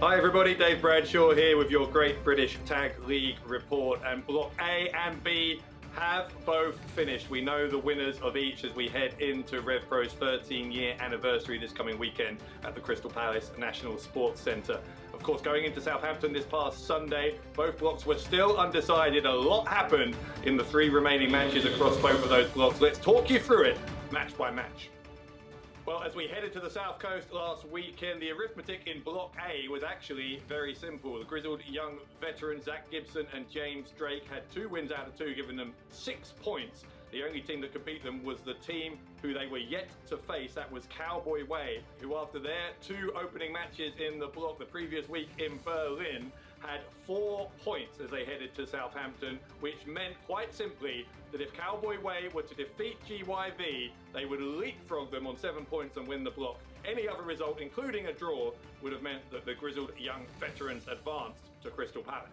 Hi everybody, Dave Bradshaw here with your Great British Tag League report, and Block A and B have both finished. We know the winners of each as we head into RevPro's 13-year anniversary this coming weekend at the Crystal Palace National Sports Centre. Of course, going into Southampton this past Sunday, both blocks were still undecided. A lot happened in the 3 remaining matches across both of those blocks. Let's talk you through it match by match. Well, as we headed to the South Coast last weekend, the arithmetic in Block A was actually very simple. The grizzled young veterans Zach Gibson and James Drake had 2 wins out of 2, giving them 6 points. The only team that could beat them was the team who they were yet to face. That was Cowboy Way, who after their 2 opening matches in the block the previous week in Berlin had 4 points as they headed to Southampton, which meant quite simply that if Cowboy Way were to defeat GYV, they would leapfrog them on 7 points and win the block. Any other result, including a draw, would have meant that the grizzled young veterans advanced to Crystal Palace.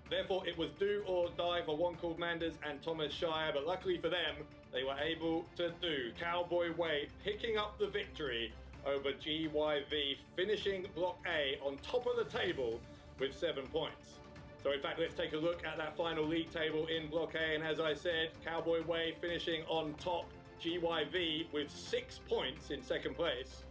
Therefore, it was do or die for one called Manders and Thomas Shire, but luckily for them, they were able to do. Cowboy Way picking up the victory over GYV, finishing Block A on top of the table with 7 points. So in fact, let's take a look at that final league table in Block A, and as I said, Cowboy Way finishing on top, GYV with 6 points in second place.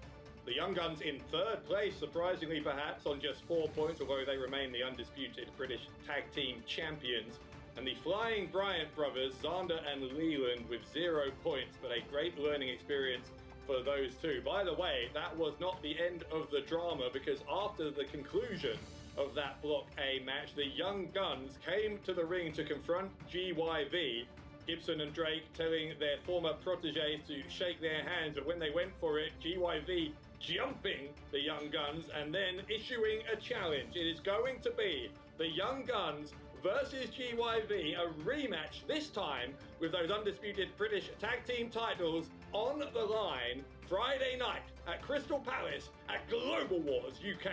The Young Guns in third place, surprisingly perhaps, on just 4 points, although they remain the undisputed British Tag Team Champions. And the Flying Bryant brothers, Xander and Leland, with 0 points, but a great learning experience for those two. By the way, that was not the end of the drama, because after the conclusion of that Block A match, the Young Guns came to the ring to confront GYV. Gibson and Drake telling their former proteges to shake their hands, but when they went for it, GYV jumping the Young Guns and then issuing a challenge. It is going to be the Young Guns versus GYV, a rematch this time with those undisputed British tag team titles on the line Friday night at Crystal Palace at Global Wars UK.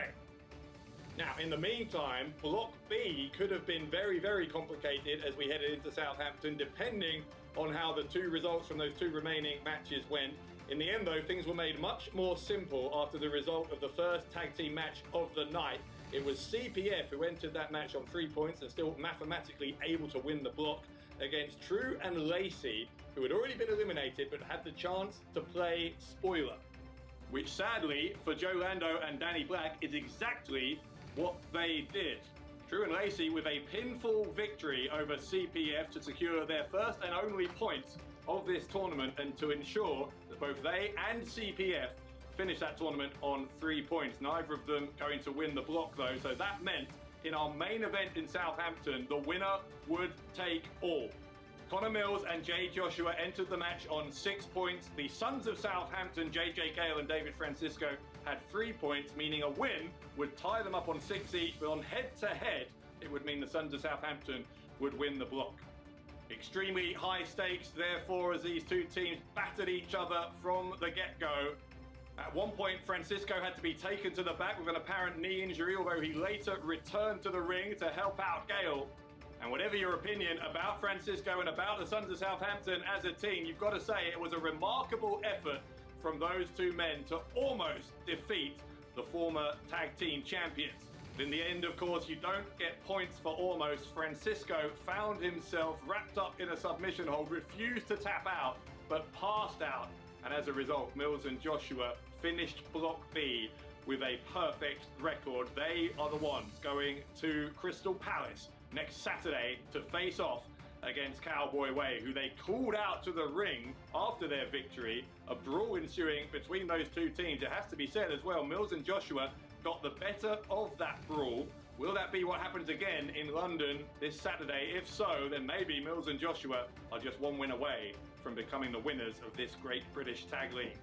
Now, in the meantime, Block B could have been very, very complicated as we headed into Southampton, depending on how the 2 results from those 2 remaining matches went. In the end, though, things were made much more simple after the result of the first tag team match of the night. It was CPF who entered that match on 3 points and still mathematically able to win the block against Trew and Lacey, who had already been eliminated but had the chance to play spoiler. Which sadly, for Joe Lando and Danny Black, is exactly what they did. Trew and Lacey with a pinfall victory over CPF to secure their first and only points of this tournament, and to ensure that both they and CPF finish that tournament on 3 points. Neither of them going to win the block though, so that meant in our main event in Southampton, the winner would take all. Connor Mills and Jay Joshua entered the match on 6 points. The Sons of Southampton, JJ Gale and David Francisco, had 3 points, meaning a win would tie them up on 6 each, but on head-to-head, it would mean the Sons of Southampton would win the block. Extremely high stakes, therefore, as these 2 teams battered each other from the get-go. At one point, Francisco had to be taken to the back with an apparent knee injury, although he later returned to the ring to help out Gale. And whatever your opinion about Francisco and about the Sons of Southampton as a team, you've got to say it was a remarkable effort from those 2 men to almost defeat the former tag team champions. But in the end, of course, you don't get points for almost. Francisco found himself wrapped up in a submission hold, refused to tap out, but passed out. And as a result, Mills and Joshua finished Block B with a perfect record. They are the ones going to Crystal Palace next Saturday to face off against Cowboy Way, who they called out to the ring after their victory. A brawl ensuing between those 2 teams. It has to be said as well, Mills and Joshua got the better of that brawl. Will that be what happens again in London this Saturday? If so, then maybe Mills and Joshua are just 1 win away from becoming the winners of this Great British Tag League.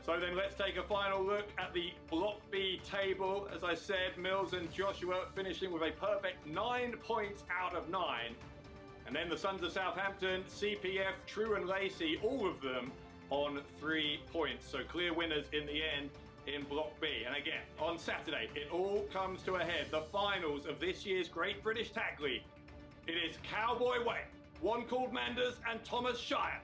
So then let's take a final look at the Block B table. As I said, Mills and Joshua finishing with a perfect 9 points out of 9. And then the Sons of Southampton, CPF, Trew and Lacey, all of them on 3 points. So clear winners in the end in Block B. And again, on Saturday, it all comes to a head. The finals of this year's Great British Tag League. It is Cowboy Way, one called Manders and Thomas Shire,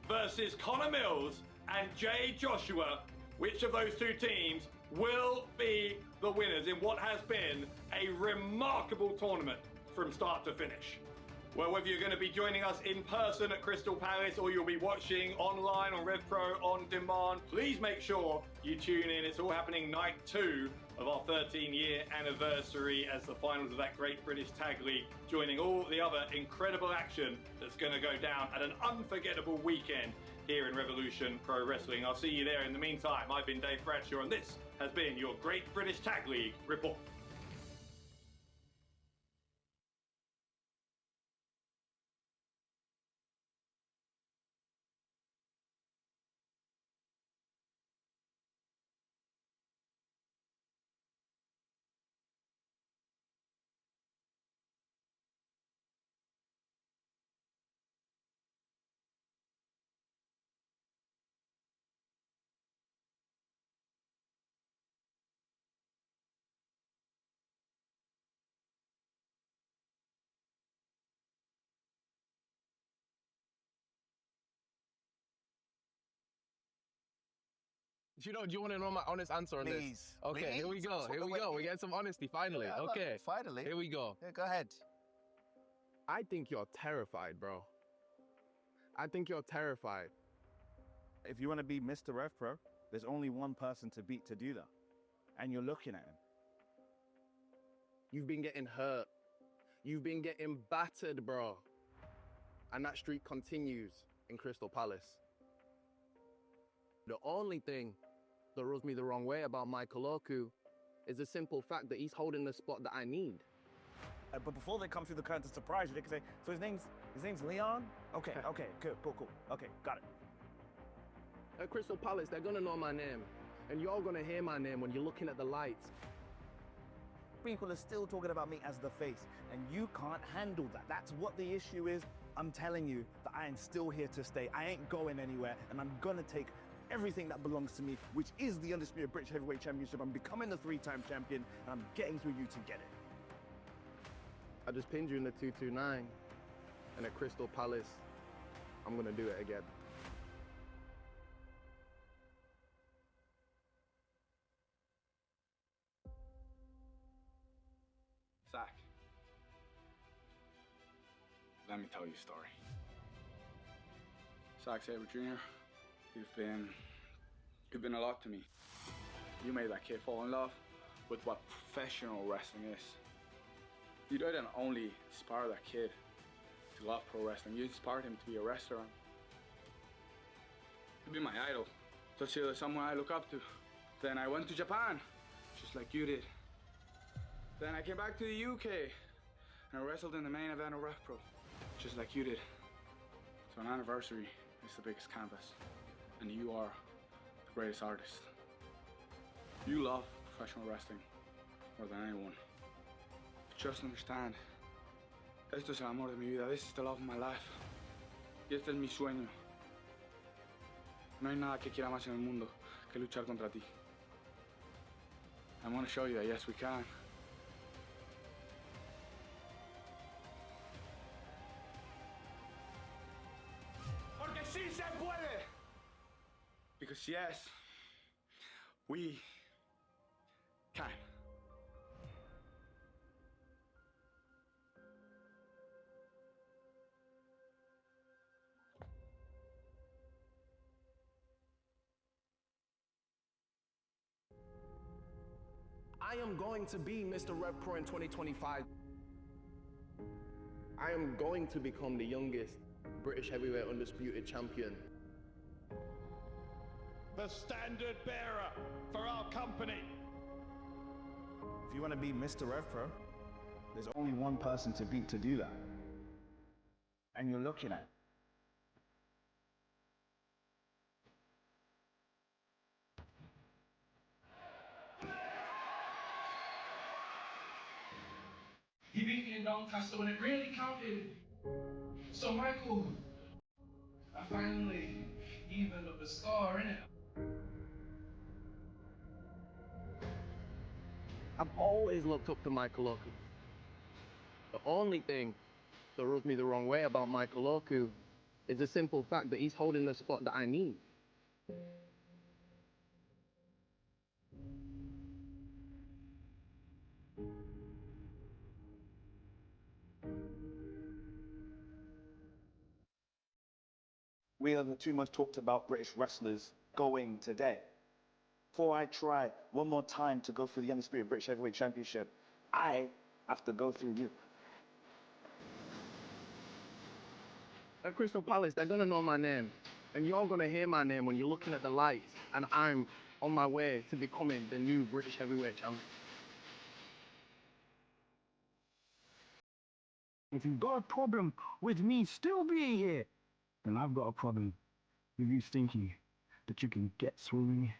versus Connor Mills and Jay Joshua. Which of those 2 teams will be the winners in what has been a remarkable tournament from start to finish. Well, whether you're going to be joining us in person at Crystal Palace or you'll be watching online on RevPro on demand, please make sure you tune in. It's all happening night 2 of our 13-year anniversary as the finals of that Great British Tag League, joining all the other incredible action that's going to go down at an unforgettable weekend here in Revolution Pro Wrestling. I'll see you there. In the meantime, I've been Dave Bradshaw, and this has been your Great British Tag League report. Do you want to know my honest answer on this? Okay, Really? here we go. Here we go. We get some honesty finally. Yeah, okay. Finally. Here we go. Yeah, go ahead. I think you're terrified, bro. I think you're terrified. If you want to be Mr. RevPro, there's only one person to beat to do that. And you're looking at him. You've been getting hurt. You've been getting battered, bro. And that streak continues in Crystal Palace. The only thing that rubs me the wrong way about Michael Oku is the simple fact that he's holding the spot that I need. But before they come through the curtain to surprise you, they can say, so his name's Leon? Okay, okay, good, cool. Okay, got it. At Crystal Palace, they're gonna know my name. And you're gonna hear my name when you're looking at the lights. People are still talking about me as the face, and you can't handle that. That's what the issue is. I'm telling you that I am still here to stay. I ain't going anywhere, and I'm gonna take everything that belongs to me, which is the undisputed British Heavyweight Championship. I'm becoming the 3-time champion, and I'm getting through you to get it. I just pinned you in the 229, and at Crystal Palace, I'm gonna do it again. Zach, let me tell you a story. Zack Sabre Jr., you've been a lot to me. You made that kid fall in love with what professional wrestling is. You didn't only inspire that kid to love pro wrestling, you inspired him to be a wrestler. You've been my idol, just someone I look up to. Then I went to Japan, just like you did. Then I came back to the UK and I wrestled in the main event of RevPro, just like you did. So an anniversary is the biggest canvas, and you are the greatest artist. You love professional wrestling more than anyone. But just understand, esto es el amor de mi vida, this is the love of my life. Y este es mi sueño. No hay nada que quiera más en el mundo que luchar contra ti. I want to show you that yes, we can. Porque sí se puede. Because yes, we can. I am going to be Mr. RevPro in 2025. I am going to become the youngest British Heavyweight Undisputed Champion. The standard bearer for our company. If you want to be Mr. RevPro, there's only one person to beat to do that. And you're looking at. He beat me in Doncaster when it really counted. So Michael, I finally evened up the score, innit? I've always looked up to Michael Oku. The only thing that rubs me the wrong way about Michael Oku is the simple fact that he's holding the spot that I need. We are the two most talked about British wrestlers going today. Before I try one more time to go through the Undisputed British Heavyweight Championship, I have to go through you. At Crystal Palace, they're gonna know my name. And you're gonna hear my name when you're looking at the lights, and I'm on my way to becoming the new British Heavyweight Champion. If you've got a problem with me still being here, then I've got a problem with you thinking that you can get through me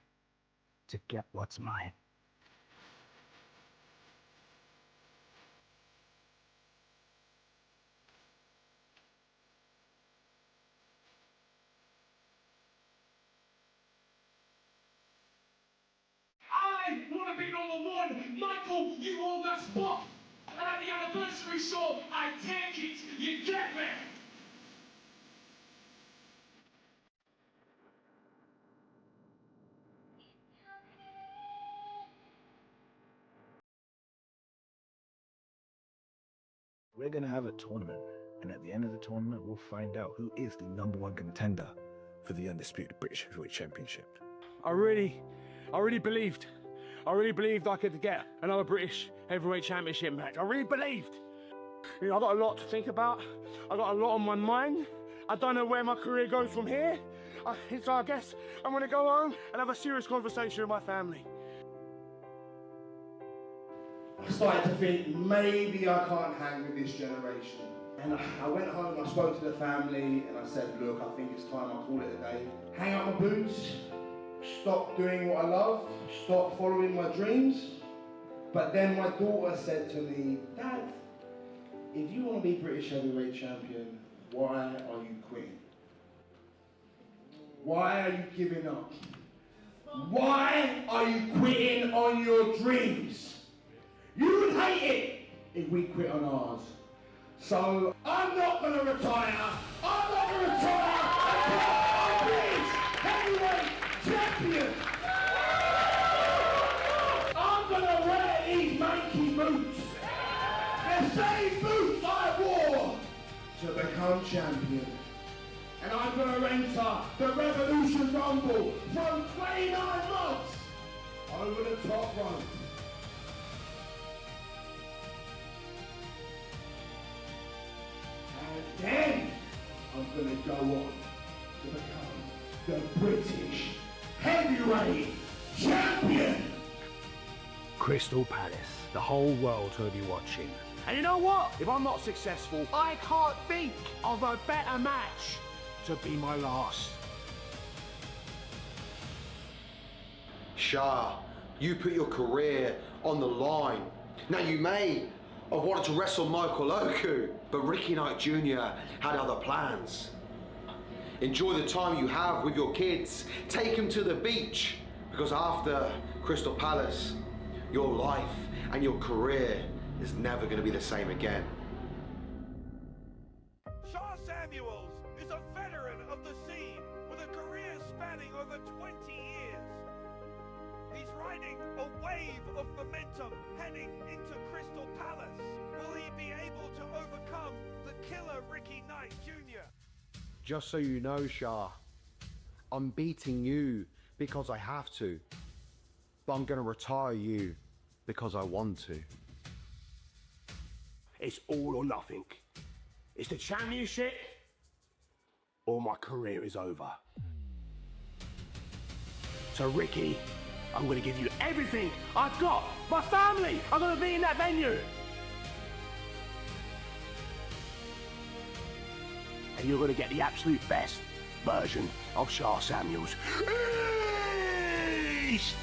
to get what's mine. I want to be number one. Michael, you hold that spot. And at the anniversary show, I take it. You get me? We're gonna have a tournament, and at the end of the tournament, we'll find out who is the #1 contender for the Undisputed British Heavyweight Championship. I really believed I could get another British Heavyweight Championship match. I really believed. You know, I got a lot to think about. I got a lot on my mind. I don't know where my career goes from here. So I guess I'm gonna go home and have a serious conversation with my family. I started to think maybe I can't hang with this generation. And I went home, I spoke to the family, and I said, look, I think it's time I call it a day. Hang up my boots, stop doing what I love, stop following my dreams. But then my daughter said to me, Dad, if you want to be British Heavyweight Champion, why are you quitting? Why are you giving up? Why are you quitting on your dreams? You would hate it if we quit on ours. So I'm not going to retire. I'm not going to retire until I'm British Heavyweight Champion. I'm going to wear these manky boots. The same boots I wore to become champion. And I'm going to enter the Revolution Rumble from 29 months over the top rope. And then I'm going to go on to become the British Heavyweight Champion. Crystal Palace, the whole world's gonna be watching. And you know what? If I'm not successful, I can't think of a better match to be my last. Shire, you put your career on the line. Now you may have wanted to wrestle Michael Oku, but Ricky Knight Jr. had other plans. Enjoy the time you have with your kids. Take them to the beach, because after Crystal Palace, your life and your career is never going to be the same again. Shaw Samuels is a veteran of the scene with a career spanning over 20 years. He's riding a wave of momentum heading into Crystal Palace. Will he be able to overcome the killer Ricky Knight Jr.? Just so you know, Shah, I'm beating you because I have to, but I'm going to retire you because I want to. It's all or nothing. It's the championship, or my career is over. So Ricky, I'm gonna give you everything I've got. My family are gonna be in that venue. And you're gonna get the absolute best version of Shaw Samuels. East!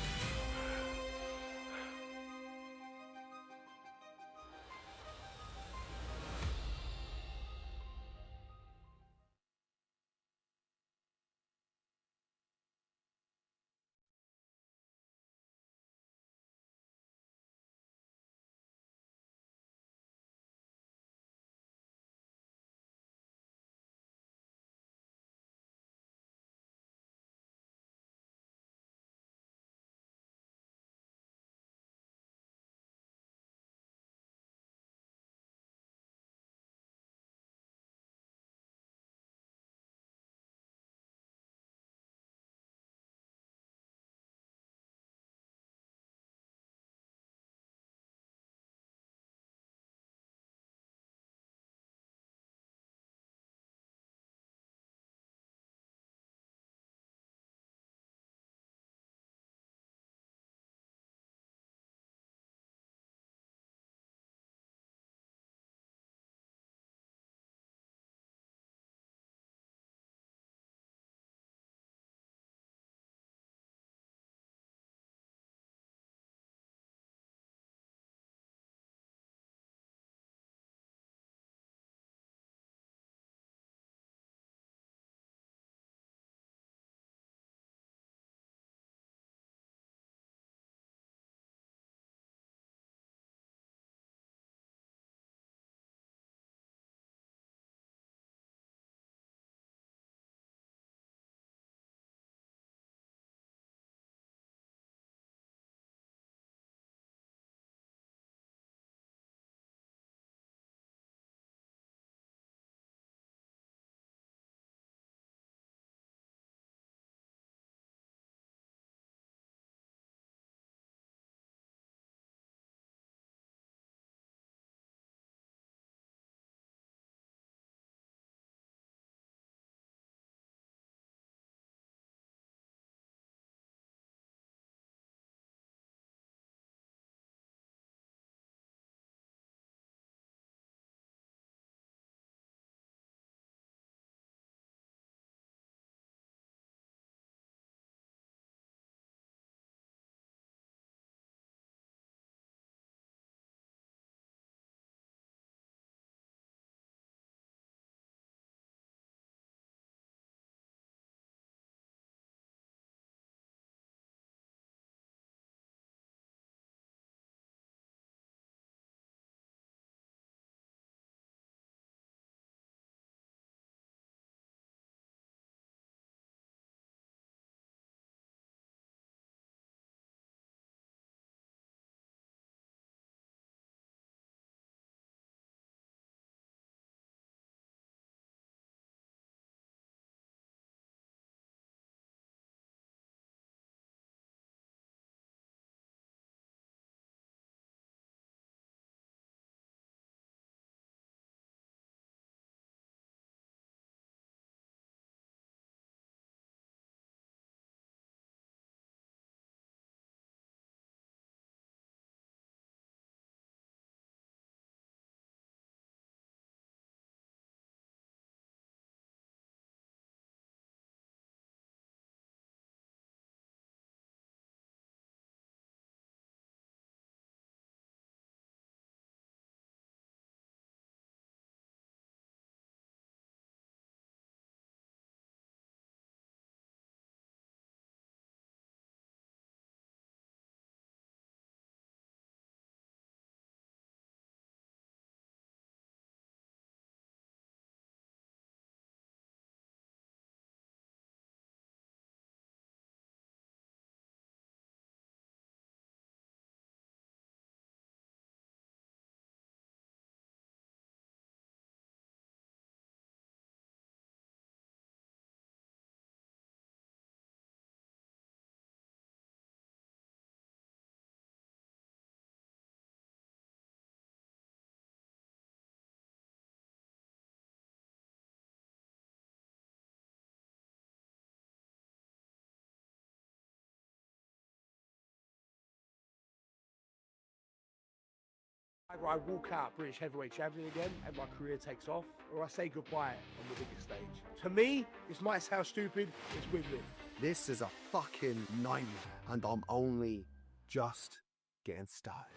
Either I walk out British heavyweight champion again and my career takes off, or I say goodbye on the biggest stage. To me, this might sound stupid, it's win-win. This is a fucking nightmare, and I'm only just getting started.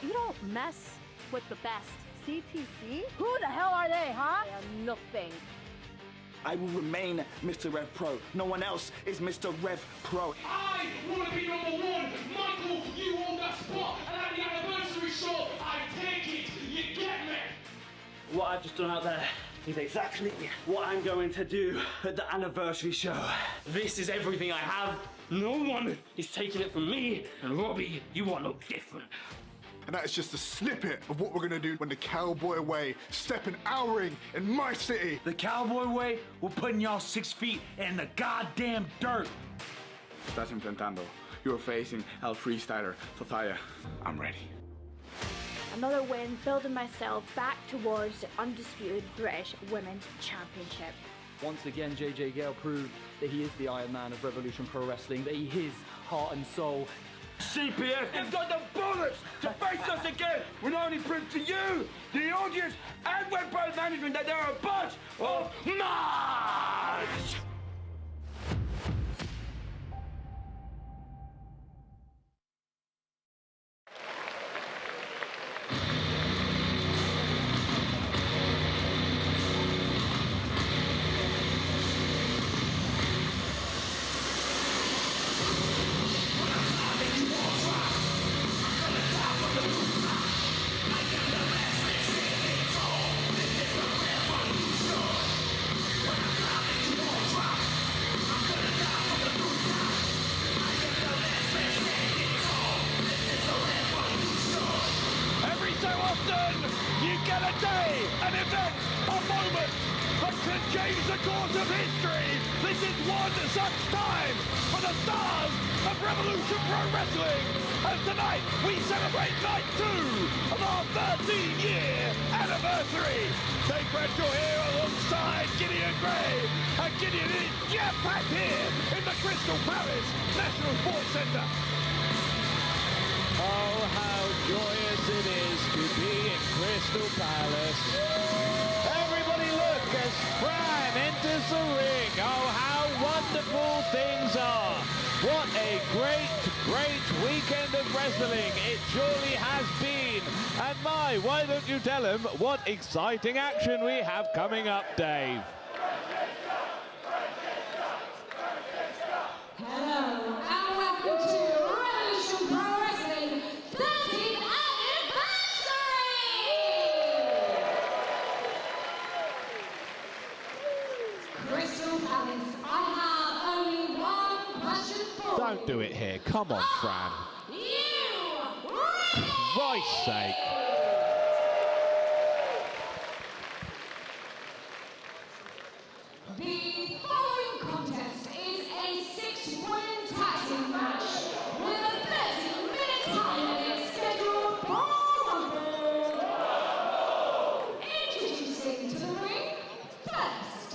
You don't mess with the best. CTC? Who the hell are they, huh? They are nothing. I will remain Mr. RevPro. No one else is Mr. RevPro. I want to be number one. Michael, you hold that spot. And at the anniversary show, I take it. You get me? What I've just done out there is exactly what I'm going to do at the anniversary show. This is everything I have. No one is taking it from me. And Robbie, you are no different. And that is just a snippet of what we're gonna do when the Cowboy Way step in our ring in my city. The Cowboy Way will put y'all 6 feet in the goddamn dirt. Estás enfrentando. You're facing El Freestyler, Safire. I'm ready. Another win, building myself back towards the undisputed British Women's Championship. Once again, Gale proved that he is the Iron Man of Revolution Pro Wrestling, that he is heart and soul. CPF has got the bullets to face us again. We not only prove to you, the audience, and RevPro management that they're a bunch of marks. An event, a moment that can change the course of history. This is one such time for the stars of Revolution Pro Wrestling. And tonight we celebrate night 2 of our 13-year anniversary. Dave Bradshaw here alongside Gideon Gray. And Gideon is jam-packed here in the Crystal Palace National Sports Centre. Oh, how joyous it is to be in Crystal Palace. Everybody look as Fran enters the ring. Oh, how wonderful things are. What a great, great weekend of wrestling it surely has been. And my, why don't you tell him what exciting action we have coming up, Dave? Hello, and welcome to Revolution Pro Wrestling 13th anniversary! Crystal Palace, I have only one question for you. Don't do it here. Come on, Fran. You ready? Christ's sake. The following contest is a 6-woman tag team match with a 30-minute time limit scheduled for Mambo. Introducing to the ring first.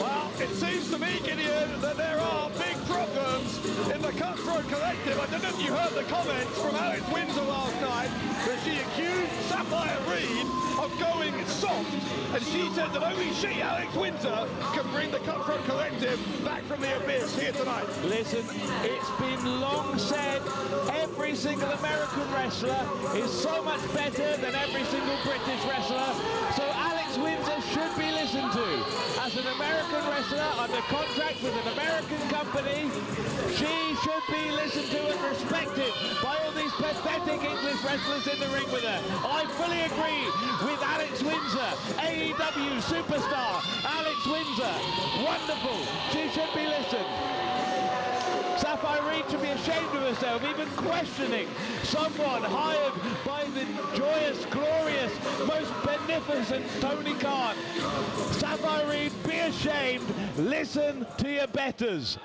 Well, it seems to me, Gideon, that there are big problems in the Cutthroat Collective. I don't know if you heard the comments from Alex Windsor last night, but she accused Safire Reed of going soft, and she said that only she, Alex Windsor, can bring the Cutthroat Collective back from the abyss here tonight. Listen, it's been long said, every single American wrestler is so much better than every single British wrestler, so Alex Windsor should be listened to. As an American wrestler under contract with an American company, she should be listened to and respected by all these pathetic English wrestlers in the ring with her. I fully agree with Alex Windsor, AEW superstar Alex Windsor. Wonderful. She should be listened. Safire Reed should be ashamed of herself, even questioning someone hired by the joyous, glorious, most beneficent Tony Khan. Safire Reed, be ashamed ashamed. Listen to your betters.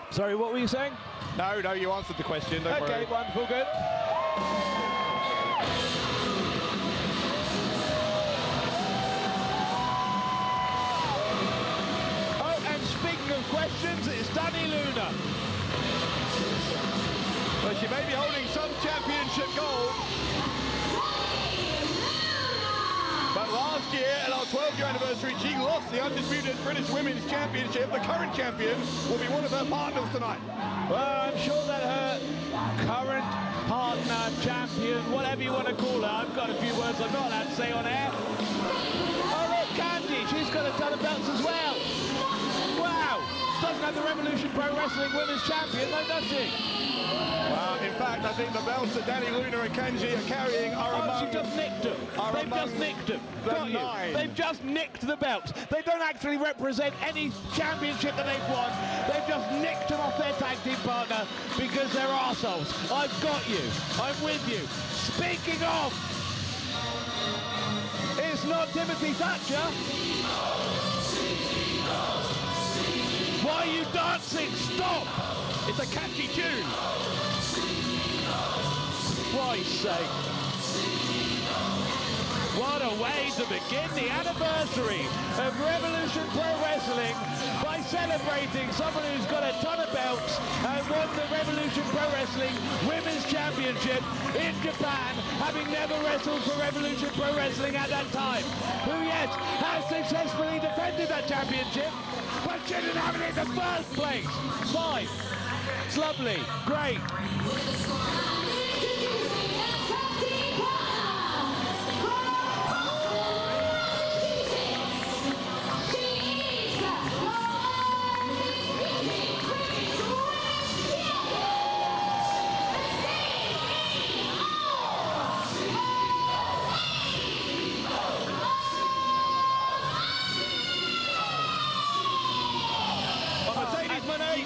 Sorry, what were you saying? No, you answered the question. Don't worry. Okay, wonderful, good. Oh, and speaking of questions, it's Dani Luna. Well, she may be holding some championship gold. But last year, at our 12th year anniversary, she lost the undisputed British Women's Championship. The current champion will be one of her partners tonight. Well, I'm sure that her current partner, champion, whatever you want to call her, I've got a few words I'm not allowed to say on air. Oh, look, Kanji, she's got a ton of belts as well. Wow, doesn't have the Revolution Pro Wrestling Women's Champion, though, does she? Well, in fact, I think the belts that Dani Luna and Kanji are carrying are among... she just nicked them. They've just nicked them. Got you. 9. They've just nicked the belts. They don't actually represent any championship that they've won. They've just nicked them off their tag team partner because they're arseholes. I've got you. I'm with you. Speaking of, it's not Timothy Thatcher. Why are you dancing? Stop! It's a catchy tune. Christ's sake. What a way to begin the anniversary of Revolution Pro Wrestling by celebrating someone who's got a ton of belts and won the Revolution Pro Wrestling Women's Championship in Japan, having never wrestled for Revolution Pro Wrestling at that time. Who, yes, has successfully defended that championship, but shouldn't have it in the first place. Fine. It's lovely. Great.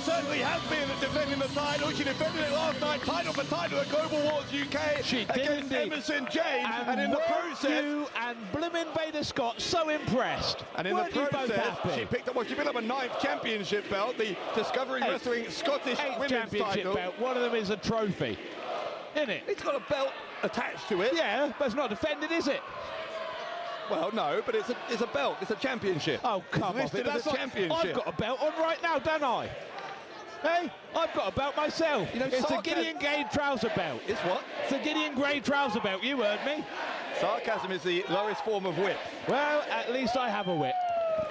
Certainly has been defending the title. She defended it last night, title for title at Global Wars UK against Emersyn, Jayne, and in the process... you and Bloomin' Vader Scott so impressed. And in the process, she picked up, well, she picked up a 9th championship belt, the Discovery Wrestling Scottish Women's championship title. belt. One of them is a trophy, isn't it? It's got a belt attached to it. Yeah, but it's not defended, is it? Well, no, but it's a belt. It's a championship. Oh, come on. It's listed as a championship. I've got a belt on right now, don't I? Hey, I've got a belt myself. You know, it's a Gideon Gray trouser belt. It's what? It's a Gideon Gray trouser belt. You heard me. Sarcasm is the lowest form of wit. Well, at least I have a wit.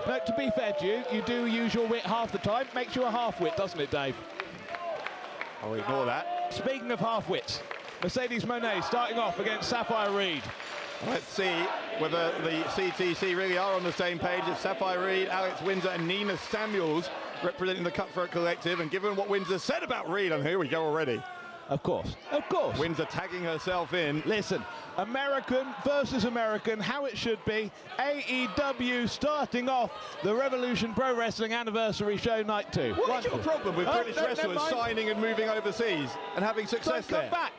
But to be fair to you, you do use your wit half the time. Makes you a half-wit, doesn't it, Dave? I'll ignore that. Speaking of half-wits, Mercedes Moné starting off against Safire Reed. Let's see whether the CTC really are on the same page. It's Safire Reed, Alex Windsor and Nina Samuels representing the Cutthroat Collective. And given what Windsor said about Reed, and here we go already. Of course, of course. Windsor tagging herself in. Listen, American versus American, how it should be. AEW starting off the Revolution Pro Wrestling Anniversary Show Night 2. What's your problem with British wrestlers signing and moving overseas and having success there? Don't come back.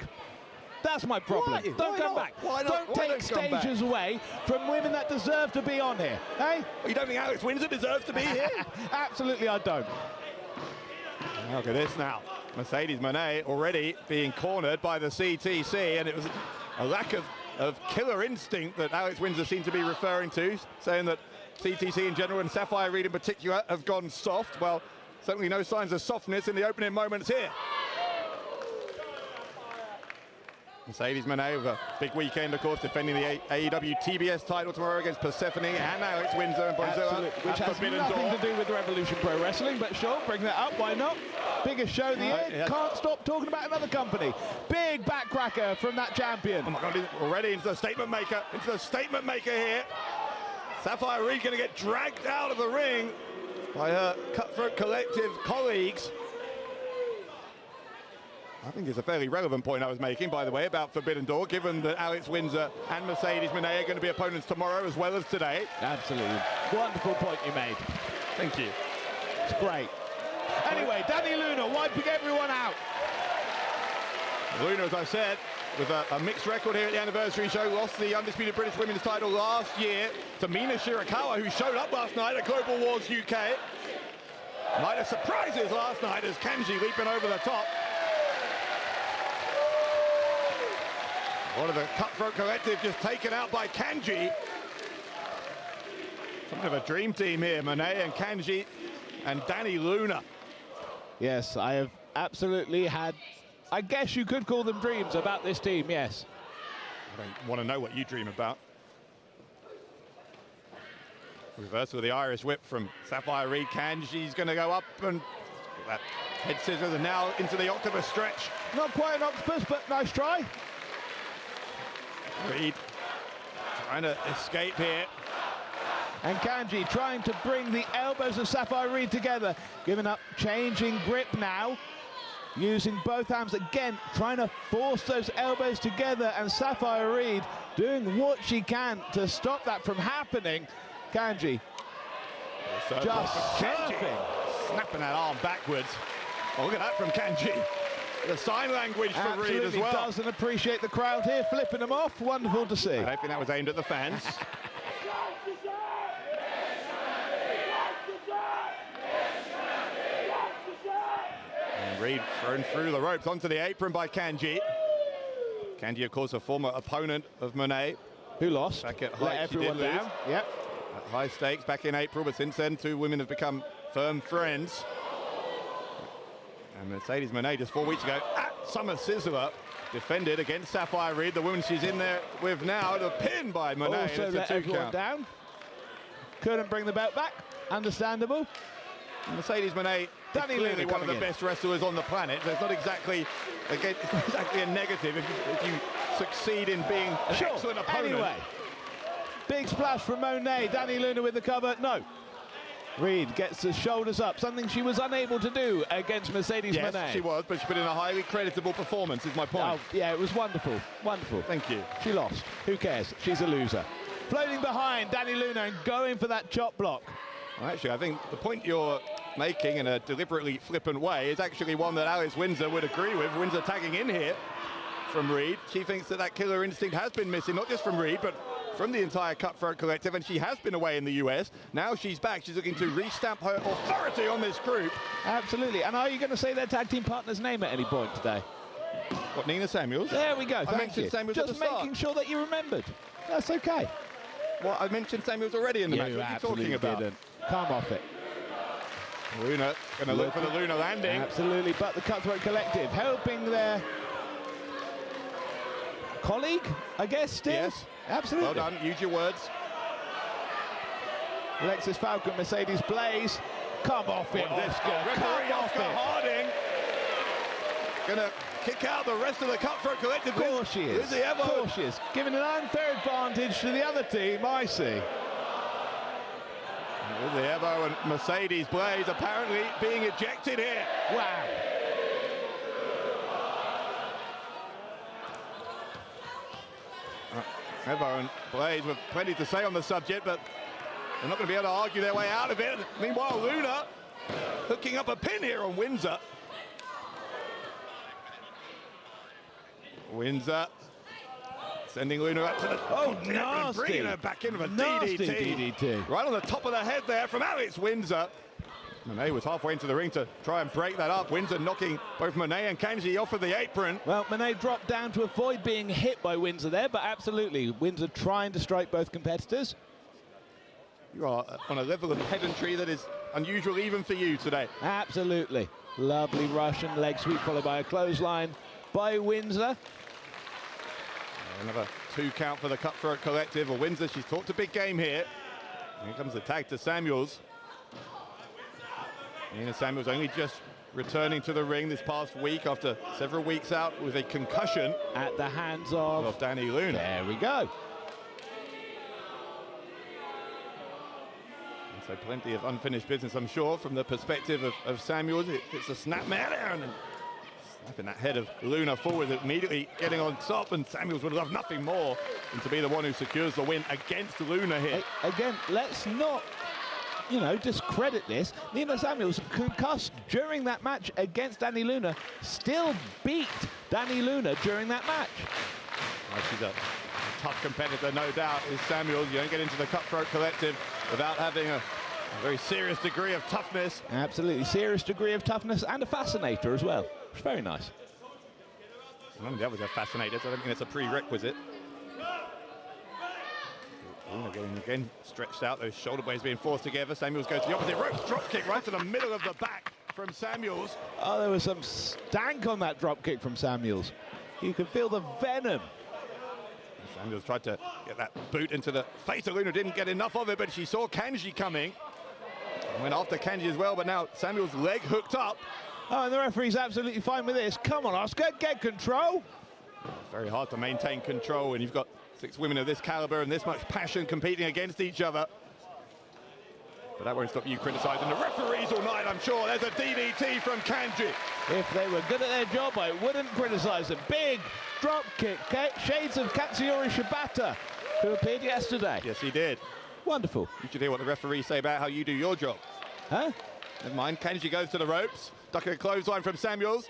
That's my problem. Why? Don't come back. Don't take stages away from women that deserve to be on here. Hey? You don't think Alex Windsor deserves to be here? Absolutely, I don't. Look at this now. Mercedes Moné already being cornered by the CTC, and it was a lack of killer instinct that Alex Windsor seemed to be referring to, saying that CTC in general and Safire Reed in particular have gone soft. Well, certainly no signs of softness in the opening moments here. Mercedes Moné with a big weekend, of course, defending the AEW TBS title tomorrow against Persephone and Alex Windsor and Bonzilla. Which has nothing to do with Revolution Pro Wrestling, but sure, bring that up, why not? Biggest show of the year, yeah. Can't stop talking about another company. Big backcracker from that champion. Oh my God, already into the statement maker here. Safire Reed going to get dragged out of the ring by her Cutthroat Collective colleagues. I think it's a fairly relevant point I was making, by the way, about Forbidden Door, given that Alex Windsor and Mercedes Moné are going to be opponents tomorrow as well as today. Absolutely. Wonderful point you made. Thank you. It's great. Anyway, Dani Luna wiping everyone out. Luna, as I said, with a mixed record here at the anniversary show. Lost the Undisputed British Women's title last year to Mina Shirakawa, who showed up last night at Global Wars UK. Night of surprises last night as Kanji leaping over the top. One of the Cutthroat Collective just taken out by Kanji. Something of a dream team here, Moné and Kanji and Dani Luna. Yes, I have absolutely had, I guess you could call them dreams about this team, yes. I don't want to know what you dream about. Reversal of the Irish whip from Safire Reed. Kanji's going to go up and that head scissors, and now into the octopus stretch. Not quite an octopus, but nice try. Reed trying to escape here. And Kanji trying to bring the elbows of Safire Reed together. Giving up, changing grip now. Using both arms again, trying to force those elbows together. And Safire Reed doing what she can to stop that from happening. Kanji just surfing. Snapping that arm backwards. Oh, look at that from Kanji. The sign language for Reed as well. Doesn't appreciate the crowd here, flipping them off. Wonderful to see. I don't think that was aimed at the fans. And Reed thrown through the ropes onto the apron by Kanji. Kanji, of course, a former opponent of Moné. Who lost? Back at Let height, everyone she did down. lose. Yep. At high stakes back in April, but since then, two women have become firm friends. And Mercedes Moné just 4 weeks ago at Summer Sizzler defended against Safire Reed, the woman she's in there with now, the pin by Moné. Also let everyone down. Couldn't bring the belt back. Understandable. Mercedes Moné is clearly one of the best wrestlers on the planet. So it's not exactly, again, it's not exactly a negative if you succeed in being an excellent opponent. Anyway, big splash from Moné. Dani Luna with the cover. No. Reed gets the shoulders up, something she was unable to do against Mercedes Moné. Yes, she was, but she put in a highly creditable performance, is my point. Oh, yeah, it was wonderful. Wonderful. Thank you. She lost. Who cares? She's a loser. Floating behind Dani Luna and going for that chop block. Well, actually, I think the point you're making in a deliberately flippant way is actually one that Alice Windsor would agree with. Windsor tagging in here from Reed. She thinks that that killer instinct has been missing, not just from Reed, but from the entire Cutthroat Collective, and she has been away in the US. Now she's back. She's looking to restamp her authority on this group. Absolutely. And are you going to say their tag team partner's name at any point today? What, Nina Samuels? There we go. I mentioned Samuels Just at the start. making sure that you remembered. That's okay. Well, I mentioned Samuels already in the match. What are you talking about? Didn't. Come off it. Luna going to look for the Luna landing. Absolutely, but the Cutthroat Collective helping their colleague, I guess, still. Yes. Absolutely. Well done. Use your words. Alexis Falcon, Mercedes Blaze. Come off it, Oscar. Come off it. Harding. Going to kick out the rest of the Cutthroat Collective. Of course she is. Of course she is. Giving an unfair advantage to the other team, I see. Lizzie Evo and Mercedes Blaze apparently being ejected here. Wow. Evo and Blaze with plenty to say on the subject, but they're not going to be able to argue their way out of it. Meanwhile, Luna hooking up a pin here on Windsor. Windsor sending Luna up to the nasty. Bringing her back in with a Nasty DDT. Right on the top of the head there from Alex Windsor. Moné was halfway into the ring to try and break that up. Windsor knocking both Moné and Kanji off of the apron. Well, Moné dropped down to avoid being hit by Windsor there, but absolutely, Windsor trying to strike both competitors. You are on a level of pedantry that is unusual even for you today. Absolutely. Lovely Russian leg sweep followed by a clothesline by Windsor. Another 2 count for the Cutthroat Collective. Well, Windsor, she's talked a big game here. Here comes the tag to Samuels. Nina Samuels only just returning to the ring this past week after several weeks out with a concussion. At the hands of Dani Luna. There we go. And so plenty of unfinished business, I'm sure, from the perspective of Samuels. It's a snapmare there and snapping that head of Luna forward, immediately getting on top, and Samuels would love nothing more than to be the one who secures the win against Luna here. Again, let's not you know, discredit this. Nino Samuels, concussed during that match against Dani Luna, still beat Dani Luna during that match. Well, she's a tough competitor, no doubt, is Samuels. You don't get into the Cutthroat Collective without having a very serious degree of toughness. Absolutely, serious degree of toughness and a fascinator as well. It's very nice. None of the others are fascinators, so I don't think it's a prerequisite. Going again, stretched out, those shoulder blades being forced together. Samuels goes to the opposite rope, drop kick right to the middle of the back from Samuels. Oh, there was some stank on that drop kick from Samuels. You could feel the venom. Samuels tried to get that boot into the face of Luna, didn't get enough of it, but she saw Kanji coming. Went after Kanji as well, but now Samuels' leg hooked up. Oh, and the referee's absolutely fine with this. Come on, Oscar, get control. It's very hard to maintain control when you've got 6 women of this caliber and this much passion competing against each other. But that won't stop you criticising the referees all night, I'm sure. There's a DDT from Kanji. If they were good at their job, I wouldn't criticise them. Big drop kick, shades of Katsuyori Shibata, who appeared yesterday. Yes, he did. Wonderful. You should hear what the referees say about how you do your job. Huh? Never mind, Kanji goes to the ropes, ducking a clothesline from Samuels.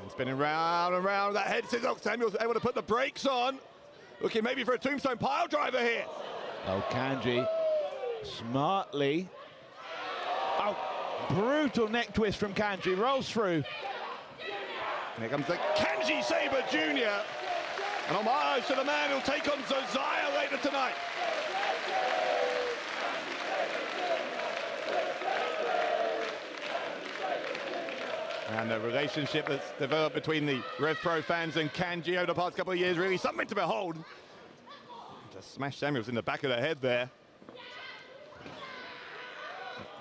And spinning round and round, that head scissor. Samuels able to put the brakes on. Looking maybe for a tombstone pile driver here. Oh, Kanji, smartly. Oh, brutal neck twist from Kanji, rolls through. And here comes the Kanji Sabre Jr. An homage to the man who'll take on Josiah later tonight. And the relationship that's developed between the RevPro fans and Kanji over the past couple of years, really something to behold. Just smashed Samuels in the back of the head there.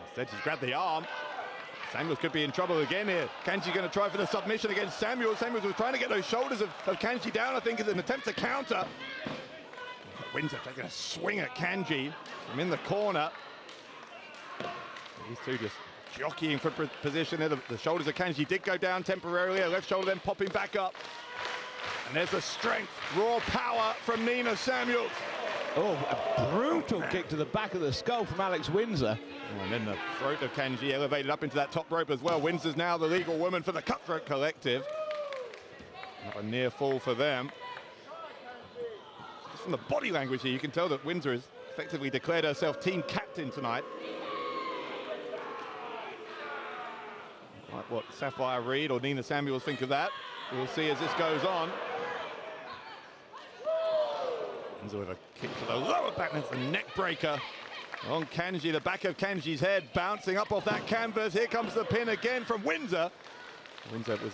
Instead, she's grabbed the arm. Samuels could be in trouble again here. Kanji going to try for the submission against Samuels. Samuels was trying to get those shoulders of Kanji down, I think, as an attempt to counter. Windsor taking a swing at Kanji from in the corner. These two just jockeying for position there. The shoulders of Kanji did go down temporarily. Her left shoulder then popping back up. And there's the strength, raw power from Nino Samuels. Oh, a brutal kick to the back of the skull from Alex Windsor. And then the throat of Kanji elevated up into that top rope as well. Windsor's now the legal woman for the Cutthroat Collective. Not a near fall for them. Just from the body language here, you can tell that Windsor has effectively declared herself team captain tonight. Like what Safire Reed or Nina Samuels think of that. We'll see as this goes on. Windsor with a kick to the lower back, that's a neck breaker on Kanji, the back of Kanji's head, bouncing up off that canvas. Here comes the pin again from Windsor. Windsor was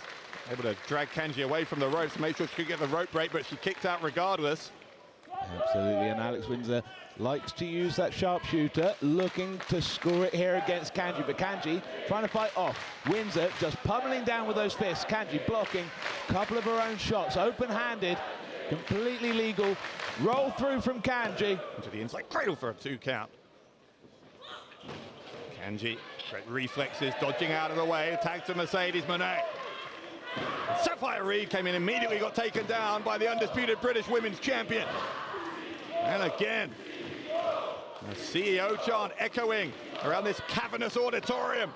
able to drag Kanji away from the ropes, make sure she could get the rope break, but she kicked out regardless. Absolutely, and Alex Windsor likes to use that sharpshooter, looking to score it here against Kanji, but Kanji trying to fight off. Windsor just pummeling down with those fists. Kanji blocking a couple of her own shots, open-handed, completely legal. Roll through from Kanji. Into the inside cradle for a 2 count. Kanji, great reflexes, dodging out of the way, tag to Mercedes Moné. Safire Reed came in, immediately got taken down by the undisputed British Women's Champion. And again, the CEO chant echoing around this cavernous auditorium.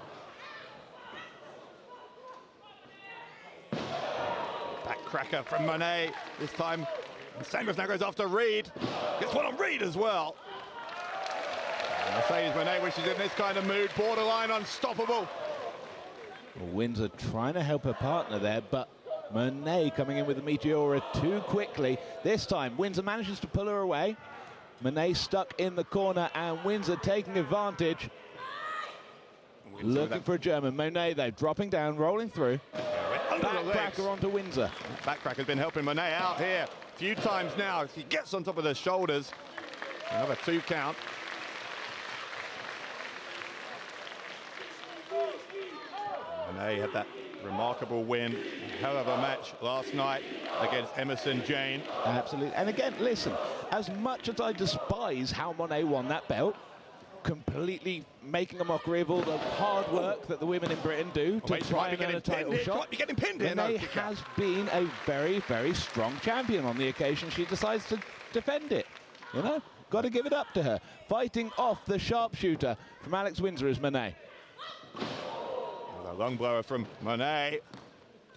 Backcracker from Moné, this time Samuels now goes after Reed. Gets one on Reed as well. And Mercedes Moné, when she's in this kind of mood, borderline unstoppable. Well, Windsor trying to help her partner there, but Moné coming in with the Meteora too quickly. This time, Windsor manages to pull her away. Moné stuck in the corner, and Windsor taking advantage. Looking for a German. Moné, though, dropping down, rolling through. Backcracker onto Windsor. Backcracker's been helping Moné out here a few times now. She gets on top of the shoulders. Another 2 count. Moné had that remarkable win, hell of a match last night against Emersyn, Jayne. Absolutely. And again, listen, as much as I despise how Moné won that belt, completely making a mockery of all the hard work that the women in Britain do to try and earn a title shot. Moné has been a very, very strong champion on the occasion she decides to defend it. You know, Got to give it up to her. Fighting off the sharpshooter from Alex Windsor is Moné. A long blower from Moné.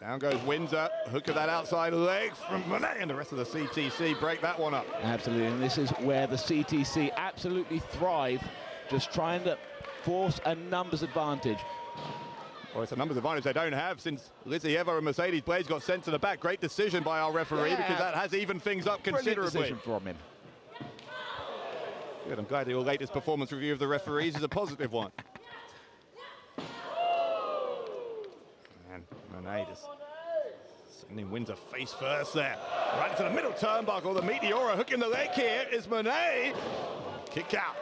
Down goes Windsor. Hook of that outside leg from Moné, and the rest of the CTC break that one up. Absolutely, and this is where the CTC absolutely thrive, just trying to force a numbers advantage. Well, it's a numbers advantage they don't have since Lizzie Ever and Mercedes Blaze got sent to the back. Great decision by our referee, because that has evened things up considerably. Brilliant decision from him. Good, I'm glad your latest performance review of the referees is a positive one. And Moné just sending Windsor face first there. Right into the middle turnbuckle. The Meteora hooking the leg here is Moné. Kick out.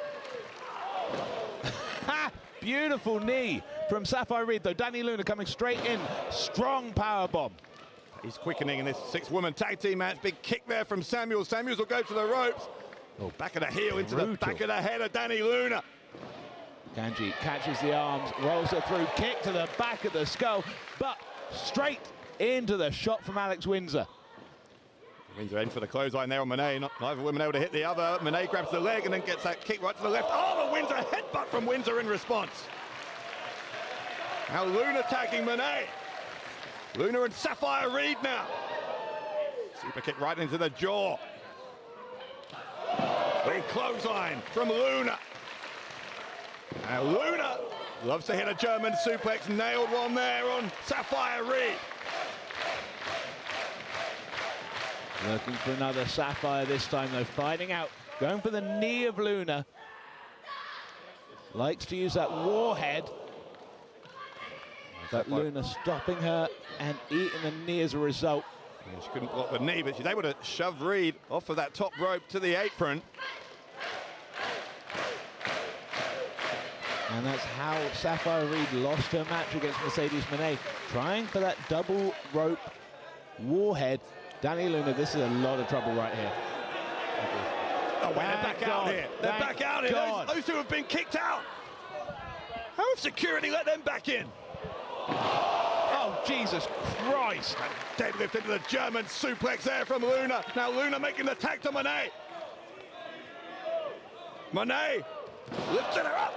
Beautiful knee from Safire Reed, though. Dani Luna coming straight in. Strong power bomb. He's quickening in this six-woman tag team match. Big kick there from Samuels. Samuels will go to the ropes. Oh, back of the heel into the back of the head of Dani Luna. Kanji catches the arms, rolls her through, kick to the back of the skull, but straight into the shot from Alex Windsor. Windsor in for the clothesline there on Moné. Neither woman able to hit the other. Moné grabs the leg and then gets that kick right to the left. Oh, but Windsor headbutt from Windsor in response. Now Luna tagging Moné. Luna and Safire Reed now. Super kick right into the jaw. Big clothesline from Luna. Now Luna loves to hit a German suplex. Nailed one there on Safire Reed. Looking for another Safire this time, though. Finding out. Going for the knee of Luna. Likes to use that warhead. But Luna stopping her and eating the knee as a result. Yeah, she couldn't block the knee, but she's able to shove Reed off of that top rope to the apron. And that's how Safire Reed lost her match against Mercedes Moné. Trying for that double rope warhead. Dani Luna, this is a lot of trouble right here. Oh, wait, they're back out here. They're back out here. Those two have been kicked out. How has security let them back in? Oh, Jesus Christ. Deadlift into the German suplex there from Luna. Now Luna making the tag to Moné. Moné lifting her up.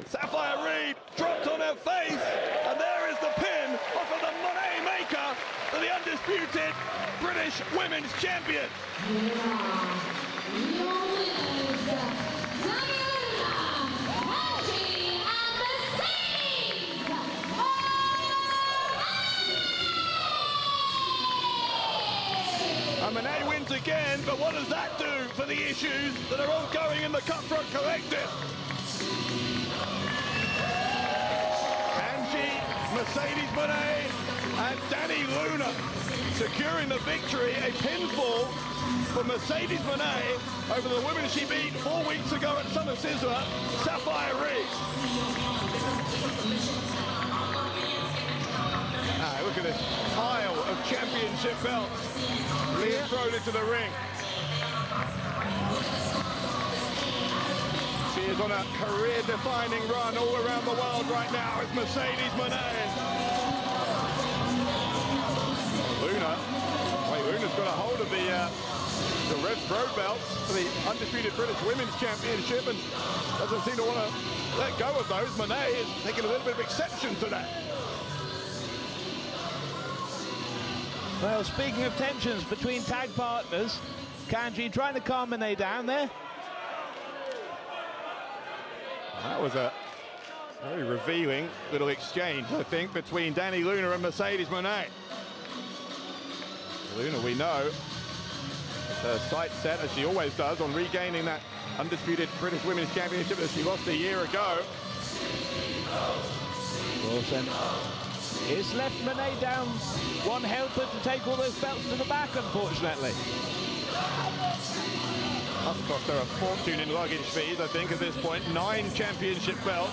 Safire Reed dropped on her face, and there is the pin off of the Moné maker for the undisputed British Women's Champion. And Moné wins again, but what does that do for the issues that are ongoing in the Cutthroat Collective? Mercedes Moné and Dani Luna securing the victory. A pinfall for Mercedes Moné over the woman she beat 4 weeks ago at Summer Sizzler, Safire Reed. Look at this pile of championship belts being thrown into the ring. She is on a career-defining run all around the world right now. It's Mercedes Moné. Luna's got a hold of the RevPro belts for the undisputed British Women's Championship and doesn't seem to want to let go of those. Moné is taking a little bit of exception to that. Well, speaking of tensions between tag partners, Kanji trying to calm Moné down there. That was a very revealing little exchange, I think, between Dani Luna and Mercedes Moné. Luna, we know, her sights set, as she always does, on regaining that undisputed British Women's Championship that she lost a year ago. Wilson. It's left Moné down one helper to take all those belts to the back, unfortunately. Must cost her a fortune in luggage fees, I think, at this point. 9 championship belts.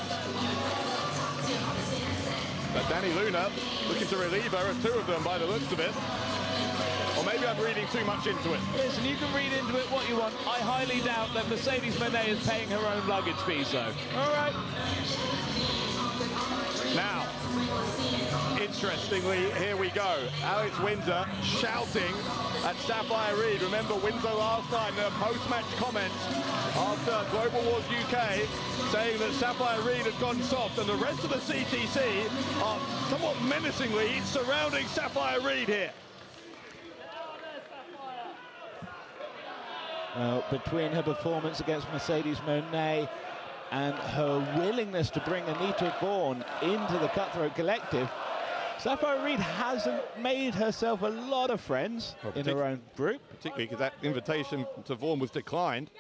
But Dani Luna looking to relieve her of 2 of them by the looks of it. Or maybe I'm reading too much into it. Listen, you can read into it what you want. I highly doubt that Mercedes Moné is paying her own luggage fees, though. All right. Now, Interestingly, here we go. Alex Windsor shouting at Safire Reed. Remember Windsor last night in her post-match comments after Global Wars UK saying that Safire Reed had gone soft, and the rest of the CTC are somewhat menacingly surrounding Safire Reed here. Well, between her performance against Mercedes Moné and her willingness to bring Anita Vaughan into the Cutthroat Collective, Safire Reed hasn't made herself a lot of friends in her own group. Particularly because that invitation to Vaughan was declined.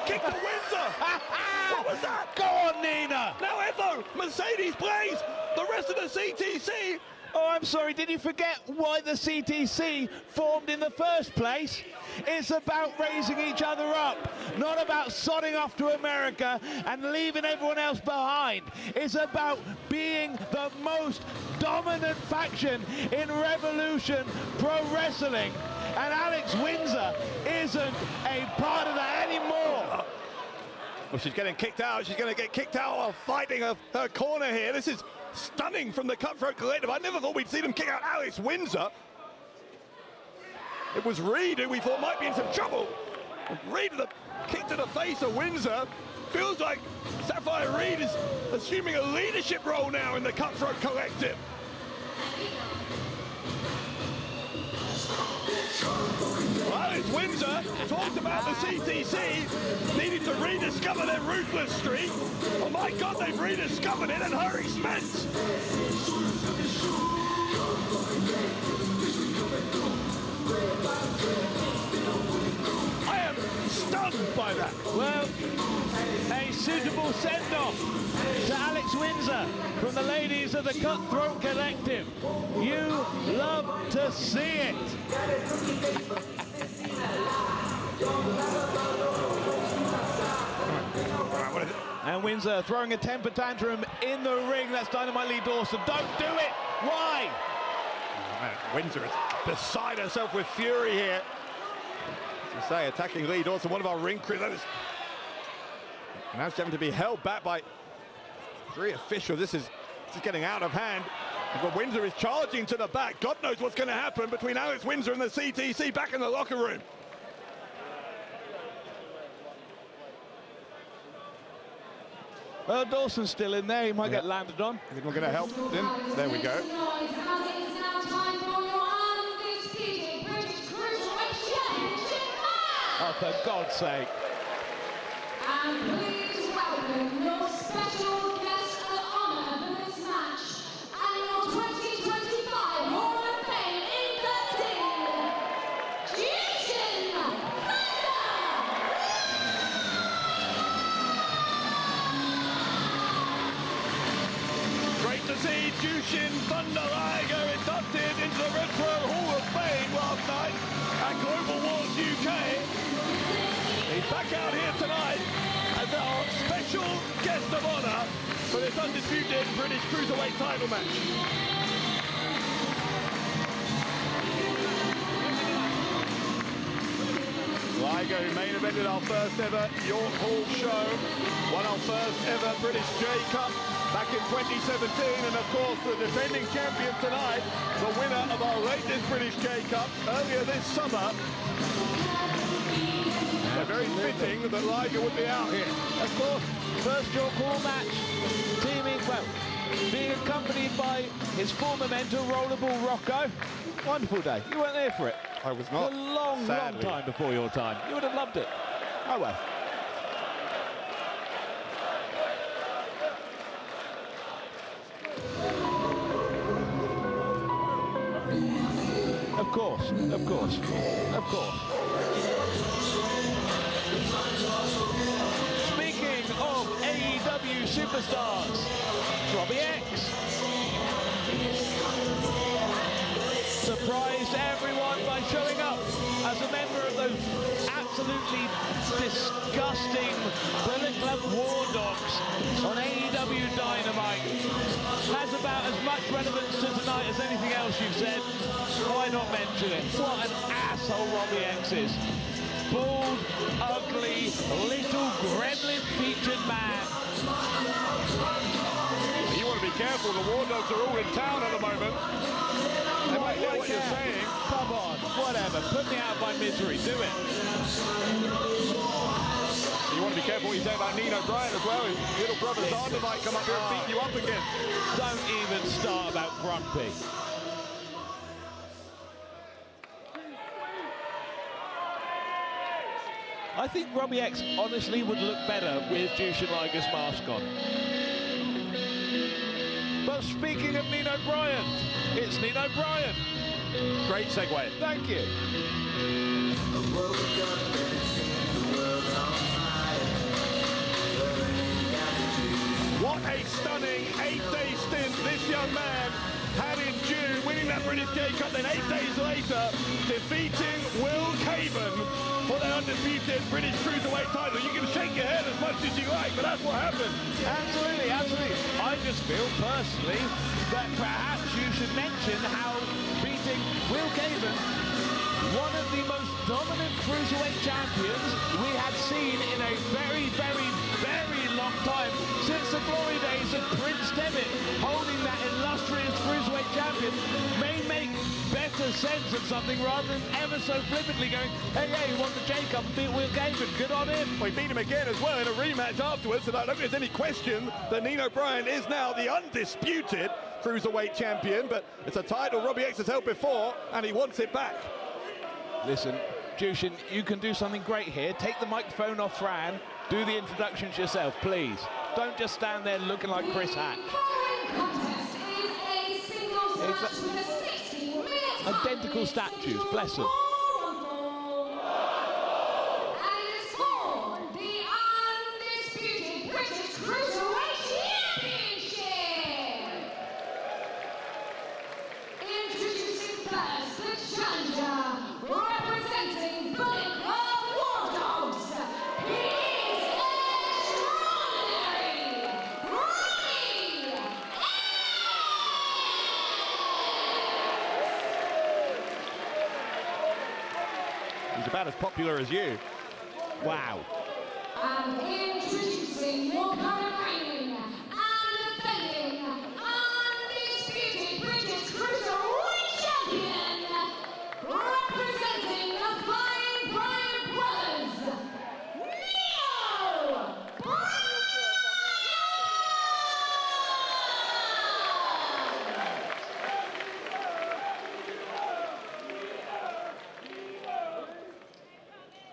Kick to Windsor! What was that? Go on, Nina! Now Evo, Mercedes plays, the rest of the CTC. Oh, I'm sorry, did you forget why the CTC formed in the first place? It's about raising each other up, not about sodding off to America and leaving everyone else behind. It's about being the most dominant faction in Revolution Pro Wrestling. And Alex Windsor isn't a part of that anymore. Well, she's getting kicked out. She's going to get kicked out while fighting her corner here. This is stunning from the Cutthroat Collective. I never thought we'd see them kick out Alex Windsor. It was Reed who we thought might be in some trouble. Reed with a kick to the face of Windsor. Feels like Safire Reed is assuming a leadership role now in the Cutthroat Collective. Alex Windsor talked about the CTC needing to rediscover their ruthless streak. Oh my God, they've rediscovered it at her expense. I am stunned by that. Well, a suitable send-off to Alex Windsor from the ladies of the Cutthroat Collective. You love to see it. And Windsor throwing a temper tantrum in the ring. That's Dynamite Lee Dawson. Don't do it. Why? Oh, man, Windsor is beside herself with fury here. As I say, attacking Lee Dawson, one of our ring crew. That is now she's having to be held back by three officials. This is getting out of hand. But Windsor is charging to the back. God knows what's going to happen between Alex Windsor and the CTC back in the locker room. Well, Dawson's still in there. He might get landed on. Is anyone going to help him? There we go. Oh, for God's sake. And please welcome your special guest of honor for this match and your 2025 Hall of Fame inductee, Jayne. Great to see Jushin Thunder Liger inducted into the RevPro Hall of Fame last night at Global Wars UK. He's back out here tonight as our special guest of honor for this undisputed British Cruiserweight title match. Liger, who main evented our first ever York Hall show, won our first ever British J Cup back in 2017, and of course the defending champion tonight, the winner of our latest British J Cup earlier this summer. So very fitting that Liger would be out here. Of course, first York Hall match, teaming, well, being accompanied by his former mentor, Rollerball Rocco. Wonderful day. You weren't there for it. I was not. A long, sadly. long time before your time. You would have loved it. Oh well. Of course, of course, of course. Speaking of AEW superstars, Robbie X surprised everyone by showing up as a member of those absolutely disgusting Bullet Club War Dogs on AEW Dynamite. Has about as much relevance to tonight as anything else you've said. Why not mention it? What an asshole Robbie X is. Bald, ugly, little gremlin-featured man. You want to be careful, the War Dogs are all in town at the moment. They might hear what you're saying. Come on, whatever. Put me out of my misery. Do it. You want to be careful what you say about Nino Bryant as well. His little brother Lando might come up here and beat you up again. Don't even start about Grumpy. I think Robbie X honestly would look better with Jushin Liger's mask on. But speaking of Nino Bryant, it's Nino Bryant. Great segue. Thank you. What a stunning 8-day stint this young man had in June, winning that British J Cup, then 8 days later defeating Will Kaven for the undisputed British Cruiserweight title. You can shake your head as much as you like, but that's what happened. Absolutely, absolutely. I just feel personally that perhaps you should mention how beating Will Kaven, one of the most dominant Cruiserweight champions we had seen in a very, very, very long time, since the glory days of Prince Devitt holding that illustrious Cruiserweight champion, may make better sense of something rather than ever so flippantly going, hey, he won the J Cup and beat Will Kaven, good on him. Well, he beat him again as well in a rematch afterwards, so I don't think there's any question that Nino Bryant is now the undisputed Cruiserweight champion, but it's a title Robbie X has held before, and he wants it back. Listen, Jushin, you can do something great here. Take the microphone off Fran, do the introductions yourself, please. Don't just stand there looking like Chris Hatch. Identical statues, bless them. He's about as popular as you. Wow. And introducing your current reigning and defending undisputed British Cruiserweight champion, representing the Flying Bryant Brothers, Nino Bryant!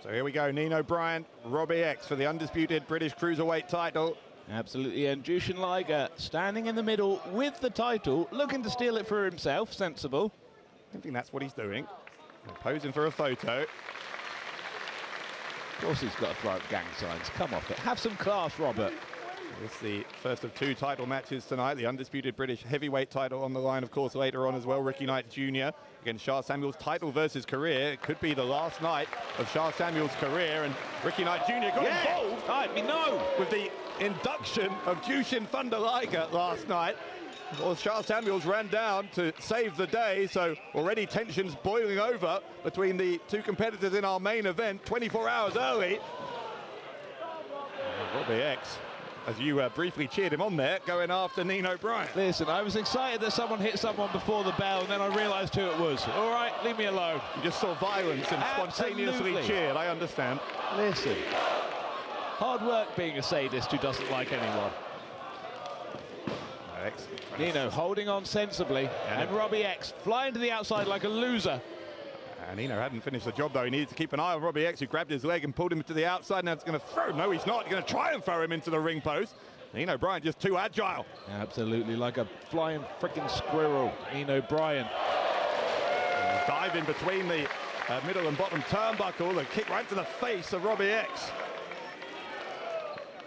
So here we go, Nino Bryant, Robbie X for the undisputed British Cruiserweight title. Absolutely, and Jushin Liger standing in the middle with the title, looking to steal it for himself, sensible. I think that's what he's doing. Posing for a photo. Of course he's got to throw up gang signs, come off it. Have some class, Robert. It's the first of 2 title matches tonight. The undisputed British heavyweight title on the line, of course, later on as well. Ricky Knight Jr. against Shire Samuels, title versus career. It could be the last night of Shire Samuels' career, and Ricky Knight Jr. got involved with the induction of Jushin Thunder Liger last night. Well, Shire Samuels ran down to save the day, so already tensions boiling over between the 2 competitors in our main event 24 hours early. Robbie X, as you briefly cheered him on there, going after Nino Bryant. Listen, I was excited that someone hit someone before the bell, and then I realised who it was. All right, leave me alone. You just saw violence and spontaneously cheered, I understand. Listen, hard work being a sadist who doesn't like anyone. Nino holding on sensibly, and Robbie X flying to the outside like a loser. And Nino hadn't finished the job, though. He needed to keep an eye on Robbie X, who grabbed his leg and pulled him to the outside. Now it's going to throw. No, he's not. He's going to try and throw him into the ring post. Nino Bryant just too agile. Absolutely, like a flying freaking squirrel. Nino Bryant. Dive in between the middle and bottom turnbuckle and kick right to the face of Robbie X.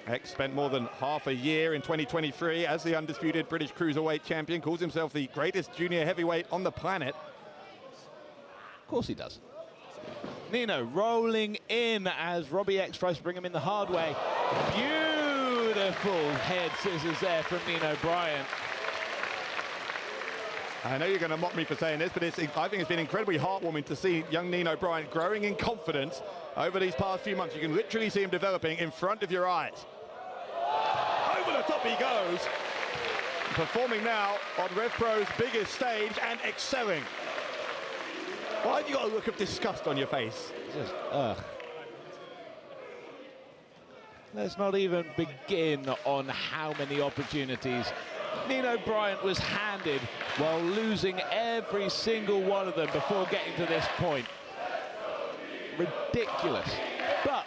X spent more than half a year in 2023 as the undisputed British Cruiserweight champion. Calls himself the greatest junior heavyweight on the planet. Of course he does. Nino rolling in as Robbie X tries to bring him in the hard way. Beautiful head scissors there from Nino Bryant. I know you're going to mock me for saying this, but I think it's been incredibly heartwarming to see young Nino Bryant growing in confidence over these past few months. You can literally see him developing in front of your eyes. Over the top he goes. Performing now on RevPro's biggest stage and excelling. Why have you got a look of disgust on your face? Just, let's not even begin on how many opportunities Nino Bryant was handed while losing every single one of them before getting to this point. Ridiculous. But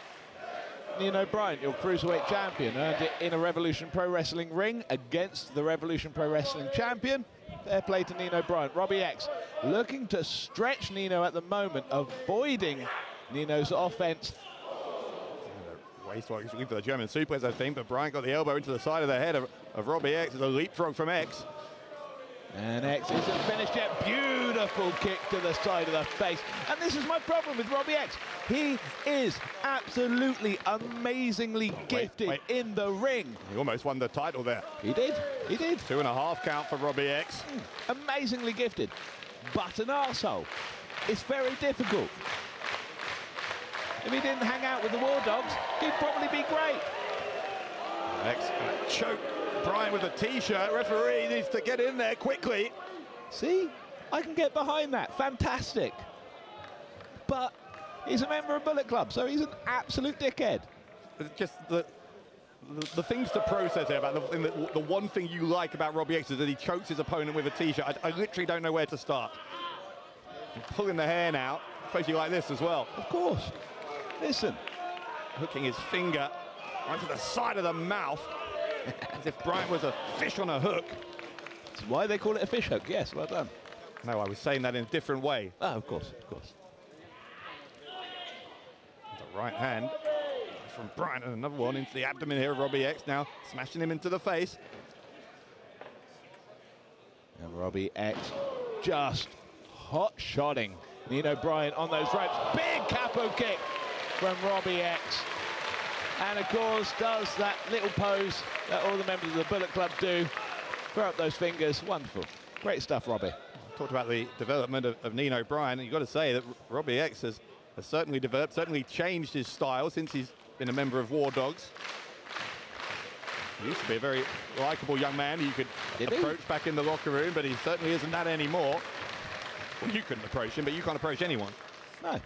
Nino Bryant, your Cruiserweight champion, earned it in a Revolution Pro Wrestling ring against the Revolution Pro Wrestling champion. Fair play to Nino Bryant. Robbie X looking to stretch Nino at the moment, avoiding Nino's offense. Waistlock looking for the German suplex, I think, but Bryant got the elbow into the side of the head of Robbie X. It's a leapfrog from X. And X isn't finished yet. Beautiful kick to the side of the face. And this is my problem with Robbie X. He is absolutely amazingly gifted in the ring. He almost won the title there. He did. He did. 2.5 count for Robbie X. Amazingly gifted. But an arsehole. It's very difficult. If he didn't hang out with the War Dogs, he'd probably be great. X choke Bryant with a t-shirt. Referee needs to get in there quickly. See, I can get behind that. Fantastic. But he's a member of Bullet Club, so he's an absolute dickhead. Just the things to process here about the one thing you like about Robbie X is that he chokes his opponent with a t-shirt. I literally don't know where to start. And pulling the hair now, especially like this as well. Of course. Listen. Hooking his finger right to the side of the mouth, as if Bryant was a fish on a hook. That's why they call it a fish hook. Yes, well done. No, I was saying that in a different way. Oh, of course, of course. The right hand from Bryant, and another one into the abdomen here of Robbie X, now smashing him into the face. And Robbie X just hot-shotting Nino Bryant on those ropes. Big capo kick from Robbie X. And of course does that little pose that all the members of the Bullet Club do. Throw up those fingers. Wonderful. Great stuff, Robbie. Talked about the development of Nino Bryant, and you've got to say that Robbie X has certainly developed, certainly changed his style since he's been a member of War Dogs. He used to be a very likable young man who you could approach back in the locker room, but he certainly isn't that anymore. Well, you couldn't approach him, but you can't approach anyone. No.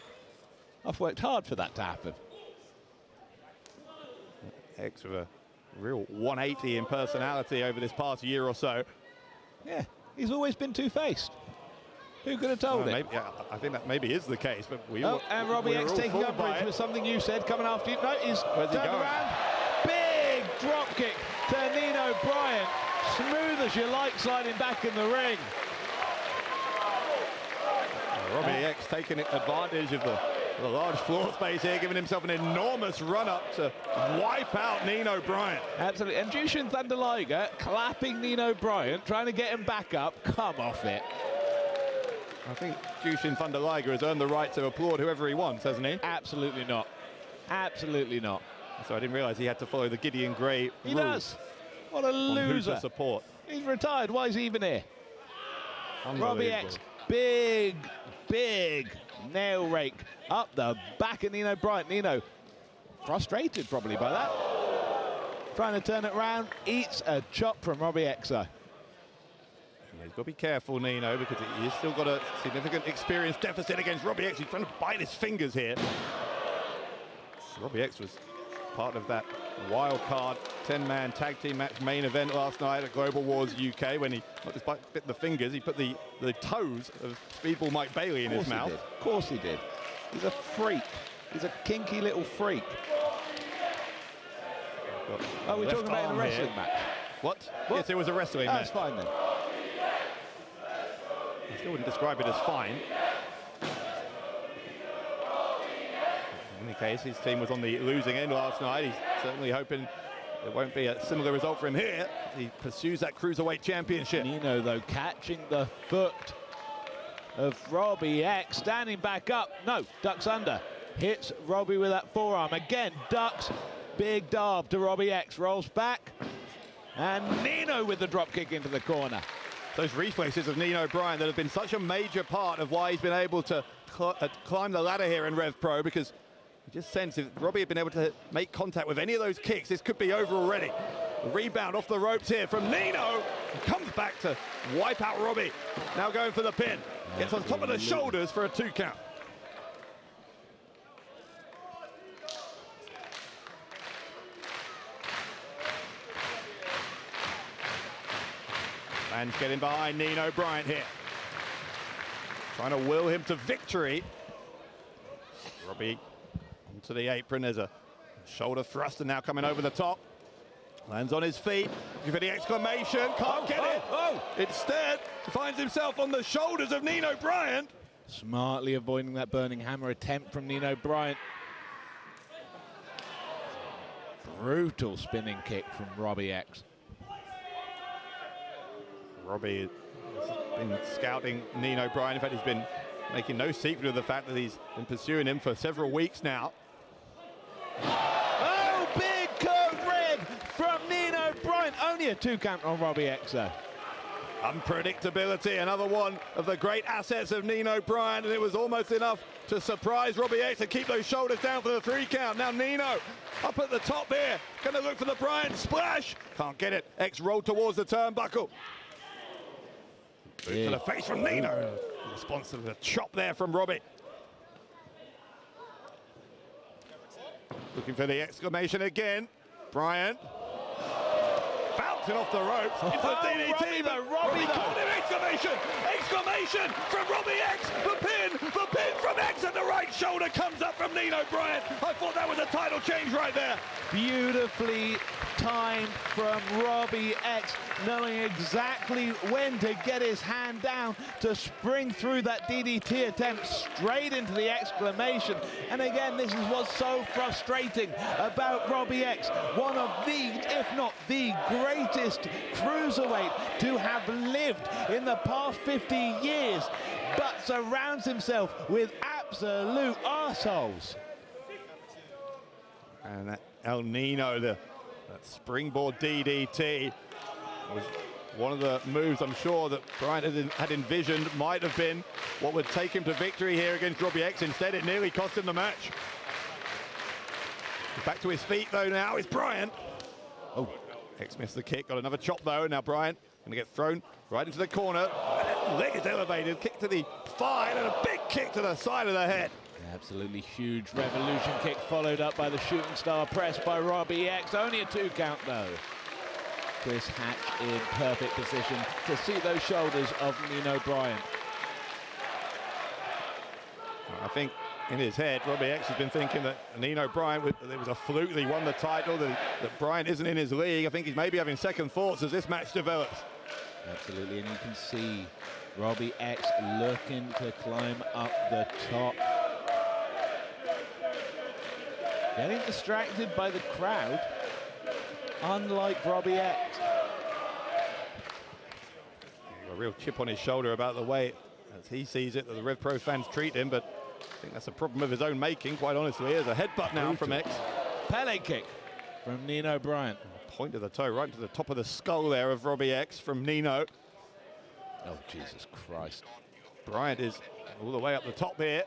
I've worked hard for that to happen. X with a real 180 in personality over this past year or so. Yeah, he's always been two-faced. Who could have told it? Maybe, yeah, I think that maybe is the case, but and Robbie X taking umbrage with something you said, coming after you. No, he's turned around. Big drop kick to Nino Bryant. Smooth as you like, sliding back in the ring. Robbie X taking advantage of the large floor space here, giving himself an enormous run-up to wipe out Nino Bryant. Absolutely, and Jushin Thunder Liger clapping Nino Bryant, trying to get him back up. Come off it. I think Jushin Thunder Liger has earned the right to applaud whoever he wants, hasn't he? Absolutely not. Absolutely not. So I didn't realise he had to follow the Gideon Gray He rules. does. What a loser. On who to support. He's retired. Why is he even here? Robbie X, big nail rake up the back of Nino Bryant. Nino frustrated probably by that. Trying to turn it around, eats a chop from Robbie X. Yeah, he's got to be careful, Nino, because he's still got a significant experience deficit against Robbie X. He's trying to bite his fingers here. Robbie X was part of that wild card 10-man tag team match main event last night at Global Wars UK when he, not just bit the fingers, he put the toes of Speedball Mike Bailey in his mouth. Of course he did. He's a freak. He's a kinky little freak. Oh, we're talking about a wrestling match. What? Yes, it was a wrestling match. That's fine then. I still wouldn't describe it as fine. In any case, his team was on the losing end last night. He's certainly hoping it won't be a similar result for him here. He pursues that Cruiserweight Championship. Nino, though, catching the foot of Robbie X, standing back up. No, ducks under. Hits Robbie with that forearm. Again, ducks. Big dab to Robbie X. Rolls back. And Nino with the drop kick into the corner. Those reflexes of Nino Bryant that have been such a major part of why he's been able to climb the ladder here in RevPro, because you just sense if Robbie had been able to make contact with any of those kicks, this could be over already. A rebound off the ropes here from Nino. He comes back to wipe out Robbie. Now going for the pin. Gets on top of the shoulders for a 2 count. And getting behind Nino Bryant here. Trying to will him to victory. Robbie onto the apron. There's a shoulder thruster now coming over the top. Lands on his feet. Give it the exclamation. Can't get it. Instead, finds himself on the shoulders of Nino Bryant. Smartly avoiding that burning hammer attempt from Nino Bryant. Brutal spinning kick from Robbie X. Robbie has been scouting Nino Bryant. In fact, he's been making no secret of the fact that he's been pursuing him for several weeks now. Oh, big code red from Nino Bryant. Only a 2 count on Robbie X, though. Unpredictability, another one of the great assets of Nino Bryant, and it was almost enough to surprise Robbie X to keep those shoulders down for the 3 count. Now Nino up at the top here, gonna look for the Bryant splash. Can't get it. X rolled towards the turnbuckle. Boot to the face from Nino. In response to the chop there from Robbie. Looking for the exclamation again. Bryant. Bouncing off the ropes into the DDT. Robbie caught him. Exclamation! Exclamation from Robbie X. The pin from X, and the right shoulder comes up from Nino Bryant. I thought that was a title change right there. Beautifully timed from Robbie X, knowing exactly when to get his hand down to spring through that DDT attempt straight into the exclamation. And again, this is what's so frustrating about Robbie X, one of the, if not the greatest cruiserweight to have lived in the past 50 years, but surrounds himself with absolute arseholes. And that El Nino, that springboard DDT, was one of the moves I'm sure that Bryant had envisioned might have been what would take him to victory here against Robbie X. Instead, it nearly cost him the match. Back to his feet, though, now is Bryant. Oh, X missed the kick, got another chop, though. Now Bryant going to get thrown right into the corner. Leg is elevated, kick to the thigh, and a big kick to the side of the head. Absolutely huge revolution kick, followed up by the shooting star press by Robbie X. Only a 2 count, though. Chris Hatch in perfect position to see those shoulders of Nino Bryant. I think in his head, Robbie X has been thinking that Nino Bryant, it was a fluke that he won the title, that Bryant isn't in his league. I think he's maybe having second thoughts as this match develops. Absolutely, and you can see Robbie X looking to climb up the top. Getting distracted by the crowd, unlike Robbie X. A real chip on his shoulder about the way, as he sees it, that the RevPro fans treat him, but I think that's a problem of his own making, quite honestly. There's a headbutt now from X. Pele kick from Nino Bryant. Point of the toe right to the top of the skull there of Robbie X from Nino. Oh, Jesus Christ. Bryant is all the way up the top here.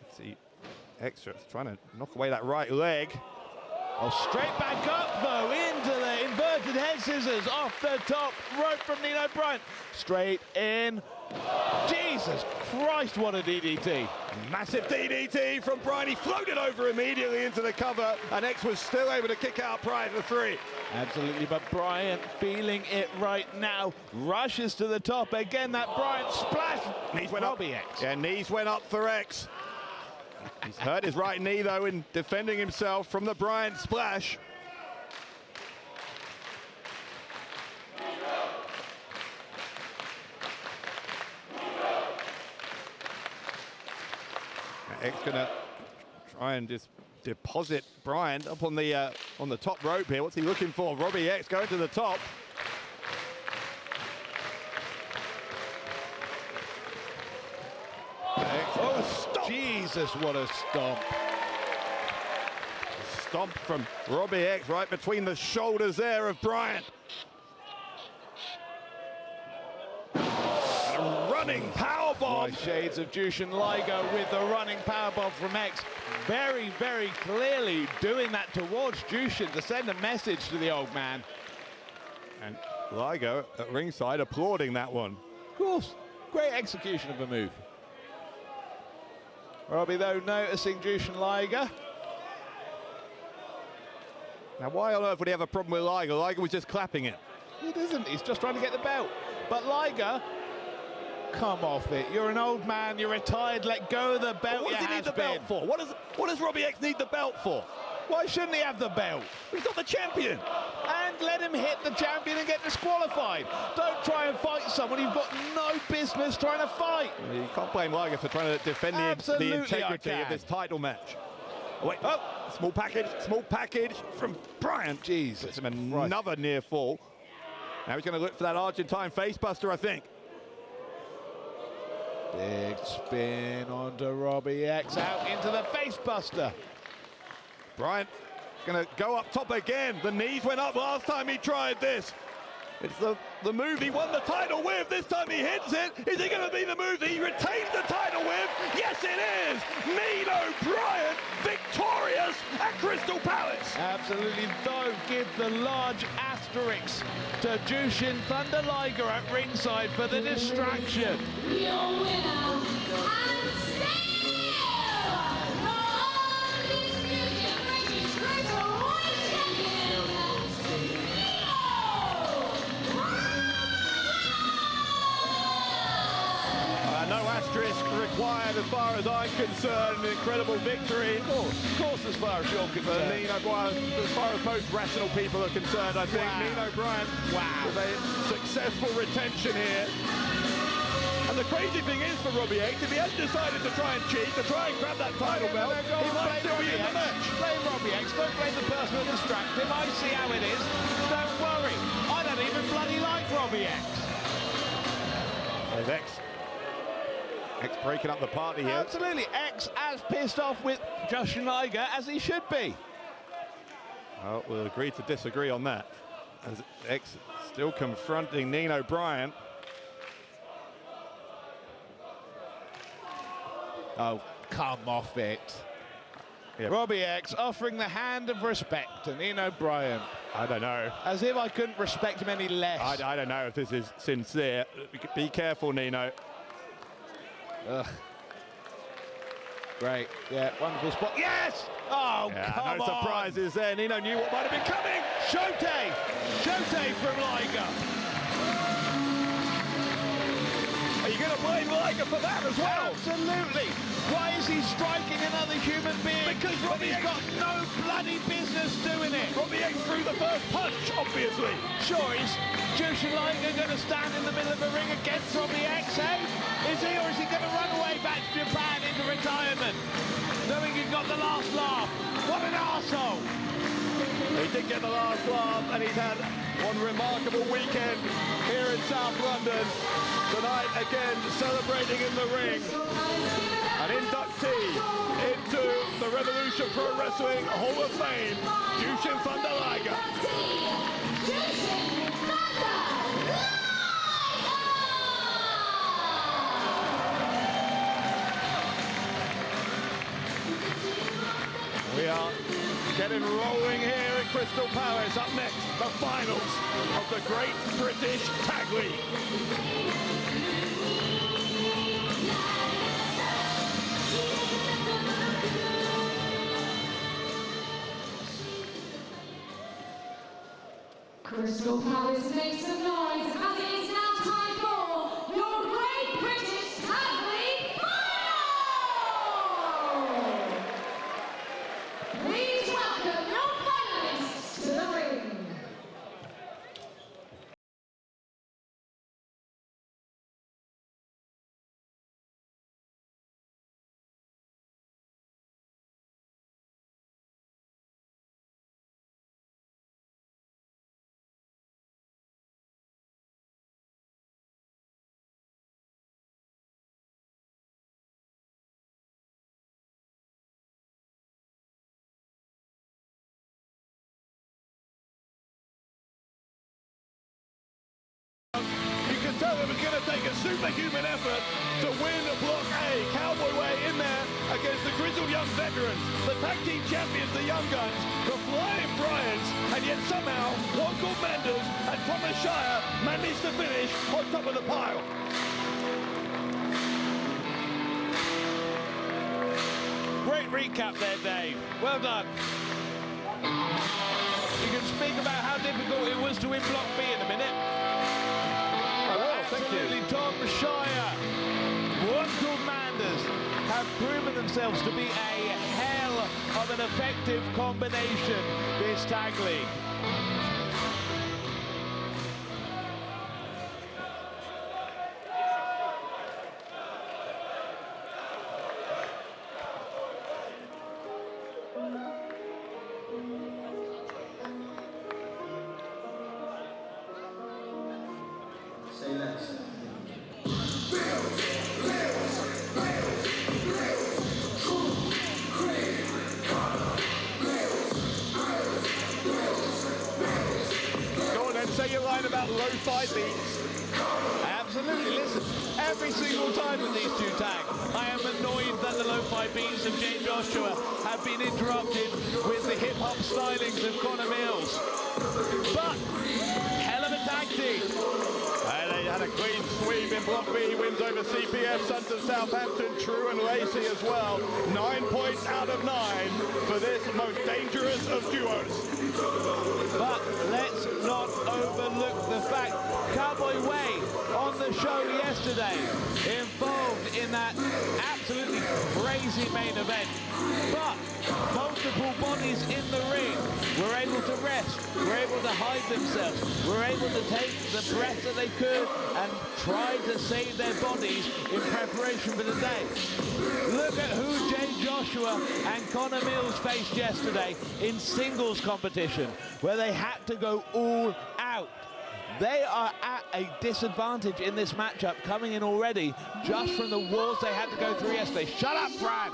Let's see. X trying to knock away that right leg. Oh, straight back up, though, into the inverted head scissors off the top rope from Nino Bryant. Straight in. Jesus Christ, what a DDT. Massive DDT from Bryant. He floated over immediately into the cover, and X was still able to kick out prior to the 3. Absolutely, but Bryant feeling it right now. Rushes to the top. Again, that Bryant splash. Knees went Robbie up. X. Yeah, knees went up for X. He's hurt his right knee, though, in defending himself from the Bryant splash. X gonna try and just deposit Bryant up on the top rope here. What's he looking for? Robbie X going to the top. Oh, stop. Jesus, what a stomp. A stomp from Robbie X right between the shoulders there of Bryant. running powerbomb. Right, shades of Jushin Liger with the running powerbomb from X. Very, very clearly doing that towards Jushin to send a message to the old man. And Liger at ringside applauding that one. Of course, great execution of the move. Robbie, though, noticing Jushin Liger. Now, why on earth would he have a problem with Liger? Liger was just clapping it. He doesn't. He's just trying to get the belt. But Liger, come off it. You're an old man. You're retired. Let go of the belt. What does he need the belt for? What does Robbie X need the belt for? Why shouldn't he have the belt? He's not the champion. And let him hit the champion and get disqualified. Don't try and fight someone you've got no business trying to fight. You can't blame Liger for trying to defend the integrity of this title match. Oh, wait, small package from Bryant. Jesus, another near fall. Now he's going to look for that Argentine facebuster, I think. Big spin onto Robbie X, out into the facebuster. Bryant going to go up top again. The knees went up last time he tried this. It's the move he won the title with. This time he hits it. Is it going to be the move that he retains the title with? Yes, it is. Nino Bryant victorious at Crystal Palace. Absolutely. Don't give the large asterisk to Jushin Thunder Liger at ringside for the distraction. Your winner, and still the undisputed British Cruiserweight champion, No asterisk required as far as I'm concerned. An incredible victory. Of course, as far as you're concerned. Nino Bryant, as far as most rational people are concerned, I think. Wow. Nino Bryant with a successful retention here. And the crazy thing is for Robbie X, if he had decided to try and cheat, to try and grab that title belt, he might still be in the match. Blame Robbie X, don't blame the person who distracted him. I see how it is. Don't worry. I don't even bloody like Robbie X. There's X breaking up the party here. Absolutely. X as pissed off with Jushin Liger as he should be. Well, we'll agree to disagree on that. As X still confronting Nino Bryant. Oh, come off it. Yep. Robbie X offering the hand of respect to Nino Bryant. I don't know. As if I couldn't respect him any less. I don't know if this is sincere. Be careful, Nino. Ugh. Great. Yeah, wonderful spot. Yes! Oh, yeah, come no on. surprises there. Nino knew what might have been coming. Shote! Shote from Liger. Are you going to blame Liger for that as well? Absolutely. Why is he striking another human being? Because Robbie's got no bloody business doing it. Robbie X threw the first punch, obviously. Sure, is Jushin Liger going to stand in the middle of the ring against Robbie X, eh? Is he, or is he going to run away back to Japan into retirement, knowing he got the last laugh? What an arsehole! He did get the last laugh, and he's had one remarkable weekend here in South London. Tonight, again, celebrating in the ring. An inductee into the Revolution Pro Wrestling Hall of Fame, Jushin Thunder Liger. We are getting rolling here at Crystal Palace. Up next, the finals of the Great British Tag League. Crystal Palace makes some noise as it is now time for your Great British Tag League Final! Please welcome your finalists to the ring. of them is going to take a superhuman effort to win Block A. Cowboy Way in there against the grizzled young veterans, the tag team champions, the Young Guns, the Flying Bryants, and yet somehow one called Manders and Thomas Shire managed to finish on top of the pile. Great recap there, Dave. Well done. You can speak about how difficult it was to win Block B in a minute. I will, thank you. Absolutely, Tom Shire, one called Manders, have proven themselves to be a hell of an effective combination this tag league. Say your line about lo-fi beats. Absolutely, listen, every single time with these two tags, I am annoyed that the lo-fi beats of Jayne Joshua have been interrupted with the hip-hop stylings of Connor Mills. But, hell of a tag team. And they had a clean sweep in Block B, wins over CPF, Sons of Southampton, Trew and Lacey as well. 9 points out of 9 for this most dangerous of duos. But let's not overlook the fact Cowboy Way on the show yesterday involved in that absolutely crazy main event. But multiple bodies in the ring were able to rest, were able to hide themselves, were able to take the breath that they could and try to save their bodies in preparation for the day. Look at who Jayne Joshua and Connor Mills faced yesterday in singles competition, where they had to go all out. They are at a disadvantage in this matchup, coming in already just from the wars they had to go through yesterday. Shut up, Fran!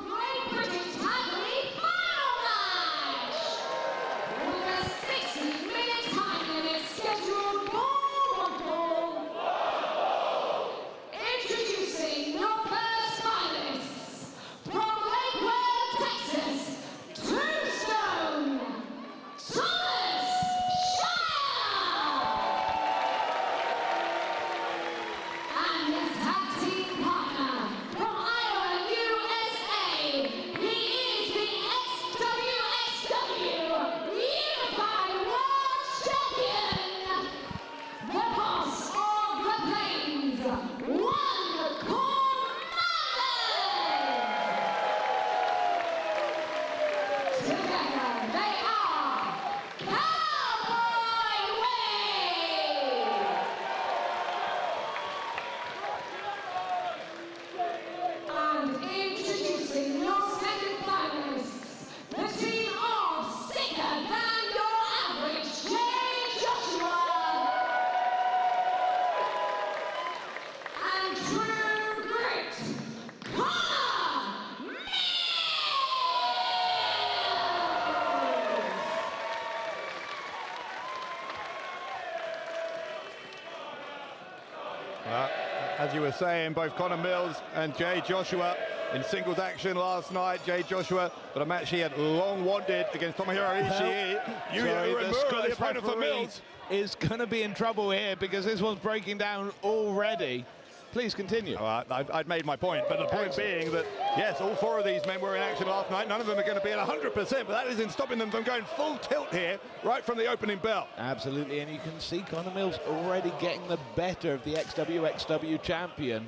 As you were saying, both Connor Mills and Jayne Joshua in singles action last night. Jayne Joshua, but a match he had long wanted against Tomohiro Ishii. Yuya Uemura, the opponent for Mills, is going to be in trouble here because this one's breaking down already. Please continue. I'd made my point, but the point being that, yes, all 4 of these men were in action last night. None of them are going to be at 100%, but that isn't stopping them from going full tilt here right from the opening bell. Absolutely, and you can see Connor Mills already getting the better of the XWXW champion.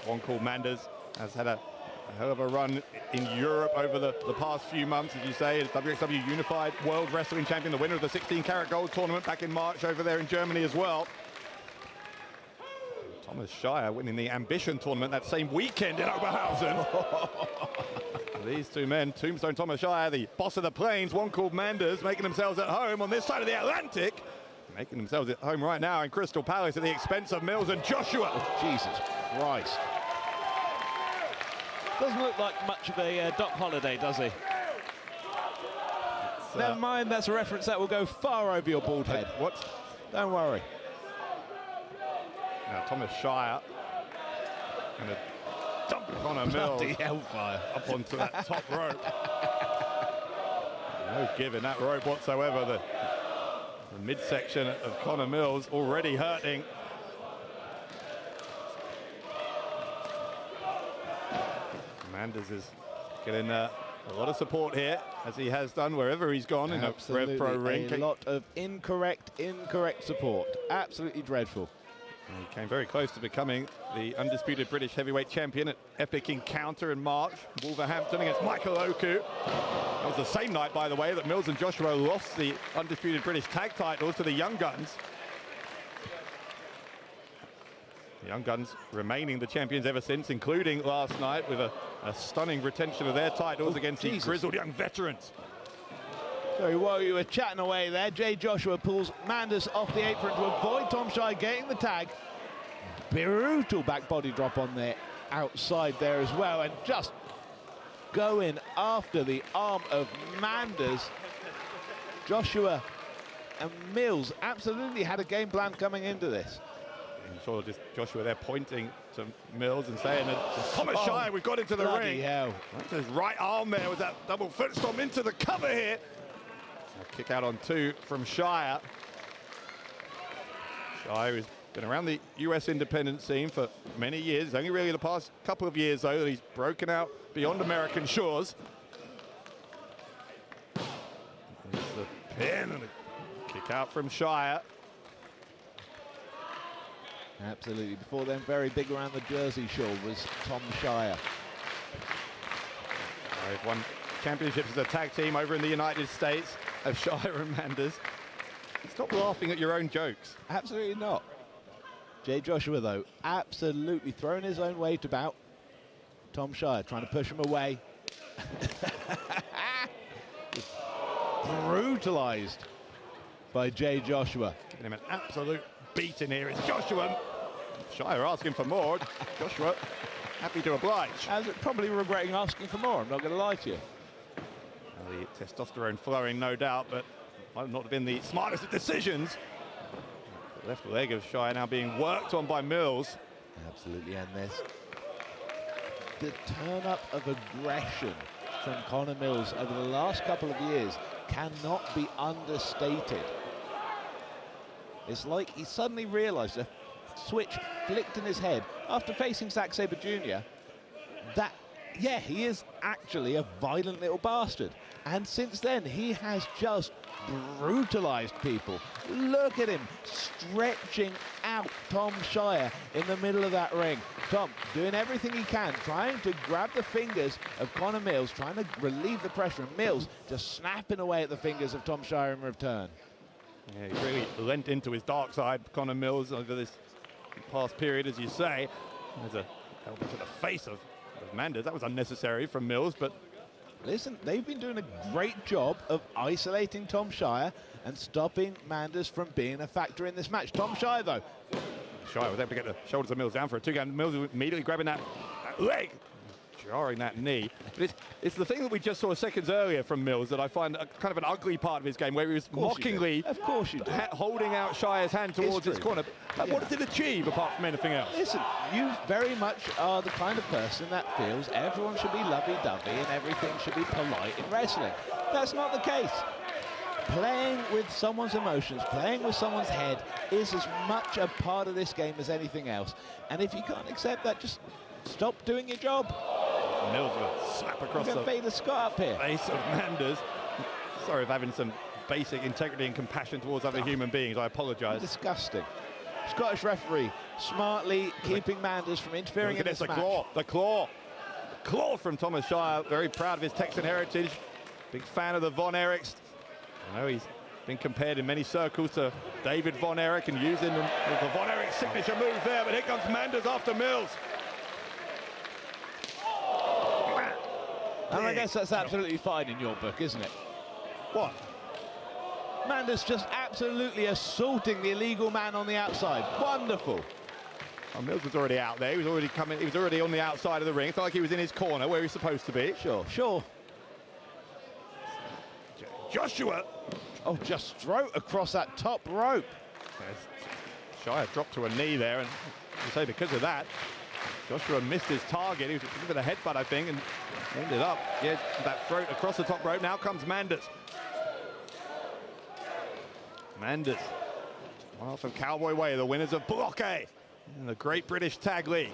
One called Manders has had a hell of a run in Europe over the past few months, as you say. WXW Unified World Wrestling Champion, the winner of the 16-karat gold tournament back in March over there in Germany as well. Thomas Shire winning the Ambition tournament that same weekend in Oberhausen. These two men, Tombstone Thomas Shire, the boss of the plains, one called Manders, making themselves at home on this side of the Atlantic. Making themselves at home right now in Crystal Palace at the expense of Mills and Joshua. Oh, Jesus Christ. Doesn't look like much of a Doc Holliday, does he? Never mind, that's a reference that will go far over your bald head. What? Don't worry. Now Thomas Shire gonna dump Connor Mills hellfire up onto that top rope. No give in that rope whatsoever. The midsection of Connor Mills already hurting. Manders is getting a lot of support here, as he has done wherever he's gone in a RevPro ring. A lot of incorrect support. Absolutely dreadful. And he came very close to becoming the undisputed British heavyweight champion at Epic Encounter in March, Wolverhampton against Michael Oku. That was the same night, by the way, that Mills and Joshua lost the undisputed British tag titles to the Young Guns. The Young Guns remaining the champions ever since, including last night with a stunning retention of their titles against the grizzled young veterans. Sorry, while you were chatting away there, Jay Joshua pulls Manders off the apron to avoid Tom Shire getting the tag. Brutal back body drop on the outside there as well, and just going after the arm of Manders. Joshua and Mills absolutely had a game plan coming into this. And you saw just Joshua there pointing to Mills and saying that Thomas Shire, we've got into the ring. Hell. That's his right arm there with that double foot stomp into the cover here. A kick out on 2 from Shire. Shire has been around the US independent scene for many years. Only really the past couple of years, though, that he's broken out beyond American shores. There's the pin and a kick out from Shire. Absolutely. Before then, very big around the Jersey Shore was Tom Shire. They've won championships as a tag team over in the United States of Shire and Manders. Stop laughing at your own jokes. Absolutely not. Jay Joshua, though, absolutely throwing his own weight about. Tom Shire trying to push him away. Brutalized by Jay Joshua. Giving him an absolute beating here. It's Joshua. Shire asking for more. Joshua happy to oblige. Probably regretting asking for more, I'm not going to lie to you. Well, the testosterone flowing, no doubt, but might not have been the smartest of decisions. The left leg of Shire now being worked on by Mills. Absolutely, and there's the turn-up of aggression from Connor Mills over the last couple of years cannot be understated. It's like he suddenly realised a switch flicked in his head after facing Zack Sabre Jr. that, yeah, he is actually a violent little bastard. And since then, he has just brutalised people. Look at him stretching out Tom Shire in the middle of that ring. Tom doing everything he can, trying to grab the fingers of Connor Mills, trying to relieve the pressure, and Mills just snapping away at the fingers of Tom Shire in return. Yeah, he's really lent into his dark side, Connor Mills, over this past period, as you say. There's a elbow to the face of Manders. That was unnecessary from Mills, but listen, they've been doing a great job of isolating Tom Shire and stopping Manders from being a factor in this match. Tom Shire, though. Shire was able to get the shoulders of Mills down for a 2-count. Mills immediately grabbing that leg, jarring that knee. But it's the thing that we just saw seconds earlier from Mills that I find kind of an ugly part of his game, where he was mockingly holding out Shire's hand towards his corner. But what does it achieve apart from anything else? Listen, you very much are the kind of person that feels everyone should be lovey-dovey and everything should be polite in wrestling. That's not the case. Playing with someone's emotions, playing with someone's head is as much a part of this game as anything else. And if you can't accept that, just stop doing your job. Mills with a slap across the Vader Scott up here. face of Manders. Sorry of having some basic integrity and compassion towards other human beings. I apologise. Disgusting. Scottish referee smartly keeping Manders from interfering in this match. The claw from Thomas Shire. Very proud of his Texan heritage. Big fan of the Von Erichs. I know he's been compared in many circles to David Von Erich and using the Von Erich signature move there. But here comes Manders after Mills. And I guess that's absolutely fine in your book, isn't it? What? Manders just absolutely assaulting the illegal man on the outside. Wonderful. Well, Mills was already out there. He was already coming. He was already on the outside of the ring. It's not like he was in his corner where he was supposed to be. Sure. Joshua. Oh, just straight across that top rope. Shire dropped to a knee there, and you say because of that, Joshua missed his target. He was looking for the headbutt, I think, and ended up, yeah, that throat across the top rope. Now comes Manders. Manders, one off of Cowboy Way, the winners of Block A in the Great British Tag League.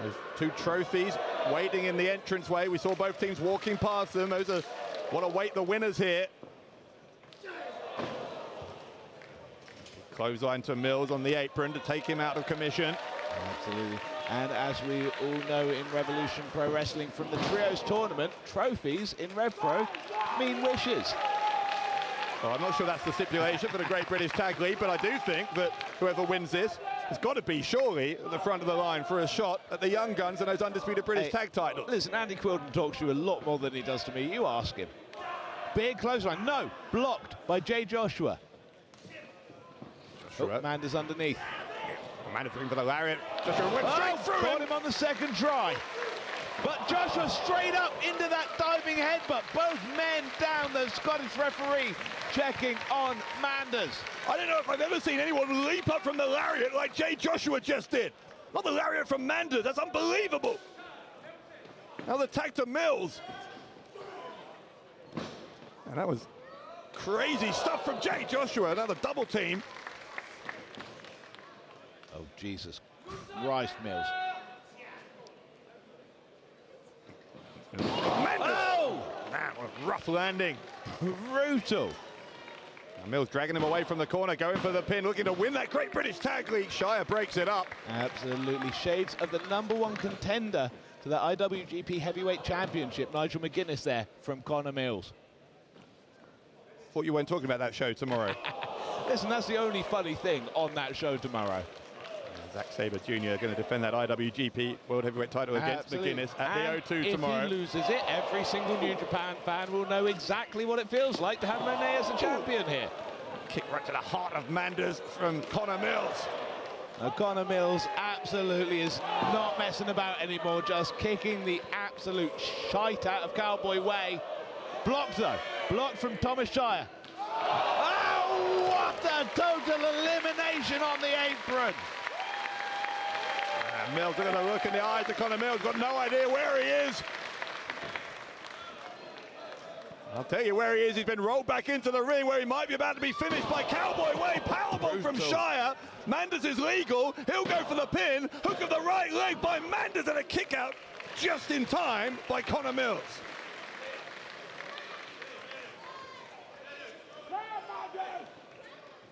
Those two trophies waiting in the entranceway. We saw both teams walking past them. Those are what await the winners here. Clothesline to Mills on the apron to take him out of commission. Absolutely. And as we all know in Revolution Pro Wrestling from the Trios tournament, trophies in RevPro mean wishes. Well, I'm not sure that's the stipulation for the Great British Tag League, but I do think that whoever wins this has got to be surely at the front of the line for a shot at the Young Guns and those undisputed British tag titles. Listen, Andy Quilden talks to you a lot more than he does to me. You ask him. Big clothesline. No, blocked by Jay Joshua. Oh, Manders underneath. Manders looking for the lariat. Joshua went straight through him on the second try. But Joshua straight up into that diving headbutt. Both men down. The Scottish referee checking on Manders. I don't know if I've ever seen anyone leap up from the lariat like Jay Joshua just did. Not the lariat from Manders. That's unbelievable. Now the tag to Mills. And that was crazy stuff from Jay Joshua. Now the double team. Oh, Jesus Christ, Mills. Oh! That was rough landing. Brutal. Now Mills dragging him away from the corner, going for the pin, looking to win that Great British Tag League. Shire breaks it up. Absolutely. Shades of the #1 contender to the IWGP Heavyweight Championship, Nigel McGuinness there from Connor Mills. Thought you weren't talking about that show tomorrow. Listen, that's the only funny thing on that show tomorrow. Zack Sabre Jr. going to defend that IWGP World Heavyweight title against McGuinness at the O2 tomorrow. If he loses it, every single New Japan fan will know exactly what it feels like to have Moné as a champion here. Kick right to the heart of Manders from Connor Mills. Connor Mills absolutely is not messing about anymore, just kicking the absolute shite out of Cowboy Way. Blocked though, blocked from Thomas Shire. Oh, what a total elimination on the apron. Mills are going to look in the eyes of Connor Mills, got no idea where he is. I'll tell you where he is. He's been rolled back into the ring where he might be about to be finished by Cowboy Way. Powerbomb from Shire. Manders is legal. He'll go for the pin. Hook of the right leg by Manders and a kick out just in time by Connor Mills.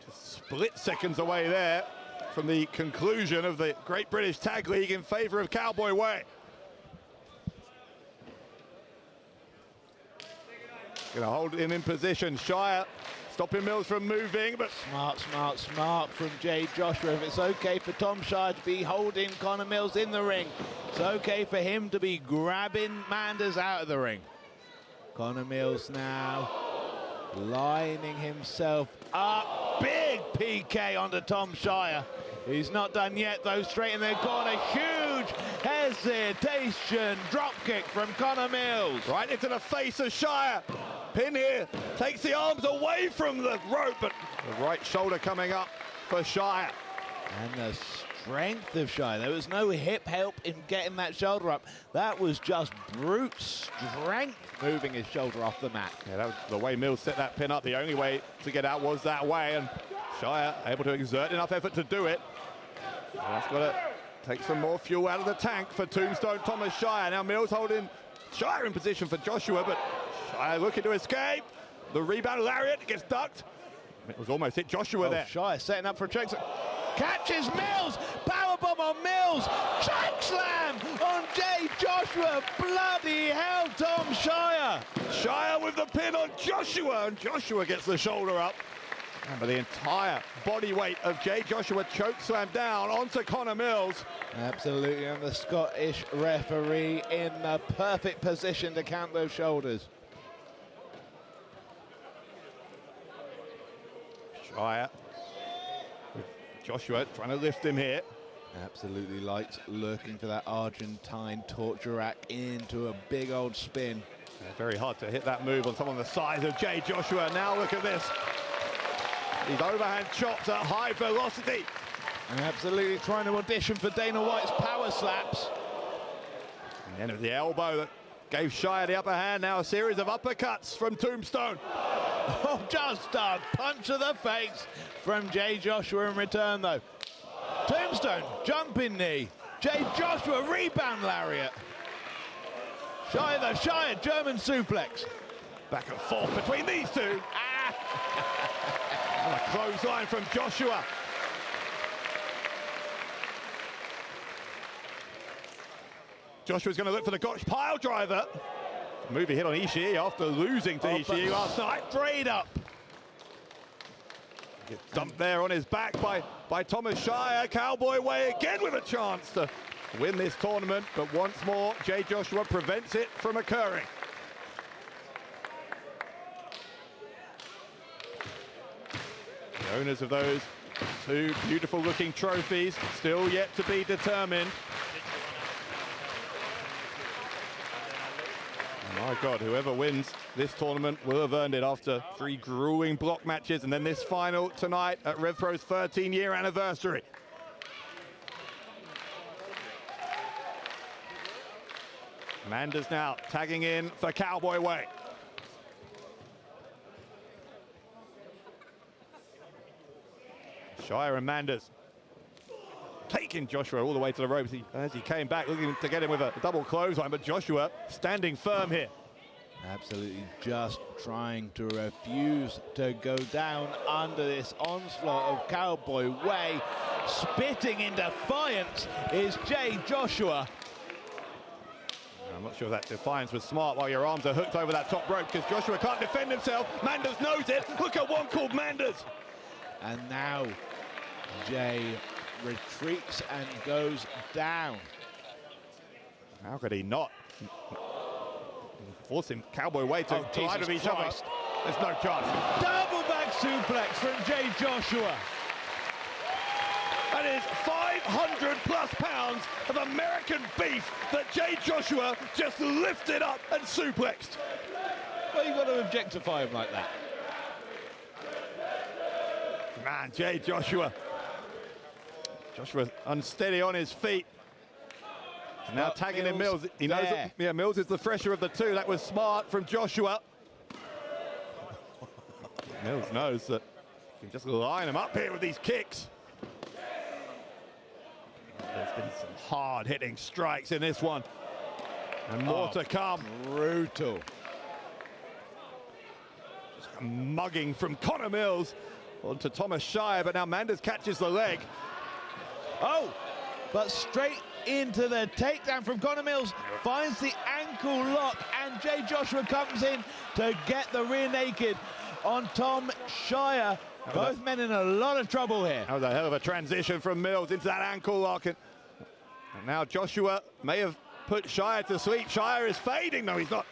Just split seconds away there from the conclusion of the Great British Tag League in favor of Cowboy Way. Gonna hold him in position. Shire stopping Mills from moving, but Smart from Jay Joshua. If it's okay for Tom Shire to be holding Connor Mills in the ring, it's okay for him to be grabbing Manders out of the ring. Connor Mills now lining himself up. Big PK onto Tom Shire. He's not done yet though. Straight in their corner. Huge hesitation. Drop kick from Connor Mills. Right into the face of Shire. Pin here. Takes the arms away from the rope, but the right shoulder coming up for Shire. And the strength of Shire. There was no hip help in getting that shoulder up. That was just brute strength moving his shoulder off the mat. Yeah, that was the way Mills set that pin up. The only way to get out was that way, and Shire able to exert enough effort to do it. That's got to take some more fuel out of the tank for Tombstone Thomas Shire. Now Mills holding Shire in position for Joshua, but Shire looking to escape. The rebound lariat gets ducked. It was almost hit Joshua there. Shire setting up for a choke. Catches Mills. Powerbomb on Mills. Choke slam on Jay Joshua. Bloody hell, Tom Shire. Shire with the pin on Joshua, and Joshua gets the shoulder up. And by the entire body weight of Jay Joshua choke slam down onto Connor Mills. Absolutely, and the Scottish referee in the perfect position to count those shoulders. Shire with Joshua trying to lift him here. Absolutely lights, looking for that Argentine torture rack into a big old spin. Yeah, very hard to hit that move on someone the size of Jay Joshua. Now look at this. These overhand chops at high velocity. And absolutely trying to audition for Dana White's power slaps. And then of the elbow that gave Shire the upper hand. Now a series of uppercuts from Tombstone. Oh, just a punch to the face from Jay Joshua in return, though. Tombstone, jumping knee. Jay Joshua, rebound lariat. Shire, the Shire, German suplex. Back and forth between these two. And a clothesline from Joshua. Joshua's going to look for the Gotch pile driver. Movie hit on Ishii after losing to Ishii last night. Straight up. Gets dumped there on his back by Thomas Shire. Cowboy Way again with a chance to win this tournament, but once more Jay Joshua prevents it from occurring. The owners of those two beautiful looking trophies still yet to be determined. My God, whoever wins this tournament will have earned it after 3 grueling block matches and then this final tonight at RevPro's 13-year anniversary. Manders now tagging in for Cowboy Way. Shire and Manders taking Joshua all the way to the ropes as he came back looking to get him with a double clothesline, but Joshua standing firm here. Absolutely just trying to refuse to go down under this onslaught of Cowboy Way. Spitting in defiance is Jay Joshua. I'm not sure that defiance was smart while your arms are hooked over that top rope because Joshua can't defend himself. Manders knows it. Look at one called Manders. And now Jay retreats and goes down. How could he not? Forcing Cowboy Way to collide with each other. There's no chance. Double back suplex from Jay Joshua. That is 500 plus pounds of American beef that Jay Joshua just lifted up and suplexed. Well, you've got to objectify him like that. Man, Jay Joshua. Joshua unsteady on his feet. And now tagging in Mills. He knows that, yeah, Mills is the fresher of the two. That was smart from Joshua. Mills knows that he can just line him up here with these kicks. There's been some hard-hitting strikes in this one. And more to come. Brutal. Just a mugging from Connor Mills onto Thomas Shire, but now Manders catches the leg. Oh, but straight into the takedown from Connor Mills, finds the ankle lock, and Jay Joshua comes in to get the rear naked on Tom Shire. Both men in a lot of trouble here. That was a hell of a transition from Mills into that ankle lock. And now Joshua may have put Shire to sleep. Shire is fading. No, he's not.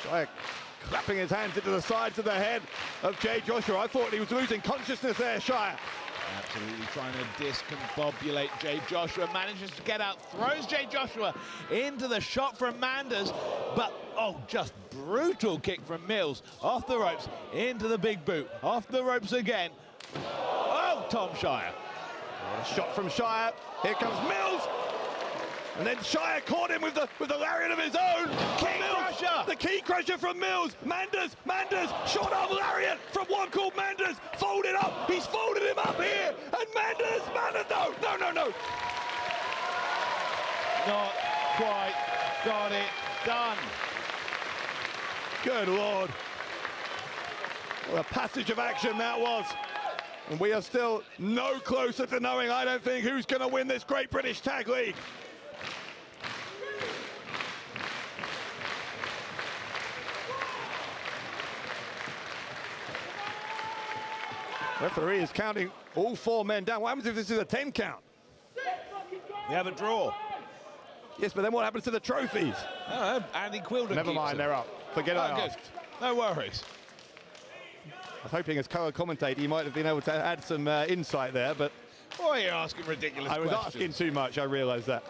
Shire clapping his hands into the sides of the head of Jay Joshua. I thought he was losing consciousness there, Shire. Absolutely trying to discombobulate Jay Joshua. Manages to get out, throws Jay Joshua into the shot from Manders. But, oh, just brutal kick from Mills. Off the ropes, into the big boot. Off the ropes again. Oh, Tom Shire. What a shot from Shire. Here comes Mills. And then Shire caught him with the lariat of his own. Key crusher. The key crusher from Mills. Manders, short arm lariat from one called Manders. Folded up. He's folded him up here. And Manders, no. Not quite got it done. Good Lord. What a passage of action that was. And we are still no closer to knowing, I don't think, who's going to win this Great British Tag League. Referee is counting all 4 men down. What happens if this is a 10 count? We have a draw. Yes, but then what happens to the trophies? Andy Quilden. Never mind, they're up. Forget I asked. No worries. I was hoping as colour commentator you might have been able to add some insight there, but... Why are you asking ridiculous questions? I was asking too much, I realise that.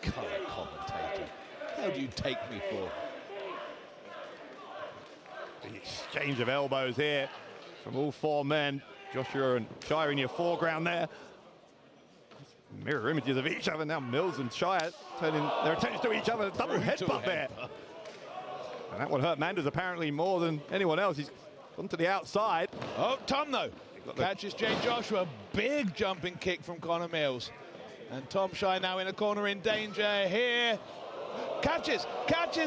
Colour commentator. How do you take me for? The exchange of elbows here from all four men. Joshua and Shire in your foreground there. Mirror images of each other now. Mills and Shire turning their attention to each other. Double headbutt there. And that one hurt Manders apparently more than anyone else. He's gone to the outside. Oh, Tom though catches Jayne Joshua. Big jumping kick from Connor Mills. And Tom Shire now in a corner in danger here. Catches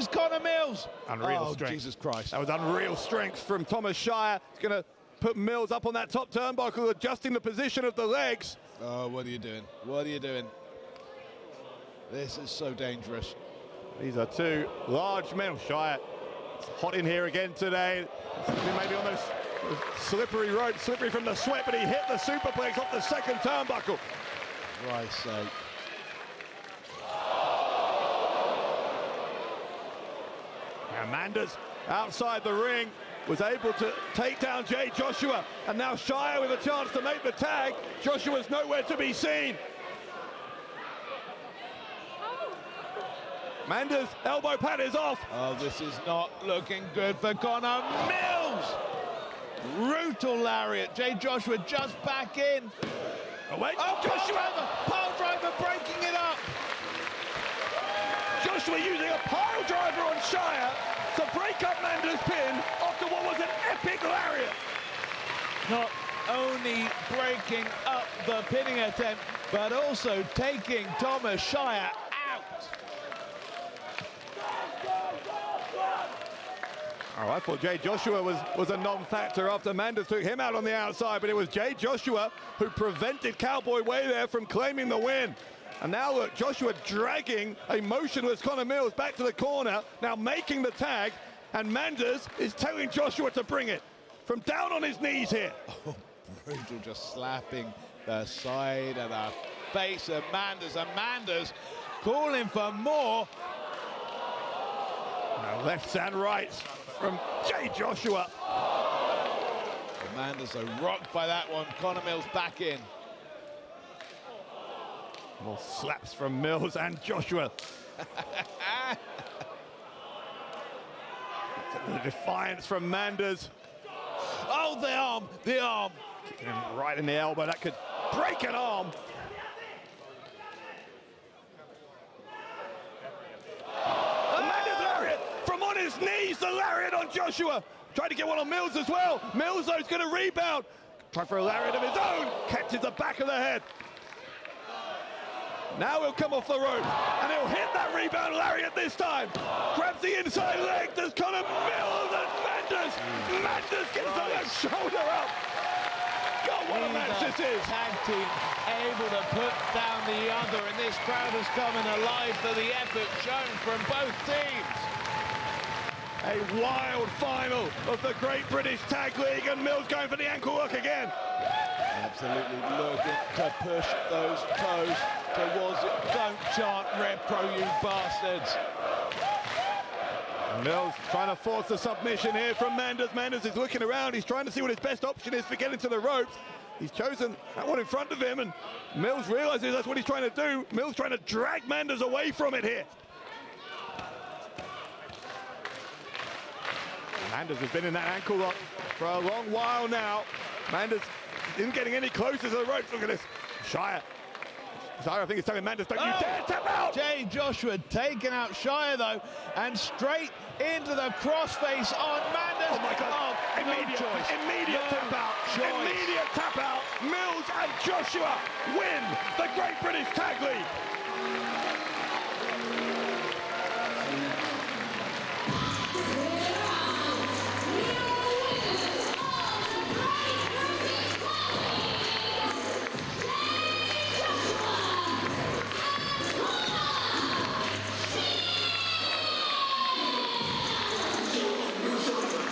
Connor Mills. Unreal strength. Jesus Christ. That was unreal strength from Thomas Shire. He's going to put Mills up on that top turnbuckle, adjusting the position of the legs. Oh, what are you doing? What are you doing? This is so dangerous. These are two large men. Shire, it's hot in here again today. Maybe on those slippery ropes, slippery from the sweat, but he hit the superplex off the second turnbuckle. Christ's sake. And Manders outside the ring was able to take down Jayne Joshua, and now Shire with a chance to make the tag. Joshua's nowhere to be seen. Manders elbow pad is off. Oh, this is not looking good for Connor Mills. Brutal lariat. Jayne Joshua just back in. Oh, wait. Oh, Joshua, pile driver breaking it up. Joshua using a pile driver on Shire to break up Manders' pin after what was an epic lariat. Not only breaking up the pinning attempt, but also taking Thomas Shire out. Oh, I thought Jayne Joshua was a non-factor after Manders took him out on the outside, but it was Jayne Joshua who prevented Cowboy Way there from claiming the win. And now look, Joshua dragging a motionless Connor Mills back to the corner, now making the tag, and Manders is telling Joshua to bring it from down on his knees here. Oh, brutal, just slapping the side of the face of Manders, and Manders calling for more. Now lefts and rights from Jayne Joshua. Manders are rocked by that one. Connor Mills back in. More slaps from Mills and Joshua. The defiance from Manders. Oh, the arm. Kicking him right in the elbow. That could break an arm. Manders lariat from on his knees. The lariat on Joshua. Tried to get one on Mills as well. Mills, though, is going to rebound. Try for a lariat of his own. Catches the back of the head. Now he'll come off the rope, and he'll hit that rebound lariat this time. Grabs the inside leg, does Connor Mills, and Manders. Manders gets the left shoulder up. God, what a match this is. Tag team able to put down the other, and this crowd is coming alive for the effort shown from both teams. A wild final of the Great British Tag League, and Mills going for the ankle lock again. Absolutely looking to push those toes towards it. Don't chant RevPro, you bastards. Mills trying to force the submission here from Manders. Manders is looking around. He's trying to see what his best option is for getting to the ropes. He's chosen that one in front of him, and Mills realizes that's what he's trying to do. Mills trying to drag Manders away from it here. Manders has been in that ankle lock for a long while now. Manders isn't getting any closer to the ropes. Look at this. Shire, I think he's telling Manders, don't you dare tap out! Jayne Joshua taking out Shire, though, and straight into the crossface on Manders. Oh, my God. Oh, Immediate tap out. Immediate tap out. Mills and Joshua win the Great British Tag League.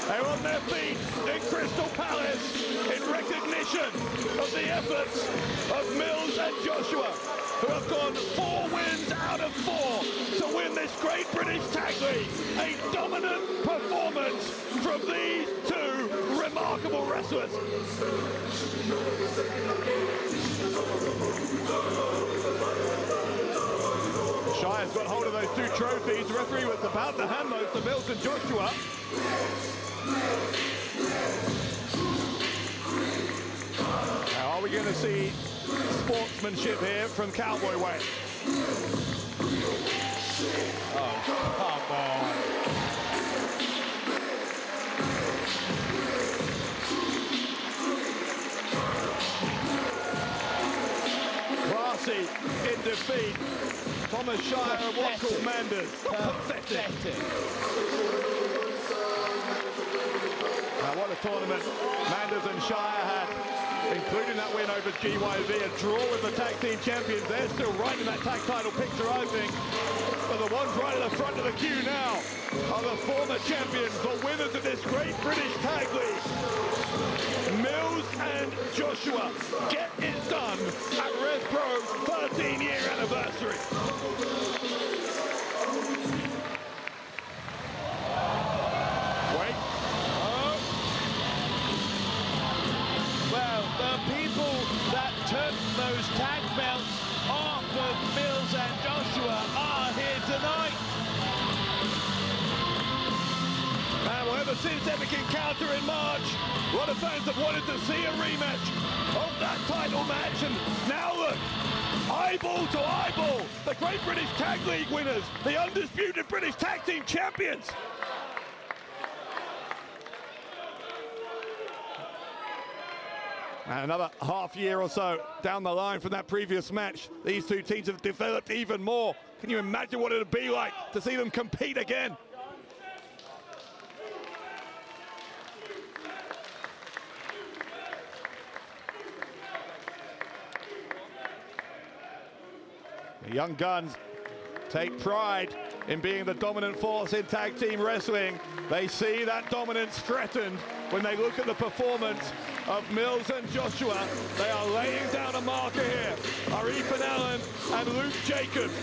They're on their feet in Crystal Palace in recognition of the efforts of Mills and Joshua, who have gone 4 wins out of 4 to win this Great British Tag League. A dominant performance from these 2 remarkable wrestlers. Shire's got hold of those 2 trophies. The referee was about to hand those to Mills and Joshua. we going to see sportsmanship here from Cowboy Way? Oh, come on. Classy in defeat. Thomas Shire and what's called Manders. Pathetic. Now what a tournament Manders and Shire had, including that win over GYV, a draw with the tag team champions. They're still right in that tag title picture, I think. But the ones right at the front of the queue now are the former champions, the winners of this great British tag league. Mills and Joshua get it done at RevPro's 13-year anniversary. Wait. Well, the people that took those tag belts off of Mills and Joshua are here tonight. And well, ever since Epic Encounter in March, a lot of fans have wanted to see a rematch of that title match, and now look, eyeball to eyeball, the Great British Tag League winners, the undisputed British Tag Team Champions. And another half year or so down the line from that previous match, these two teams have developed even more. Can you imagine what it would be like to see them compete again? The young guns take pride in being the dominant force in tag team wrestling. They see that dominance threatened when they look at the performance of Mills and Joshua. They are laying down a marker here. Are Ethan Allen and Luke Jacobs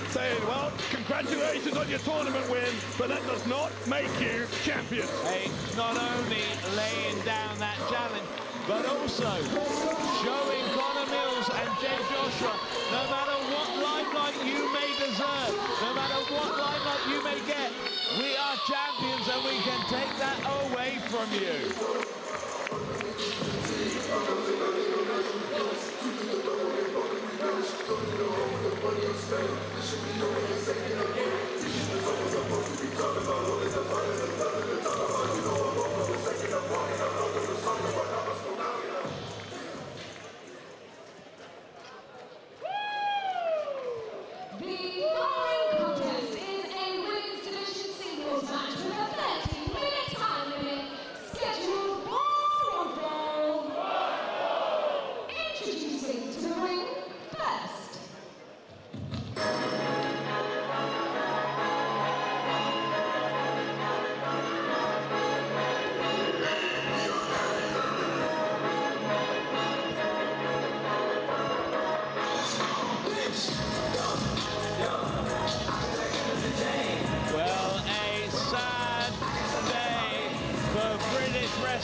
saying, well, congratulations on your tournament win, but that does not make you champions. Hey, not only laying down that challenge, but also showing Connor Mills and Jay Joshua, no matter what limelight you may deserve, no matter what limelight you may get, we are champions and we can take that away from you.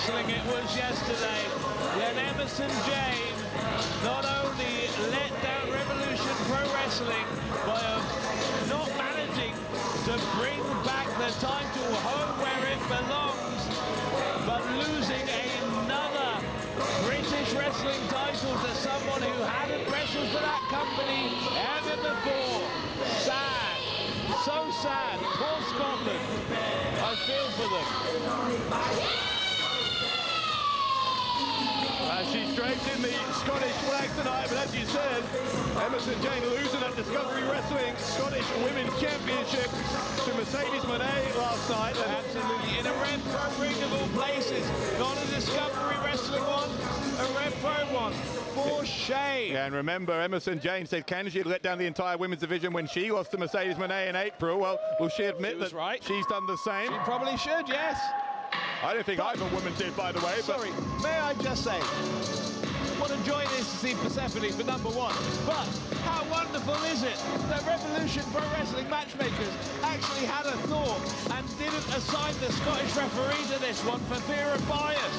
It was yesterday when Emersyn Jayne not only let down Revolution Pro Wrestling by not managing to bring back the title home where it belongs, but losing another British wrestling title to someone who hadn't wrestled for that company ever before. Sad, so sad. Poor Scotland. I feel for them. She's draped in the Scottish flag tonight, but as you said, Emersyn Jayne losing that Discovery Wrestling Scottish Women's Championship to Mercedes Moné last night. Absolutely, in a RevPro ring of all places. Not a Discovery Wrestling one, a RevPro one. For shame. Yeah, and remember, Emersyn Jayne said Kanji had let down the entire women's division when she lost to Mercedes Moné in April. Well, will she admit that right? She's done the same? She probably should, yes. I don't think either woman did, by the way. Sorry, may I just say, what a joy it is to see Persephone for number one. But how wonderful is it that Revolution Pro Wrestling matchmakers actually had a thought and didn't assign the Scottish referee to this one for fear of bias.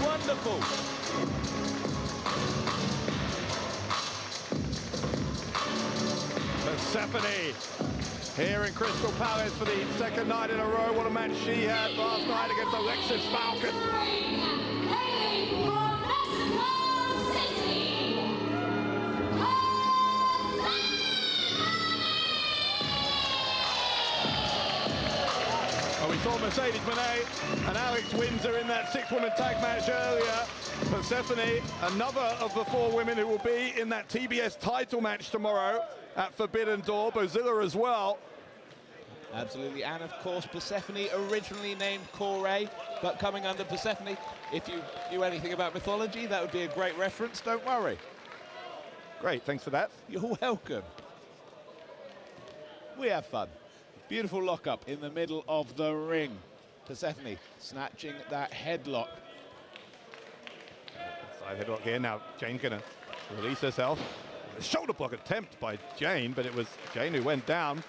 Wonderful. Persephone here in Crystal Palace for the second night in a row. What a match she had last night against Alexis Falcon. saw Mercedes Moné and Alex Windsor in that 6-woman tag match earlier. Persephone, another of the 4 women who will be in that TBS title match tomorrow at Forbidden Door. Bozilla as well. Absolutely, and of course Persephone, originally named Kore, but coming under Persephone. If you knew anything about mythology, that would be a great reference, don't worry. Great, thanks for that. You're welcome. We have fun. Beautiful lockup in the middle of the ring. Persephone snatching that headlock. Side headlock here, now Jayne's gonna release herself. A shoulder block attempt by Jayne, but it was Jayne who went down.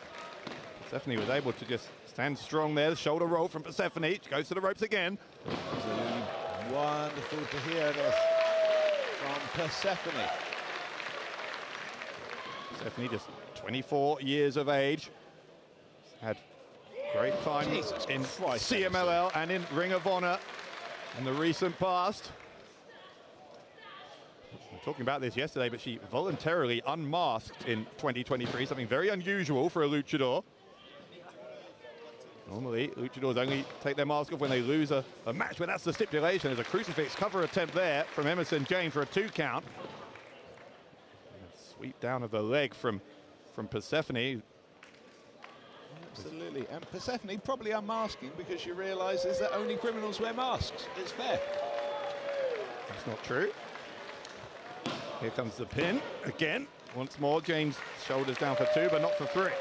Persephone was able to just stand strong there. The shoulder roll from Persephone. She goes to the ropes again. Absolutely wonderful to hear this from Persephone. Persephone, just 24 years of age. Had great time in CMLL and in Ring of Honor in the recent past. We were talking about this yesterday, but she voluntarily unmasked in 2023, something very unusual for a luchador. Normally, luchadors only take their mask off when they lose a match, but that's the stipulation. There's a crucifix cover attempt there from Emersyn Jayne for a 2 count. Sweep down of the leg from Persephone. Absolutely, and Persephone probably unmasking because she realises that only criminals wear masks. It's fair. That's not true. Here comes the pin again. Once more, Jayne's shoulders down for 2, but not for 3.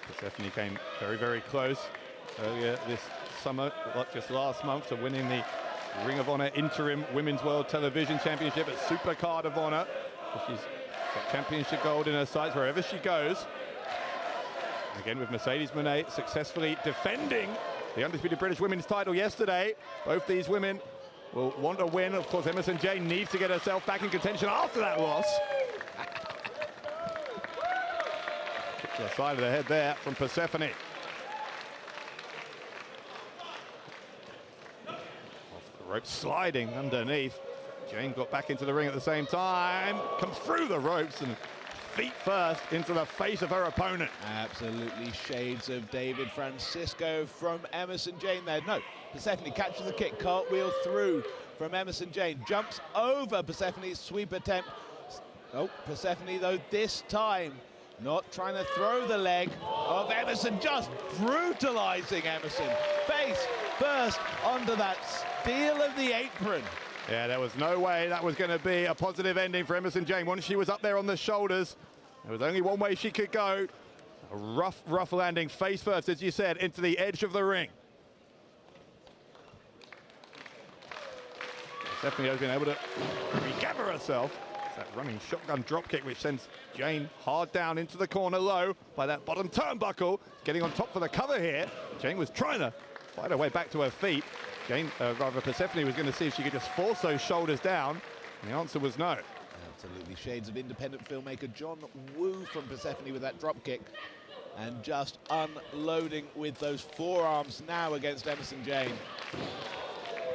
Persephone came very, very close earlier this summer, just last month, to winning the Ring of Honor Interim Women's World Television Championship at Supercard of Honor. She's got championship gold in her sights wherever she goes. Again with Mercedes Moné successfully defending the undisputed British women's title yesterday. Both these women will want a win. Of course, Emersyn Jayne needs to get herself back in contention after that loss. To the side of the head there from Persephone. Rope sliding underneath. Jayne got back into the ring at the same time. Comes through the ropes and feet first into the face of her opponent. Absolutely shades of David Francisco from Emersyn Jayne there. No, Persephone catches the kick, cartwheel through from Emersyn Jayne. Jumps over Persephone's sweep attempt. Oh, Persephone though this time not trying to throw the leg of Emersyn, just brutalizing Emersyn. Face first onto that steel of the apron. Yeah, there was no way that was going to be a positive ending for Emersyn Jayne. Once she was up there on the shoulders, there was only one way she could go. A rough landing, face first, as you said, into the edge of the ring. Persephone has been able to regather herself. It's that running shotgun dropkick which sends Jayne hard down into the corner low by that bottom turnbuckle. Getting on top for the cover here. Jayne was trying to fight her way back to her feet. Persephone was going to see if she could just force those shoulders down. And the answer was no. Absolutely shades of independent filmmaker John Woo from Persephone with that drop kick. And just unloading with those forearms now against Emersyn Jayne.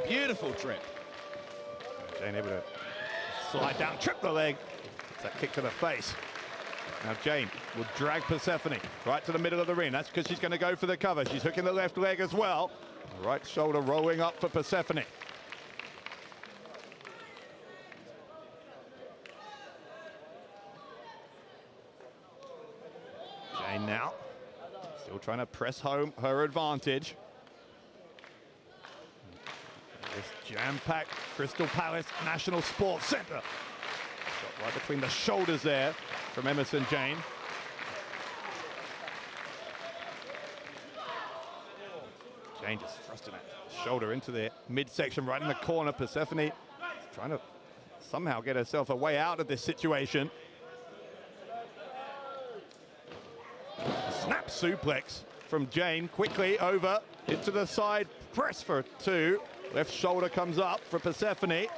Beautiful trip. Jayne able to slide down, trip the leg. It's that kick to the face. Now Jayne will drag Persephone right to the middle of the ring. That's because she's going to go for the cover. She's hooking the left leg as well. The right shoulder rolling up for Persephone. Jayne now still trying to press home her advantage. This jam-packed Crystal Palace National Sports Centre. Right between the shoulders there from Emersyn Jayne. Jayne just thrusting that shoulder into the midsection right in the corner. Persephone trying to somehow get herself a way out of this situation. Snap suplex from Jayne, quickly over into the side press for 2. Left shoulder comes up for Persephone.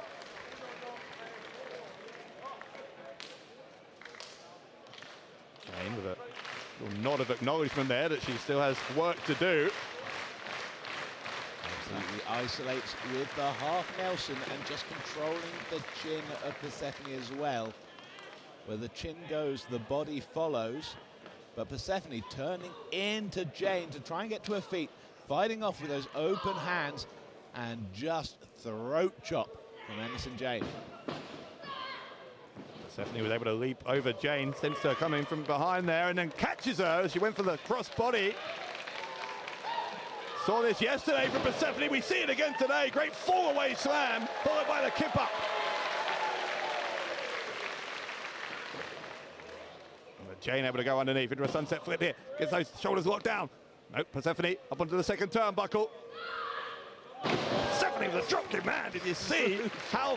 Jayne with a little nod of acknowledgement there that she still has work to do. Absolutely isolates with the half Nelson and just controlling the chin of Persephone as well. Where the chin goes, the body follows. But Persephone turning into Jayne to try and get to her feet, fighting off with those open hands, and just throat chop from Emersyn Jayne. Persephone was able to leap over Jayne, sensed her coming from behind there, and then catches her as she went for the cross body. Saw this yesterday from Persephone, we see it again today. Great fall away slam, followed by the kip up. Jayne able to go underneath into a sunset flip here. Gets those shoulders locked down. Nope, Persephone up onto the second turnbuckle. Persephone was a dropkick, man. Did you see how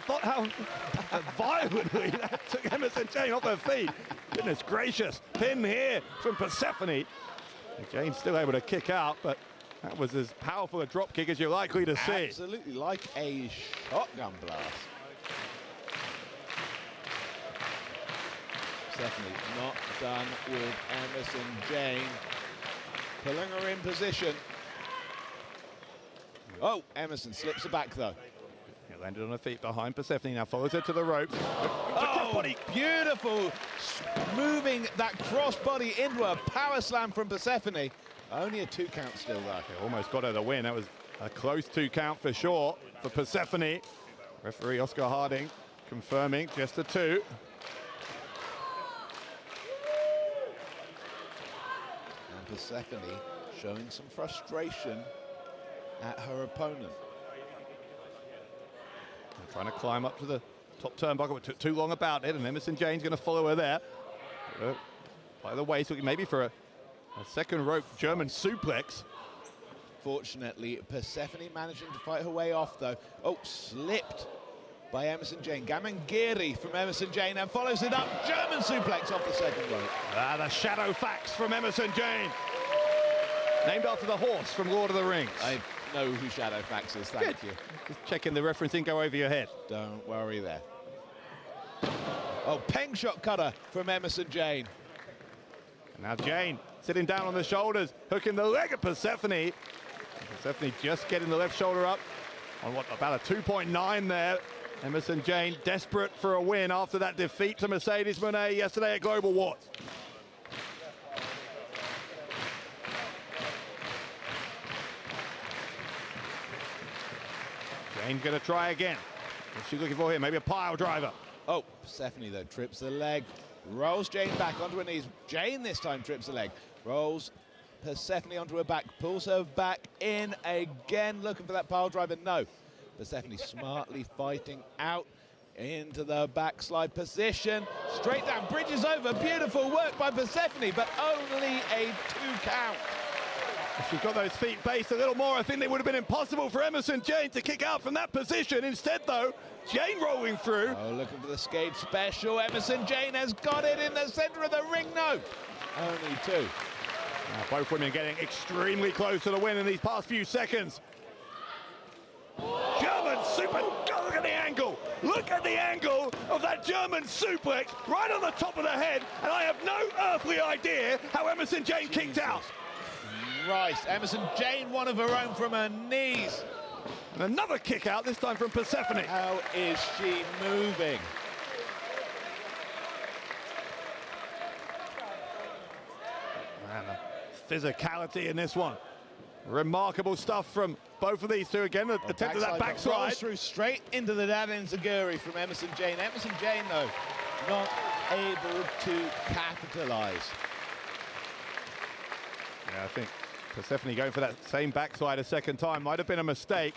violently that took Emersyn Jayne off her feet? Goodness gracious. Pin here from Persephone. Jayne's still able to kick out, but that was as powerful a dropkick as you're likely to see. Absolutely, like a shotgun blast. Definitely not done with Emersyn Jayne. Pulling her in position. Oh, Emersyn slips her back though. It landed on her feet behind Persephone, now follows her to the ropes. Oh, beautiful. Moving that crossbody into a power slam from Persephone. Only a 2 count still though. Okay, almost got her the win. That was a close 2 count for sure for Persephone. Referee Oscar Harding confirming just a 2. Persephone showing some frustration at her opponent. And trying to climb up to the top turnbuckle, but took too long about it, and Emersyn Jayne's going to follow her there. By the way, so maybe for a second rope German suplex. Fortunately, Persephone managing to fight her way off though. Oh, slipped by Emersyn Jayne. Gamangiri from Emersyn Jayne and follows it up. German suplex off the second rope. The shadow fax from Emersyn Jayne. Named after the horse from Lord of the Rings. I know who Shadow Fax is, thank you. Just checking the referencing go over your head. Don't worry there. Oh, peng shot cutter from Emersyn Jayne. And now Jayne sitting down on the shoulders, hooking the leg of Persephone. Persephone just getting the left shoulder up on what, about a 2.9 there. Emersyn Jayne desperate for a win after that defeat to Mercedes Moné yesterday at Global Wars. Jayne's going to try again. What's she looking for here? Maybe a pile driver. Oh, Persephone though trips the leg, rolls Jayne back onto her knees. Jayne this time trips the leg, rolls Persephone onto her back, pulls her back in again, looking for that pile driver. No, Persephone smartly fighting out into the backslide position, straight down, bridges over. Beautiful work by Persephone, but only a 2 count. If she got those feet based a little more, I think it would have been impossible for Emersyn Jayne to kick out from that position. Instead, though, Jayne rolling through. Oh, looking for the skate special. Emersyn Jayne has got it in the center of the ring. No, only 2. Now, both women getting extremely close to the win in these past few seconds. German super. Oh, look at the angle. Look at the angle of that German suplex right on the top of the head. And I have no earthly idea how Emersyn Jayne kicked out. Christ, Emersyn Jayne, one of her own from her knees. And another kick out, this time from Persephone. How is she moving? Man, the physicality in this one. Remarkable stuff from both of these two again. The attempt at that backslide. Rolls through straight into the Daden-Zaguri from Emersyn Jayne. Emersyn Jayne, though, not able to capitalize. Yeah, I think Persephone going for that same backslide a second time might have been a mistake.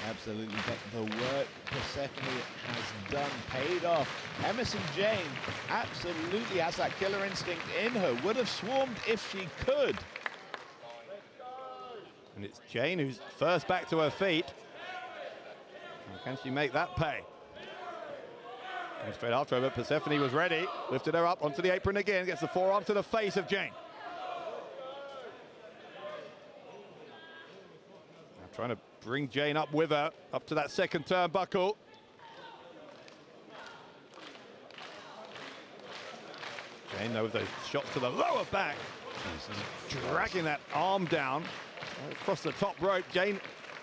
Absolutely, but the work Persephone has done paid off. Emersyn Jayne absolutely has that killer instinct in her. Would have swarmed if she could. And it's Jayne who's first back to her feet. And can she make that pay? And straight after her, but Persephone was ready. Lifted her up onto the apron again. Gets the forearm to the face of Jayne. Trying to bring Jayne up with her, up to that second turnbuckle. Jayne, though, with those shots to the lower back. Dragging that arm down across the top rope. Jayne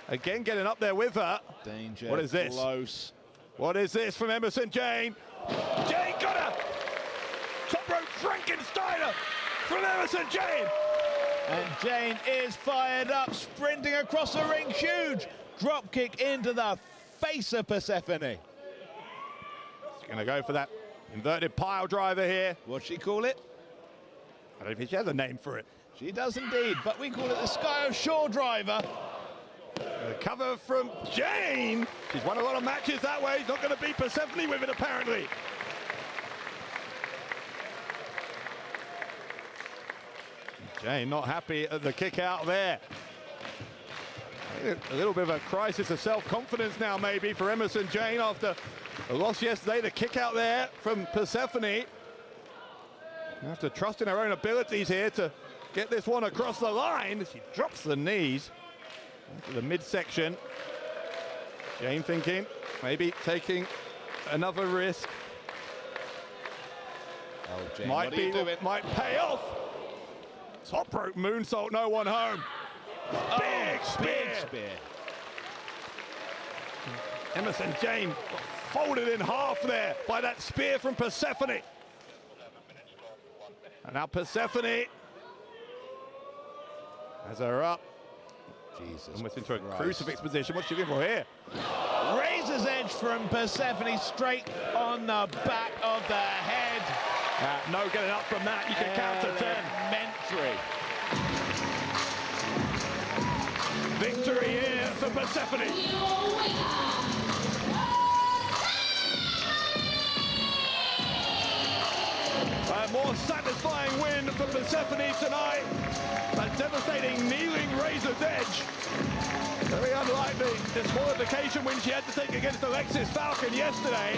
again getting up there with her. Danger. What is this? Close. What is this from Emersyn Jayne? Jayne got her! Frankensteiner from Emersyn Jayne. And Jayne is fired up, sprinting across the ring, huge drop kick into the face of Persephone. She's going to go for that inverted pile driver here. What's she call it? I don't think she has a name for it. She does indeed, but we call it the Sky of Shore driver. The cover from Jayne. She's won a lot of matches that way. She's not going to beat Persephone with it, apparently. Jayne not happy at the kick out there. A little bit of a crisis of self-confidence now, maybe, for Emersyn Jayne after a loss yesterday. The kick out there from Persephone. You have to trust in her own abilities here to get this one across the line. She drops the knees into the midsection. Jayne thinking, maybe taking another risk. Oh, Jayne, might pay off. Top rope moonsault, no one home. Big spear. Emersyn Jayne got folded in half there by that spear from Persephone. And now Persephone has her up. Jesus, almost into a crucifix position. What's she looking for here? Razor's edge from Persephone straight on the back of the head. No getting up from that. You can count to 10. Elementary. Victory here for Persephone. A more satisfying win for Persephone tonight. A devastating kneeling Razor's edge. Very unlike the disqualification win she had to take against Alexis Falcon yesterday.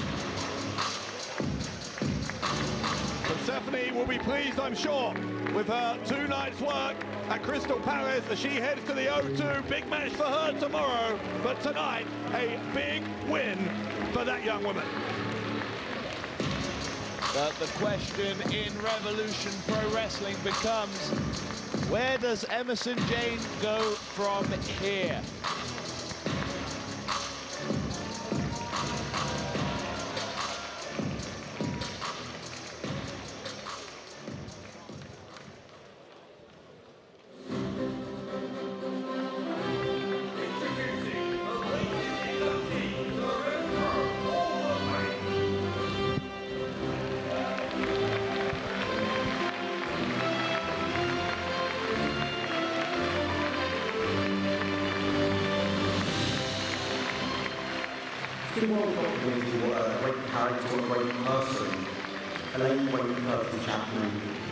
Persephone will be pleased, I'm sure, with her 2 nights' work at Crystal Palace as she heads to the O2. Big match for her tomorrow, but tonight, a big win for that young woman. But the question in Revolution Pro Wrestling becomes, where does Emersyn Jayne go from here?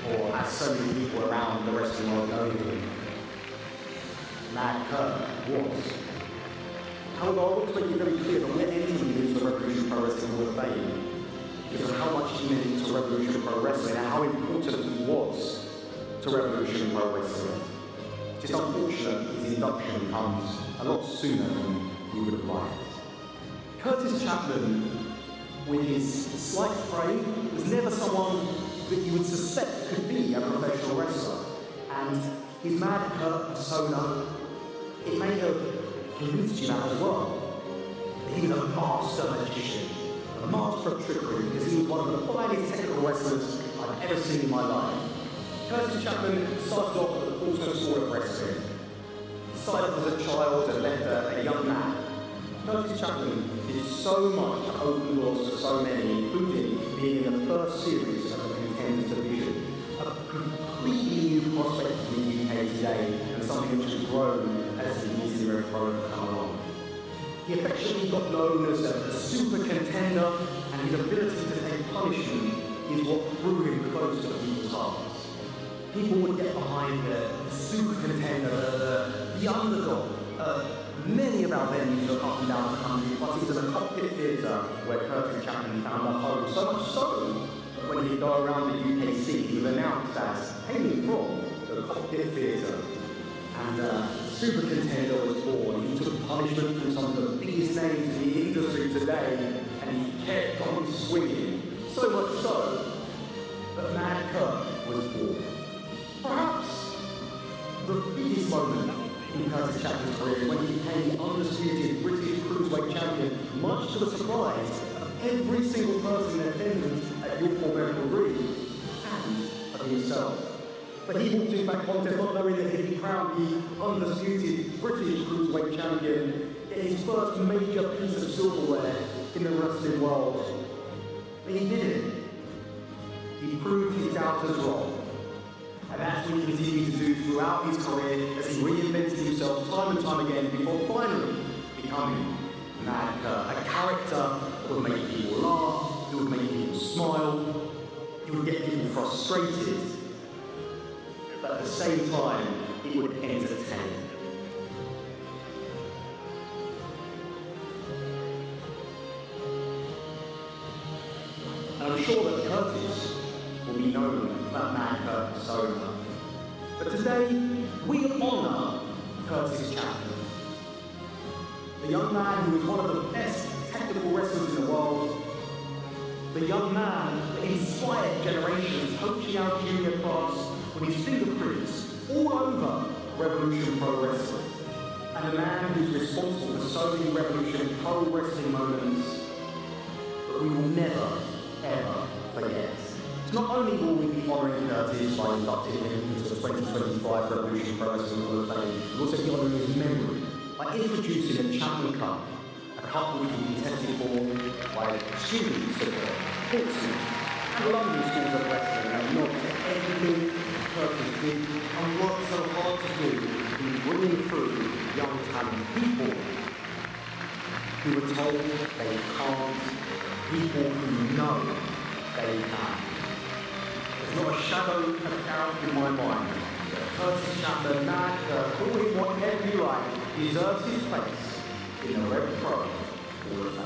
Or as so many people around the wrestling world know him, Mad Kurt was. However, I want to make it very clear that we're entering into the Revolution Pro Wrestling Hall of Fame because of how much he meant to Revolution Pro Wrestling and how important he was to Revolution Pro Wrestling. It's just unfortunate his induction comes a lot sooner than we would have liked. Curtis Chapman, with his slight frame, was never someone that you would suspect could be a professional wrestler. And his Mad Kurt persona, it may have convinced you that as well. He was a master magician, a master of trickery, because he was one of the finest technical wrestlers I've ever seen in my life. Curtis Chapman started off at the Portsmouth School of Wrestling. He started off as a child and left a young man. Curtis Chapman did so much to open doors for so many, including being in the first series of the Contenders Division. A completely new prospect in the UK today, and something which has grown as the years in RevPro have come along. He affectionately got known as a super contender, and his ability to take punishment is what drew him close to people's hearts. People would get behind the super contender, the underdog. Many of our venues are up and down the country, but it was in a cockpit theatre where Curtis Chapman found a home. So much so that when he'd go around the UKC, he was announced as hailing from the cockpit theatre. And Super Contender was born. He took punishment from some of the biggest names in the industry today, and he kept on swinging. So much so that Mad Kurt was born. Perhaps the biggest moment in Curtis Chapman's career when he became the undisputed British Cruiserweight champion, much to the surprise of every single person in attendance at York Memorial Green, and himself. But he walked into that contest not knowing that he'd be crowned the undisputed British Cruiserweight champion, getting his first major piece of silverware in the wrestling world. But he did it. He proved his doubters wrong. And that's what he continued to do throughout his career as he reinvented himself time and time again before finally becoming Mad Kurt, a character that would make people laugh, who would make people smile, he would get people frustrated, but at the same time, it would entertain. And I'm sure that Curtis will be known for that Mad Kurt persona. But today, we honour Curtis Chapman. The young man who is one of the best technical wrestlers in the world. The young man that inspired generations coaching our junior class with his fingerprints all over Revolution Pro Wrestling. And a man who's responsible for so many Revolution Pro Wrestling moments that we will never, ever forget. So not only will we be honouring Curtis by inducting him into the 2025 Revolution Pro Wrestling Hall of Fame, we'll also be honouring his memory by introducing the Chapman Cup, a cup which will be contested for by students of the Portsmouth and London schools of wrestling, and not to everything Curtis did and worked so hard to do in bringing through young talent people who were told they can't, people who know they can. There's not a shadow of doubt in my mind that Curtis Chapman, Mad Kurt, call him whatever you like, deserves his place in the RevPro Hall of Fame.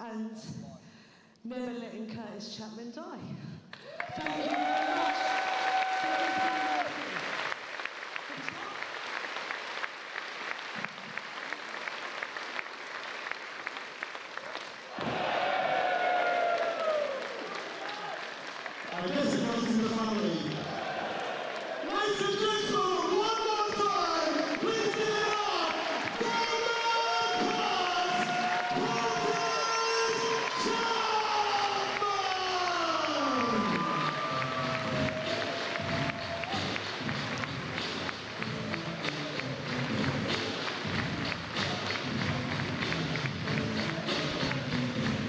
And never letting Curtis Chapman die. Thank you very much. I guess it comes to the family. Ladies and gentlemen, one more time, please give it up for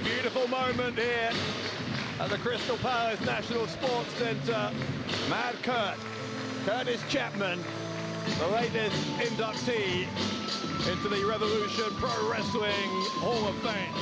Beautiful moment here at the Crystal Palace National Sports Centre. Mad Kurt, Curtis Chapman, the latest inductee into the Revolution Pro Wrestling Hall of Fame.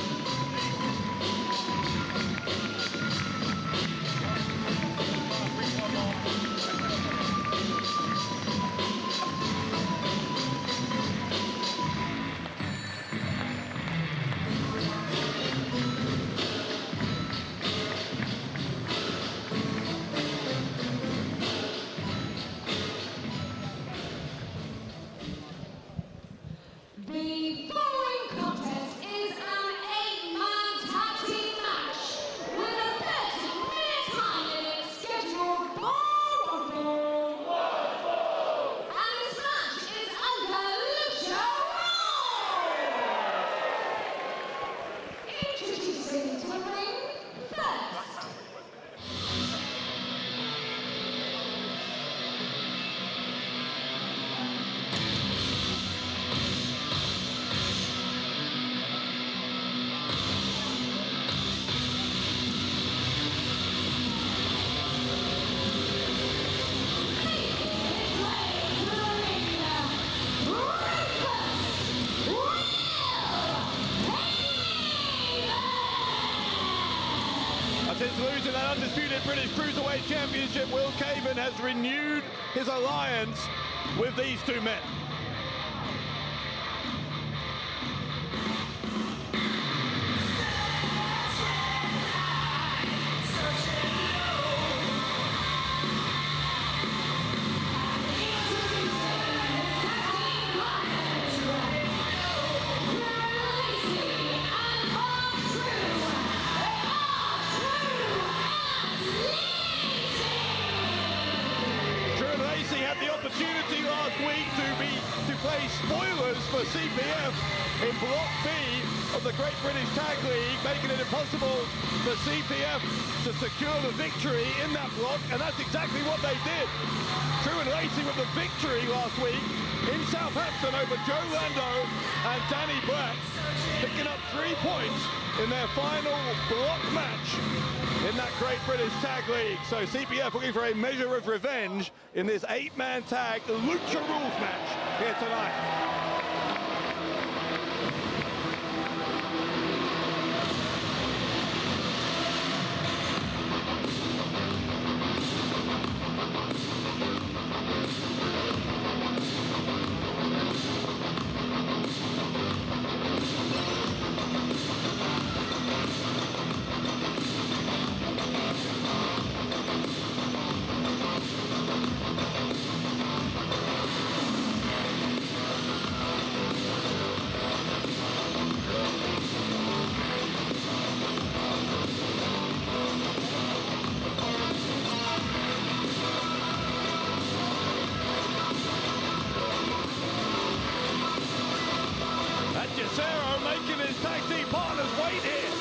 that undisputed British Cruiserweight Championship, Will Kaven has renewed his alliance with these two men. Opportunity last week to play spoilers for CPF in Block B of the Great British Tag League, making it impossible for CPF to secure the victory in that block, and that's exactly what they did. Trew and Lacey with the victory last week in Southampton over Joe Lando and Dani, picking up 3 points in their final block match in that Great British Tag League. So CPF looking for a measure of revenge in this 8-man tag Lucha Rules match here tonight. Hechicero making his tag team partners wait here.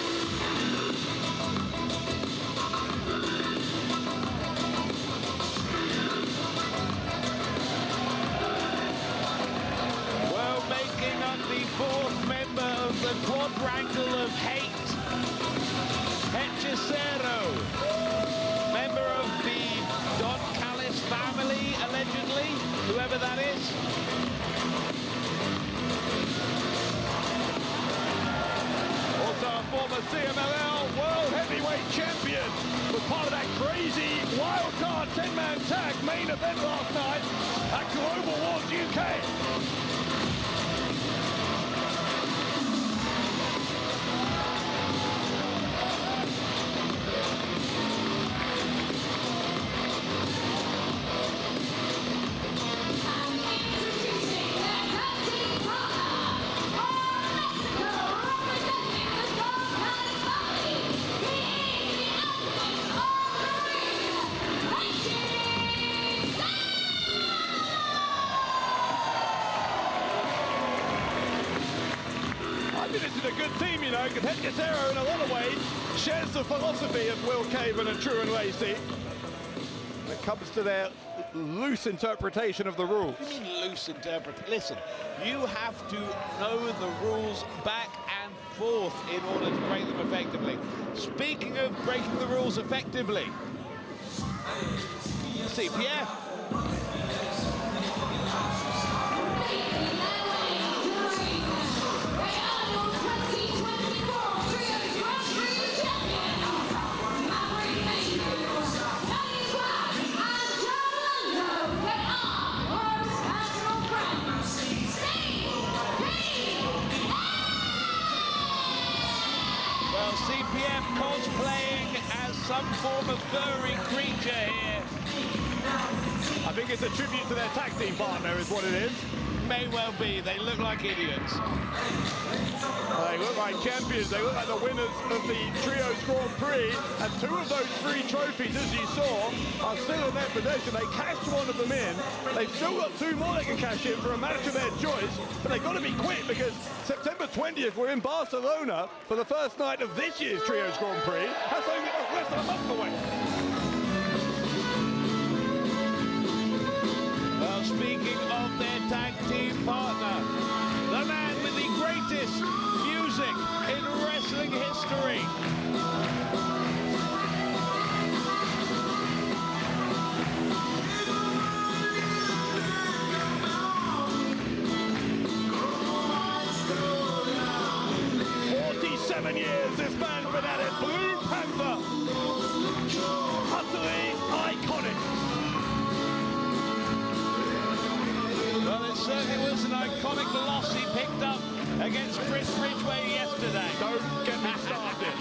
Well, making up the 4th member of the quadrangle of hate, Hechicero, member of the Don Callis family, allegedly, whoever that is. Also a former CMLL World Heavyweight Champion, was part of that crazy wildcard 10-man tag main event last night at Global Wars UK. This is a good team, you know, because Hechicero in a lot of ways shares the philosophy of Will Kaven and Trew and Lacey when it comes to their loose interpretation of the rules. What do you mean loose interpretation? Listen, you have to know the rules back and forth in order to break them effectively. Speaking of breaking the rules effectively, CPF. CPF cosplaying as some form of furry creature here. I think it's a tribute to their tag team partner is what it is. May well be. They look like idiots. They look like champions. They look like the winners of the Trios Grand Prix. And 2 of those 3 trophies, as you saw, are still in their possession. They cashed 1 of them in. They've still got 2 more they can cash in for a match of their choice. But they've got to be quick because September 20th, we're in Barcelona for the first night of this year's Trios Grand Prix. That's only less than a month away. Well, speaking of their tag team partner, the man with the greatest music in wrestling history. Years this man's been at it. Blue Panther. certainly was an iconic loss he picked up against Chris Ridgway yesterday. Don't get me started.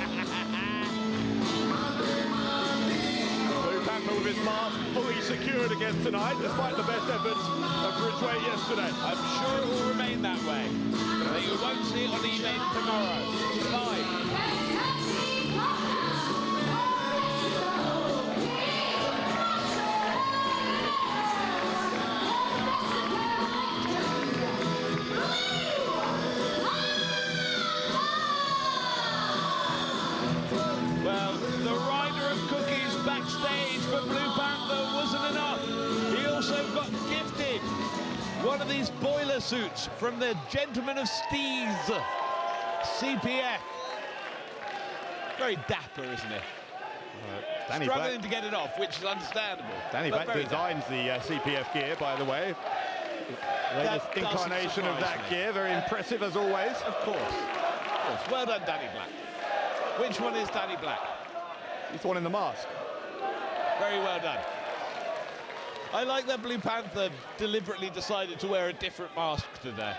Blue Panther with his mask fully secured again tonight, despite the best efforts of Ridgway yesterday. I'm sure it will remain that way. But I think we won't see it on eBay tomorrow. It's fine. Well, the rider of cookies backstage for Blue Panther wasn't enough. He also got gifted one of these boiler suits from the Gentlemen of Steez, CPF. Very dapper, isn't it? Danny Struggling Black, to get it off, which is understandable. Danny but Black very designs the CPF gear, by the way. Latest That incarnation of that surprise me. gear, very impressive as always. Of course. Of course. Well done, Danny Black. Which one is Danny Black? He's the one in the mask. Very well done. I like that Blue Panther deliberately decided to wear a different mask today.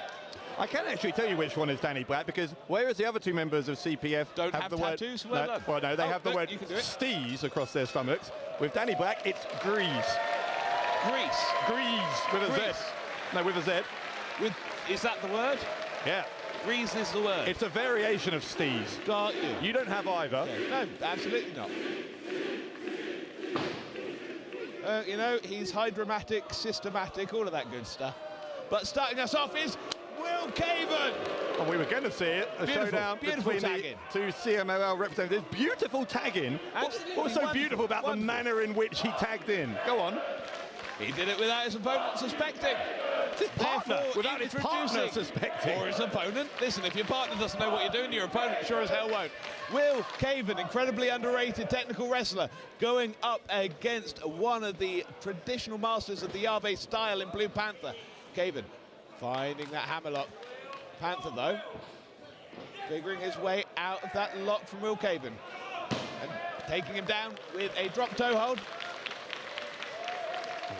I can actually tell you which one is Danny Black, because whereas the other two members of CPF Don't have the tattoos? word, Well done. well, no, they Oh, have the good, word you can do it. steez across their stomachs. With Danny Black, it's grease. Grease. Grease with a Z. Grease. No, with a Z. Is that the word? Yeah. Grease is the word. It's a variation of steez. Got you. You don't have either. Okay. No, absolutely not. You know, he's hydromatic, systematic, all of that good stuff. But starting us off is Will Kaven. Well, we were going to see it. A Beautiful, showdown beautiful between tagging. the two CMLL representatives. Beautiful tagging. Absolutely What's so wonderful, beautiful about the manner in which he tagged in? Go on. He did it without his opponent suspecting. It's his partner, Therefore, without his partner introducing- suspecting. Or his opponent. Listen, if your partner doesn't know what you're doing, your opponent sure as hell won't. Will Kaven, incredibly underrated technical wrestler, going up against one of the traditional masters of the Yave style in Blue Panther. Kaven finding that hammerlock. Panther, though, figuring his way out of that lock from Will Kaven. And taking him down with a drop toe hold.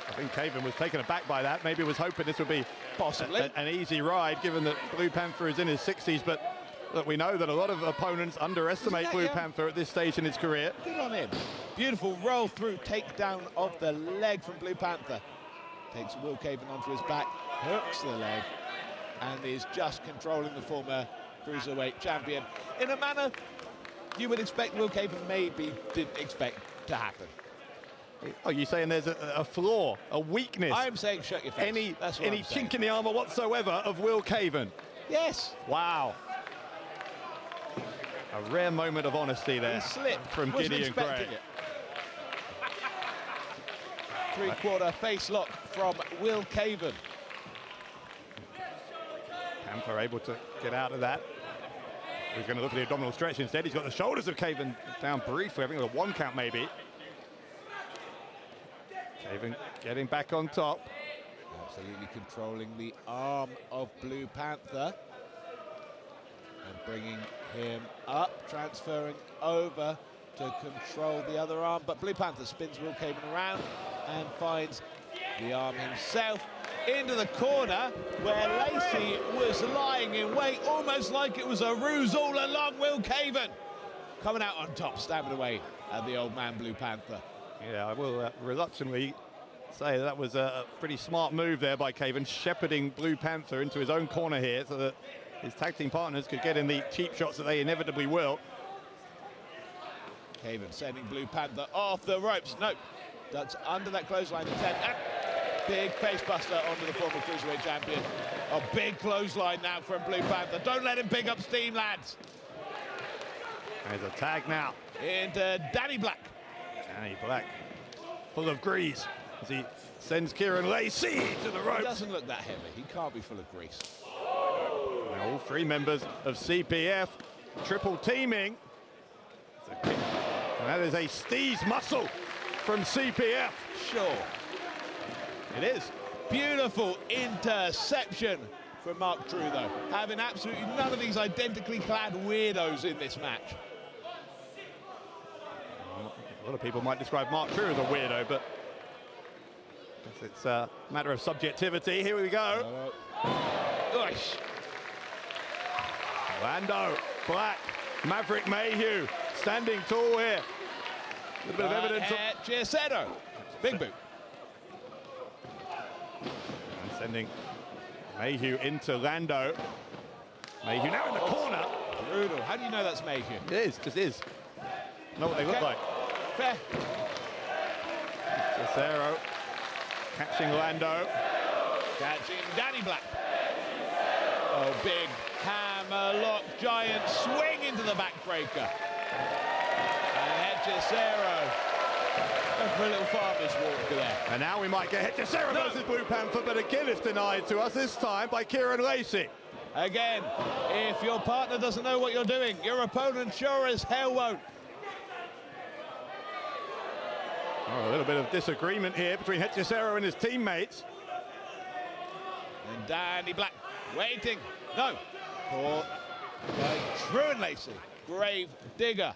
I think Kaven was taken aback by that. Maybe was hoping this would be possibly an easy ride, given that Blue Panther is in his 60s. But look, we know that a lot of opponents underestimate Blue Panther at this stage in his career. Good on him. Beautiful roll through takedown of the leg from Blue Panther. Takes Will Kaven onto his back, hooks the leg, and is just controlling the former Cruiserweight champion in a manner you would expect Will Kaven maybe didn't expect to happen. Oh, you're saying there's a flaw, a weakness? I'm saying shut your face. Any That's what I'm saying. chink in the armour whatsoever of Will Kaven? Yes. Wow. A rare moment of honesty there He slipped. from Wasn't Gideon Gray. expecting it. Three-quarter face lock from Will Kaven. Panther able to get out of that. He's going to look for the abdominal stretch instead. He's got the shoulders of Kaven down briefly. I think a one count maybe. Kaven getting back on top. Absolutely controlling the arm of Blue Panther. And bringing him up, transferring over to control the other arm. But Blue Panther spins Will Kaven around and finds the arm himself into the corner where Lacey was lying in wait, almost like it was a ruse all along. Will Kaven coming out on top, stabbing away at the old man Blue Panther. Yeah, I will reluctantly say that was a pretty smart move there by Kaven, shepherding Blue Panther into his own corner here so that his tag team partners could get in the cheap shots that they inevitably will. Kaven sending Blue Panther off the ropes. No, that's under that clothesline attempt. And big face buster onto the former Cruiserweight champion. A big clothesline now from Blue Panther. Don't let him pick up steam, lads. There's a tag now. Into Danny Black. Danny Black, full of grease, as he sends Kieron Lacey to the ropes. He doesn't look that heavy. He can't be full of grease. Now all three members of CPF triple teaming. And that is a Steez muscle from CPF. Sure. It is. Beautiful interception from Mark Trew, though. Having absolutely none of these identically clad weirdos in this match. A lot of people might describe Mark Trew as a weirdo, but It's a matter of subjectivity. Here we go. Lando, Black, Maverick, Mayhew, standing tall here. A little bit of evidence. Hechicero, big boot. And sending Mayhew into Lando. Mayhew now in the corner. Brutal. How do you know that's Mayhew? It is, just is. Know what they look like. Fair. Hechicero catching Lando. Catching Dani Black. Oh, big hammerlock, giant swing into the backbreaker. And Hechicero for a little farmer's walk there. And now we might get Hechicero versus Blue Panther, but again it's denied to us, this time by Kieron Lacey. Again, if your partner doesn't know what you're doing, your opponent sure as hell won't. Oh, a little bit of disagreement here between Hechicero and his teammates. And Dani Black waiting. No. For Trew and Lacey. Grave digger.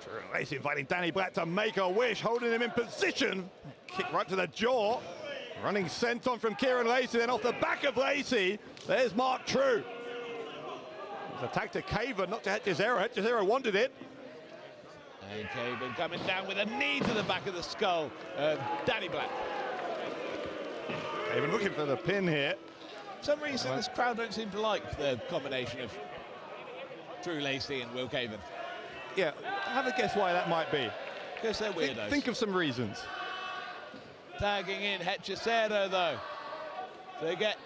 Trew and Lacey inviting Dani Black to make a wish, holding him in position. Kick right to the jaw. Running senton from Kieron Lacey, then off the back of Lacey. There's Mark Trew. It's attack to Kaven, not to Hechicero. Hechicero wanted it. And Kaven coming down with a knee to the back of the skull of Dani Black. Kaven looking for the pin here. For some reason, this crowd don't seem to like the combination of Trew Lacey and Will Kaven. Yeah, have a guess why that might be. Because they're weirdos. Think of some reasons. Tagging in Hechicero, though. They get...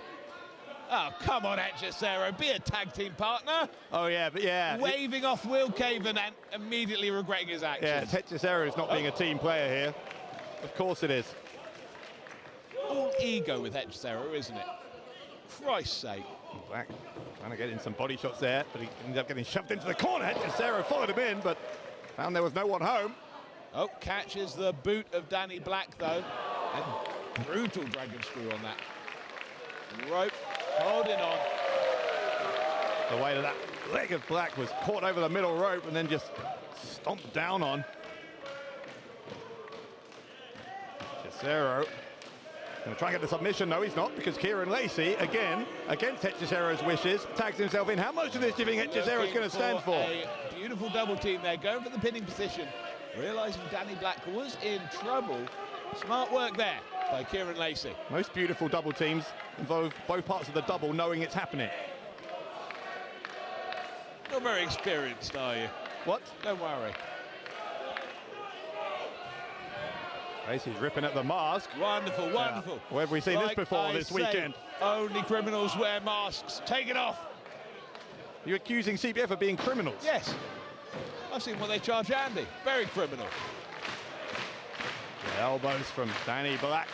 Oh, come on, Hechicero, be a tag team partner. Oh, yeah, but yeah. Waving off Will Kaven and immediately regretting his actions. Yeah, Hechicero is not being a team player here. Of course it is. All ego with Hechicero, isn't it? Christ's sake. Black trying to get in some body shots there, but he ended up getting shoved into the corner. Hechicero followed him in, but found there was no one home. Oh, catches the boot of Dani Black, though. And brutal dragon screw on that. Rope, holding on. The way that leg of Black was caught over the middle rope and then just stomped down on. Hechicero going to try and get the submission. No, he's not, because Kieron Lacey, again, against Hechicero's wishes, tags himself in. How much of this do you think Hechicero is going to stand for? A beautiful double team there, going for the pinning position. Realising Dani Black was in trouble. Smart work there by Kieron Lacey. Most beautiful double teams involve both parts of the double knowing it's happening. Not very experienced, are you? What? Don't worry. Lacey's ripping at the mask. Wonderful, wonderful. Yeah. Where have we seen this before this weekend? Only criminals wear masks. Take it off. You're accusing CBF of being criminals? Yes. I've seen what they charge Andy. Very criminal. The elbows from Dani Black.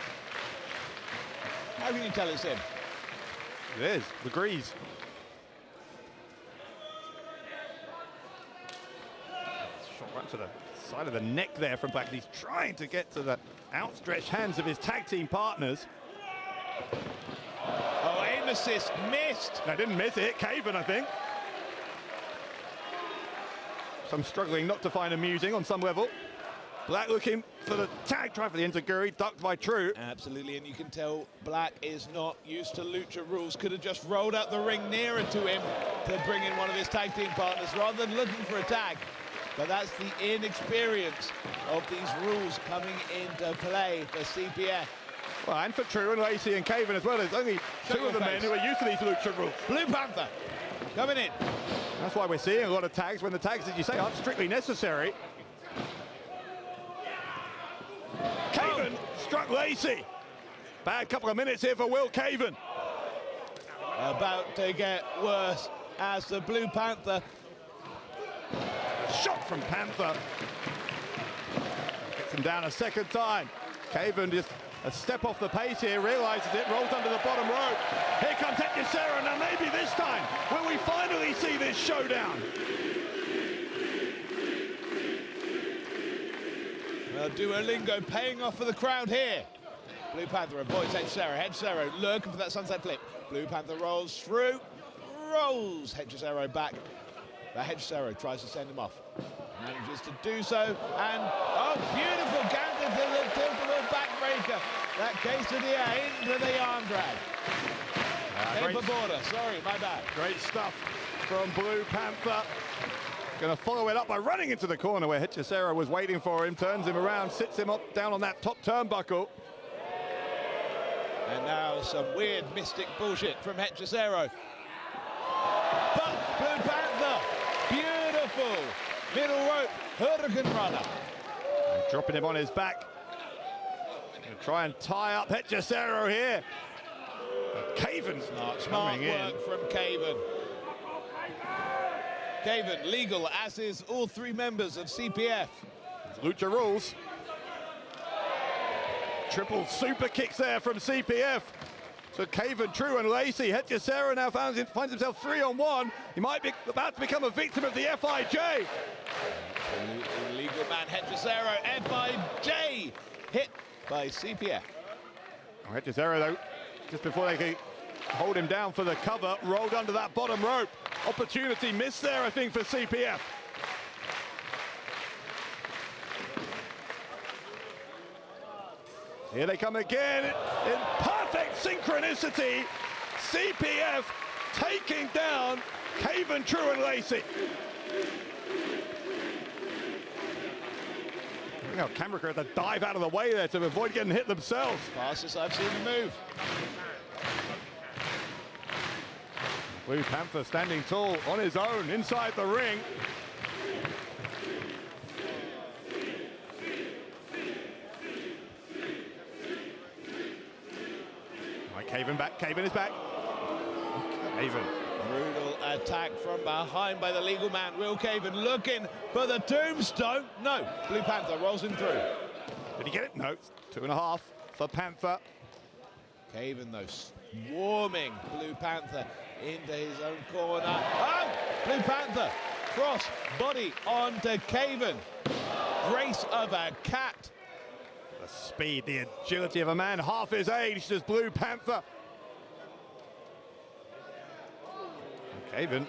How can you tell it's him? It is. Agrees. Shot right to the side of the neck there from Black. He's trying to get to the outstretched hands of his tag team partners. Oh, aim assist missed. No, didn't miss it. Kaven, I think. Some struggling not to find amusing on some level. Black looking for the tag, try for the enziguri, ducked by Trew. Absolutely, and you can tell Black is not used to lucha rules. Could have just rolled out the ring nearer to him to bring in one of his tag team partners rather than looking for a tag. But that's the inexperience of these rules coming into play for CPF. Well, and for Trew and Lacey and Kaven as well. There's only two of the men who are used to these lucha rules. Blue Panther coming in. That's why we're seeing a lot of tags when the tags, as you say, aren't strictly necessary. Kaven struck Lacey. Bad couple of minutes here for Will Kaven. About to get worse as the Blue Panther. Shot from Panther. Gets him down a second time. Kaven just a step off the pace here, realizes it, rolls under the bottom rope. Here comes Hechicero. Now maybe this time will we finally see this showdown. Well, Duolingo paying off for the crowd here. Blue Panther avoids Hechicero. Hechicero looking for that sunset flip. Blue Panther rolls through, rolls Hechicero back. But Hechicero tries to send him off. Manages to do so, and oh, beautiful counter to the tilt-a-whirl backbreaker. That quesadilla into the arm drag. Paper border, sorry, my bad. Great stuff from Blue Panther. Going to follow it up by running into the corner where Hechicero was waiting for him, turns him around, sits him up down on that top turnbuckle. And now some weird mystic bullshit from Hechicero. But Blue Panther, beautiful middle rope Hurricane Runner. Dropping him on his back. Gonna try and tie up Hechicero here. Kaven Smart work from Kaven. Kaven legal, as is all three members of CPF. Lucha rules. Triple super kicks there from CPF. So Kaven, Trew and Lacey. Hechicero now finds himself 3-on-1. He might be about to become a victim of the FIJ. Legal man Hechicero, FIJ, hit by CPF. Hechicero though, just before they could hold him down for the cover, rolled under that bottom rope. Opportunity missed there, I think, for CPF. Here they come again in perfect synchronicity. CPF taking down Kaven, Trew and Lacey. You know, camera crew had to dive out of the way there to avoid getting hit themselves. Fastest I've seen the move. Blue Panther standing tall on his own inside the ring. Right, Kaven back, Kaven is back. Kaven. Brutal attack from behind by the legal man. Will Kaven looking for the tombstone? No, Blue Panther rolls him through. Did he get it? No, 2.5 for Panther. Kaven though, swarming Blue Panther into his own corner. Oh! Blue Panther, cross body onto Kaven. Grace of a cat. The speed, the agility of a man half his age, does Blue Panther. Kaven's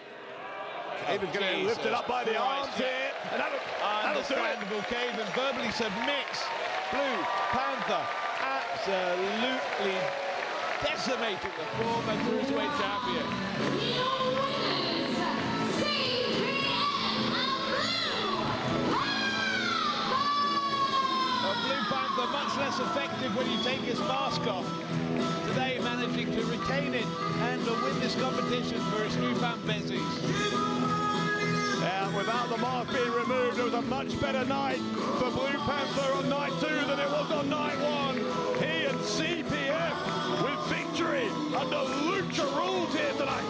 going to lift it up by the arms here. And Understandable. Kaven verbally submits. Blue Panther absolutely decimating the former Cruiserweight champion. Blue Panther much less effective when you take his mask off. Today managing to retain it and to win this competition for his newfound bezies. Yeah, without the mask being removed, it was a much better night for Blue Panther on night 2 than it was on night 1. He and CPF with victory under Lucha rules here tonight.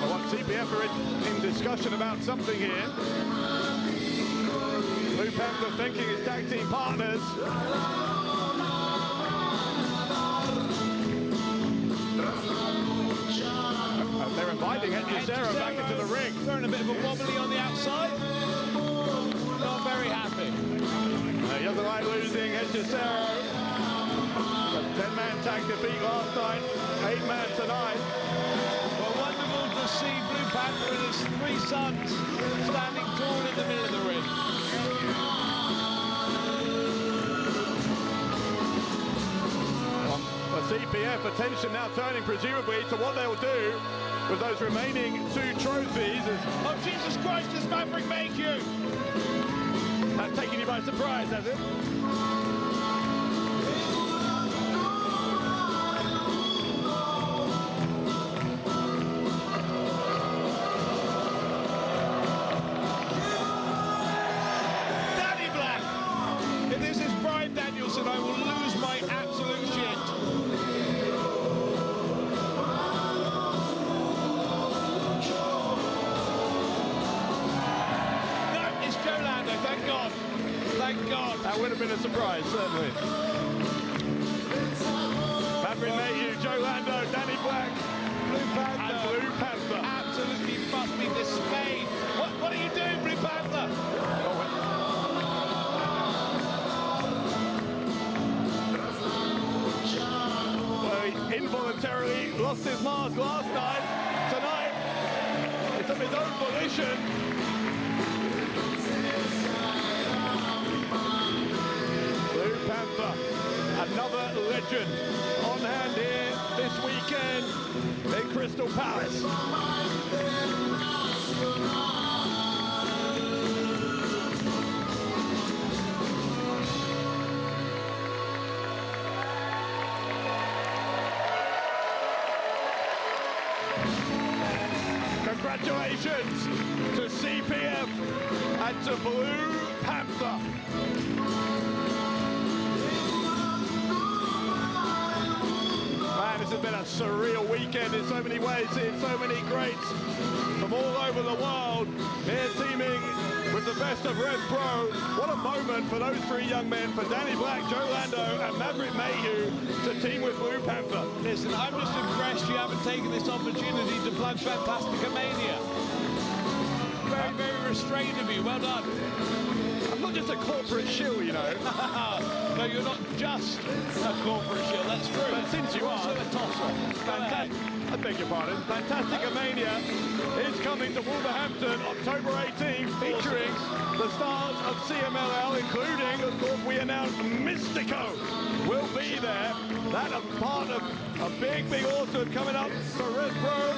I want CPF are in discussion about something here. Blue Panther thanking his tag team partners. They're inviting Hechicero back into the ring. Throwing a bit of a wobbly on the outside. Not very happy. He doesn't like losing. Hechicero. A 10-man tag defeat last night. 8-man tonight. Well, wonderful to see Blue Panther and his 3 sons standing tall in the middle of the ring. For CPF, attention now turning presumably to what they'll do with those remaining 2 trophies. Oh, Jesus Christ, it's Maverick Mayhew! That's taken you by surprise, has it? Danny Black! If this is Brian Danielson, I will lose my absolute shit. Lando, thank God. Thank God. That would have been a surprise, certainly. Maverick Mayhew, Joe Lando, Danny Black, Blue Panther. And Blue Panther. Absolutely must be dismayed. What are you doing, Blue Panther? lost his mask last night. Tonight, it's of his own volition. Blue Panther, another legend on hand here this weekend in Crystal Palace. Congratulations to CPF and to Blue Panther. Man, this has been a surreal weekend in so many ways, seeing so many greats from all over the world here teaming with the best of RevPro. What a moment for those three young men, for Danny Black, Joe Lando and Maverick Mayhew to team with Blue Panther. Listen, I'm just impressed you haven't taken this opportunity to plug Fantasticamania. Very, very restrained of you. Well done. I'm not just a corporate shill, you know. No, you're not just a corporate shill, that's true. But since you also are, a tosser. fantastic. I beg your pardon. Fantasticamania is coming to Wolverhampton October 18th, featuring the stars of CMLL, including, of course, we announced Mystico will be there. That a part of a big, big awesome coming up for RevPro.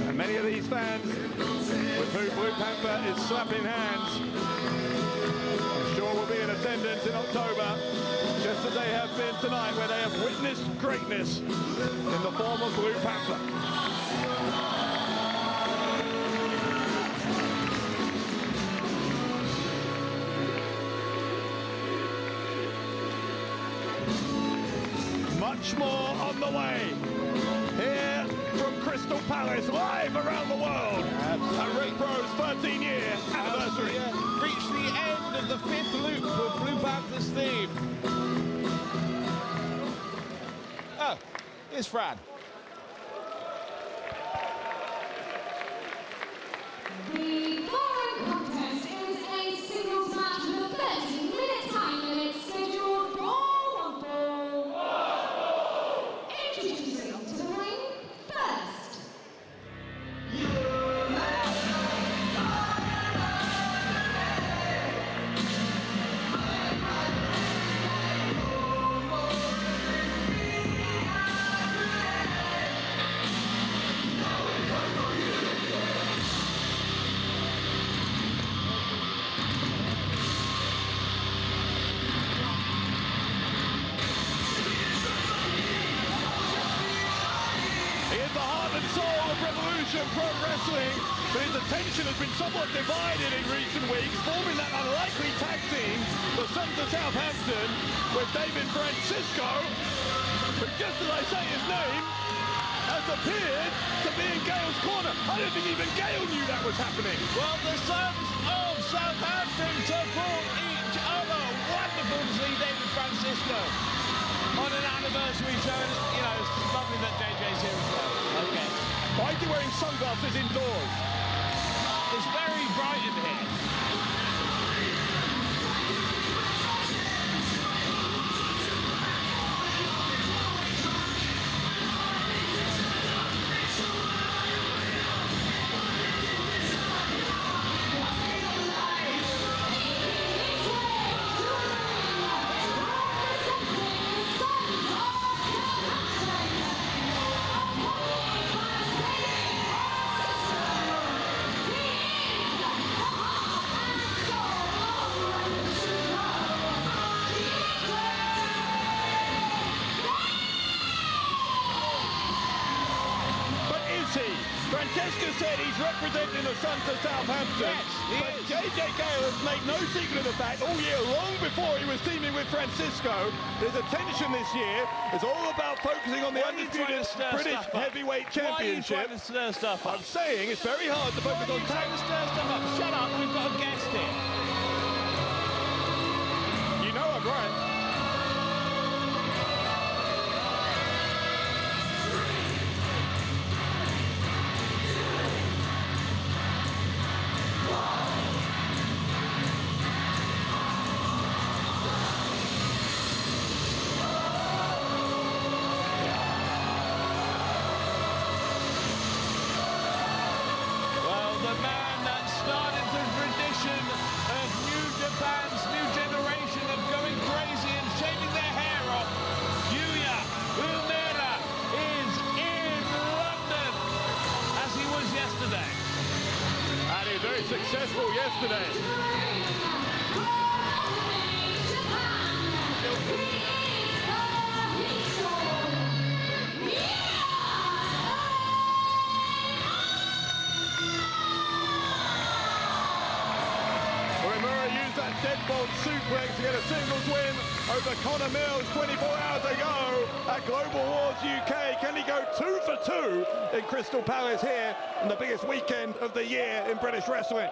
And many of these fans with whom Blue Panther is slapping hands, I'm sure will be in attendance in October, just as they have been tonight, where they have witnessed greatness in the form of Blue Panther. Much more on the way. Here from Crystal Palace, live around the world, at RevPro's 13-year anniversary. Reached the end of the 5th loop of Blue Panther's theme. Oh, here's Fran. The following contest is a singles match with a 30-minute time limit scheduled for one fall. Introducing to the ring first. Pro Wrestling, but his attention has been somewhat divided in recent weeks, forming that unlikely tag team, the Sons of Southampton, with David Francisco, who, just as I say his name, has appeared to be in Gale's corner. I don't think even Gale knew that was happening. Well, the Sons of Southampton support each other. Wonderful to see David Francisco on an anniversary show. And, you know, it's lovely that JJ's here as well. Okay. Why is he wearing sunglasses indoors? It's very bright in here. Francesca said he's representing the Sons of Southampton. Yes, he but is. JJ Gale has made no secret of the fact all year long before he was teaming with Francisco. His attention this year is all about focusing on the undisputed British Heavyweight Championship. Why are you trying to stir stuff up? I'm saying it's very hard to focus on tag. Stir stuff up. Shut up, we've got a guest here. You know I'm right. successful yesterday. Uemura used that deadbolt suplex to get a singles win over Connor Mills 24 hours ago at Global Wars UK. Can he go 2 for 2 in Crystal Palace here on the biggest weekend of the year in British wrestling?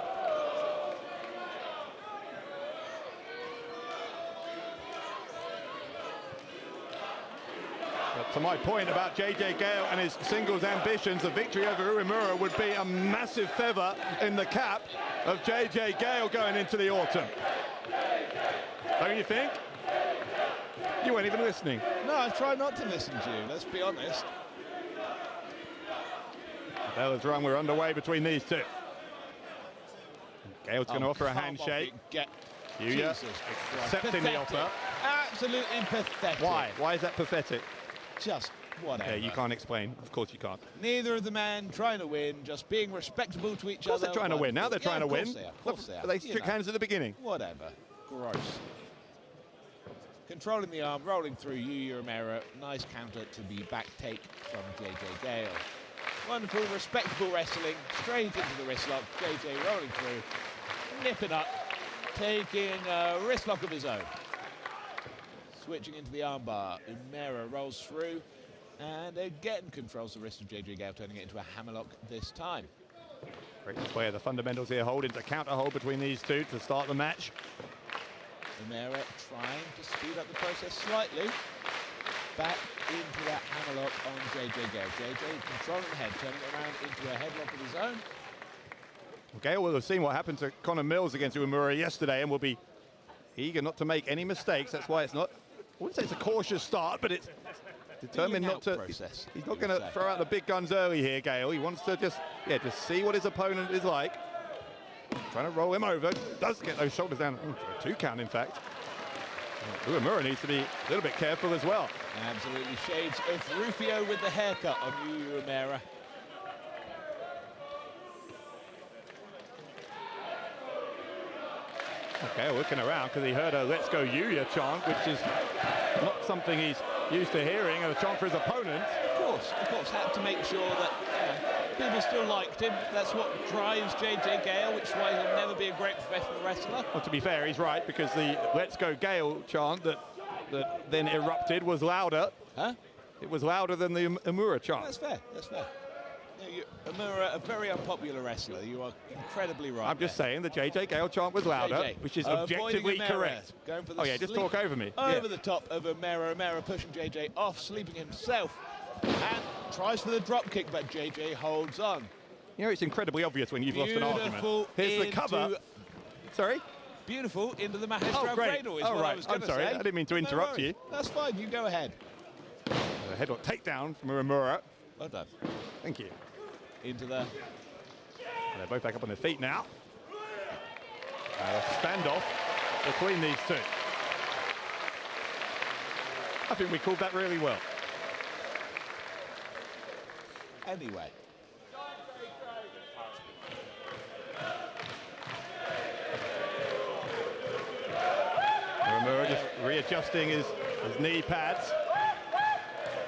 But to my point about JJ Gale and his singles ambitions, a victory over Uemura would be a massive feather in the cap of JJ Gale going into the autumn. Don't you think? You weren't even listening. No, I try not to listen to you, let's be honest. Bella's run, we're underway between these two. Gale's going to offer a handshake. Yuya accepting the offer. Absolutely pathetic. Why? Why is that pathetic? Just whatever. Yeah, you can't explain. Of course you can't. Neither of the men trying to win, just being respectable to each other. Of course they're trying to win. Now they're trying to win. Of course they are. They shook hands at the beginning. Whatever. Gross. Controlling the arm, rolling through Uemura. Nice counter to the back take from JJ Gale. Wonderful, respectable wrestling. Straight into the wrist lock. JJ rolling through. Nipping up. Taking a wrist lock of his own. Switching into the armbar. Uemura rolls through. And again controls the wrist of JJ Gale, turning it into a hammerlock this time. Great display of the fundamentals here. Hold into counter hold between these two to start the match. Uemura trying to speed up the process slightly. Back into that hammerlock on JJ Gale. JJ controlling the head, turning it around into a headlock of his own. Well, Gale will have seen what happened to Connor Mills against Uemura yesterday and will be eager not to make any mistakes. That's why it's not, I wouldn't say it's a cautious start, but it's determined not to. He's not going to throw out the big guns early here, Gale. He wants to just see what his opponent is like. Trying to roll him over. Does get those shoulders down. For a 2 count, in fact. Uemura needs to be a little bit careful as well. Absolutely. Shades of Rufio with the haircut on Uemura. Okay, looking around because he heard a "Let's Go Yuya" chant, which is not something he's used to hearing, a chant for his opponent. Of course, had to make sure that people still liked him. That's what drives JJ Gale, which is why he'll never be a great professional wrestler. Well, to be fair, he's right, because the "Let's Go Gale" chant that then erupted was louder. Huh? It was louder than the Uemura chant. That's fair, that's fair. Uemura, a very unpopular wrestler. You are incredibly right. I'm just saying the JJ Gale chant was louder, JJ, which is objectively Uemura, correct. Going for the just talk over me. Over the top of Uemura. Uemura pushing JJ off, sleeping himself, and tries for the drop kick, but JJ holds on. You know, it's incredibly obvious when you've lost an argument. Here's the cover. Sorry? Beautiful into the Mahestro Cradle is what I was going to say. I'm sorry, I didn't mean to interrupt you. That's fine, you go ahead. A headlock takedown from Uemura. Well done. Thank you. Into the... They're both back up on their feet now. Standoff between these two. I think we called that really well. Anyway. Uemura just readjusting his knee pads.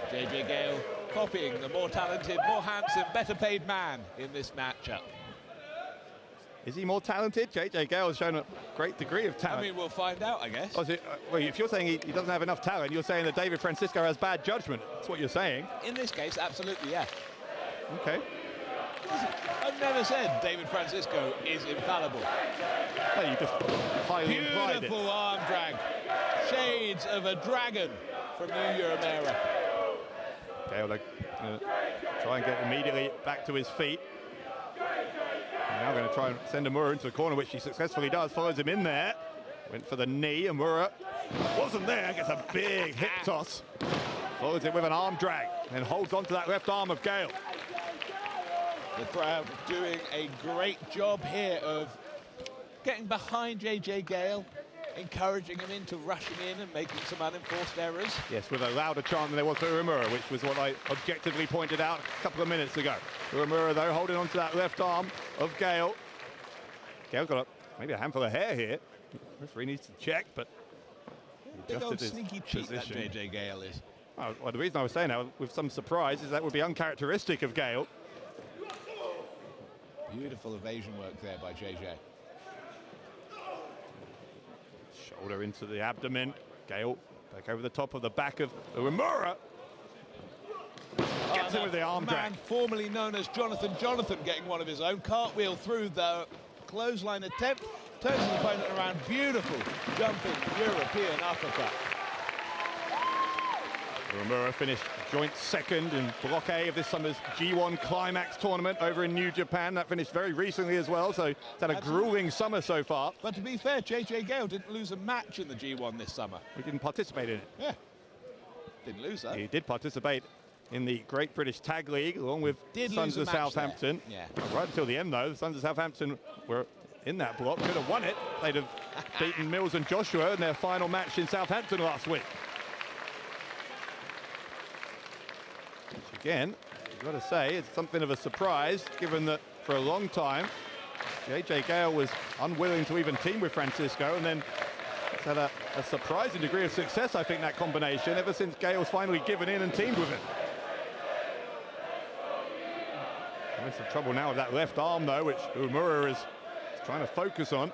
JJ Gale copying the more talented, more handsome, better paid man in this matchup. Is he more talented? JJ Gale has shown a great degree of talent. I mean, we'll find out, I guess. Oh, well, if you're saying he doesn't have enough talent, you're saying that David Francisco has bad judgment. That's what you're saying. In this case, absolutely, yeah. Okay. I've never said David Francisco is infallible. Well, you just highly implied it. Beautiful arm drag. Shades of a dragon from Uemura. Gale try and get immediately back to his feet. Now going to try and send Uemura into the corner, which he successfully does. Follows him in there. Went for the knee. Uemura wasn't there. Gets a big hip toss. Follows it with an arm drag and holds on to that left arm of Gale. The crowd doing a great job here of getting behind JJ Gale, encouraging him into rushing in and making some unenforced errors. Yes, with a louder chant than there was for Uemura, which was what I objectively pointed out a couple of minutes ago. Uemura, though, holding on to that left arm of Gale. Gale got maybe a handful of hair here. Referee needs to check, but he Big old adjusted his sneaky cheat that position. JJ Gale is. Well, the reason I was saying that with some surprise is that would be uncharacteristic of Gale. Beautiful evasion work there by JJ. Shoulder into the abdomen. Gale back over the top of the back of Uemura. Gets him with the arm drag. Man formerly known as Jonathan getting one of his own. Cartwheel through the clothesline attempt. Turns his opponent around. Beautiful jumping European uppercut. Uemura finished joint second in Block A of this summer's G1 Climax tournament over in New Japan. That finished very recently as well, so it's had a grueling summer so far. But to be fair, JJ Gale didn't lose a match in the G1 this summer. He didn't participate in it. Yeah, didn't lose that. He did participate in the Great British Tag League along with Sons of Southampton. Yeah. Right until the end though, the Sons of Southampton were in that block, could have won it. They'd have beaten Mills and Joshua in their final match in Southampton last week. Which again, you've got to say, it's something of a surprise, given that for a long time, JJ Gale was unwilling to even team with Francisco, and then it's had a surprising degree of success, I think, that combination, ever since Gale's finally given in and teamed with him. Having some trouble now with that left arm, though, which Uemura is trying to focus on.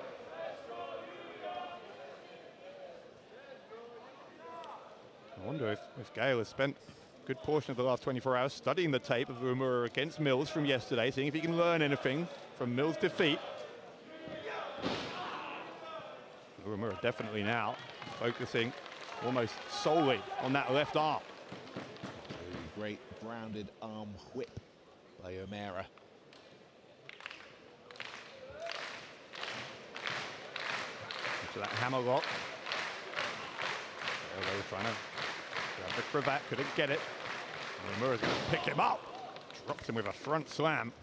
I wonder if Gale has spent a good portion of the last 24 hours studying the tape of Uemura against Mills from yesterday, seeing if he can learn anything from Mills' defeat. Uemura definitely now focusing almost solely on that left arm. A great grounded arm whip by Uemura. To that hammer lock. They were trying to grab the cravat, couldn't get it. Uemura's going to pick him up. Drops him with a front slam.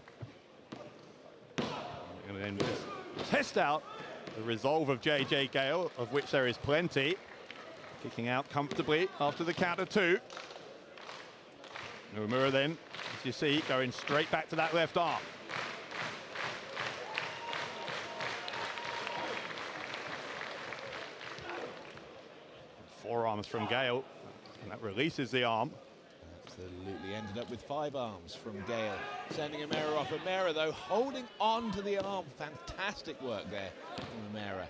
And then just test out the resolve of JJ Gale, of which there is plenty. Kicking out comfortably after the count of two. Uemura then, as you see, going straight back to that left arm. Forearms from Gale, and that releases the arm. Absolutely ended up with 5 arms from Gale, sending Uemura off. Uemura, though, holding on to the arm. Fantastic work there from Uemura.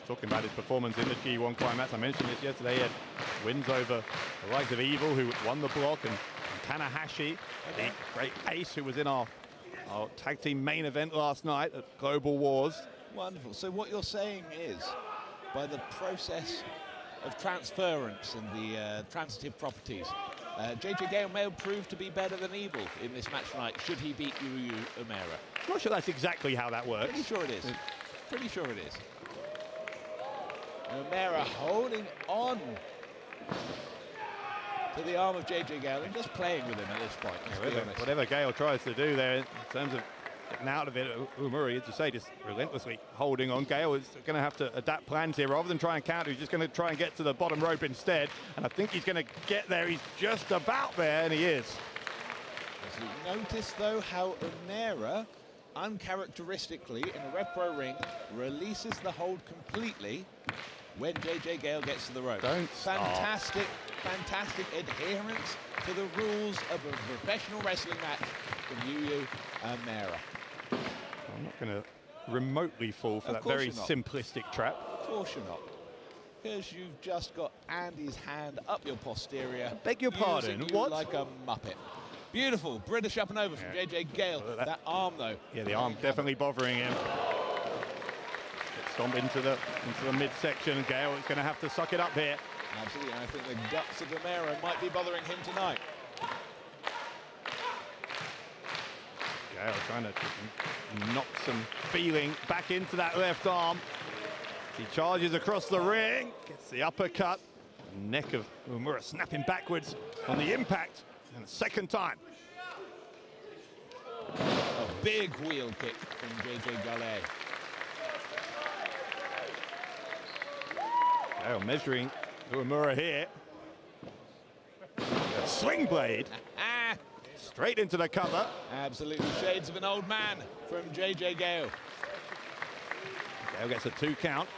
Talking about his performance in the G1 Climax, I mentioned this yesterday. He had wins over the likes of Evil, who won the block, and Tanahashi, the great ace who was in our tag team main event last night at Global Wars. Wonderful. So what you're saying is, by the process of transference and the transitive properties, JJ Gale may have proved to be better than Evil in this match tonight, should he beat Uemura. I'm not sure that's exactly how that works. Pretty sure it is. Pretty sure it is. Uemura holding on to the arm of JJ Gale and just playing with him at this point. Whatever Gale tries to do there in terms of getting out of it, Uemura, as you say, just relentlessly holding on. Gale is going to have to adapt plans here. Rather than try and counter, he's just going to try and get to the bottom rope instead. And I think he's going to get there. He's just about there, and he is. Notice, though, how Uemura, uncharacteristically, in a RevPro ring, releases the hold completely when JJ Gale gets to the rope. Fantastic adherence to the rules of a professional wrestling match from Uemura. I'm not going to remotely fall for that very simplistic trap. Of course you're not. Because you've just got Andy's hand up your posterior. Beg your pardon, what? Like a muppet. Beautiful British up and over from JJ Gale. That arm, though. Yeah, the arm definitely bothering him. Stomp into the midsection, and Gale is going to have to suck it up here. Absolutely, and I think the guts of Uemura might be bothering him tonight. Gale trying to knock some feeling back into that left arm. He charges across the ring, gets the uppercut. Neck of Uemura snapping backwards on the impact, and a second time. A big wheel kick from JJ Gale. Gale measuring Uemura here. Swing blade. Straight into the cover. Absolutely shades of an old man from JJ Gale. Gale gets a 2 count.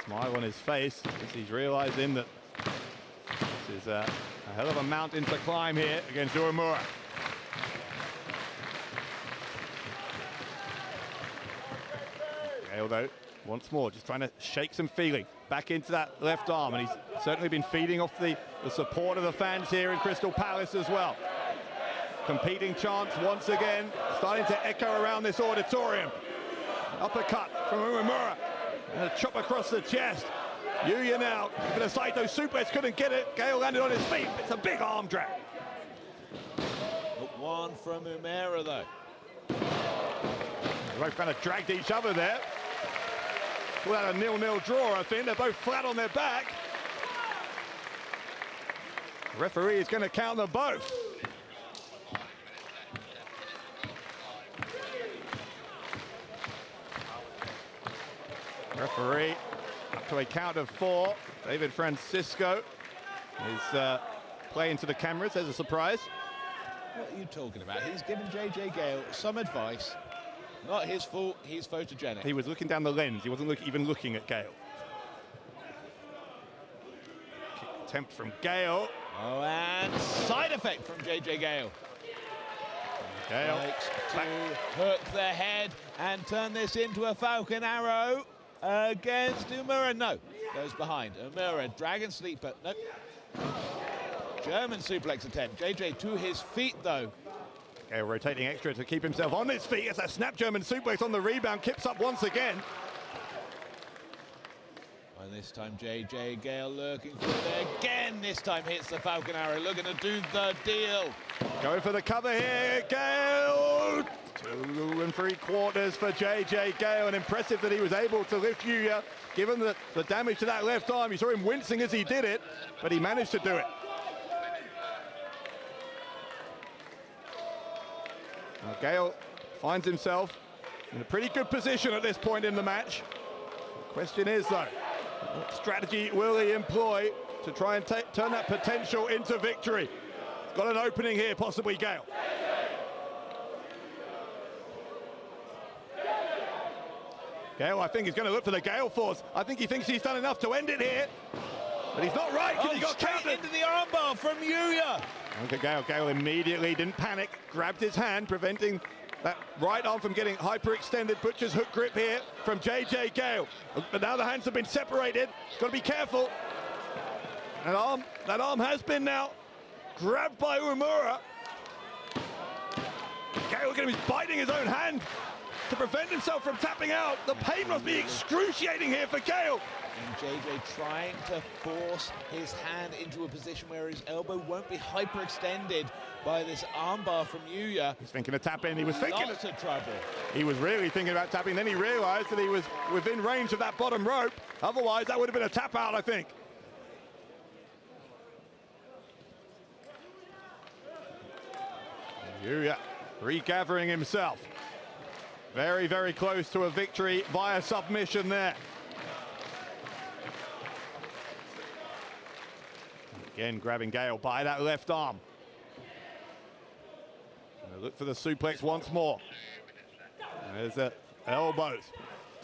Smile on his face as he's realizing that this is a hell of a mountain to climb here against Uemura. Gale, though, once more, just trying to shake some feeling back into that left arm, and he's certainly been feeding off the support of the fans here in Crystal Palace as well. Competing chants once again, starting to echo around this auditorium. Uppercut from Uemura, and a chop across the chest. Yuya now, for the Saito suplex, couldn't get it. Gale landed on his feet. It's a big arm drag. But one from Uemura, though. They both kind of dragged each other there. Call that a 0-0 draw, I think. They're both flat on their back. The referee is going to count them both. Referee up to a count of 4. David Francisco is playing to the cameras. There's a surprise. What are you talking about? He's given JJ Gale some advice. Not his fault, he's photogenic. He was looking down the lens. He wasn't even looking at Gale. Kick attempt from Gale. Oh, and side effect from JJ Gale. Gale likes to hook the head and turn this into a Falcon Arrow against Uemura. No, goes behind. Uemura, Dragon Sleeper. Nope. German suplex attempt. JJ to his feet, though. Gale rotating extra to keep himself on his feet as a snap German suplex on the rebound. Kips up once again. And this time JJ Gale lurking for it again. This time hits the Falcon Arrow, looking to do the deal. Going for the cover here, Gale. 2 3/4 for JJ Gale, and impressive that he was able to lift Yuya, given the damage to that left arm. You saw him wincing as he did it, but he managed to do it. Now Gale finds himself in a pretty good position at this point in the match. The question is, though, what strategy will he employ to try and turn that potential into victory? He's got an opening here, possibly Gale. Gale, I think he's going to look for the Gale Force. I think he thinks he's done enough to end it here. But he's not right, because he got counted. Into the armbar from Yuya. Okay, Gale immediately didn't panic, grabbed his hand, preventing that right arm from getting hyperextended. Butcher's hook grip here from JJ Gale. But now the hands have been separated. He's got to be careful. That arm has been now grabbed by Uemura. Gale again, he's biting his own hand to prevent himself from tapping out. The pain must be excruciating here for Gale. And JJ trying to force his hand into a position where his elbow won't be hyperextended by this armbar from Yuya. He's thinking of tapping. He was thinking lots of trouble. He was really thinking about tapping. Then he realized that he was within range of that bottom rope. Otherwise, that would have been a tap out, I think. Yuya regathering himself. Very, very close to a victory via submission there. Again, grabbing Gale by that left arm. Gonna look for the suplex once more. And there's the elbows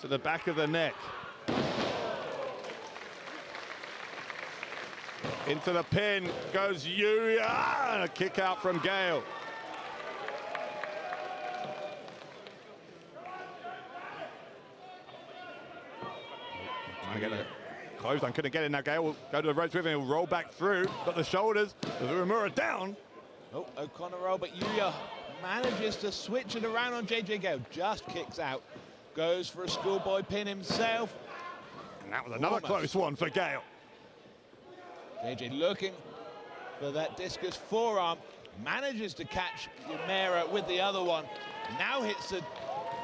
to the back of the neck. Into the pin goes Yuya, and a kick out from Gale. Trying to get it. Clothesline, couldn't get it. Now Gale will go to the ropes with him. He'll roll back through. Got the shoulders. Uemura down. Oh, O'Connor roll, but Yuya manages to switch it around on JJ Gale. Just kicks out. Goes for a schoolboy pin himself. And that was another close one for Gale. JJ looking for that discus forearm. Manages to catch Uemura with the other one. Now hits it.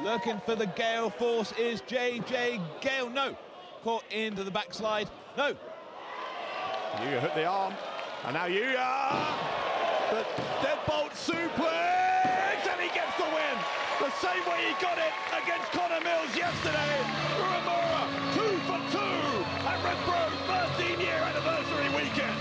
Looking for the Gale Force is JJ Gale. No. Caught into the backslide. No. Yuya hit the arm. And now Yuya. The deadbolt suplex. And he gets the win. The same way he got it against Connor Mills yesterday. Uemura 2 for 2 at RevPro's 13-year anniversary weekend.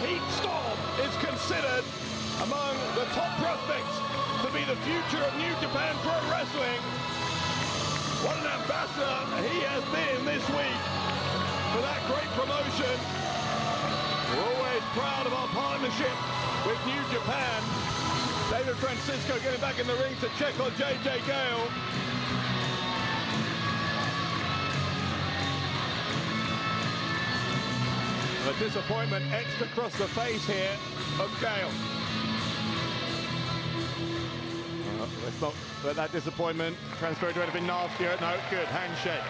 Heat Storm is considered among the top prospects to be the future of New Japan Pro Wrestling. What an ambassador he has been this week for that great promotion. We're always proud of our partnership with New Japan. David Francisco getting back in the ring to check on JJ Gale. A disappointment etched across the face here of Gale. Let's not let that disappointment transfer to anything nastier. No, good, handshake.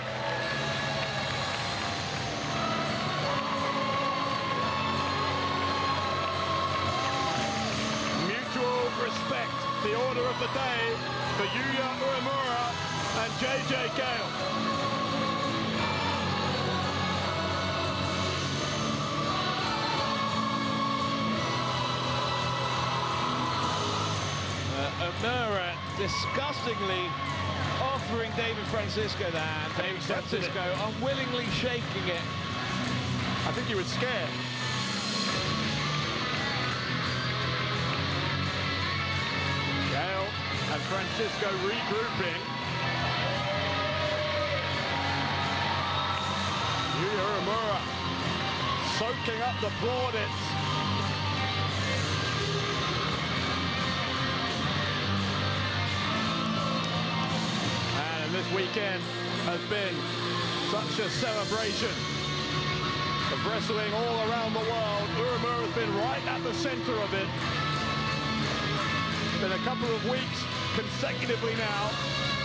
Mutual respect, the order of the day for Yuya Uemura and JJ Gale. Uemura disgustingly offering David Francisco the hand. David Francisco unwillingly shaking it. I think he was scared. Gale and Francisco regrouping. Yuya Uemura soaking up the plaudits. This weekend has been such a celebration of wrestling all around the world. Uemura has been right at the center of it. It's been a couple of weeks consecutively now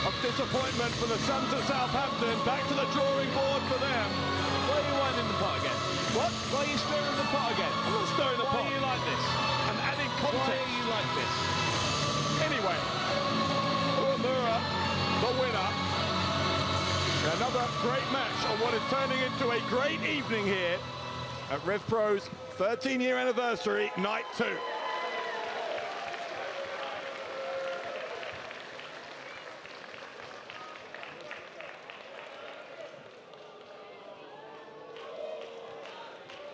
of disappointment for the Sons of Southampton. Back to the drawing board for them. Why are you winding the pot again? What? Why are you stirring the pot again? I'm not stirring the pot. Why are you like this? I'm adding context. Why are you like this? Anyway, Uemura, the winner. Another great match on what is turning into a great evening here at RevPro's 13-year anniversary, night 2.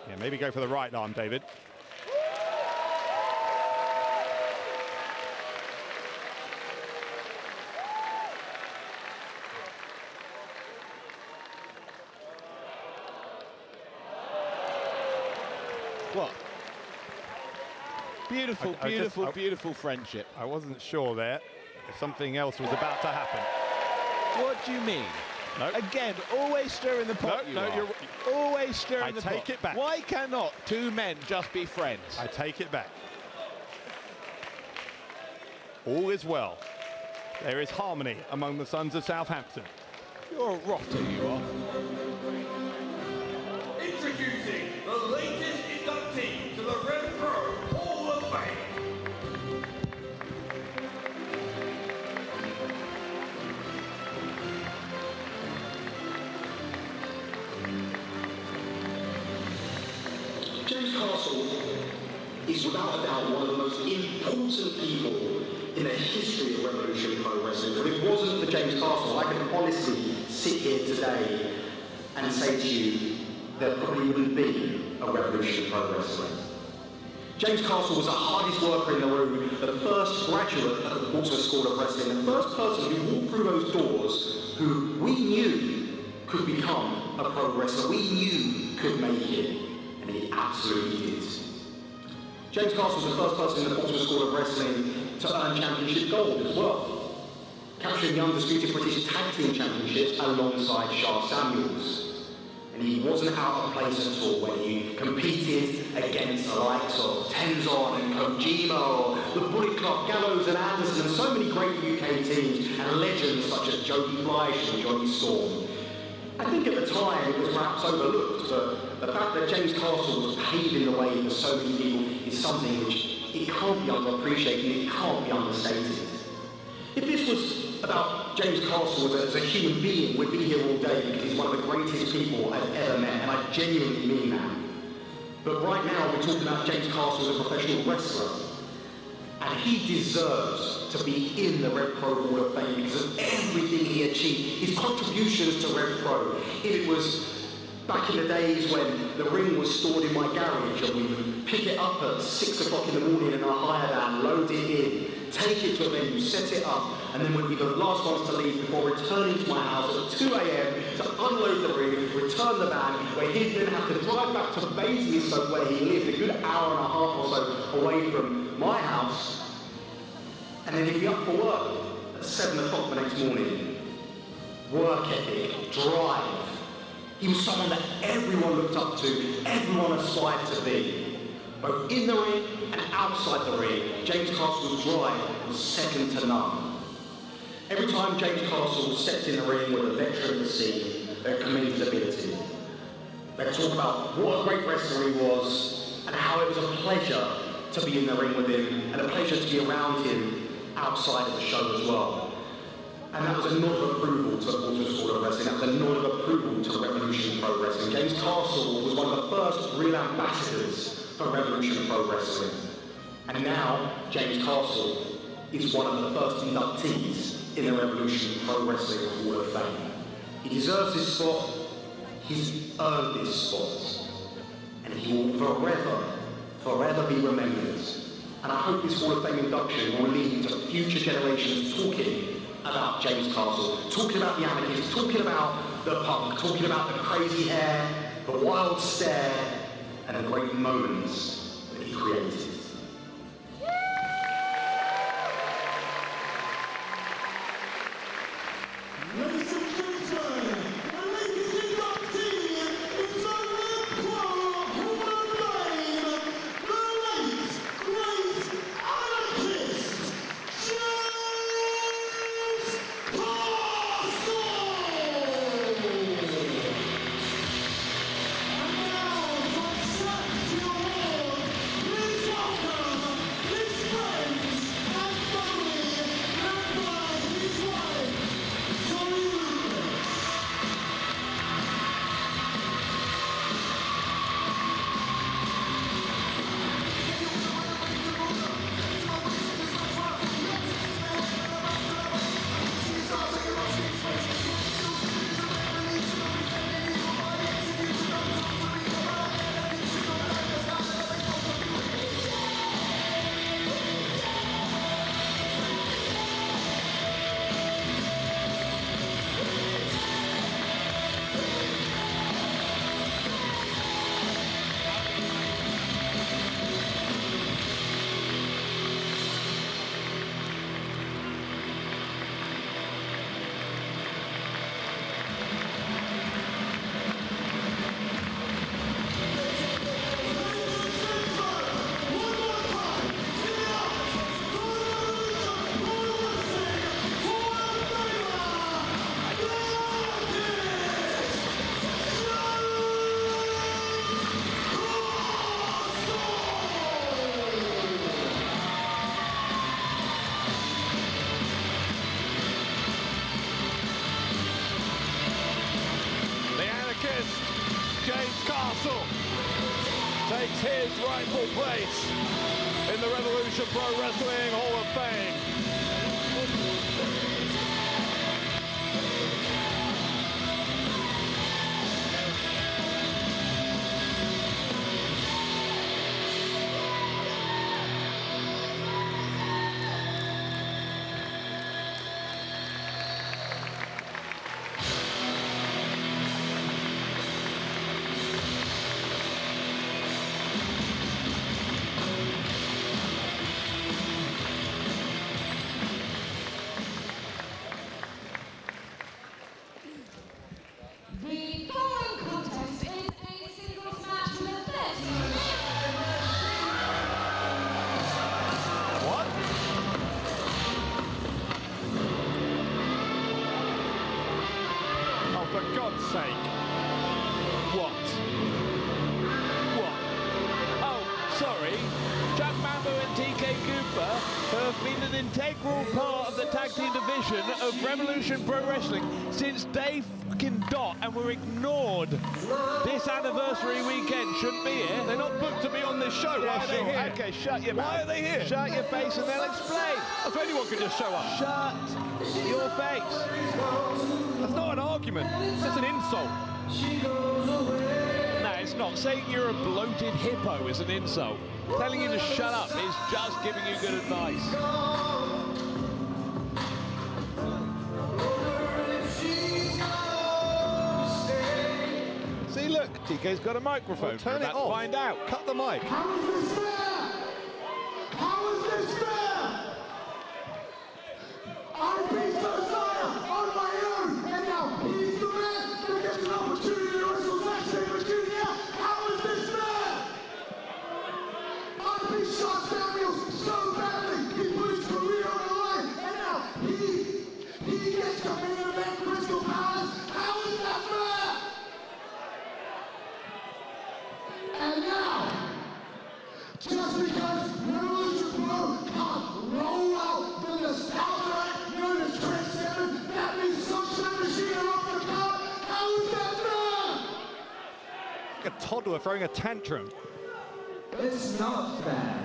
Yeah, maybe go for the right arm, David. What? Beautiful, beautiful friendship. I wasn't sure there if something else was about to happen. What do you mean? No. Again, always stirring the pot. You're always stirring the pot. I take it back. Why cannot two men just be friends? I take it back. All is well. There is harmony among the Sons of Southampton. You're a rotter, you are. Introducing the latest inductee to the RevPro Hall of Fame. James Castle is without a doubt one of the most important people in the history of Revolution Pro Wrestling. If it wasn't for James Castle, I can honestly sit here today and say to you, there probably wouldn't be a Revolution Pro Wrestling. James Castle was the hardest worker in the room, the first graduate of the Portsmouth School of Wrestling, the first person who walked through those doors who we knew could become a pro wrestler, we knew could make it, and he absolutely did. James Castle was the first person in the Portsmouth School of Wrestling to earn championship gold as well, capturing the undisputed British Tag Team Championships alongside Shire Samuels. And he wasn't out of place at all when he competed against the likes of Tenzon and Kojima, or the Bullet Club, Gallows and Anderson, and so many great UK teams and legends such as Jody Fleisch and Johnny Storm. I think at the time it was perhaps overlooked, but the fact that James Castle was paving the way for so many people is something which it can't be underappreciated and it can't be understated. If this was about James Castle as a human being, we'd be here all day because he's one of the greatest people I've ever met, and I genuinely mean that. But right now we're talking about James Castle as a professional wrestler, and he deserves to be in the RevPro Hall of Fame because of everything he achieved, his contributions to RevPro. If it was Back in the days when the ring was stored in my garage and we would pick it up at 6 o'clock in the morning in our hire van, load it in, take it to a venue, set it up, and then we'd be the last ones to leave before returning to my house at 2 a.m. to unload the ring, return the van, where he'd then have to drive back to Basingstoke where he lived, a good hour and a half or so away from my house, and then he'd be up for work at 7 o'clock the next morning. Work ethic, drive. He was someone that everyone looked up to, everyone aspired to be. Both in the ring and outside the ring, James Castle's drive was second to none. Every time James Castle stepped in the ring with a veteran of the scene, they commended his ability. They talk about what a great wrestler he was and how it was a pleasure to be in the ring with him and a pleasure to be around him outside of the show as well. And that was a nod of approval to Portland School of Wrestling. That was a nod of approval to Revolution Pro Wrestling. James Castle was one of the first real ambassadors for Revolution Pro Wrestling. And now, James Castle is one of the first inductees in the Revolution Pro Wrestling Hall of Fame. He deserves this spot. He's earned this spot. And he will forever be remembered. And I hope this Hall of Fame induction will lead to future generations talking about James Castle, talking about the anarchist, talking about the punk, talking about the crazy hair, the wild stare, and the great moments that he created. Ladies and gentlemen, the latest inductee into the RevPro Hall of Fame, the late, great anarchist, takes his rightful place in the Revolution Pro Wrestling Hall of Fame. Of Revolution Pro Wrestling since day fucking dot, and we're ignored this anniversary weekend. Shouldn't be here. They're not booked to be on this show. Yeah, Why are they here? Okay, shut your mouth. Why are they here? Shut your face and they'll explain. If anyone could just show up. Shut your face. That's not an argument. That's an insult. No, it's not. Saying you're a bloated hippo is an insult. Telling you to shut up is just giving you good advice. See, look, TK's got a microphone. Well, turn We're it about to off. find out. Cut the mic. How is this fair? How is this fair? I've been so tired on my own, and now he's the man that gets an opportunity to wrestle Zack Sabre Jr. How is this fair? I've been shot Samuels so badly, he put his career on the line, and now he gets to main event Crystal Palace. How is that fair? And now, just because Revolution Pro can't roll out the nostalgia act known as Trent 7, that means Sunshine Machine are off the card. How is that fair? Like a toddler throwing a tantrum. It's not fair.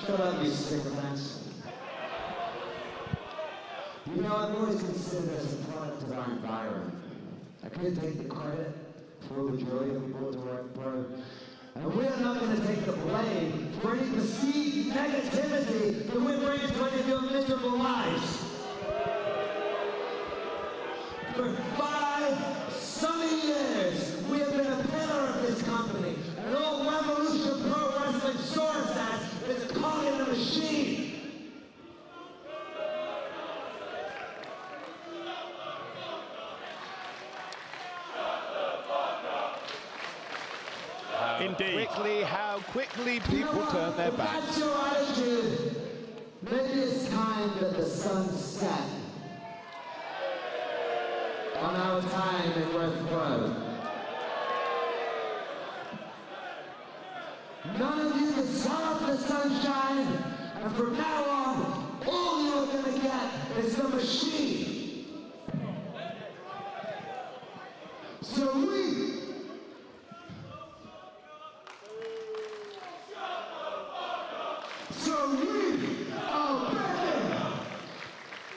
Shut up, you sycophants. You know, I've always considered us a product of our environment. I can't take the credit for all the joy that we brought to RevPro. And we're not going to take the blame for any perceived negativity that we bring to any of your miserable lives. For 5 sunny years, we have been a pillar of this company. And all Revolution Pro Wrestling source has is a cog in the machine. Indeed. How quickly people turn their backs. That's your attitude. Maybe it's time that the sun set on our time in RevPro. None of you deserve the sunshine, and from now on, all you're gonna get is the machine. So we are better.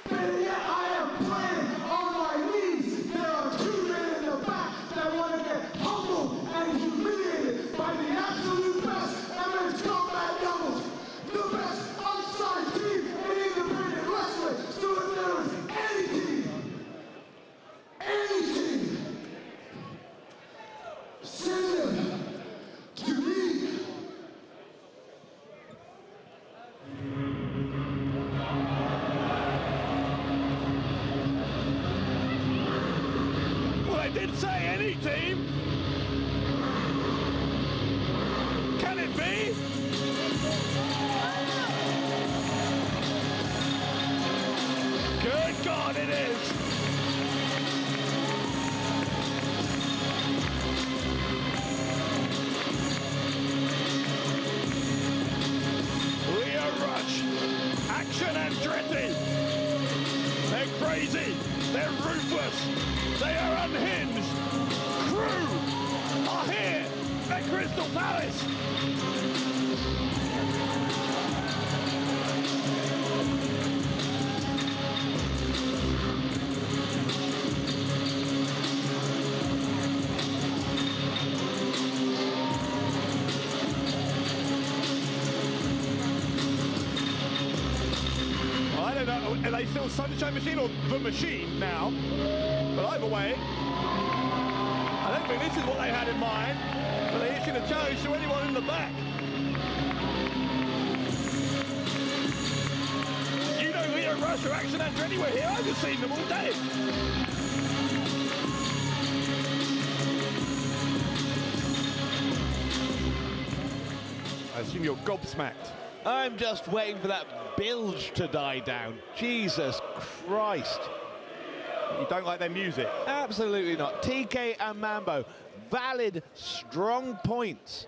Better yet, I am playing on my knees. There are 2 men in the back that want to get humbled and humiliated by the absolute best Men's Combat Doubles. The best unsigned team in independent wrestling. So if there is any team, send them to me. Well, I didn't say any team. Can it be? Good God, it is. Leah Rush, Action Andretti. They're crazy, they're ruthless, they are unhinged. Crew are here at Crystal Palace. I don't know, are they still Sunshine Machine or The Machine now? But either way, I don't think this is what they had in mind, but they issued a challenge to anyone in the back. You know Leah Rush or Action Andretti were here, I've just seen them all day. I assume you're gobsmacked. I'm just waiting for that bilge to die down. Jesus Christ. You don't like their music? Absolutely not. TK and Mambo, valid, strong points.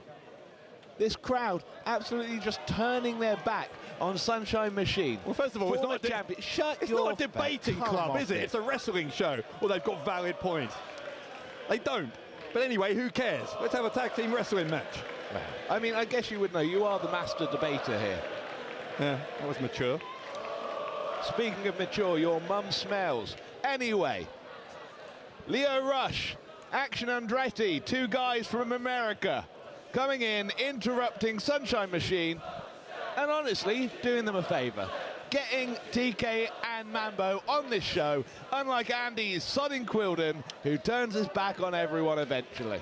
This crowd absolutely just turning their back on Sunshine Machine. Well, first of all, it's not a champion. Shut it's your not a debating Come club, off is it? it. It's a wrestling show. Well, they've got valid points. They don't. But anyway, who cares? Let's have a tag team wrestling match. I mean, I guess you would know. You are the master debater here. Yeah, that was mature. Speaking of mature, your mum smells. Anyway, Lio Rush, Action Andretti, two guys from America, coming in, interrupting Sunshine Machine, and honestly, doing them a favour. Getting TK and Mambo on this show, unlike Andy's sodding Quilden, who turns his back on everyone eventually.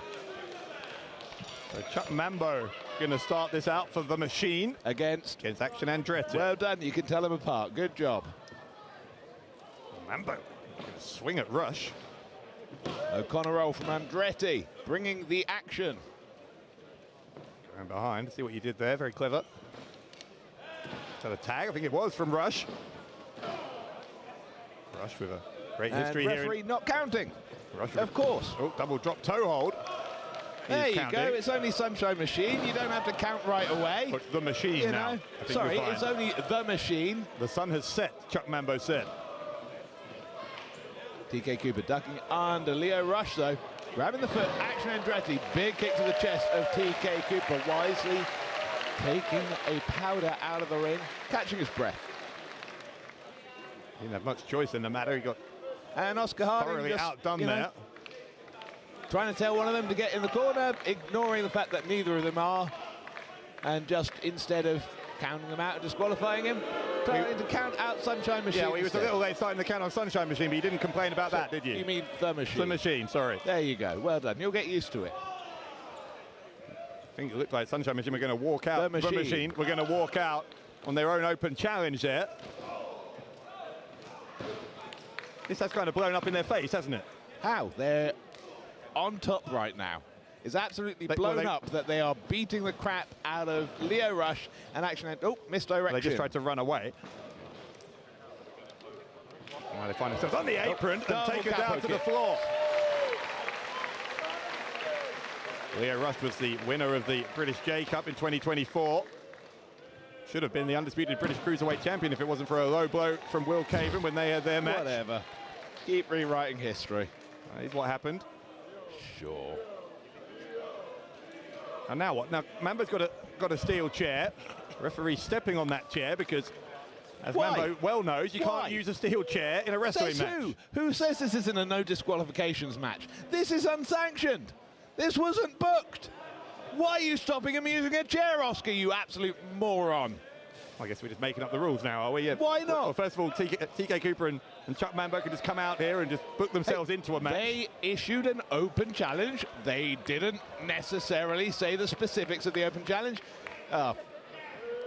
So Chuck Mambo going to start this out for the Machine against Action Andretti. Well done, you can tell them apart. Good job. Mambo going to swing at Rush. O'Connor roll from Andretti, bringing the action. Going behind, see what you did there, very clever. So the tag, I think it was from Rush. Rush with a great history and here. Referee not counting. Rush of course. Oh, double drop toe hold. There you go, it's only Sunshine Machine, you don't have to count right away. But the Machine you now. know. Sorry, it's only the Machine. The sun has set, Chuck Mambo said. TK Cooper ducking under Lio Rush though. Grabbing the foot, Action Andretti, big kick to the chest of TK Cooper, wisely taking a powder out of the ring, catching his breath. He didn't have much choice in the matter, he got and Oscar Harding thoroughly just, outdone you know, there. Trying to tell one of them to get in the corner, ignoring the fact that neither of them are, and just instead of counting them out and disqualifying him, trying to count out Sunshine Machine. Yeah, well, he was instead. a little late starting the count on Sunshine Machine, but you didn't complain about that, did you? You mean the Machine? The Machine, sorry. There you go, well done, you'll get used to it. I think it looked like Sunshine Machine were going to walk out. The Machine were going to walk out on their own open challenge there. This has kind of blown up in their face, hasn't it? How? They're on top right now. It's absolutely blown up that they are beating the crap out of Lio Rush and Action. Oh, misdirection. They just tried to run away. Now they find themselves on the apron and take it down to the floor. Lio Rush was the winner of the British J Cup in 2024. Should have been the undisputed British Cruiserweight champion if it wasn't for a low blow from Will Kaven when they had their match. Whatever. Keep rewriting history. That is what happened. Sure. And now what? Now Mambo's got a steel chair. Referee stepping on that chair because, as Mambo well knows, you can't use a steel chair in a wrestling match. Who says this isn't a no disqualifications match? This is unsanctioned. This wasn't booked. Why are you stopping him using a chair, Oscar, you absolute moron? I guess we're just making up the rules now, are we? Yeah. Why not? Well, first of all, TK Cooper and Chuck Mambo can just come out here and just book themselves into a match. They issued an open challenge. They didn't necessarily say the specifics of the open challenge. Oh,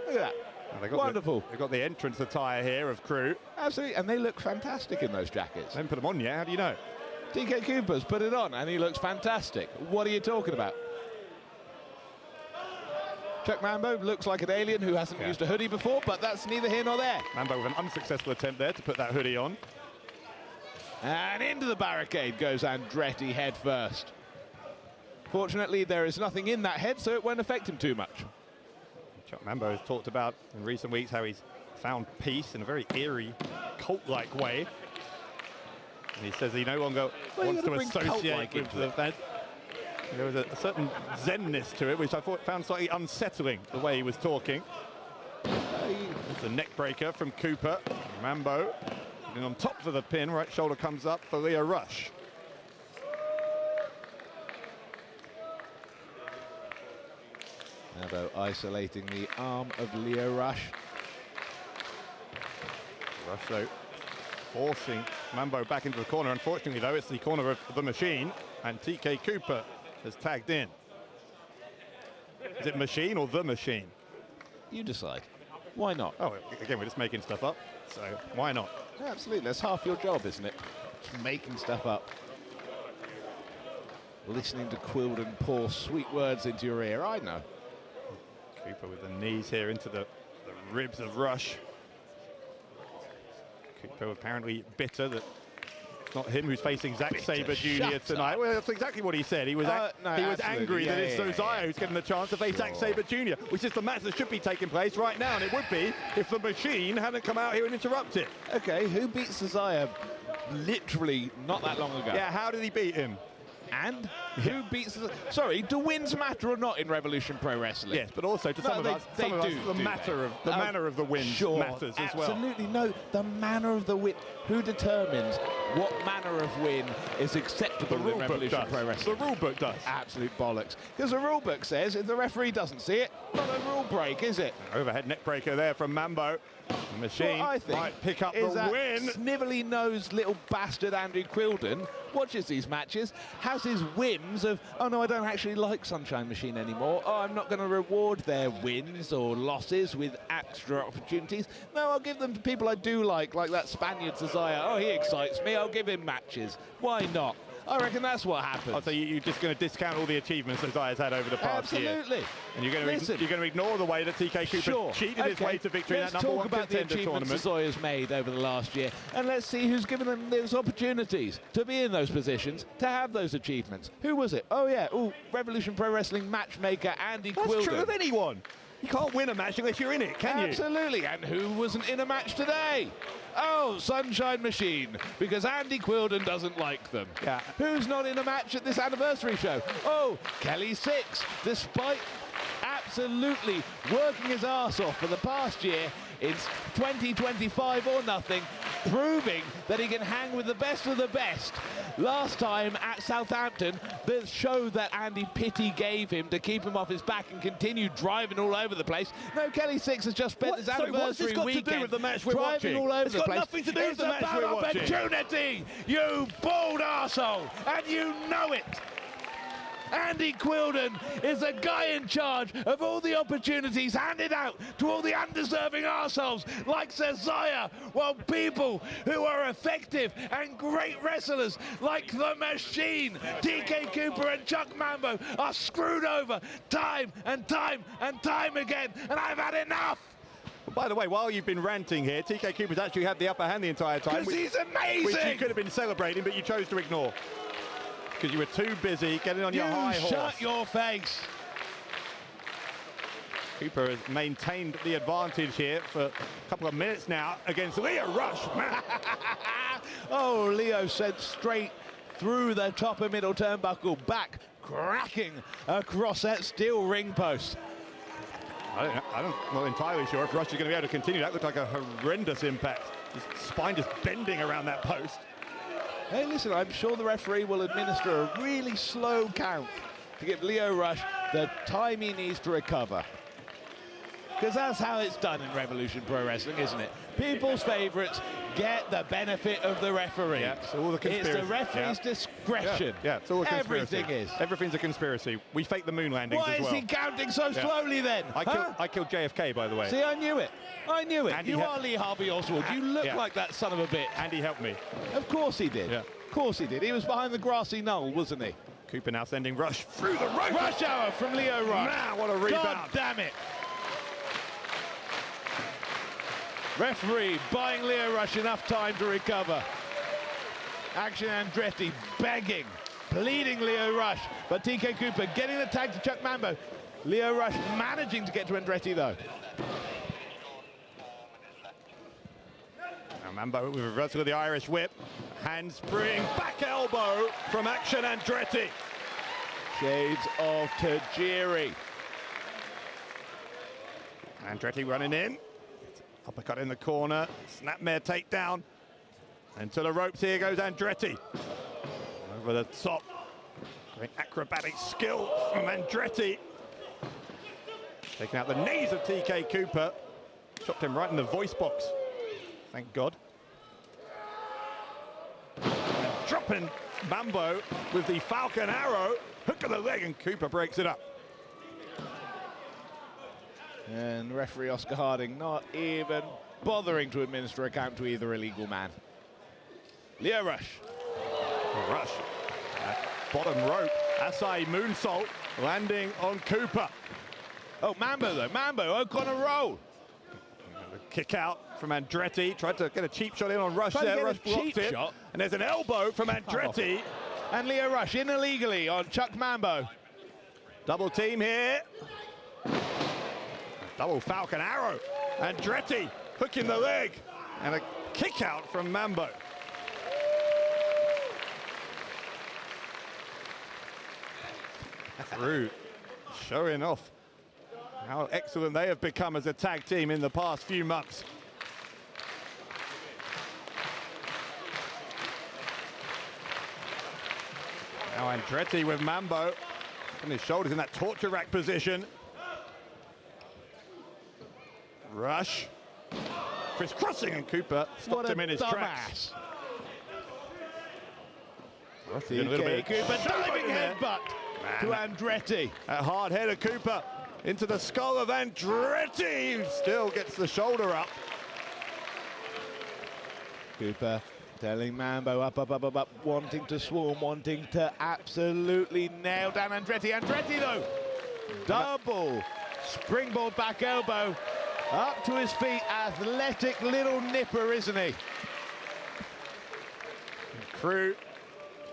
look at that. Well, Wonderful. They've got the entrance attire here of Crew. Absolutely, and they look fantastic in those jackets. They haven't put them on yet, how do you know? TK Cooper's put it on, and he looks fantastic. What are you talking about? Chuck Mambo looks like an alien who hasn't used a hoodie before, but that's neither here nor there. Mambo with an unsuccessful attempt there to put that hoodie on. And into the barricade goes Andretti head first. Fortunately, there is nothing in that head, so it won't affect him too much. Chuck Mambo has talked about in recent weeks how he's found peace in a very eerie, cult-like way. And he says he no longer wants to associate with the event. There was a certain zenness to it, which I found slightly unsettling, the way he was talking. It's a neck breaker from Cooper. Mambo getting on top of the pin, right shoulder comes up for Lio Rush. Mambo isolating the arm of Lio Rush. Rush, though, forcing Mambo back into the corner. Unfortunately, though, it's the corner of the Machine, and TK Cooper has tagged in. Is it Machine or the Machine? You decide. Why not? Oh, again, we're just making stuff up, so why not? Yeah, absolutely, that's half your job, isn't it? Just making stuff up. Listening to Quilden pour sweet words into your ear, I know. Cooper with the knees here into the ribs of Rush. Cooper apparently bitter that it's not him who's facing Zack Sabre Jr. tonight. Well, that's exactly what he said. He was, he was angry that it's Josiah who's getting the chance to face Zack Sabre Jr., which is the match that should be taking place right now, and it would be if the Machine hadn't come out here and interrupted. Okay, who beat Josiah literally not that long ago? Yeah, how did he beat him? And who beats the... Sorry, do wins matter or not in Revolution Pro Wrestling? Yes, but also to some of us, the manner of the win matters as well. Absolutely, no. The manner of the win. Who determines what manner of win is acceptable in Revolution Pro Wrestling? The rule book does. Absolute bollocks. Because the rule book says if the referee doesn't see it, not a rule break, is it? Overhead neck breaker there from Mambo. The machine I think might pick up the win. Snivelly-nosed little bastard Andrew Quilden watches these matches, has his whims of, oh no, I don't actually like Sunshine Machine anymore. Oh, I'm not going to reward their wins or losses with extra opportunities. No, I'll give them to people I do like that Spaniard Zazaya. Oh, he excites me. I'll give him matches. Why not? I reckon that's what happened. Oh, so you're just going to discount all the achievements that Zaya's had over the past year? Absolutely. And you're going to ignore the way that TK Cooper cheated his way to victory in that number one contender tournament. Let's talk about the achievements Zaya's made over the last year, and let's see who's given them those opportunities to be in those positions, to have those achievements. Who was it? Oh, yeah. Oh, Revolution Pro Wrestling matchmaker Andy Quilden. That's true of anyone. You can't win a match unless you're in it, can you? Absolutely. And who wasn't in a match today? Oh, Sunshine Machine, because Andy Quilden doesn't like them. Yeah. Who's not in a match at this anniversary show? Oh, Kelly Six, despite absolutely working his arse off for the past year, it's 2025 or nothing, proving that he can hang with the best of the best. Last time at Southampton, the show that Andy Pity gave him to keep him off his back and continue driving all over the place. No, Kelly Six has just spent his anniversary weekend to do with the match we're driving all over the place. It's got nothing to do with the match we're watching. It's about opportunity, you bald arsehole, and you know it. Andy Quilden is the guy in charge of all the opportunities handed out to all the undeserving arseholes like Zaya, while people who are effective and great wrestlers like The Machine, TK Cooper and Chuck Mambo are screwed over time and time and time again, and I've had enough. By the way, while you've been ranting here, TK Cooper's actually had the upper hand the entire time. Because he's amazing! Which you could have been celebrating, but you chose to ignore. Because you were too busy getting on your high horse. Shut your face! Cooper has maintained the advantage here for a couple of minutes now against Leo Rush. Oh, Leo sent straight through the top and middle turnbuckle, back, cracking across that steel ring post. I'm not entirely sure if Rush is going to be able to continue. That looked like a horrendous impact. His spine just bending around that post. Hey, listen, I'm sure the referee will administer a really slow count to give Leo Rush the time he needs to recover. Because that's how it's done in Revolution Pro Wrestling, isn't it? People's favourites get the benefit of the referee. Yeah, so all the conspiracy. It's the referee's discretion. Yeah, it's all a conspiracy. Everything is. Everything's a conspiracy. We fake the moon landings as well. Why is he counting so slowly then? I killed JFK, by the way. See, I knew it. I knew it. You are Lee Harvey Oswald. You look like that son of a bitch. And he helped me. Of course he did. Yeah. Of course he did. He was behind the grassy knoll, wasn't he? Cooper now sending Rush through the rope. Rush hour from Leo Rush. Man, what a rebound. God damn it. Referee buying Leo Rush enough time to recover. Action Andretti begging, pleading Leo Rush, but TK Cooper getting the tag to Chuck Mambo. Leo Rush managing to get to Andretti though. Now Mambo with a reversal of the Irish whip. Handspring, back elbow from Action Andretti. Shades of Tajiri. Andretti running in. Uppercut in the corner, snapmare takedown. And to the ropes, here goes Andretti. Over the top. Great acrobatic skill from Andretti. Taking out the knees of TK Cooper. Chopped him right in the voice box. Thank God. And dropping Mambo with the Falcon Arrow. Hook of the leg, and Cooper breaks it up. And referee Oscar Harding not even bothering to administer a count to either illegal man. Leo Rush. Rush. Bottom rope. Asai moonsault landing on Cooper. Oh, Mambo though. Mambo on a roll. Kick out from Andretti. Tried to get a cheap shot in on Rush there. Rush blocked it. Shot. And there's an elbow from Andretti. And Leo Rush in illegally on Chuck Mambo. Double team here. Double Falcon Arrow. Andretti hooking the leg. And a kick out from Mambo. Trew showing off how excellent they have become as a tag team in the past few months. Now Andretti with Mambo on his shoulders in that torture rack position. Rush. Crisscrossing, and Cooper stopped him in his tracks. DK a little bit Cooper diving headbutt to Andretti. That hard head of Cooper into the skull of Andretti. Still gets the shoulder up. Cooper telling Mambo up, wanting to swarm, wanting to absolutely nail down Andretti. Andretti though, double springboard back elbow, up to his feet, athletic little nipper, isn't he? Trew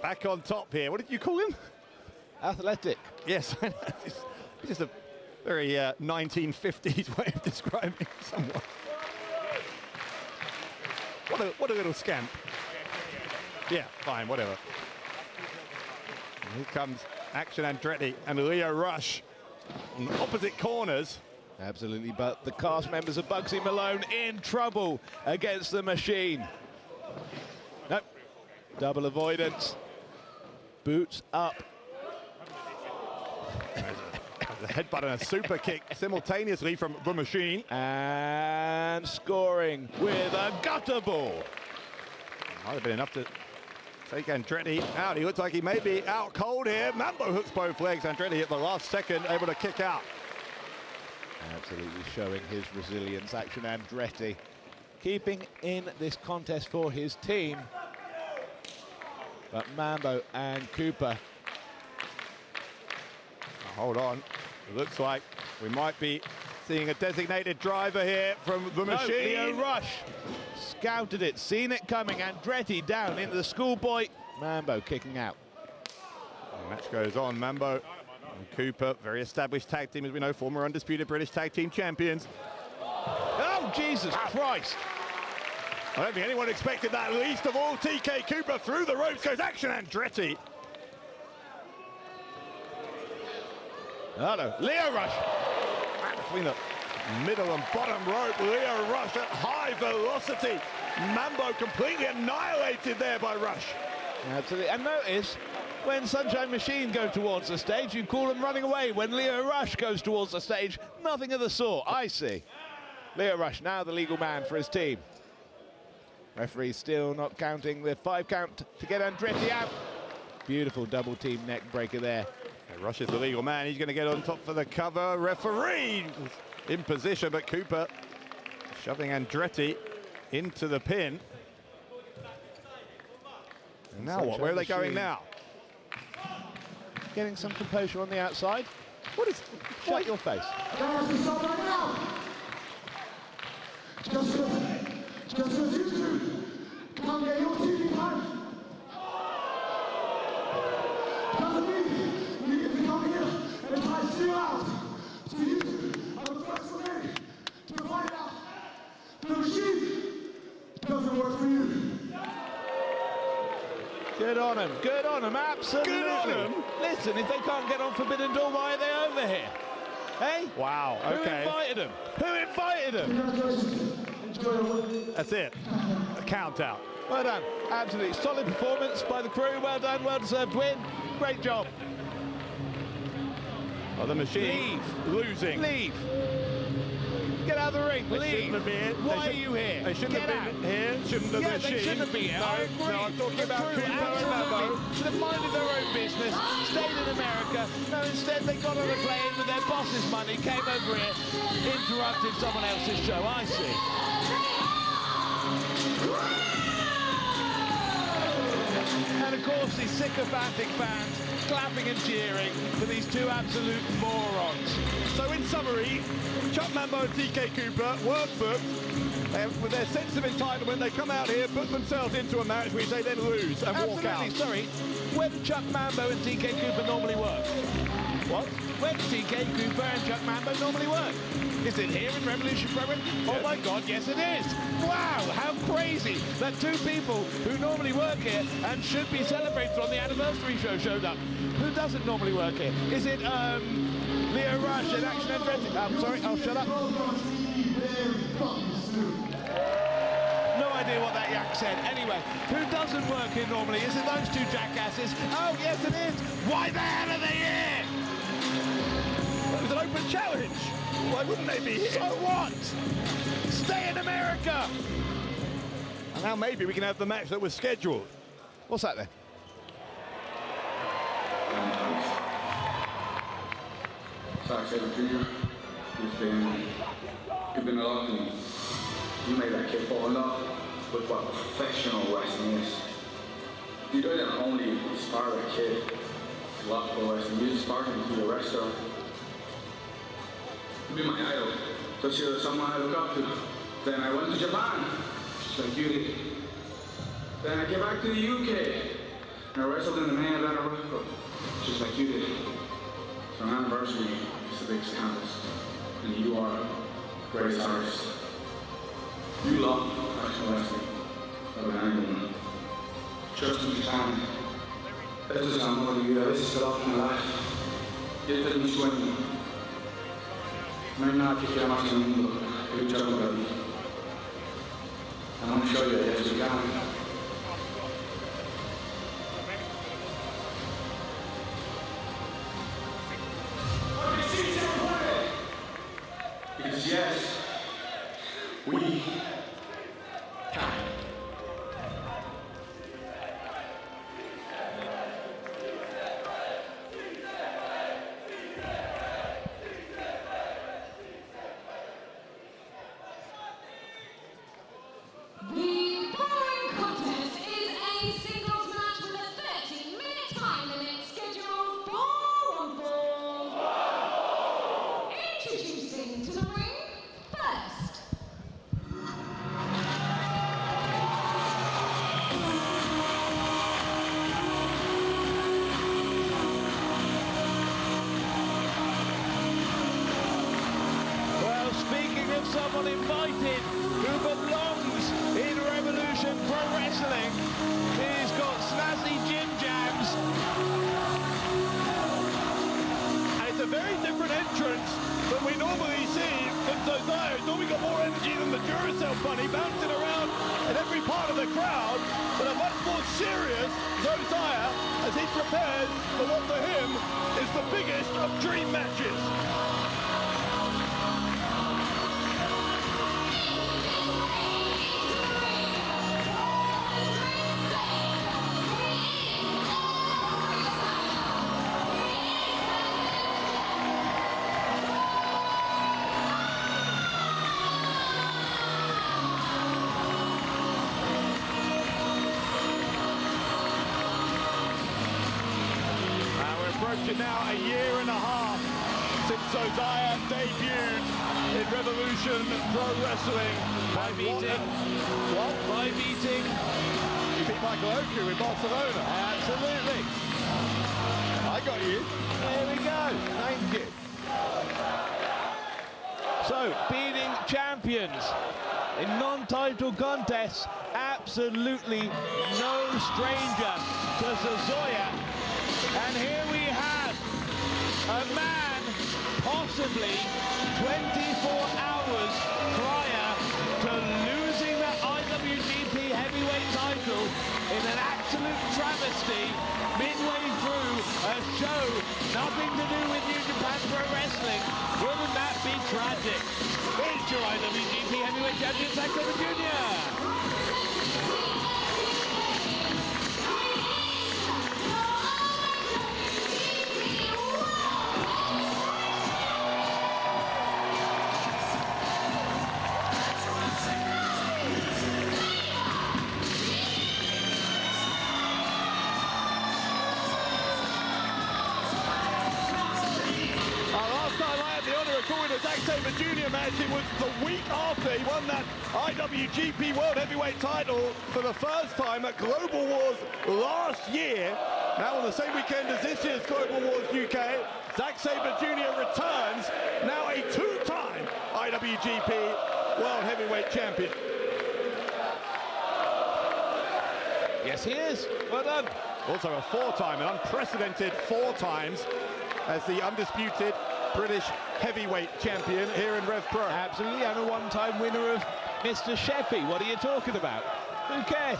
back on top here. What did you call him? Athletic. Yes, it's just a very 1950s way of describing someone. What a little scamp. Yeah, fine, whatever. And here comes Action Andretti and Leo Rush on the opposite corners. Absolutely, but the cast members of Bugsy Malone in trouble against the machine. Nope, double avoidance. Boots up. A headbutt and a super kick simultaneously from the machine. And scoring with a gutter ball. Might have been enough to take Andretti out. He looks like he may be out cold here. Mambo hooks both legs. Andretti at the last second able to kick out. Absolutely showing his resilience. Action Andretti keeping in this contest for his team. But Mambo and Cooper. Hold on. It looks like we might be seeing a designated driver here from the machine. Leo Rush scouted it, seen it coming. Andretti down into the schoolboy. Mambo kicking out. The match goes on. Mambo and Cooper, very established tag team, as we know, former undisputed British tag team champions. Oh, Jesus Christ. I don't think anyone expected that, least of all TK Cooper. Through the ropes goes Action Andretti. Oh no, Leo Rush. Between the middle and bottom rope, Leo Rush at high velocity. Mambo completely annihilated there by Rush. Absolutely, and notice, when Sunshine Machine go towards the stage, you call them running away. When Leo Rush goes towards the stage, nothing of the sort, I see. Leo Rush, now the legal man for his team. Referee still not counting the 5 count to get Andretti out. Beautiful double team neck breaker there. Rush is the legal man. He's going to get on top for the cover. Referee in position, but Cooper shoving Andretti into the pin. And now what? Where are they going now? Getting some composure on the outside. What is... Shut your face. Just as you two can't get your TV time. Doesn't mean you get to come here and try to steal out. So you two are the first one to find out the machine doesn't work for you. Good on him, absolutely. Good on him. Listen, if they can't get on Forbidden Door, why are they over here? Hey? Wow, okay. Who invited them? Who invited them? That's it. A count out. Well done. Absolutely solid performance by the crew. Well done, well deserved win. Great job. Well, the machine losing. Leave. Get out of the ring. Leave. Why are you here? They shouldn't have been here. Shouldn't have been. They shouldn't be here. I agree. No, I'm talking about Cooper and Mambo. Should have minded their own business, stayed in America. No, instead they got on a plane with their boss's money, came over here, interrupted someone else's show. I see. And of course, these sycophantic fans clapping and cheering for these two absolute morons. So in summary, Chuck Mambo and TK Cooper weren't booked. With their sense of entitlement, they come out here, put themselves into a match which they then lose and walk out. Absolutely, sorry. Where do Chuck Mambo and TK Cooper normally work? What? Where does TK, Cooper and Chuck Mambo normally work? Is it here in Revolution Pro Wrestling? Oh my God, yes it is! Wow, how crazy that two people who normally work here and should be celebrated on the anniversary show showed up. Who doesn't normally work here? Is it Leo Rush and Action Andretti? I'm sorry, I'll shut up. No idea what that yak said. Anyway, who doesn't work here normally? Is it those two jackasses? Oh, yes it is! Why the hell are they here? It was an open challenge. Why wouldn't they be here? So what? Stay in America! And now maybe we can have the match that was scheduled. What's that then? Safire Jr. You've been a lot to me. You made that kid fall in love with what professional wrestling is. You didn't only inspire a kid to love pro wrestling, you inspired him to be a wrestler. You'd be my idol. Just you're someone I look up to. Then I went to Japan, just like you did. Then I came back to the UK, and I wrestled in the main event of RevPro, just like you did. So an anniversary is the biggest contest, and you are the greatest artist. You love professional wrestling more than anyone. Trust me, Japan. Esto es amor y a veces se va con la life. Y este es mi sueño. No hay nada que quiera más en el mundo que luchar contra ti. I want to show you that yes, we can. Because yes, we can. The following contest is a singles match with a 30-minute time limit scheduled for 1 fall. Introducing to the ring first. Well, speaking of someone invited who belongs in Revolution Pro Wrestling, he's got snazzy gym jams. And it's a very different entrance than we normally see from Josiah. He's normally got more energy than the Duracell bunny, bouncing around in every part of the crowd, but a much more serious Josiah as he prepares for what for him is the biggest of dream matches. Now a year and a half since Josiah debuted in Revolution Pro Wrestling. By beating. What? By beating. You beat Michael Oku in Barcelona. Absolutely. I got you. There we go. Thank you. So, beating champions in non-title contests, absolutely no stranger to Zoya. And here we have a man possibly 24 hours prior to losing the IWGP heavyweight title in an absolute travesty midway through a show nothing to do with New Japan Pro Wrestling. Wouldn't that be tragic? It's your IWGP heavyweight champion, Zack Sabre Jr. Zack Sabre Jr. match. It was the week after he won that IWGP World Heavyweight title for the first time at Global Wars last year. Now on the same weekend as this year's Global Wars UK, Zack Sabre Jr. returns, now a two-time IWGP World Heavyweight Champion. Yes, he is. Well done. Also a four-time, an unprecedented 4 times as the undisputed British heavyweight champion here in RevPro. Absolutely, and a one-time winner of Mr. Sheppy. What are you talking about? Who cares?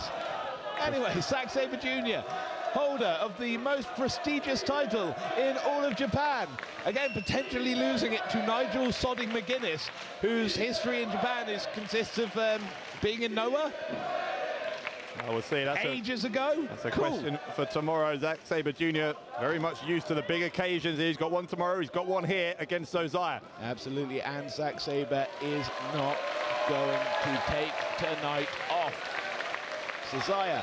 Anyway, Zack Sabre Jr., holder of the most prestigious title in all of Japan. Again, potentially losing it to Nigel Sodding McGuinness, whose history in Japan consists of being in Noah. We'll see. That's ages ago. That's a question for tomorrow. Zack Sabre Jr. very much used to the big occasions. He's got one tomorrow. He's got one here against Zosiah. Absolutely, and Zack Sabre is not going to take tonight off. Zosiah,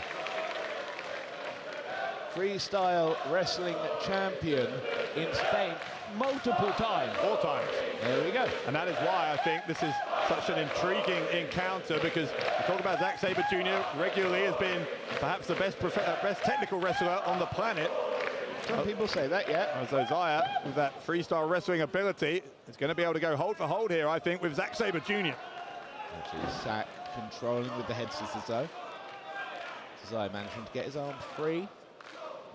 freestyle wrestling champion in Spain multiple times. 4 times. There we go. And that is why I think this is such an intriguing encounter, because we talk about Zack Sabre Jr. regularly has been perhaps the best technical wrestler on the planet. Some people say that, yeah. Zosiah, with that freestyle wrestling ability, is going to be able to go hold for hold here, I think, with Zack Sabre Jr. Actually, Zack controlling with the head scissors, though. Zosiah managing to get his arm free,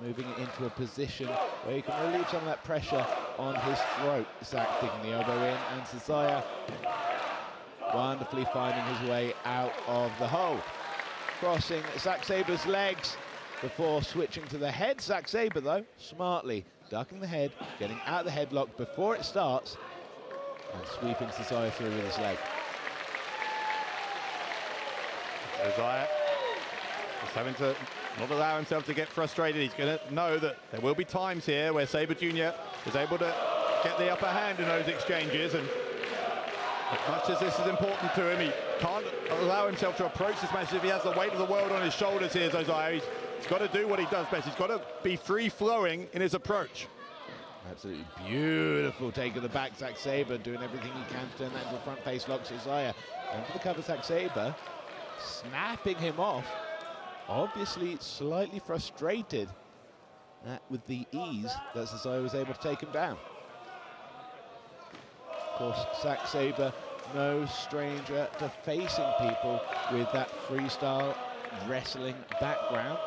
moving it into a position where he can relieve some of that pressure on his throat. Zack digging the elbow in, and Zosiah wonderfully finding his way out of the hole. Crossing Zack Sabre's legs before switching to the head. Zack Sabre, though, smartly ducking the head, getting out of the headlock before it starts, and sweeping Zosiah through with his leg. Zosiah just having to not allow himself to get frustrated. He's going to know that there will be times here where Sabre Jr. is able to get the upper hand in those exchanges, and as much as this is important to him, he can't allow himself to approach this match if he has the weight of the world on his shoulders here, Zosiah. He's got to do what he does best. He's got to be free-flowing in his approach. Absolutely beautiful take of the back, Zack Sabre doing everything he can to turn that into a front face lock. Zosiah going for the cover, Zack Sabre snapping him off. Obviously slightly frustrated with the ease that Zosiah was able to take him down. Of course, Zack Sabre, no stranger to facing people with that freestyle wrestling background.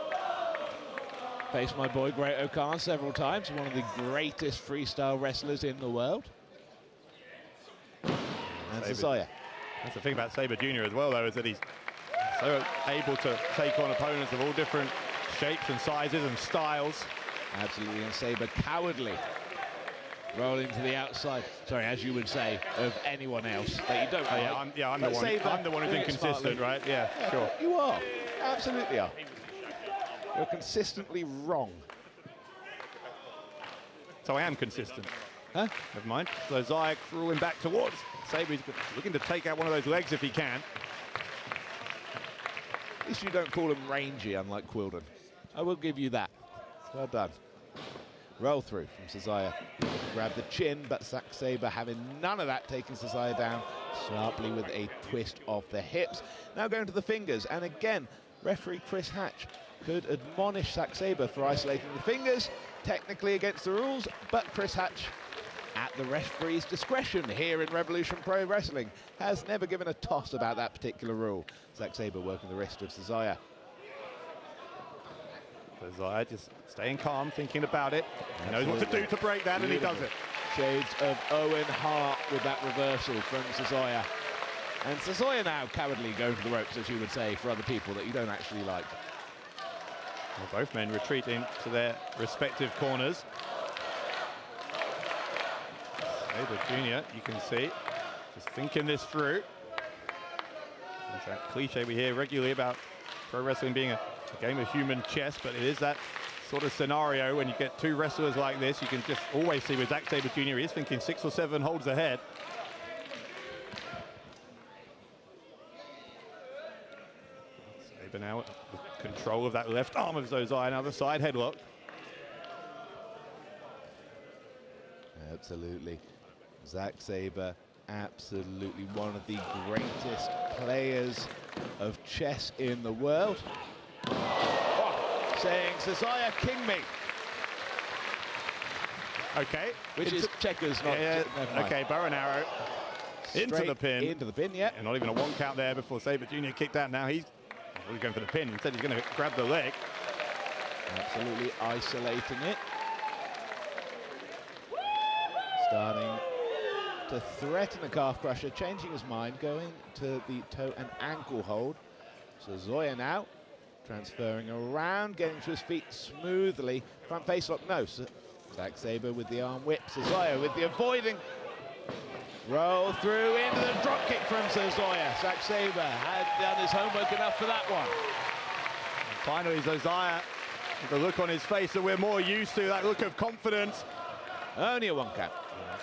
Faced my boy Great O'Khan several times, one of the greatest freestyle wrestlers in the world. And Zosiah. That's the thing about Sabre Jr. as well, though, is that he's so able to take on opponents of all different shapes and sizes and styles. Absolutely, and Sabre cowardly. Rolling to the outside. Sorry, as you would say, of anyone else that you don't like. I'm the one who's inconsistent, right? Yeah, sure. You are. Absolutely are. You're consistently wrong. So I am consistent. Huh? Never mind. So Zosiah crawling back towards Sabre. He's looking to take out one of those legs if he can. At least you don't call him rangy, unlike Quilden. I will give you that. Well done. Roll through from Zosiah. Grab the chin, but Zack Sabre having none of that, taking Zosiah down sharply with a twist of the hips. Now going to the fingers, and again, referee Chris Hatch could admonish Zack Sabre for isolating the fingers, technically against the rules, but Chris Hatch, at the referee's discretion here in Revolution Pro Wrestling, has never given a toss about that particular rule. Zack Sabre working the wrist of Zosiah. Zosiah just staying calm, thinking about it. He knows what to do to break that, and he does it. Shades of Owen Hart with that reversal from Zosiah. And Zosiah now cowardly going for the ropes, as you would say, for other people that you don't actually like. Well, both men retreating to their respective corners. Sabre Jr., you can see, just thinking this through. There's that cliche we hear regularly about pro wrestling being a game of human chess, but it is that sort of scenario when you get two wrestlers like this. You can just always see with Zack Sabre Jr., he's thinking 6 or 7 holds ahead. Sabre now with control of that left arm of Zosiah, now the side headlock. Absolutely. Zack Sabre, absolutely one of the greatest players of chess in the world. Oh, saying, Cesare, king me. Okay. Which is checkers, not... Yeah, never mind. okay, bow and arrow. Into Straight the pin. Into the pin, yeah. And not even a one count there before Sabre Jr. kicked out. Now he's really going for the pin. Instead, he's going to grab the leg. Absolutely isolating it. Starting to threaten a calf crusher, changing his mind, going to the toe and ankle hold. So Zoya now transferring around, getting to his feet smoothly. Front face lock, no. Zack Sabre with the arm whip. Zoya with the avoiding. Roll through into the drop kick from Zoya. Zack Sabre had done his homework enough for that one. And finally, Zoya, with the look on his face that we're more used to, that look of confidence. Only a one count.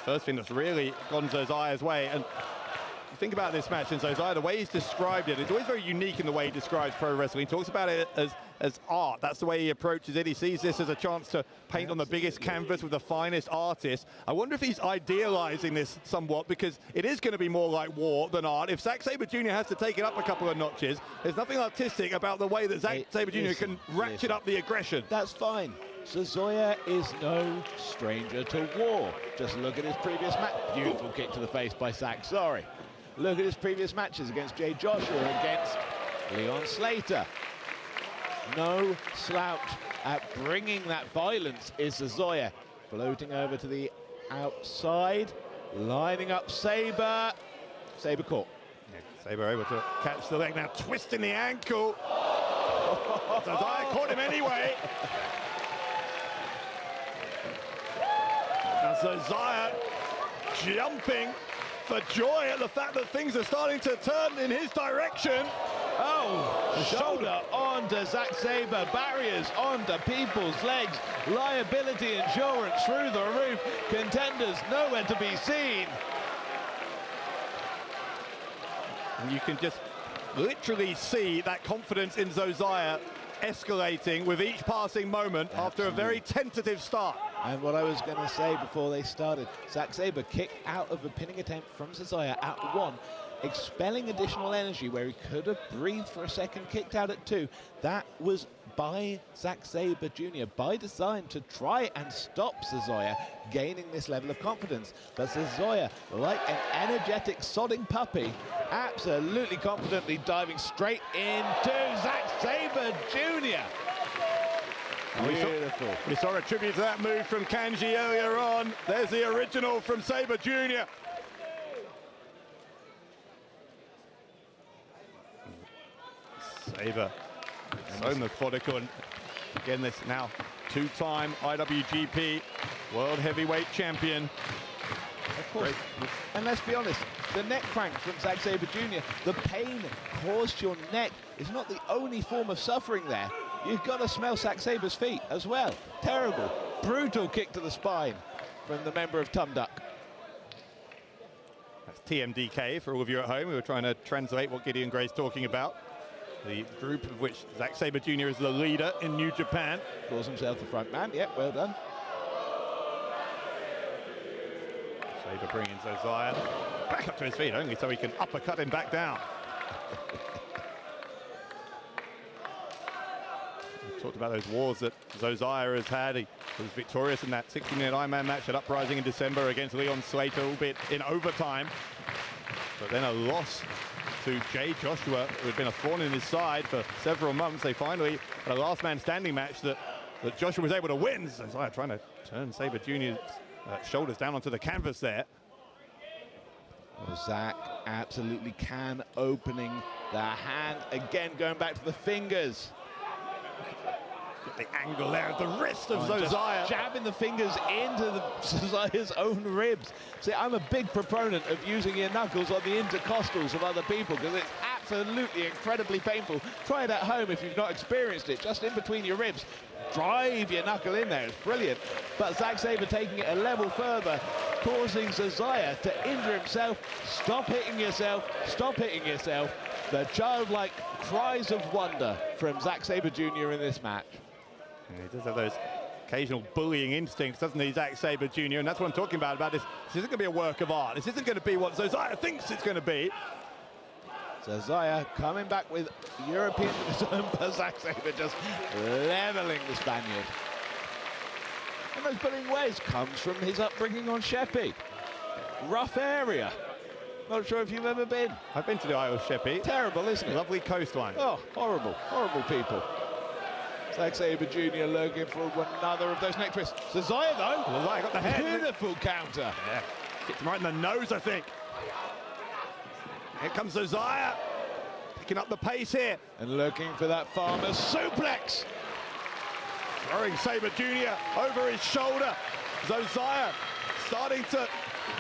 First thing that's really gone Zoya's way. And you think about this match, and Zoya, the way he's described it, it's always very unique in the way he describes pro wrestling. He talks about it as art. That's the way he approaches it. He sees this as a chance to paint on the biggest canvas with the finest artists. I wonder if he's idealizing this somewhat, because it is going to be more like war than art. If Zack Sabre Jr. has to take it up a couple of notches, there's nothing artistic about the way that Zack Sabre Jr. can ratchet up the aggression. That's fine. So Zoya is no stranger to war. Just look at his previous match. Beautiful kick to the face by Zack, sorry. Look at his previous matches against Jay Joshua, against Leon Slater. No slouch at bringing that violence is Zoya. Floating over to the outside, lining up Sabre. Sabre caught. Yeah, Sabre able to catch the leg, now twisting the ankle. Zoya caught him anyway. Now Zoya jumping for joy at the fact that things are starting to turn in his direction. Oh, shoulder onto Zack Sabre, barriers onto people's legs, liability insurance through the roof, contenders nowhere to be seen. And you can just literally see that confidence in Zoya escalating with each passing moment. Absolutely. After a very tentative start. And what I was going to say before they started, Zack Sabre kicked out of a pinning attempt from Zoya at 1, expelling additional energy where he could have breathed for a second, kicked out at 2. That was by Zack Sabre Jr. by design to try and stop Zoya gaining this level of confidence. But Zoya, like an energetic sodding puppy, absolutely confidently diving straight into Zack Sabre Jr. Beautiful. We saw a tribute to that move from Kanji earlier on. There's the original from Sabre Jr. Sabre, so methodical. And again, this now two-time IWGP World Heavyweight Champion. Of course. Great. And let's be honest, the neck crank from Zack Sabre Jr., the pain caused your neck is not the only form of suffering there. You've got to smell Zack Sabre's feet as well. Terrible, brutal kick to the spine from the member of Tumduck. That's TMDK for all of you at home who are trying to translate what Gideon Gray's talking about. The group of which Zack Sabre Jr. is the leader in New Japan. Calls himself the front man. Yep, well done. Sabre bringing Zoya back up to his feet, only so he can uppercut him back down. We talked about those wars that Zoya has had. He was victorious in that 60-minute Ironman match at Uprising in December against Leon Slater, albeit in overtime. But then a loss to Jay Joshua, who had been a thorn in his side for several months. They finally had a last man standing match that Joshua was able to win. Zoya trying to turn Sabre Jr.'s shoulders down onto the canvas there. Well, Zack absolutely can, opening the hand again, going back to the fingers. Get the angle there of the wrist of Zoya. Jabbing the fingers into Zoya's own ribs. See, I'm a big proponent of using your knuckles on the intercostals of other people because it's absolutely incredibly painful. Try it at home if you've not experienced it, just in between your ribs. Drive your knuckle in there, it's brilliant. But Zack Sabre taking it a level further, causing Zoya to injure himself. Stop hitting yourself, stop hitting yourself. The childlike cries of wonder from Zack Sabre Jr. in this match. Yeah, he does have those occasional bullying instincts, doesn't he, Zack Sabre Jr.? And that's what I'm talking about this. This isn't going to be a work of art. This isn't going to be what Zoya thinks it's going to be. Zaya coming back with European return, but Zack Sabre just leveling the Spaniard. And those bullying ways comes from his upbringing on Sheppey. Rough area. Not sure if you've ever been. I've been to the Isle of Sheppey. Terrible, isn't it? Lovely coastline. Oh, horrible, horrible people. Zack Sabre Jr. looking for another of those neck twists. Zaya, though, Zaya got the head. Beautiful counter. Yeah, hits him right in the nose, I think. Here comes Zaya, picking up the pace here. And looking for that farmer's suplex. Throwing Sabre Jr. over his shoulder. Zaya starting to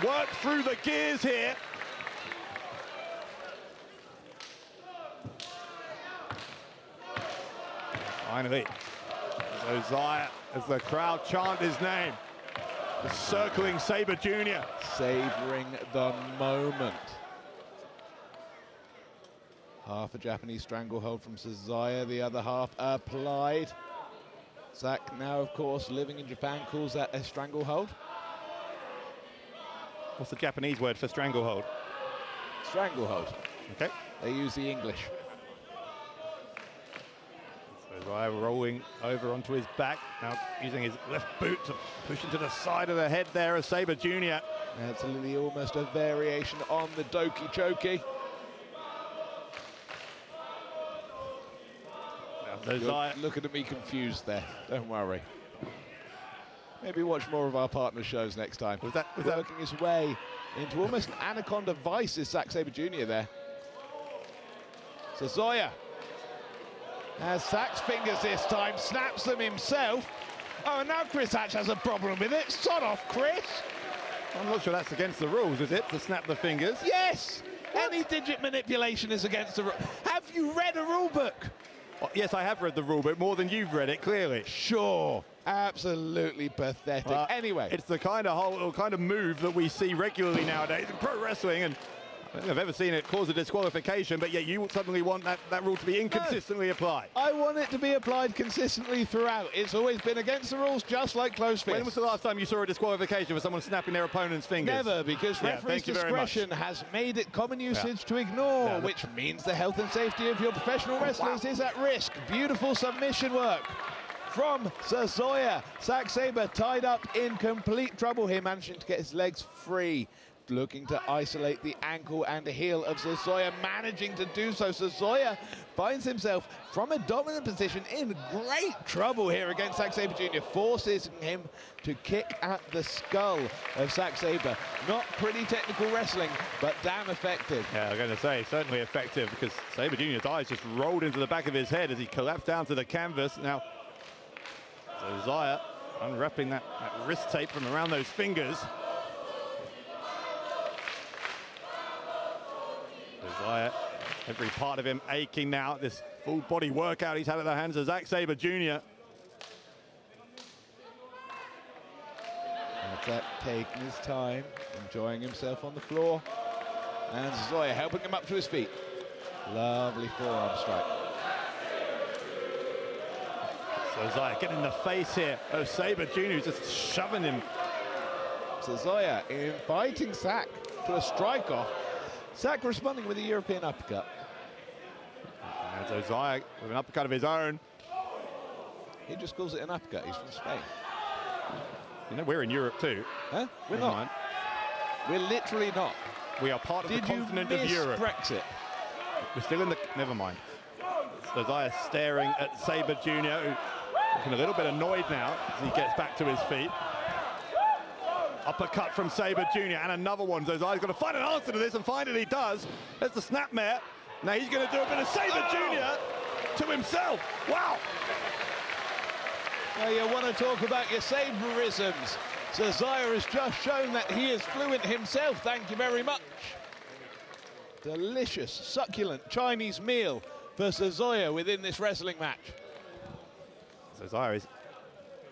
work through the gears here. Finally, Zaya, as the crowd chant his name, the circling Sabre Jr. Savouring the moment. Half a Japanese stranglehold from Zaya, the other half applied. Zack, now of course living in Japan, calls that a stranglehold. What's the Japanese word for stranglehold? Stranglehold. Okay. They use the English. So Zaya rolling over onto his back, now using his left boot to push into the side of the head there of Sabre Jr. Absolutely almost a variation on the Doki Choki. You're looking at me confused there, don't worry. Maybe watch more of our partner shows next time. Was that working his way into almost an anaconda vice is Zack Sabre Jr. there. So Zaya has Zack's fingers this time, snaps them himself. Oh, and now Chris Hatch has a problem with it. Sod off, Chris. I'm not sure that's against the rules, is it, to snap the fingers? Yes! What? Any digit manipulation is against the rules. Have you read a rule book? Well, yes, I have read the rule book more than you've read it, clearly. Sure. Absolutely pathetic. Anyway. It's the kind of move that we see regularly nowadays in pro wrestling, and I don't think I've ever seen it cause a disqualification, but yet you suddenly want that rule to be inconsistently applied. I want it to be applied consistently throughout. It's always been against the rules, just like close fists. When was the last time you saw a disqualification for someone snapping their opponent's fingers? Never, because referee's discretion has made it common usage to ignore, which means the health and safety of your professional wrestlers is at risk. Beautiful submission work from Zaya. Zack Sabre tied up in complete trouble here, managing to get his legs free. Looking to isolate the ankle and heel of Zaya, managing to do so. Zaya finds himself from a dominant position in great trouble here against Zack Sabre Jr., forces him to kick at the skull of Zack Sabre. Not pretty technical wrestling, but damn effective. Yeah, I'm going to say certainly effective, because Sabre Jr.'s eyes just rolled into the back of his head as he collapsed down to the canvas. Now, Zaya unwrapping that wrist tape from around those fingers. Zaya, every part of him aching now at this full body workout he's had at the hands of Zack Sabre Jr. Zack taking his time, enjoying himself on the floor. And Zaya helping him up to his feet. Lovely forearm strike. So Zaya getting in the face here of Sabre Jr., just shoving him. So Zaya inviting Zack to a strike-off. Zack responding with a European uppercut. And so Zaya with an uppercut of his own. He just calls it an uppercut. He's from Spain. You know, we're in Europe too. Huh? We're not. Mind. We're literally not. We are part of the continent of Europe. Brexit? We're still in the... Never mind. So Zaya staring at Sabre Jr., who looking a little bit annoyed now as he gets back to his feet. Uppercut from Sabre Jr. and another one. So Zaya's got to find an answer to this, and finally he does. There's the snapmare. Now he's going to do a bit of Sabre Jr. to himself. Wow. Now you want to talk about your Sabreisms. So Zaya has just shown that he is fluent himself. Thank you very much. Delicious, succulent Chinese meal for Zaya within this wrestling match. So Zaya is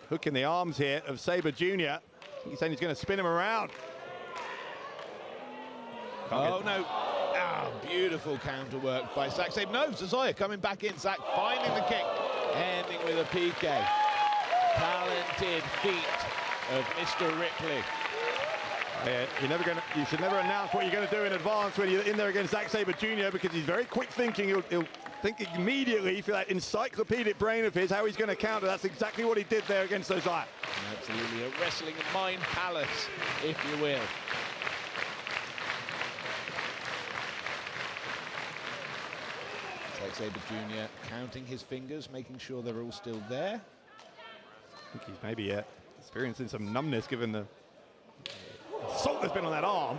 hooking the arms here of Sabre Jr. He's saying he's going to spin him around. Oh, no. Ah, beautiful counter work by Zack Sabre. No, Zaya coming back in. Zack finding the kick, ending with a PK. Talented feat of Mr. Ripley. You should never announce what you're going to do in advance when you're in there against Zack Sabre Jr. because he's very quick thinking. He'll think immediately for that encyclopedic brain of his how he's going to counter. That's exactly what he did there against Ozai. Absolutely, a wrestling mind palace, if you will. Zack Sabre Jr. counting his fingers, making sure they're all still there. I think he's maybe experiencing some numbness given the assault that's been on that arm.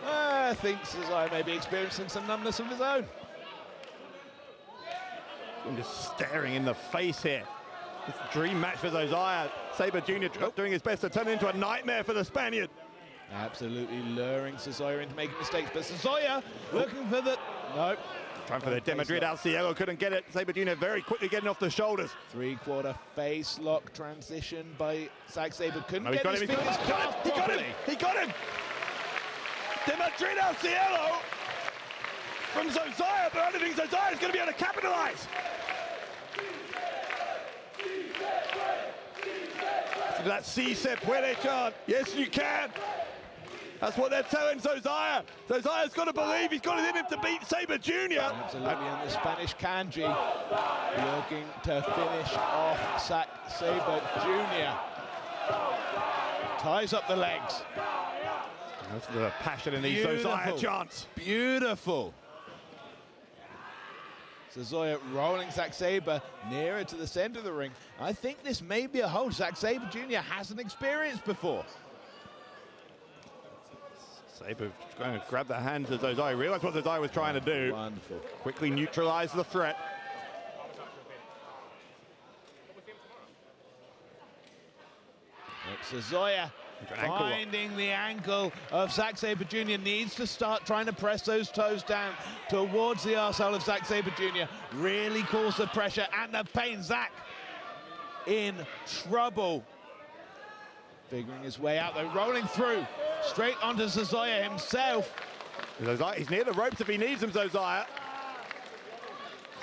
I think Cesaro may be experiencing some numbness of his own. I'm just staring in the face here. This dream match for Zosiah. Sabre Jr. doing his best to turn it into a nightmare for the Spaniard. Absolutely luring Cesaro into making mistakes, but Cesaro looking for the... Nope. Trying for the De Madrid Al Cielo, couldn't get it. Sabre Jr. very quickly getting off the shoulders. Three-quarter face lock transition by Zack Sabre. Couldn't He get his fingers caught properly. He got him! De Madrid Al Cielo from Zosiah, but I don't think Zosiah is going to be able to capitalize. That si se puede chant. Yes, you can. That's what they're telling Zosiah. Zosiah's got to believe he's got it in him to beat Sabre Jr. Absolutely, and the Spanish Kanji looking to finish off Zack Sabre Jr. Ties up the legs. That's the passion in these Zosiah chants. Beautiful. Cesaro rolling Zack Sabre nearer to the center of the ring. I think this may be a hold Zack Sabre Jr. hasn't experienced before. Sabre going to grab the hands of Zosiah. Realized what Zosiah was trying to do. Wonderful. Quickly neutralize the threat. Cesaro finding the ankle of Zack Sabre Jr. needs to start trying to press those toes down towards the arsehole of Zack Sabre Jr. Really cause the pressure and the pain. Zack in trouble. Figuring his way out though, rolling through straight onto Zosiah himself. He's near the ropes if he needs them, Zosiah.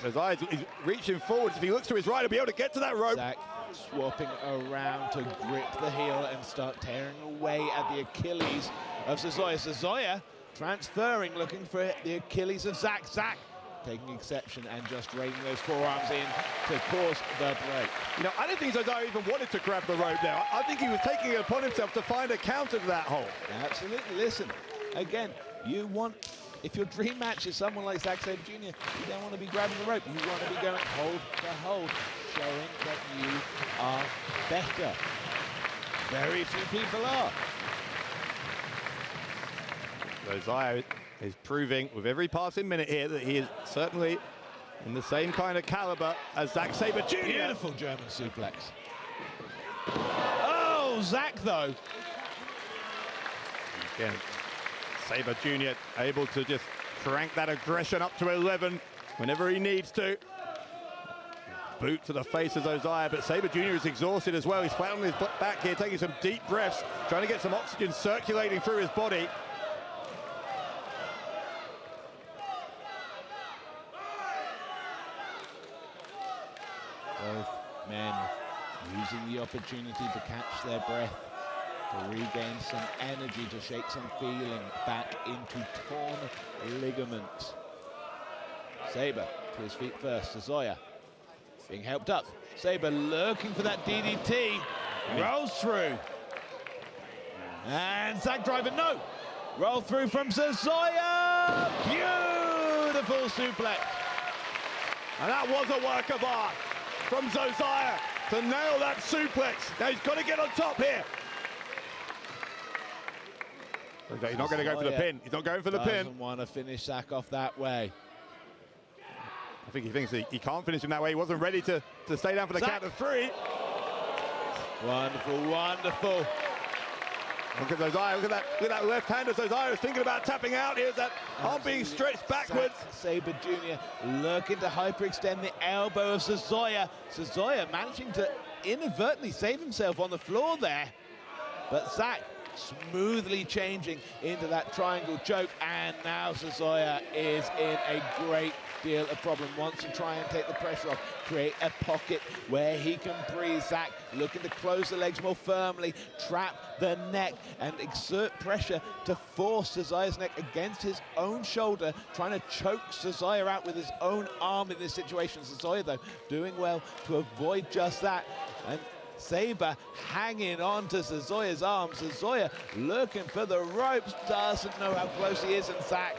Zosiah is reaching forwards. If he looks to his right, he'll be able to get to that rope. Zack swapping around to grip the heel and start tearing away at the Achilles of Cesaro. Cesaro transferring, looking for the Achilles of Zack. Zack taking exception and just raining those forearms in to cause the break. You know, I don't think Cesaro even wanted to grab the rope there. I think he was taking it upon himself to find a counter to that hold. Absolutely. Listen, again, you want, if your dream match is someone like Zack Sabre Jr., you don't want to be grabbing the rope. You want to be going hold to hold, showing that you are better. Very few people are. Zosiah is proving with every passing minute here that he is certainly in the same kind of caliber as Zack Sabre Jr. Beautiful German suplex. Oh, Zack though. Again, Sabre Jr. able to just crank that aggression up to 11 whenever he needs to. Boot to the face of Zosiah, but Sabre Jr. is exhausted as well. He's flat on his back here, taking some deep breaths, trying to get some oxygen circulating through his body. Both men using the opportunity to catch their breath, to regain some energy, to shake some feeling back into torn ligaments. Sabre to his feet first. Cesaro being helped up. Sabre looking for that DDT. Rolls through. And Zack driver, no. Roll through from Cesaro. Beautiful suplex. And that was a work of art from Zosiah to nail that suplex. Now he's got to get on top here. He's not going to go for the pin. He's not going for the pin. Doesn't want to finish Zack off that way. I think he thinks he can't finish him that way. He wasn't ready to stay down for the count of 3. Wonderful, wonderful. Look at Zosiah, look at that left hand of Zosiah is thinking about tapping out. Here's that arm being stretched backwards. Sabre Jr. looking to hyperextend the elbow of Cesaro. Cesaro managing to inadvertently save himself on the floor there. But Zack smoothly changing into that triangle choke, and now Suzuya is in a great deal of problem. Wants to try and take the pressure off, create a pocket where he can breathe. Zach looking to close the legs more firmly, trap the neck, and exert pressure to force Suzuya's neck against his own shoulder, trying to choke Suzuya out with his own arm in this situation. Suzuya, though, doing well to avoid just that. And Sabre hanging on to Suzuya's arm. Suzuya looking for the ropes, doesn't know how close he is, and Zach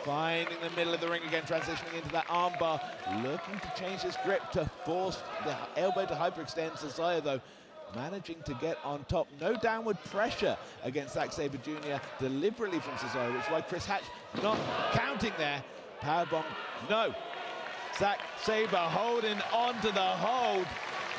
finding the middle of the ring again, transitioning into that arm bar, looking to change his grip to force the elbow to hyperextend. Suzuya, though, managing to get on top. No downward pressure against Zack Sabre Jr. deliberately from Suzuya, which is why Chris Hatch not counting there. Powerbomb, no. Zack Sabre holding on to the hold.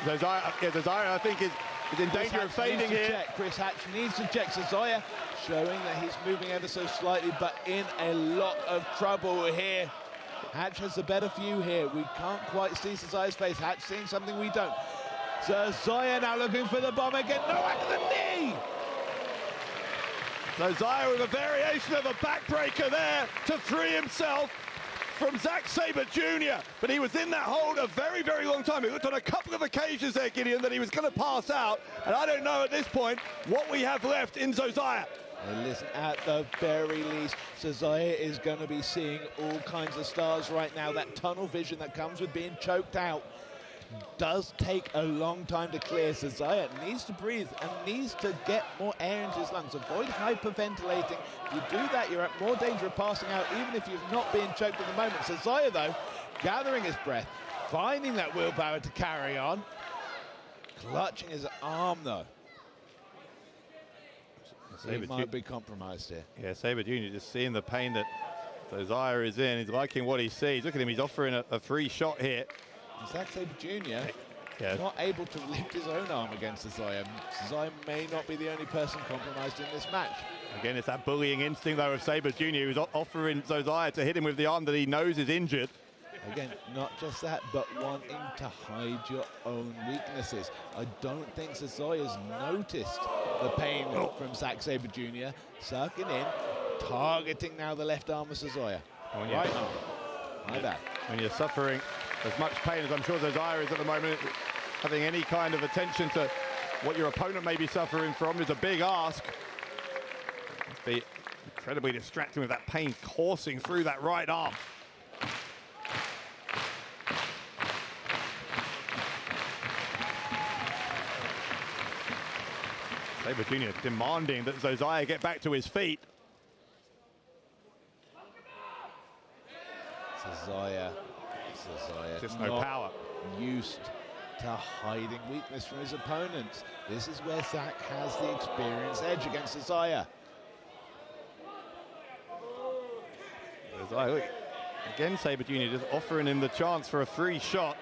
Suzuya, I think, is in danger of fading here. Chris Hatch needs to check. Suzuya showing that he's moving ever so slightly, but in a lot of trouble here. Hatch has the better view here. We can't quite see Suzuya's face. Hatch seeing something we don't. Suzuya now looking for the bomb again. No, under the knee! Suzuya with a variation of a backbreaker there to free himself from Zack Sabre Jr. But he was in that hold a very, very long time. It looked on a couple of occasions there, Gideon, that he was going to pass out. And I don't know at this point what we have left in Suzuya. And listen, at the very least, Suzuya is going to be seeing all kinds of stars right now. That tunnel vision that comes with being choked out does take a long time to clear. Suzuya needs to breathe and needs to get more air into his lungs. Avoid hyperventilating. If you do that, you're at more danger of passing out, even if you've not been choked at the moment. Suzuya, though, gathering his breath, finding that willpower to carry on, clutching his arm, though. He might be compromised here. Yeah, Sabre Jr. just seeing the pain that Suzuya is in. He's liking what he sees. Look at him, he's offering a free shot here. Zack Sabre Jr. not able to lift his own arm against Suzuya. Suzuya may not be the only person compromised in this match. Again, it's that bullying instinct, though, of Sabre Jr., who's offering Suzuya to hit him with the arm that he knows is injured. Again, not just that, but wanting to hide your own weaknesses. I don't think Suzuya's noticed the pain from Zack Sabre Jr. Sucking in, targeting now the left arm of Suzuya. Right arm. My bad. When you're suffering as much pain as I'm sure Suzuya is at the moment, having any kind of attention to what your opponent may be suffering from is a big ask. Must be incredibly distracting with that pain coursing through that right arm. Sabre Jr. demanding that Suzuya get back to his feet. Suzuya just no power. Used to hiding weakness from his opponents. This is where Zack has the experience edge against Suzuya. Look, again, Sabre Jr. just offering him the chance for a free shot.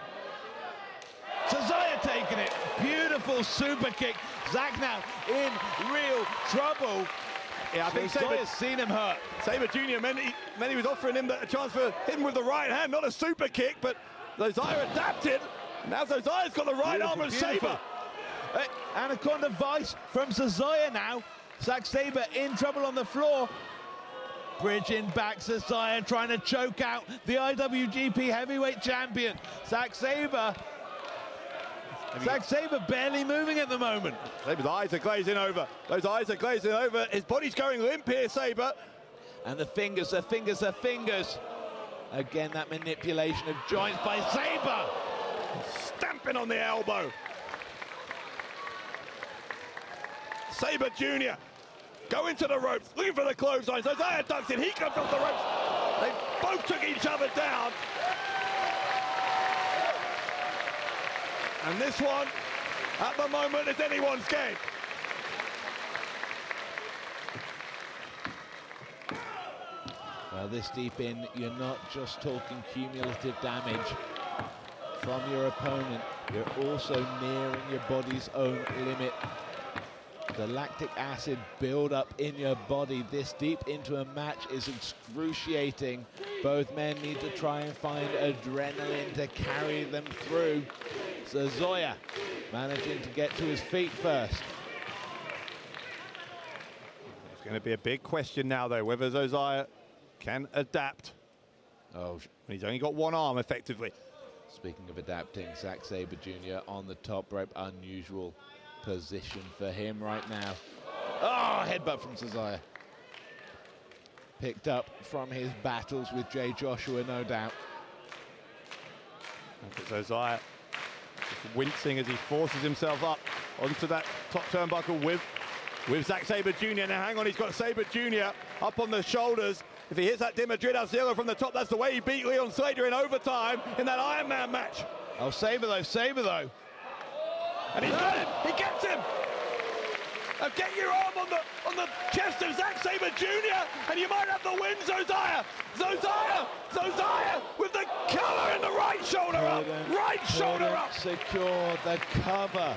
Suzuya taking it. Beautiful super kick. Zack now in real trouble. Yeah, I think Suzuya's seen him hurt. Sabre Jr. meant he was offering him a chance for him with the right hand, not a super kick, but Suzuya adapted. Now Suzuya's got the right arm of Sabre. Anaconda Vice from Suzuya now. Zack Sabre in trouble on the floor. Bridging back Suzuya, trying to choke out the IWGP Heavyweight Champion. Zack Sabre barely moving at the moment. Sabre's eyes are glazing over. Those eyes are glazing over. His body's going limp here, Sabre. And the fingers. Again, that manipulation of joints by Sabre. Stamping on the elbow. Sabre Jr. going to the ropes, looking for the clothesline. Suzuya ducks it. He comes off the ropes. They both took each other down. And this one, at the moment, is anyone's game. Well, this deep in, you're not just talking cumulative damage from your opponent, you're also nearing your body's own limit. The lactic acid build up in your body this deep into a match is excruciating. Both men need to try and find adrenaline to carry them through. Suzuya managing to get to his feet first. going to be a big question now, though, whether Josiah can adapt. Oh, he's only got one arm, effectively. Speaking of adapting, Zack Sabre Jr. on the top rope. Unusual position for him right now. Oh, headbutt from Josiah. Picked up from his battles with Jay Joshua, no doubt. Look at Josiah just wincing as he forces himself up onto that top turnbuckle with Zack Sabre Jr. Now, hang on, he's got Sabre Jr. up on the shoulders. If he hits that De Madrid al Cielo from the top, that's the way he beat Leon Slater in overtime in that Iron Man match. Oh, Sabre though. And he's got him, he gets him. Now get your arm on the chest of Zack Sabre Jr. and you might have the win, Josiah. Josiah with the cover in the right shoulder up. Right shoulder up. Secure the cover.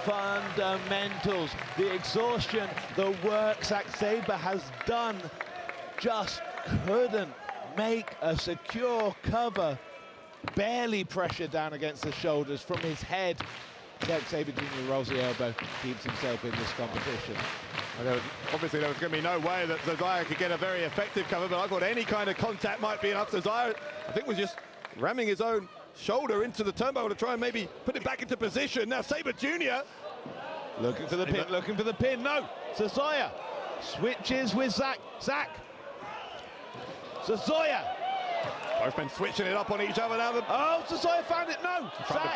Fundamentals, the exhaustion, the work Zack Sabre has done, just couldn't make a secure cover. Barely pressure down against the shoulders from his head. Zack Sabre Jr. rolls the elbow, keeps himself in this competition. Obviously there was going to be no way that Josiah could get a very effective cover, but I thought any kind of contact might be enough. Josiah, I think, was just ramming his own shoulder into the turnbuckle to try and maybe put it back into position. Now Sabre Jr. looking for the pin, no! Josiah switches with Zack. Josiah! Both men switching it up on each other now. Oh, Josiah found it, no! Zack,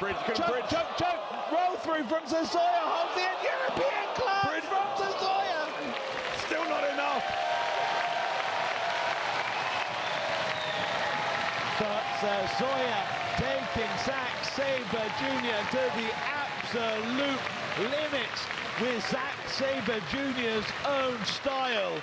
choke! Roll through from Josiah, holds the end, European clutch from Josiah! Still not enough! But Josiah taking Zack Sabre Jr. to the absolute limits with Zack Sabre Jr.'s own style.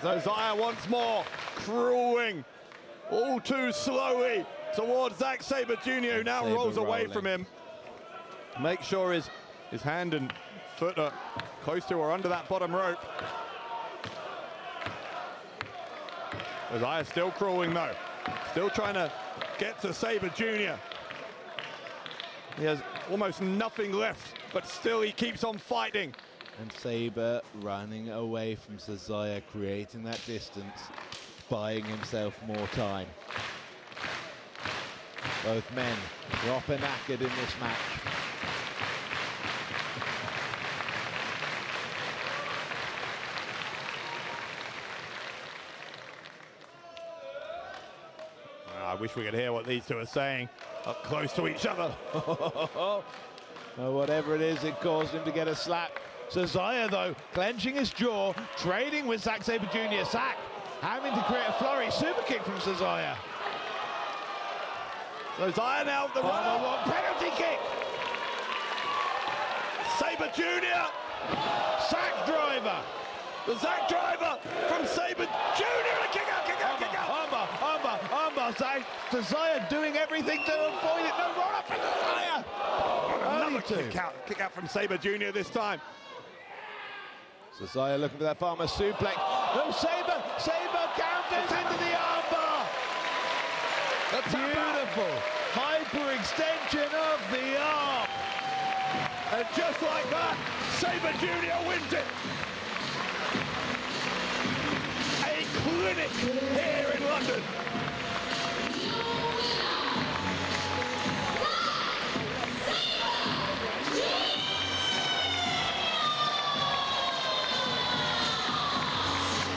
Josiah once more crewing all too slowly towards Zack Sabre Jr., who now rolls away from him. Make sure his hand and foot are close to or under that bottom rope. Josiah still crawling though, still trying to get to Sabre Jr. He has almost nothing left, but still he keeps on fighting. And Sabre running away from Josiah, creating that distance, buying himself more time. Both men proper knackered in this match. I wish we could hear what these two are saying up close to each other. Well, whatever it is, it caused him to get a slap. Josiah, though, clenching his jaw, trading with Zack Sabre Jr. Zack having to create a flurry. Super kick from Josiah. Josiah now the runner. One penalty kick. Sabre Jr. Zack driver. The Zack driver from Sabre Jr. Kick out. Armbar. Zack. Josiah doing everything to avoid it. No, roll up for Josiah. Another kick out from Sabre Jr. this time. Josiah looking for that farmer suplex. No, Sabre counters into the armbar. Beautiful hyperextension of the arm. And just like that, Sabre Jr. wins it. A clinic here in London.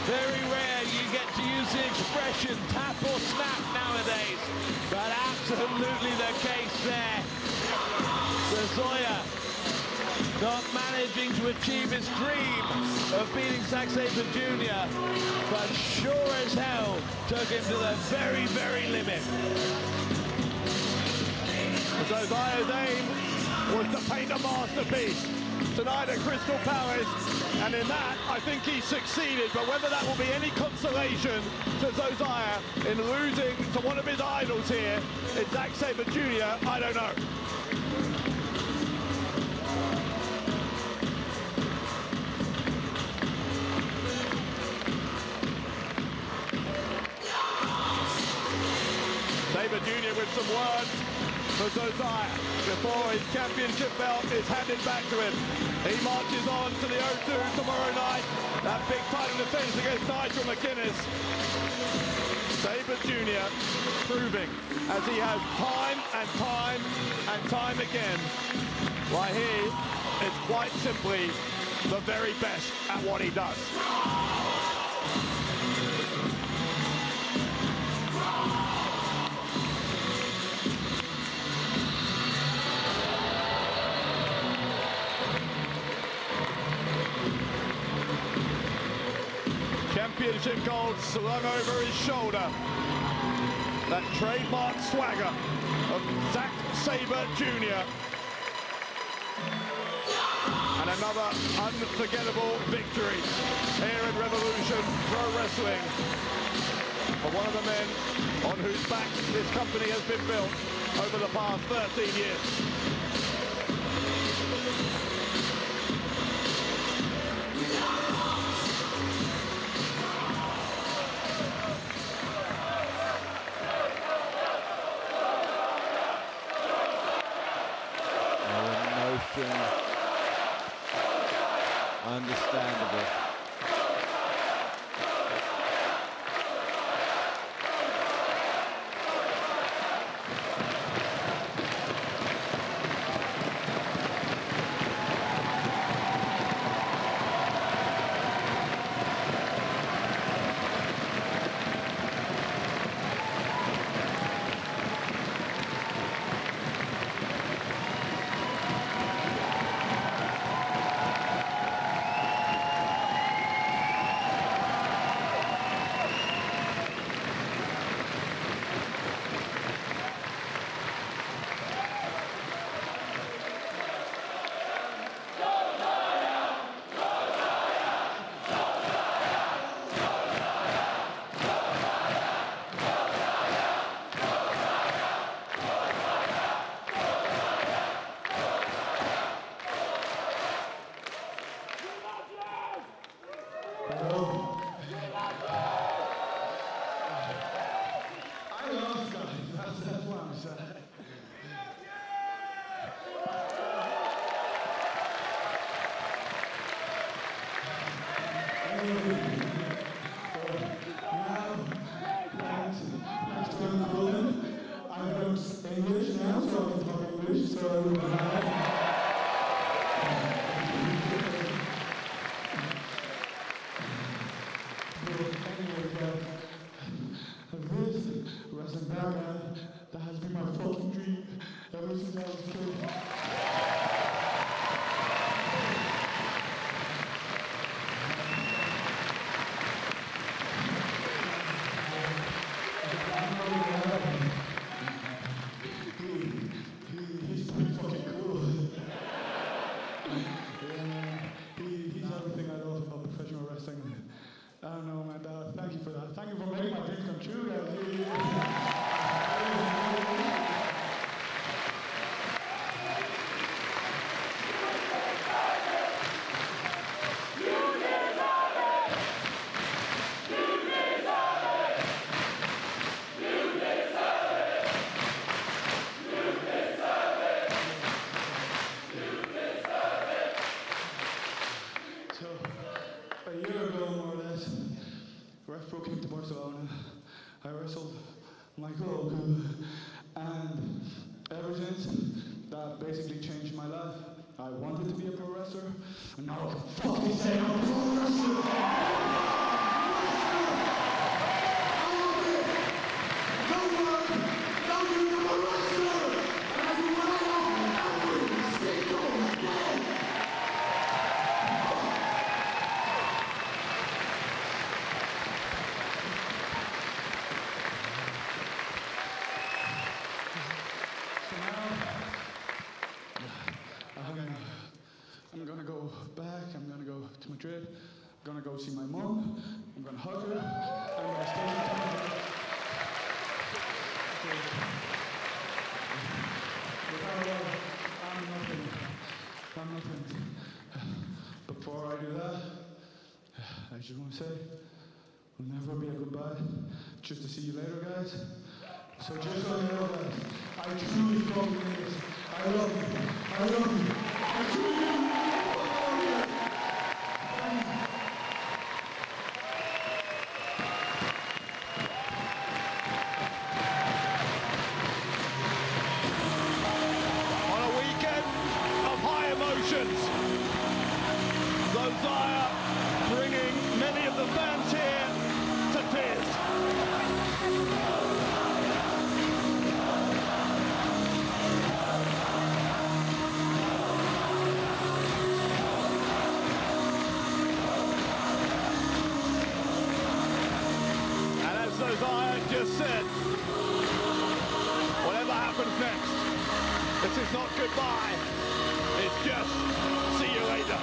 Very rare you get to use the expression tap or snap nowadays, but absolutely the case there. Josiah not managing to achieve his dream of beating Zack Sabre Jr., but sure as hell took him to the very, very limit. Josiah's aim was to paint a masterpiece tonight at Crystal Palace, and in that I think he succeeded, but whether that will be any consolation to Josiah in losing to one of his idols here in Zack Sabre Jr., I don't know. Very rare you get to use the expression tap or snap nowadays, but absolutely the case there. Josiah not managing to achieve his dream of beating Zack Sabre Jr., but sure as hell took him to the very, very limit. Josiah's aim was to paint a masterpiece tonight at Crystal Palace, and in that I think he succeeded, but whether that will be any consolation to Josiah in losing to one of his idols here in Zack Sabre Jr., I don't know. words for Josiah before his championship belt is handed back to him. He marches on to the O2 tomorrow night. That big title defense against Nigel McGuinness. Sabre Jr. proving, as he has time and time and time again, why he is quite simply the very best at what he does. Championship gold slung over his shoulder. That trademark swagger of Zack Sabre Jr. And another unforgettable victory here at Revolution Pro Wrestling for one of the men on whose backs this company has been built over the past 13 years. Understandable. RevPro came to Barcelona. I wrestled Michael Oku, and ever since, that basically changed my life. I wanted to be a pro wrestler, and now I can fucking say I'm a pro wrestler! I'm gonna go back, I'm gonna go to Madrid, I'm gonna go see my mom, I'm gonna hug her, I'm gonna stay in town. I'm nothing. Before I do that, I just want to say, it'll never be a goodbye. Just to see you later, guys. So just so you know, guys, I truly fucking mean this. I love you. I love you. I truly do. On a weekend of high emotions, Zosiah bringing many of the fans here to tears. Zosiah just said, whatever happens next, this is not goodbye, it's just see you later.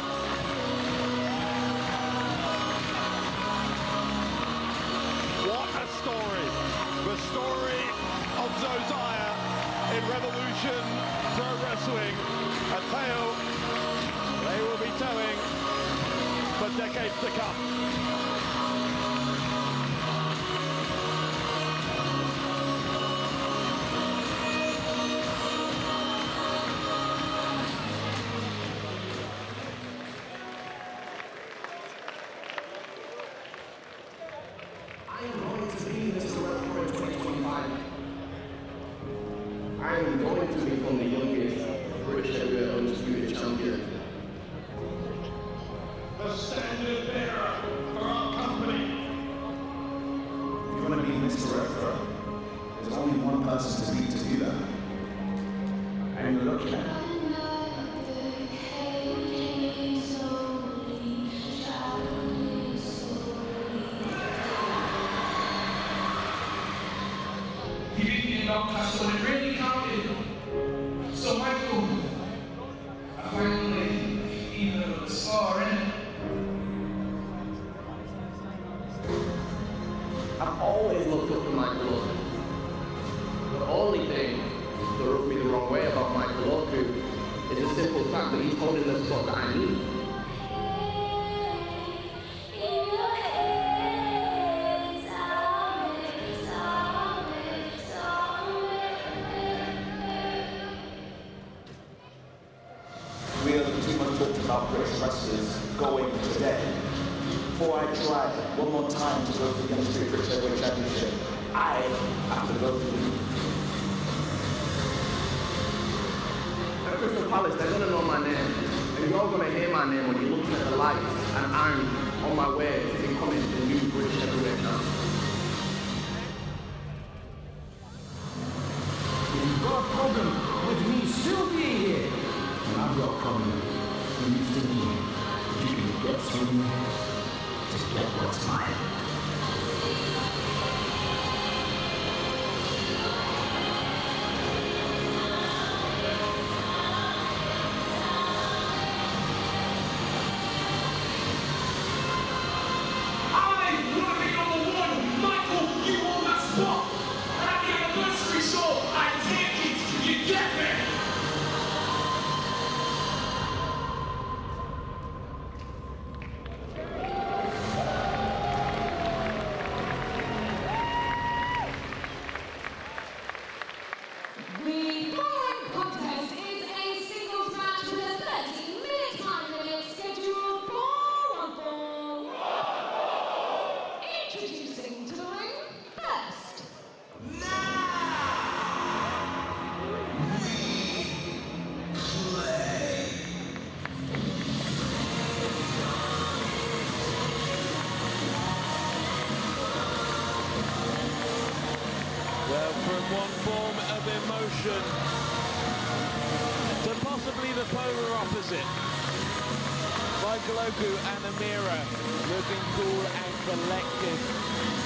What a story. The story of Zosiah in Revolution Pro Wrestling, a tale they will be telling for decades to come. When it really counted. So Michael, I finally even saw in it. I've always looked up to Michael Oku. The only thing that rubbed me the wrong way about Michael Oku is the simple fact that he's holding the spot that I need. British wrestlers going today. Before I try one more time to go for the Undisputed British Heavyweight Championship, I have to go through. At Crystal Palace, they're gonna know my name, and you're gonna hear my name when you're looking at the lights, and I'm on my way to becoming the new British Heavyweight Champion. If you've got a problem with me still being here, then I've got a problem. You thinking you can get through me to get what's mine. I want to be number one. Michael, you on that spot. And at the anniversary show, I take it. You get me? To possibly the polar opposite. Michael Oku and Uemura looking cool and collected.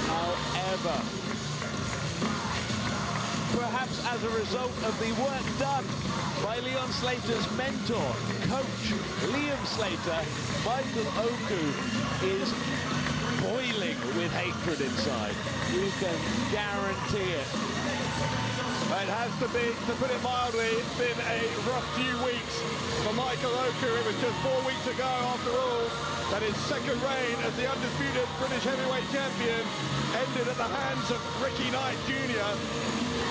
However, perhaps as a result of the work done by Leon Slater's mentor, coach Liam Slater, Michael Oku is boiling with hatred inside. You can guarantee it. It has to be, to put it mildly, been a rough few weeks for Michael Oku. It was just 4 weeks ago, after all, that his second reign as the undisputed British Heavyweight Champion ended at the hands of Ricky Knight Jr.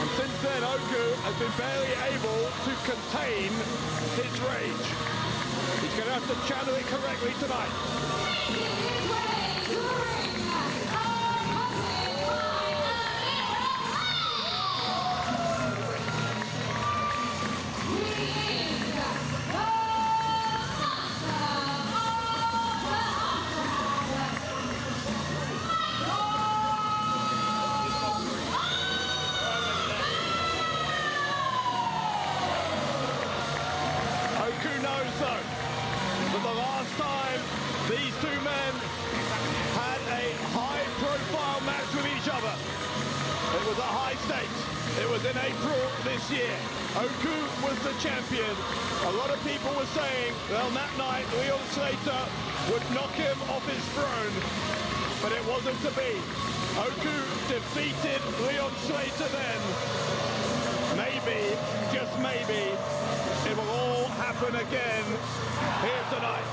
And since then, Oku has been barely able to contain his rage. He's going to have to channel it correctly tonight. These two men had a high-profile match with each other. It was at high stakes. It was in April this year. Oku was the champion. A lot of people were saying, well, that night, Leon Slater would knock him off his throne. But it wasn't to be. Oku defeated Leon Slater then. Maybe, just maybe, it will all happen again here tonight.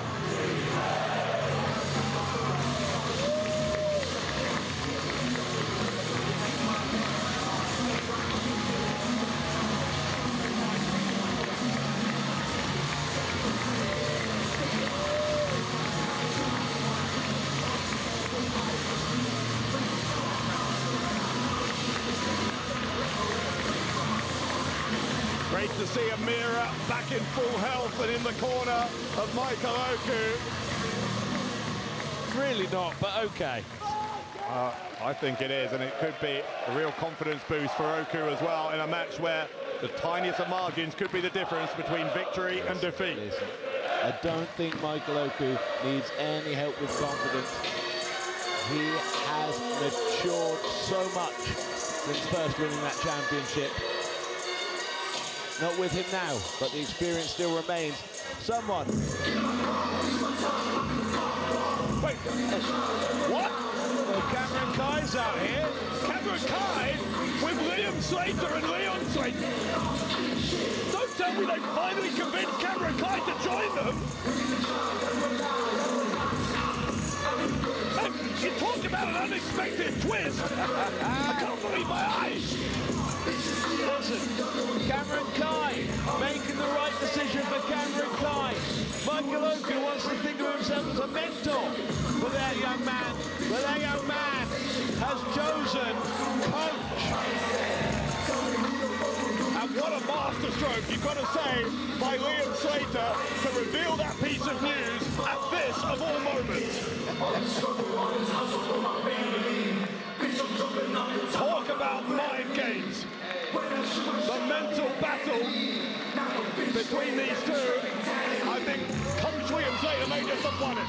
Great to see Uemura back in full health and in the corner of Michael Oku. Really not, but okay. I think it is, and it could be a real confidence boost for Oku as well in a match where the tiniest of margins could be the difference between victory and defeat. Listen, I don't think Michael Oku needs any help with confidence. He has matured so much since first winning that championship. Not with him now, but the experience still remains. Someone. Wait, what? Well, Cameron Kai's out here. Cameron Kai with Liam Slater and Leon Slater. Don't tell me they finally convinced Cameron Kai to join them. Man, you talk about an unexpected twist. I can't believe my eyes. Listen, Cameron Kai making the right decision for Cameron Kai. Michael Oku wants to think of himself as a mentor for that young man, but that young man has chosen coach. And what a masterstroke, you've got to say, by Liam Slater to reveal that piece of news at this of all moments. Talk about mind games. The mental battle between these two, I think Coach Liam Slater may just have won it.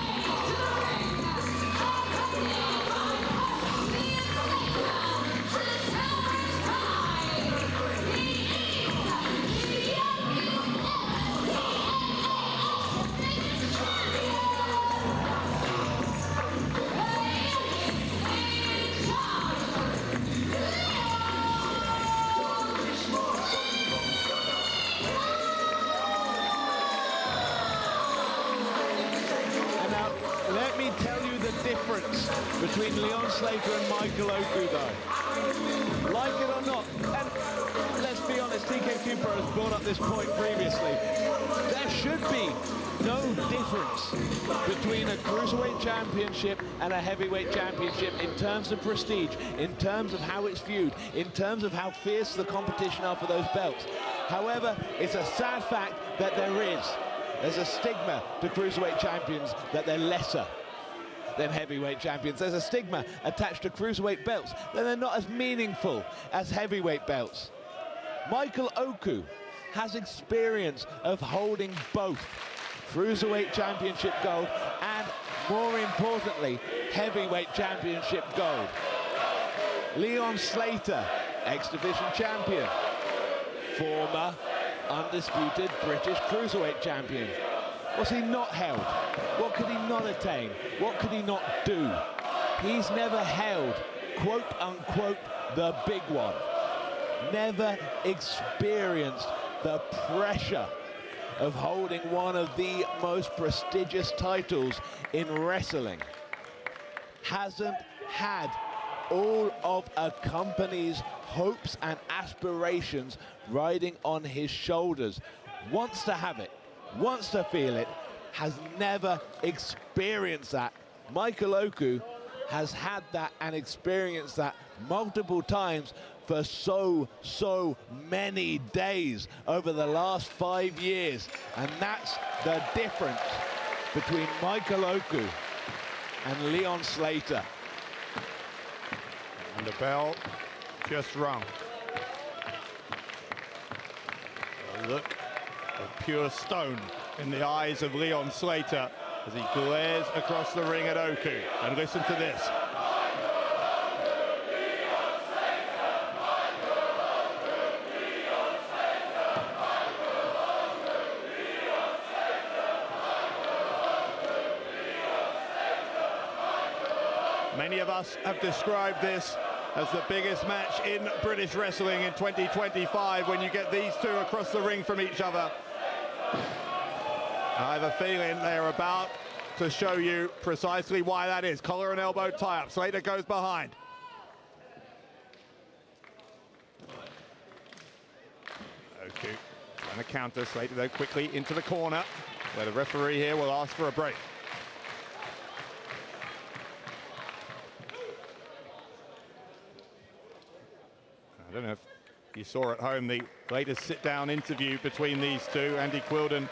Difference between Leon Slater and Michael Oku, though. Like it or not, and let's be honest, TK2 Pro has brought up this point previously. There should be no difference between a Cruiserweight Championship and a Heavyweight Championship in terms of prestige, in terms of how it's viewed, in terms of how fierce the competition are for those belts. However, it's a sad fact that there's a stigma to Cruiserweight champions that they're lesser than heavyweight champions. There's a stigma attached to Cruiserweight belts that they're not as meaningful as heavyweight belts. Michael Oku has experience of holding both Cruiserweight Championship gold and, more importantly, Heavyweight Championship gold. Leon Slater, X-Division champion, former undisputed British Cruiserweight champion. Was he not held? What could he not attain? What could he not do? He's never held, quote unquote, the big one. Never experienced the pressure of holding one of the most prestigious titles in wrestling. Hasn't had all of a company's hopes and aspirations riding on his shoulders. Wants to have it, wants to feel it, has never experienced that. Michael Oku has had that and experienced that multiple times for so many days over the last 5 years. And that's the difference between Michael Oku and Leon Slater. And the bell just rung. A look of pure stone in the eyes of Leon Slater as he glares across the ring at Oku. And listen to this. Many of us have described this as the biggest match in British wrestling in 2025 when you get these two across the ring from each other. I have a feeling they're about to show you precisely why that is. Collar and elbow tie-up. Slater goes behind. Oku trying to counter. Slater though quickly into the corner where the referee here will ask for a break. I don't know if you saw at home the latest sit-down interview between these two. Andy Quilden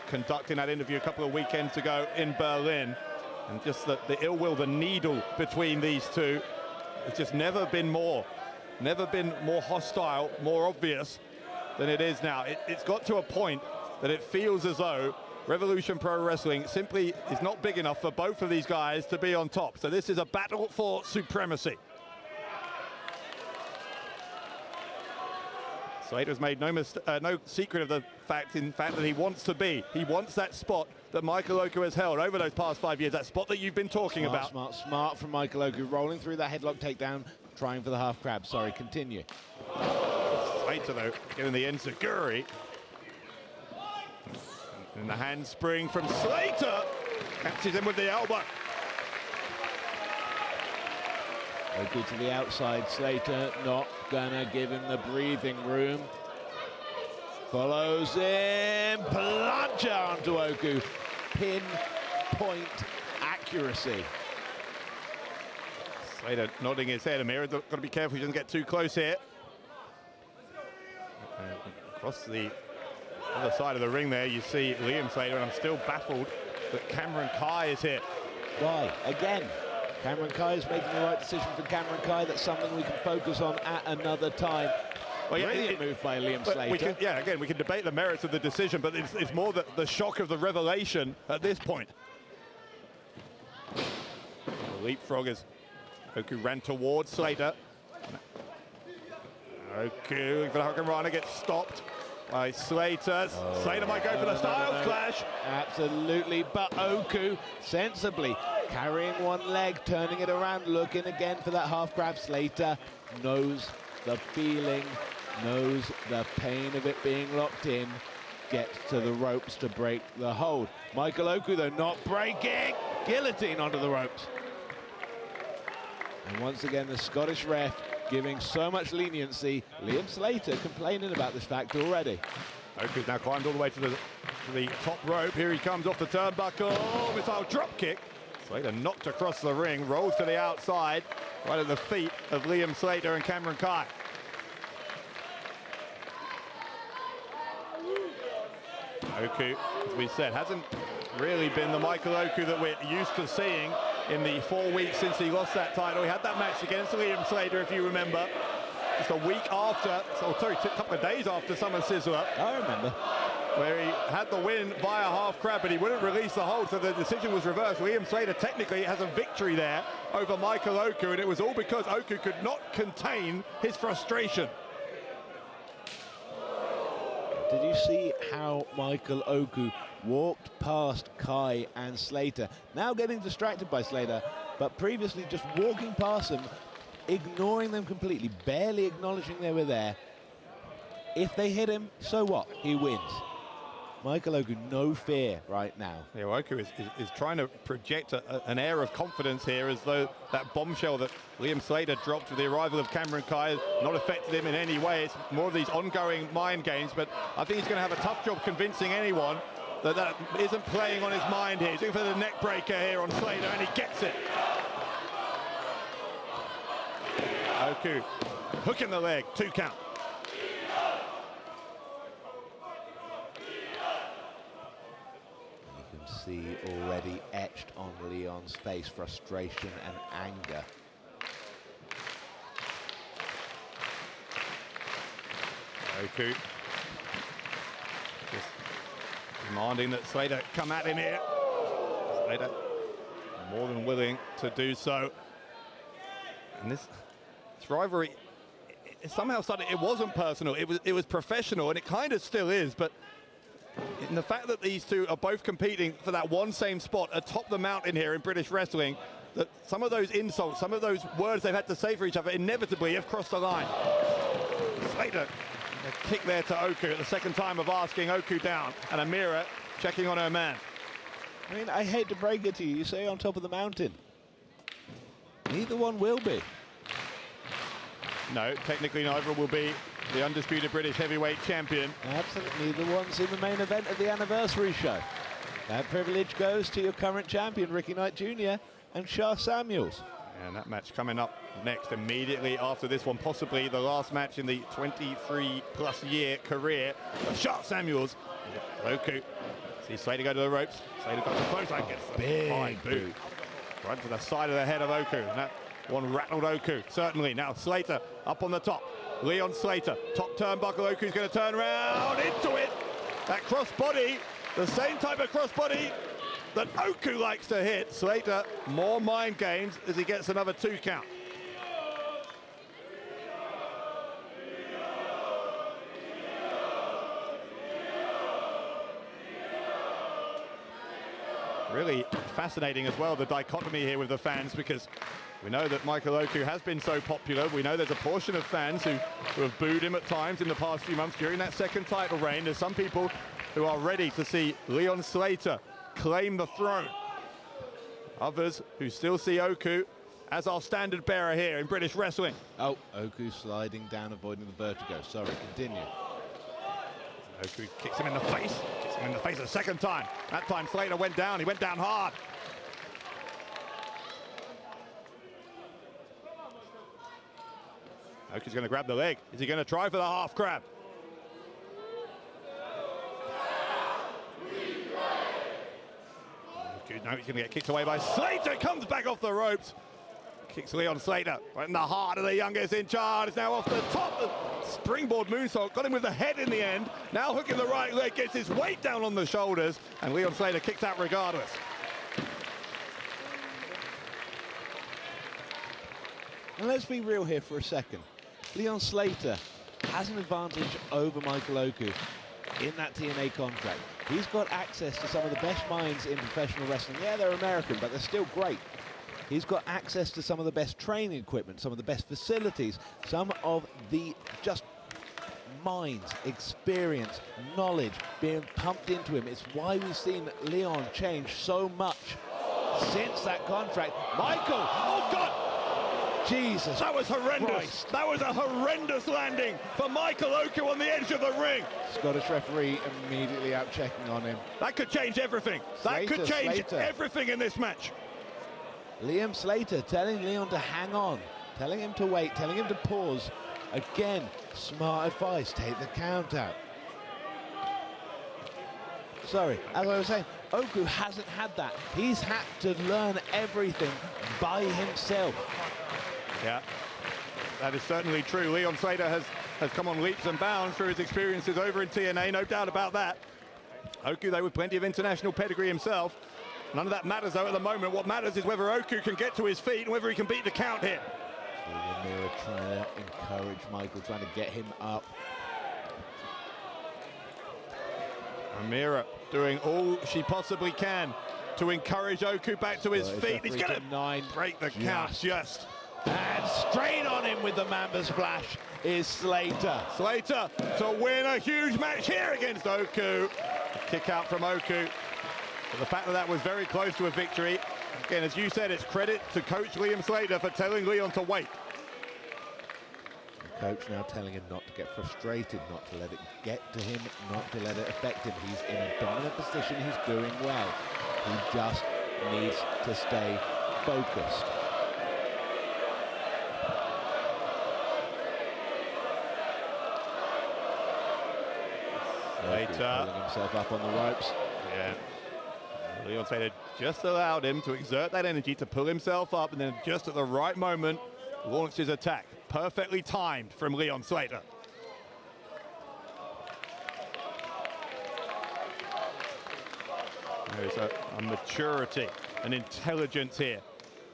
conducting that interview a couple of weekends ago in Berlin. And just the ill will, the needle between these two, it's just never been more hostile, more obvious than it is now. It's got to a point that it feels as though Revolution Pro Wrestling simply is not big enough for both of these guys to be on top. So this is a battle for supremacy. Slater's made no secret of the fact, that he wants to be. He wants that spot that Michael Oku has held over those past 5 years, that spot that you've been talking about. Smart from Michael Oku, rolling through that headlock takedown, trying for the half crab. Sorry, continue. Slater, though, getting the enziguri. And the handspring from Slater. Catches him with the elbow. Oku to the outside. Slater not gonna give him the breathing room. Follows him. Plunger onto Oku. Pinpoint accuracy. Slater nodding his head. Amir, got to be careful he doesn't get too close here. Across the other side of the ring there, you see Liam Slater, and I'm still baffled that Cameron Kai is here. Why? Again, Cameron Kai is making the right decision for Cameron Kai. That's something we can focus on at another time. Well, yeah, brilliant move by Liam Slater. We can debate the merits of the decision, but it's more the shock of the revelation at this point. The leapfroggers. Oku ran towards Slater. Oku for the Hurricanrana gets stopped by Slater. Slater might go for the Styles Clash. Absolutely, but Oku sensibly carrying one leg, turning it around, looking again for that half grab. Slater knows the feeling, knows the pain of it being locked in, gets to the ropes to break the hold. Michael Oku, though, not breaking. Guillotine onto the ropes. And once again, the Scottish ref giving so much leniency. Liam Slater complaining about this fact already. Oku's now climbed all the way to the top rope. Here he comes off the turnbuckle. Oh, missile drop kick. Slater knocked across the ring, rolls to the outside, right at the feet of Liam Slater and Cameron Kai. Oku, as we said, hasn't really been the Michael Oku that we're used to seeing in the 4 weeks since he lost that title. He had that match against Liam Slater, if you remember, just a week after, a couple of days after Summer Sizzler. I remember. Where he had the win via half crab, but he wouldn't release the hold, so the decision was reversed. Liam Slater technically has a victory there over Michael Oku, and it was all because Oku could not contain his frustration. Did you see how Michael Oku walked past Kai and Slater? Now getting distracted by Slater, but previously just walking past them, ignoring them completely, barely acknowledging they were there. If they hit him, so what? He wins. Michael Oku, no fear right now. Yeah, Oku is trying to project an air of confidence here, as though that bombshell that Liam Slater dropped with the arrival of Cameron Kai has not affected him in any way. It's more of these ongoing mind games, but I think he's going to have a tough job convincing anyone that isn't playing on his mind here. He's looking for the neck breaker here on Slater, and he gets it. Oku, hook in the leg, 2 count. See already etched on Leon's face frustration and anger. Oku just demanding that Slater come at him here. Slater more than willing to do so. And this rivalry, it somehow started, it wasn't personal, it was professional, and it kind of still is, but in the fact that these two are both competing for that one same spot atop the mountain here in British wrestling, that some of those insults, some of those words they've had to say for each other inevitably have crossed the line. Slater, a kick there to Oku at the second time of asking Oku down, and Uemura checking on her man. I mean, I hate to break it to you, you say on top of the mountain. Neither one will be. No, technically neither will be the undisputed British heavyweight champion. Absolutely, the ones in the main event of the anniversary show. That privilege goes to your current champion, Ricky Knight Jr. and Shire Samuels. And that match coming up next immediately after this one, possibly the last match in the 23-plus year career of Shire Samuels. Oku, see Slater go to the ropes. Slater got too close, I guess. Big fine boot. Right to the side of the head of Oku. And that one rattled Oku, certainly. Now Slater up on the top. Leon Slater, top turnbuckle. Oku's going to turn around into it. That crossbody, the same type of crossbody that Oku likes to hit. Slater, more mind games as he gets another 2 count. Really fascinating as well, the dichotomy here with the fans, because we know that Michael Oku has been so popular. We know there's a portion of fans who have booed him at times in the past few months during that second title reign. There's some people who are ready to see Leon Slater claim the throne. Others who still see Oku as our standard bearer here in British wrestling. Oh, Oku sliding down, avoiding the vertigo. Sorry, continue. Oku kicks him in the face. Kicks him in the face a second time. That time Slater went down. He went down hard. Oku's going to grab the leg. Is he going to try for the half crab? Oku, no, he's going to get kicked away by Slater. Comes back off the ropes. Kicks Leon Slater right in the heart of the youngest in charge. Is now off the top. The springboard moonsault. Got him with the head in the end. Now hooking the right leg. Gets his weight down on the shoulders. And Leon Slater kicks out regardless. And let's be real here for a second. Leon Slater has an advantage over Michael Oku in that TNA contract. He's got access to some of the best minds in professional wrestling. Yeah, they're American, but they're still great. He's got access to some of the best training equipment, some of the best facilities, some of the just minds, experience, knowledge being pumped into him. It's why we've seen Leon change so much since that contract. Michael, oh God! Jesus, that was horrendous. Christ. That was a horrendous landing for Michael Oku on the edge of the ring. Scottish referee immediately out checking on him. That could change everything. That could change everything in this match. Liam Slater telling Leon to hang on, telling him to wait, telling him to pause. Again, smart advice, take the count out. Sorry, as I was saying, Oku hasn't had that. He's had to learn everything by himself. Yeah, that is certainly true. Leon Slater has come on leaps and bounds through his experiences over in TNA, no doubt about that. Oku, though, with plenty of international pedigree himself. None of that matters, though, at the moment. What matters is whether Oku can get to his feet and whether he can beat the count here. Uemura trying to encourage Michael, trying to get him up. Uemura doing all she possibly can to encourage Oku back to his feet. He's going to break the count just. And straight on him with the Mamba splash is Slater. Slater to win a huge match here against Oku. kick out from Oku. But the fact that that was very close to a victory, again, as you said, it's credit to Coach Liam Slater for telling Leon to wait. The coach now telling him not to get frustrated, not to let it get to him, not to let it affect him. He's in a dominant position, he's doing well. He just needs to stay focused. Slater pulling himself up on the ropes. Yeah. Leon Slater just allowed him to exert that energy to pull himself up, and then just at the right moment launched his attack. Perfectly timed from Leon Slater. There's a maturity and intelligence here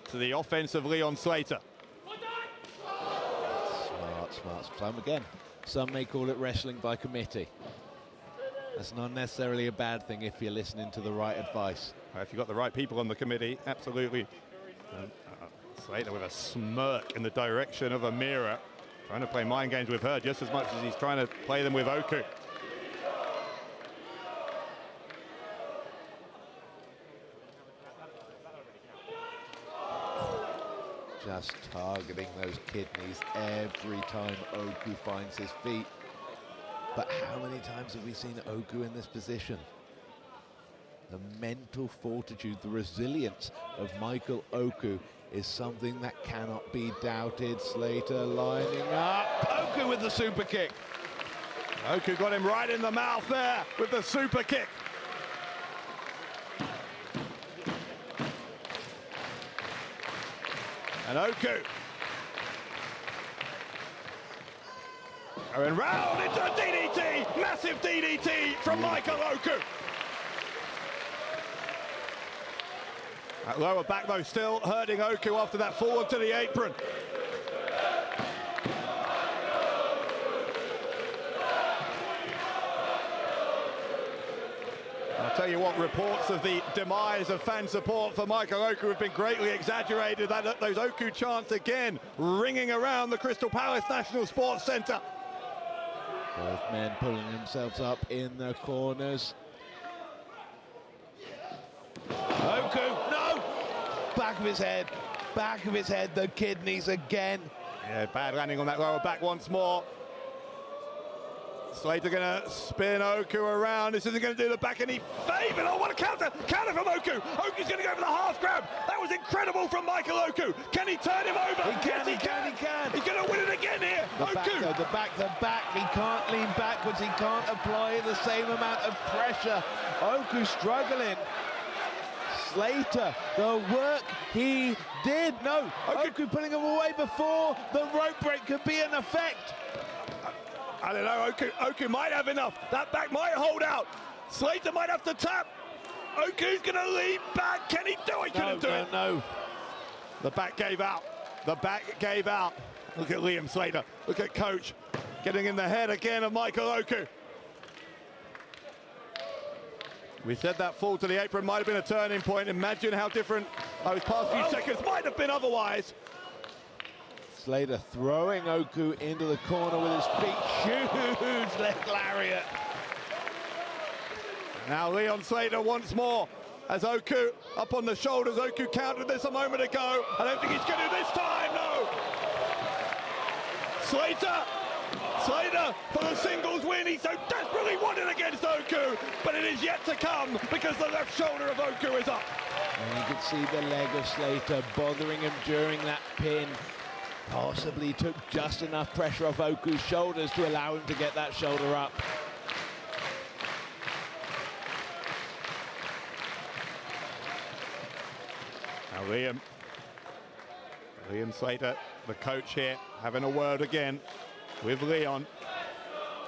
to the offense of Leon Slater. Smart. Some again. Some may call it wrestling by committee. That's not necessarily a bad thing if you're listening to the right advice. If you've got the right people on the committee, absolutely. Slater with a smirk in the direction of Uemura, trying to play mind games with her just as much as he's trying to play them with Oku. Just targeting those kidneys every time Oku finds his feet. But how many times have we seen Oku in this position? The mental fortitude, the resilience of Michael Oku is something that cannot be doubted. Slater lining up. Oku with the super kick. Oku got him right in the mouth there with the super kick. And Oku going round into a DDT, massive DDT from Michael Oku. That lower back though still hurting Oku after that fall onto the apron. I'll tell you what, reports of the demise of fan support for Michael Oku have been greatly exaggerated. Those Oku chants again ringing around the Crystal Palace National Sports Centre. Both men pulling themselves up in the corners. Oku, no! Back of his head, the kidneys again. Yeah, bad landing on that lower back once more. Slater gonna spin Oku around. This isn't gonna do the back any favour. Oh, what a counter! Counter from Oku! Oku's gonna go for the half grab. That was incredible from Michael Oku. Can he turn him over? He can. He's gonna win it again here. The back. He can't lean backwards. He can't apply the same amount of pressure. Oku struggling. Slater, the work he did. No, Oku pulling him away before the rope break could be in effect. I don't know, Oku might have enough. That back might hold out. Slater might have to tap. Oku's gonna lean back. Can he do it? Couldn't do it. No. The back gave out. Look at Liam Slater. Look at Coach getting in the head again of Michael Oku. We said that fall to the apron might have been a turning point. Imagine how different those past few seconds might have been otherwise. Slater throwing Oku into the corner with his feet. Huge leg lariat. Now Leon Slater once more as Oku up on the shoulders. Oku countered this a moment ago. I don't think he's going to do this time, no. Slater for the singles win. He so desperately wanted against Oku, but it is yet to come because the left shoulder of Oku is up. And you could see the leg of Slater bothering him during that pin. Possibly took just enough pressure off Oku's shoulders to allow him to get that shoulder up. Now Liam Slater, the coach here, having a word again with Leon.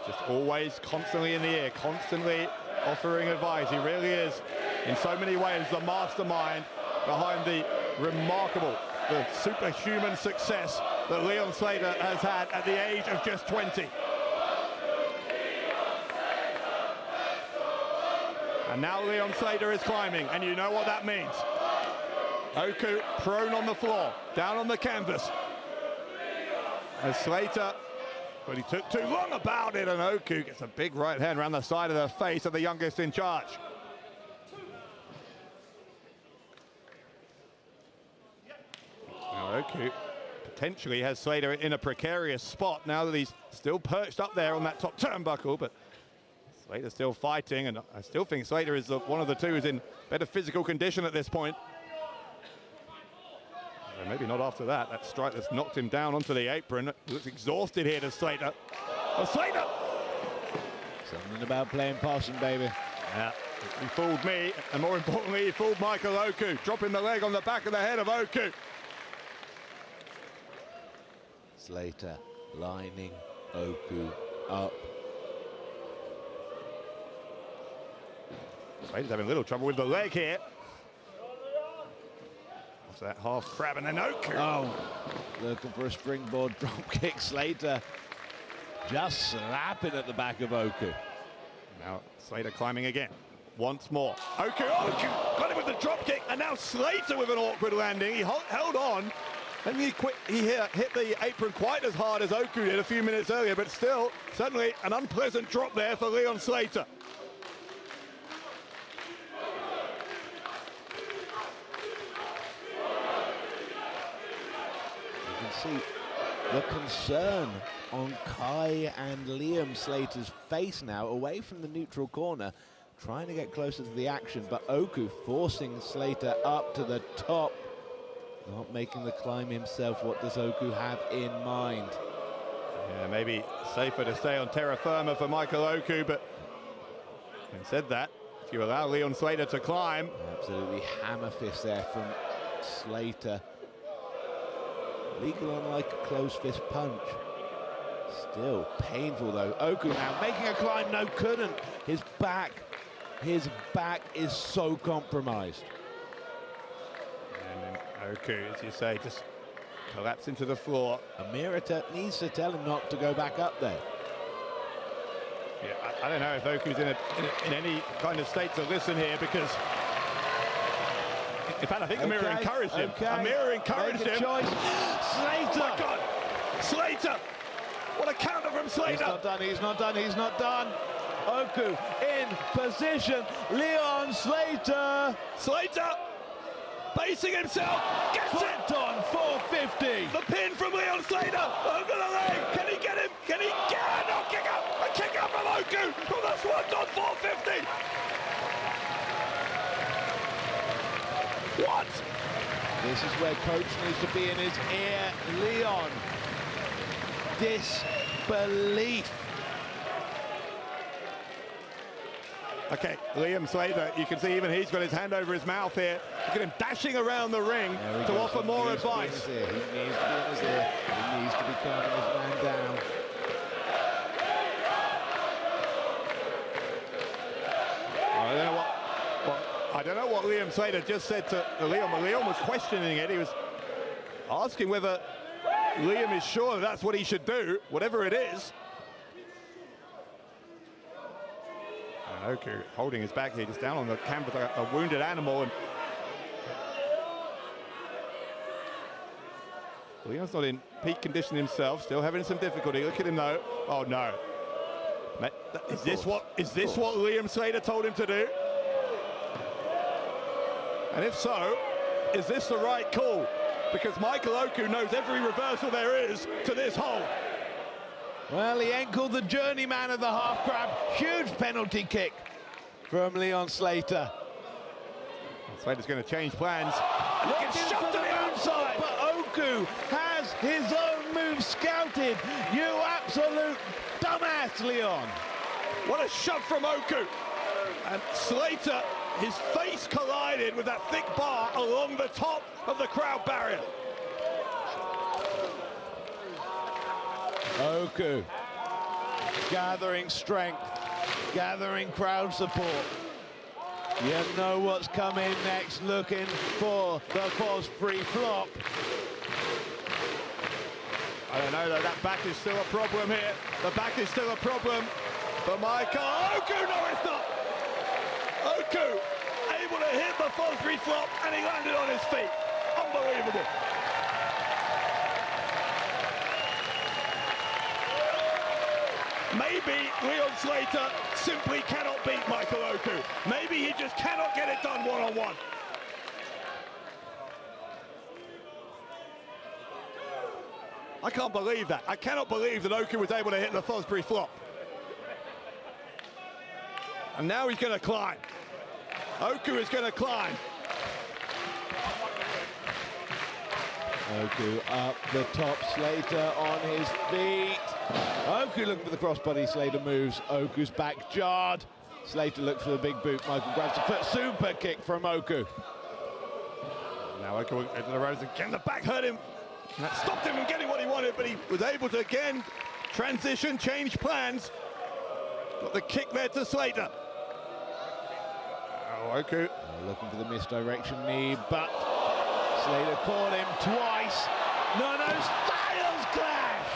Just always constantly in the ear, constantly offering advice. He really is, in so many ways, the mastermind behind the remarkable, the superhuman success that Leon Slater has had at the age of just 20. And now Leon Slater is climbing, and you know what that means. Oku prone on the floor, down on the canvas. As Slater But he took too long about it, and Oku gets a big right hand around the side of the face of the youngest in charge. Now Oku potentially has Slater in a precarious spot now that he's still perched up there on that top turnbuckle, but Slater's still fighting, and I still think Slater is one of the two who's in better physical condition at this point. Maybe not after that. That strike that's knocked him down onto the apron. He looks exhausted here to Slater. Oh, Slater! Something about playing possum, baby. Yeah, he fooled me, and more importantly, he fooled Michael Oku, dropping the leg on the back of the head of Oku. Slater lining Oku up. Slater's having a little trouble with the leg here. After that half crab, and then Oku. Oh, looking for a springboard drop kick. Slater just slapping at the back of Oku. Now Slater climbing again. Once more. Oku got him with the drop kick, and now Slater with an awkward landing. He held on, and he hit the apron quite as hard as Oku did a few minutes earlier, but still, certainly an unpleasant drop there for Leon Slater. See the concern on Kai and Liam Slater's face now, away from the neutral corner, trying to get closer to the action, but Oku forcing Slater up to the top, not making the climb himself. What does Oku have in mind? Yeah, maybe safer to stay on terra firma for Michael Oku, but having said that, if you allow Leon Slater to climb. Absolutely hammer fist there from Slater. Legal on like a closed fist punch. Still painful though. Oku now making a climb. No, couldn't. His back is so compromised. And then Oku, as you say, just collapse into the floor. Uemura needs to tell him not to go back up there. Yeah, I don't know if Oku's in any kind of state to listen here, because in fact, I think Uemura encouraged him. Uemura encouraged him. Choice. Slater! Oh my God! Slater! What a counter from Slater! He's not done, he's not done, he's not done. Oku in position. Leon Slater! Slater! Basing himself! Gets it! on 450! The pin from Leon Slater! Over the leg! Can he get him? Can he get it? No, kick out! A kick out from Oku! From the Swanton 450! What? This is where coach needs to be in his ear. Leon. Disbelief. Okay, Liam Slater, you can see even he's got his hand over his mouth here. Look at him dashing around the ring to offer more advice. He needs to be in his ear. He needs to be calming his man down. I don't know what Liam Slater just said to Liam, but Liam was questioning it. He was asking whether Liam is sure that's what he should do, whatever it is. And Oku holding his back here, just down on the canvas, a wounded animal. And Liam's not in peak condition himself, still having some difficulty. Look at him though. Oh no. Is this what Liam Slater told him to do? And if so, is this the right call? Because Michael Oku knows every reversal there is to this hold. Well, he ankled the journeyman of the half crab. Huge penalty kick from Leon Slater. Slater's going to change plans. Look, it's shot to the outside. But Oku has his own move scouted. You absolute dumbass, Leon. What a shove from Oku. And Slater, his face collided with that thick bar along the top of the crowd barrier. Oku gathering strength, gathering crowd support. You know what's coming next, looking for the Fosbury flop. I don't know though, that back is still a problem here. The back is still a problem for Michael Oku. No, it's not. Oku able to hit the Fosbury flop, and he landed on his feet. Unbelievable. Maybe Leon Slater simply cannot beat Michael Oku. Maybe he just cannot get it done one-on-one. I can't believe that. I cannot believe that Oku was able to hit the Fosbury flop. And now he's going to climb. Oku is going to climb. Oku up the top, Slater on his feet. Oku looking for the crossbody, Slater moves. Oku's back jarred. Slater looks for the big boot. Michael grabs the foot. Super kick from Oku. Now Oku into the ropes again. The back hurt him. And that stopped him from getting what he wanted, but he was able to again transition, change plans. Got the kick there to Slater. Oh, Oku. Looking for the misdirection knee, but Slater caught him twice. No, Styles clash!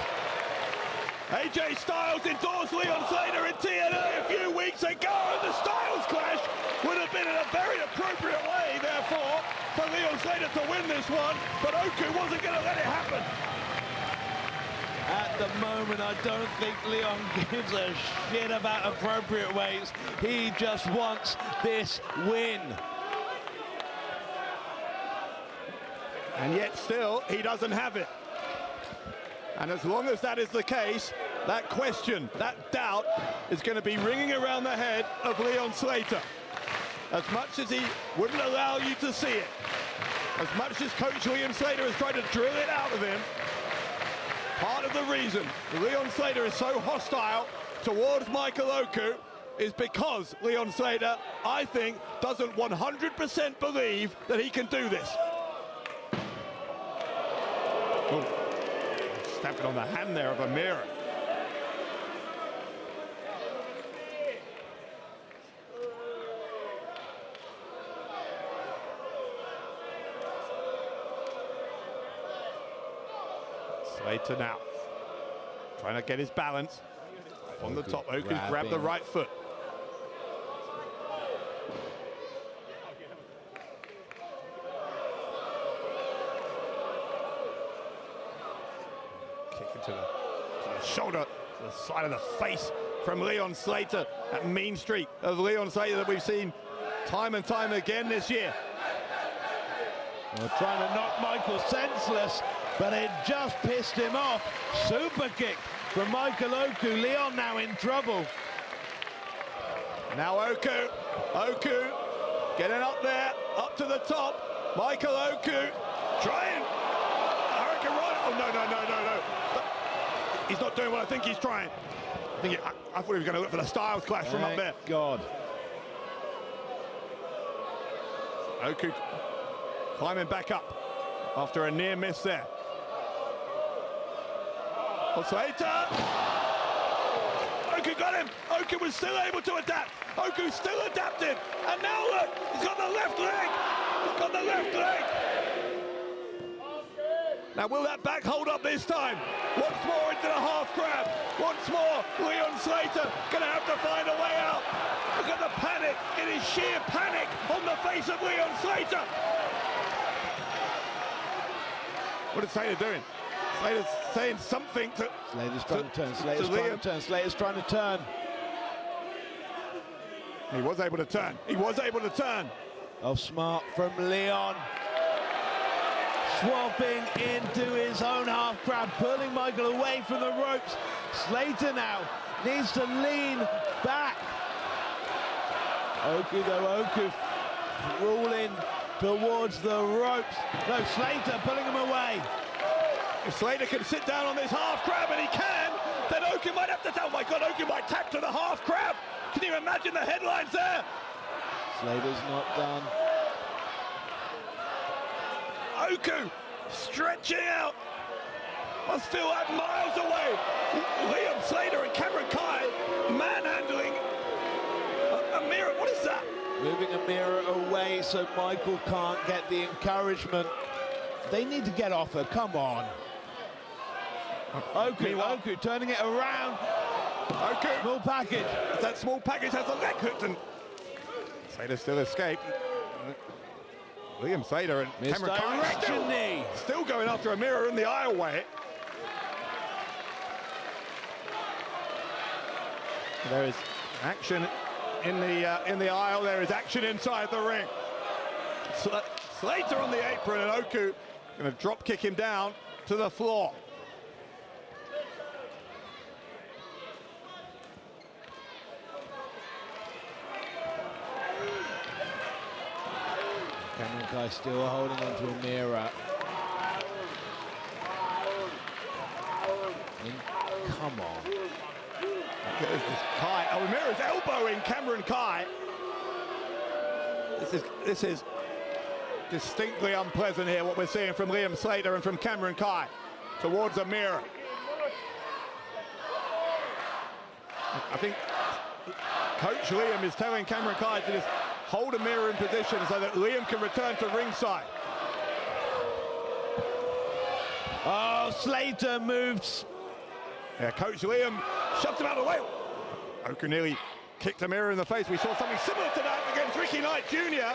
AJ Styles endorsed Leon Slater in TNA a few weeks ago, and the Styles clash would have been in a very appropriate way, therefore, for Leon Slater to win this one, but Oku wasn't going to let it happen. At the moment, I don't think Leon gives a shit about appropriate ways. He just wants this win. And yet still, he doesn't have it. And as long as that is the case, that question, that doubt, is going to be ringing around the head of Leon Slater. As much as he wouldn't allow you to see it, as much as Coach Leon Slater has tried to drill it out of him, part of the reason Leon Slater is so hostile towards Michael Oku is because Leon Slater, I think, doesn't 100% believe that he can do this. Oh, stepping on the hand there of Uemura. Slater now, trying to get his balance. On the top, Oku's grabbed the right foot. Kick into the shoulder, to the side of the face from Leon Slater. That mean streak of Leon Slater that we've seen time and time again this year. Well, trying to knock Michael senseless, but it just pissed him off. Super kick from Michael Oku. Leon now in trouble. Now Oku getting up there, up to the top. Michael Oku trying. Hurricane Rana. Oh, no. But he's not doing what I think he's trying. I thought he was going to look for the Styles clash from up there. God. Oku climbing back up after a near miss there. Slater! Oku got him! Oku was still able to adapt! Oku still adapted! And now look! He's got the left leg! He's got the left leg! Now will that back hold up this time? Once more into the half crab! Once more, Leon Slater gonna have to find a way out! Look at the panic! It is sheer panic on the face of Leon Slater! What is Slater doing? Slater's saying something to... Slater's trying to turn, Slater's trying to turn. He was able to turn. Oh, smart from Leon. Swapping into his own half crab, pulling Michael away from the ropes. Slater now needs to lean back. Oku rolling towards the ropes. No, Slater pulling him away. If Slater can sit down on this half crab, and he can, then Oku might have to tell. Oh my God, Oku might tap to the half crab. Can you imagine the headlines there? Slater's not done. Oku stretching out. Must feel like miles away. Liam Slater and Cameron Kai manhandling Uemura. What is that? Moving Uemura away so Michael can't get the encouragement. They need to get off her. Come on. Oku turning it around. Oku. Small package. That small package has a leg hooked, and Slater still escaped. Liam Slater and Cameron Kai still going after Uemura in the aisleway. There is action in the aisle. There is action inside the ring. Slater on the apron, and Oku going to drop kick him down to the floor. Cameron Kai still holding on to Uemura. Come on. Kai, Uemura's elbowing Cameron Kai. This is distinctly unpleasant here, what we're seeing from Liam Slater and from Cameron Kai towards Uemura. I think Coach Liam is telling Cameron Kai to just hold Uemura in position so that Liam can return to ringside. Oh, Slater moves. Yeah, Coach Liam shoved him out of the way. Oku nearly kicked Uemura in the face. We saw something similar to that against Ricky Knight Jr.,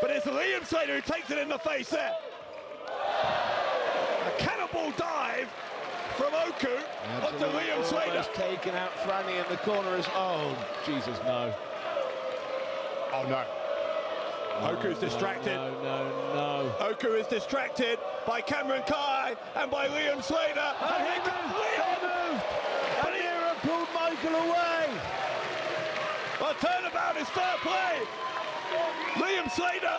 but it's Liam Slater who takes it in the face there. A cannonball dive from Oku onto Liam Slater. Almost taken out Franny in the corner as, oh, Jesus, no. Oh, no. Oku's distracted. No. Oku is distracted by Cameron Kai and by Liam Slater. And here comes Liam! Uemura pulled Michael away. Well, turnabout is fair play. Liam Slater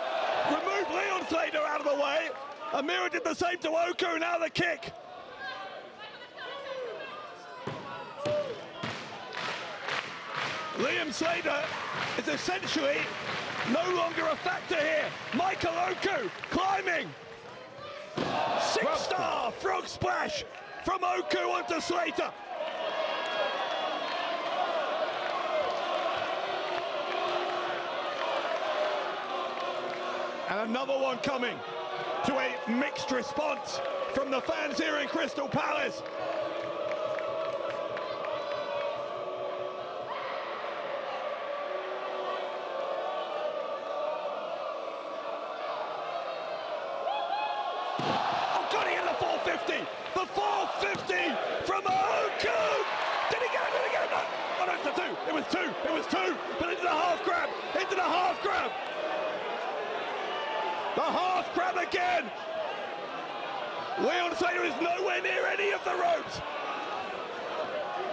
removed Leon Slater out of the way. Uemura did the same to Oku, now the kick. Liam Slater is essentially no longer a factor here. Michael Oku climbing. 6-star frog splash from Oku onto Slater. And another one coming to a mixed response from the fans here in Crystal Palace. Oh, got it in the 450! The 450 from Oku! Did he get it? Did he get it? No. Oh, no, it's the two. It was two. It was two. But into the half grab. Into the half grab. The half grab again. Leon Slater is nowhere near any of the ropes.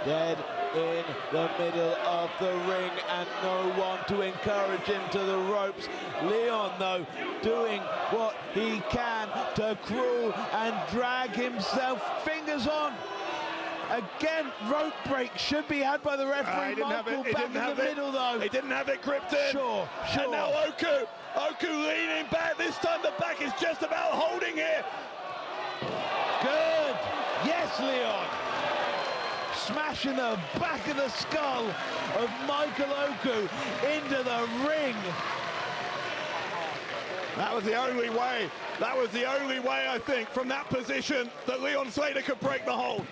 Dead in the middle of the ring and no one to encourage him to the ropes. Leon, though, doing what he can to crawl and drag himself. Fingers on. Again, rope break should be had by the referee. He didn't have it. He back didn't in have the it. middle, though. He didn't have it gripped in. Sure. And now Oku leaning back. This time the back is just about holding here. Good. Yes, Leon. Smashing the back of the skull of Michael Oku into the ring. That was the only way. That was the only way, I think, from that position that Leon Slater could break the hold.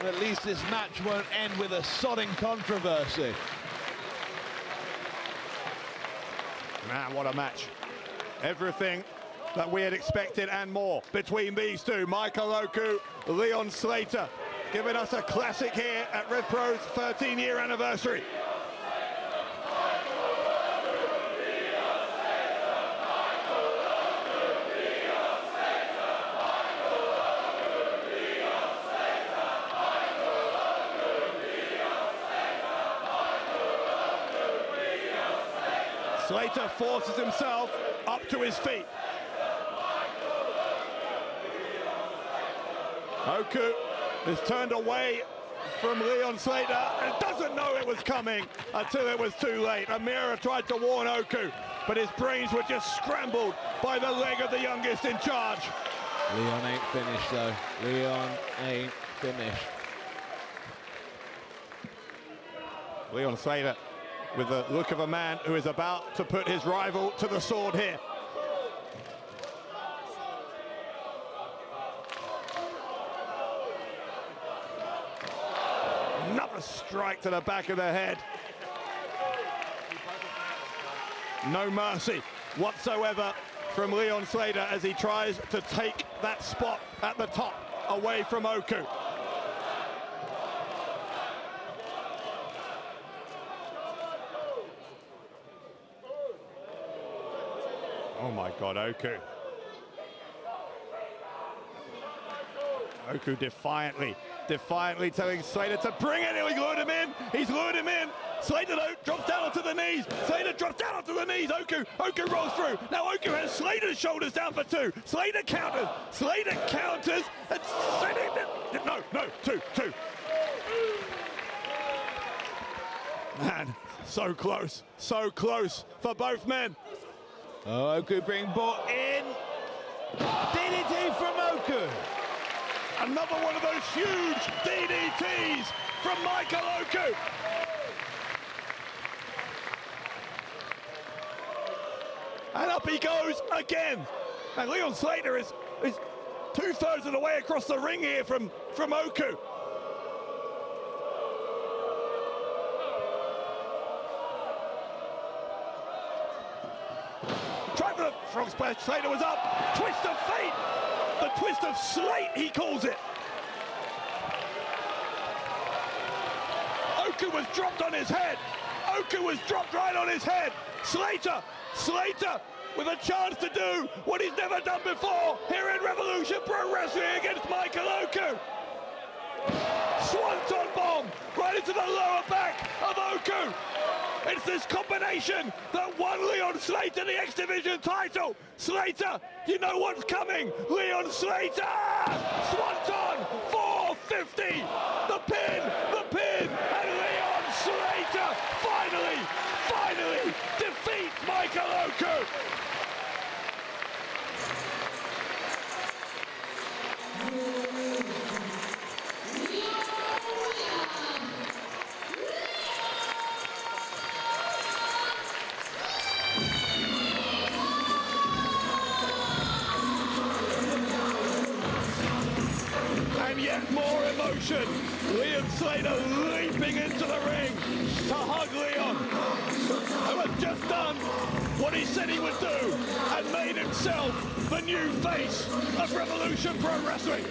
At least this match won't end with a sodding controversy. Man, what a match. Everything that we had expected and more between these two. Michael Oku, Leon Slater, giving us a classic here at RevPro's 13-year anniversary. Slater forces himself up to his feet. Oku is turned away from Leon Slater and doesn't know it was coming until it was too late. Uemura tried to warn Oku, but his brains were just scrambled by the leg of the youngest in charge. Leon ain't finished, though. Leon ain't finished. Leon Slater with the look of a man who is about to put his rival to the sword here. Another strike to the back of the head. No mercy whatsoever from Leon Slater as he tries to take that spot at the top away from Oku. Oh my God, Oku. Oku defiantly telling Slater to bring it. He's lured him in. He's lured him in. Slater though drops down onto the knees. Slater drops down onto the knees. Oku rolls through. Now Oku has Slater's shoulders down for 2. Slater counters. And Slater, no, two. Man, so close for both men. Oku being brought in. DDT from Oku. Another one of those huge DDTs from Michael Oku. And up he goes again. And Leon Slater is 2/3 of the way across the ring here from Oku. Try for the frog splash. Slater was up. Twist of fate. The twist of slate, he calls it. Oku was dropped on his head. Oku was dropped right on his head. Slater with a chance to do what he's never done before here in Revolution Pro Wrestling against Michael Oku. Swanton bomb right into the lower back of Oku. It's this combination that won Leon Slater the X Division title. Slater, you know what's coming. Leon Slater! Swanton, 450. The pin, and Leon Slater finally defeats Michael Oku. And yet more emotion. Leon Slater leaping into the ring to hug Leon, who has just done what he said he would do and made himself the new face of Revolution Pro Wrestling.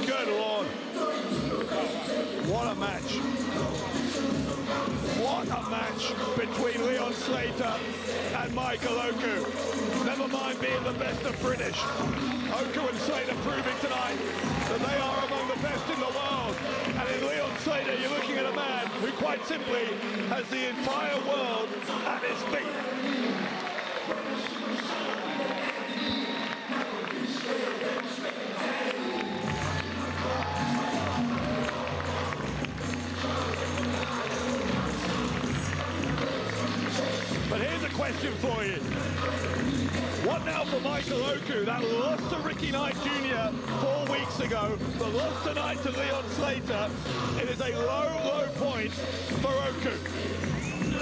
Good Lord. What a match. What a match between Leon Slater and Michael Oku. Never mind being the best of British. Oku and Slater proving tonight that they are among the best in the world. And in Leon Slater, you're looking at a man who quite simply has the entire world at his feet. But here's a question for you. What now for Michael Oku that lost to Ricky Knight Jr. 4 weeks ago, but lost tonight to Leon Slater? It is a low point for Oku.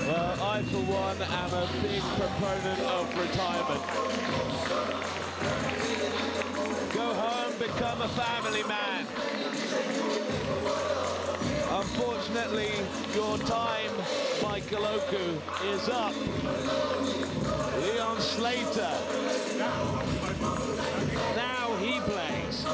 Well, I for one am a big proponent of retirement. Go home, become a family man. Unfortunately, your time, Michael Oku, is up. Leon Slater. Now he plays.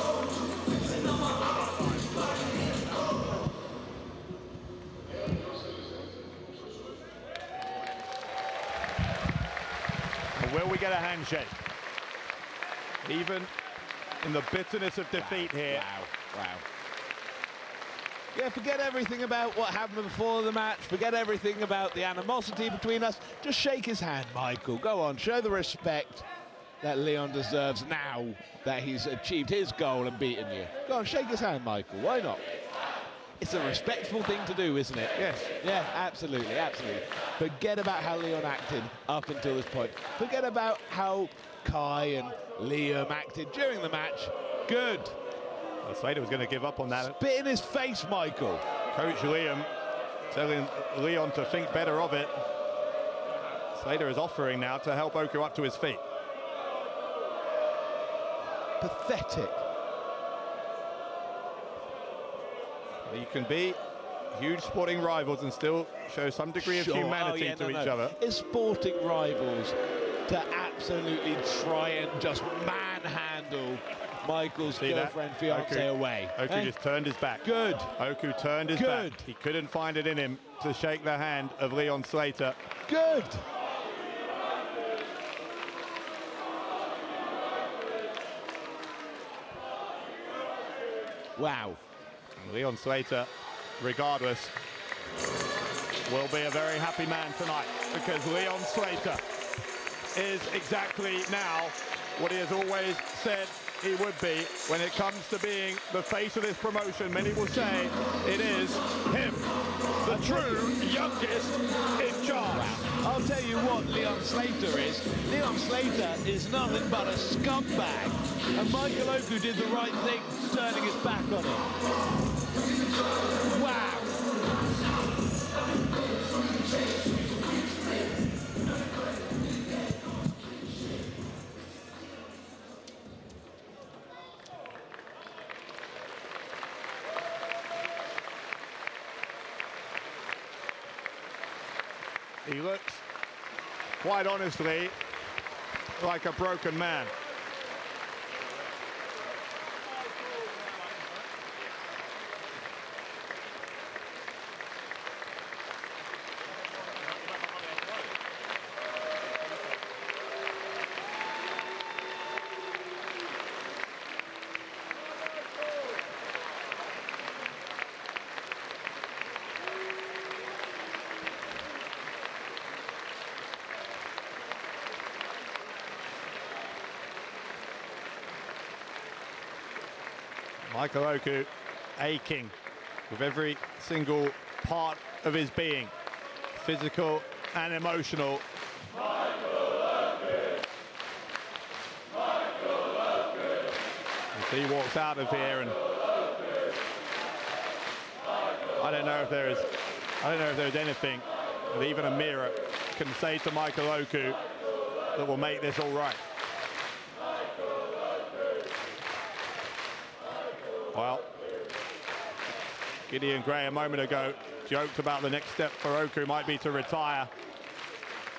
Will we get a handshake? Even in the bitterness of defeat here. Wow. Yeah, forget everything about what happened before the match. Forget everything about the animosity between us. Just shake his hand, Michael. Go on, show the respect that Leon deserves now that he's achieved his goal and beaten you. Go on, shake his hand, Michael. Why not? It's a respectful thing to do, isn't it? Yes. Yeah, absolutely. Forget about how Leon acted up until this point. Forget about how Kai and Liam acted during the match. Good. Well, Slater was going to give up on that. Spit in his face, Michael. Coach Liam telling Leon to think better of it. Slater is offering now to help Oku up to his feet. Pathetic. You can be huge sporting rivals and still show some degree of humanity to each other. It's sporting rivals to absolutely try and just manhandle Michael's girlfriend, fiance away. Oku just turned his back. Good. Oku turned his back. He couldn't find it in him to shake the hand of Leon Slater. Good. Wow. Leon Slater, regardless, will be a very happy man tonight, because Leon Slater is exactly now what he has always said he would be when it comes to being the face of this promotion. Many will say it is him, the true youngest in charge. I'll tell you what Leon Slater is. Leon Slater is nothing but a scumbag. And Michael Oku did the right thing, turning his back on him. Wow. He looks, quite honestly, like a broken man. Michael Oku aching with every single part of his being, physical and emotional. As he walks out of here, and I don't know if there's anything that even a mirror can say to Michael Oku that will make this all right. Well, Gideon Gray a moment ago joked about the next step for Oku might be to retire.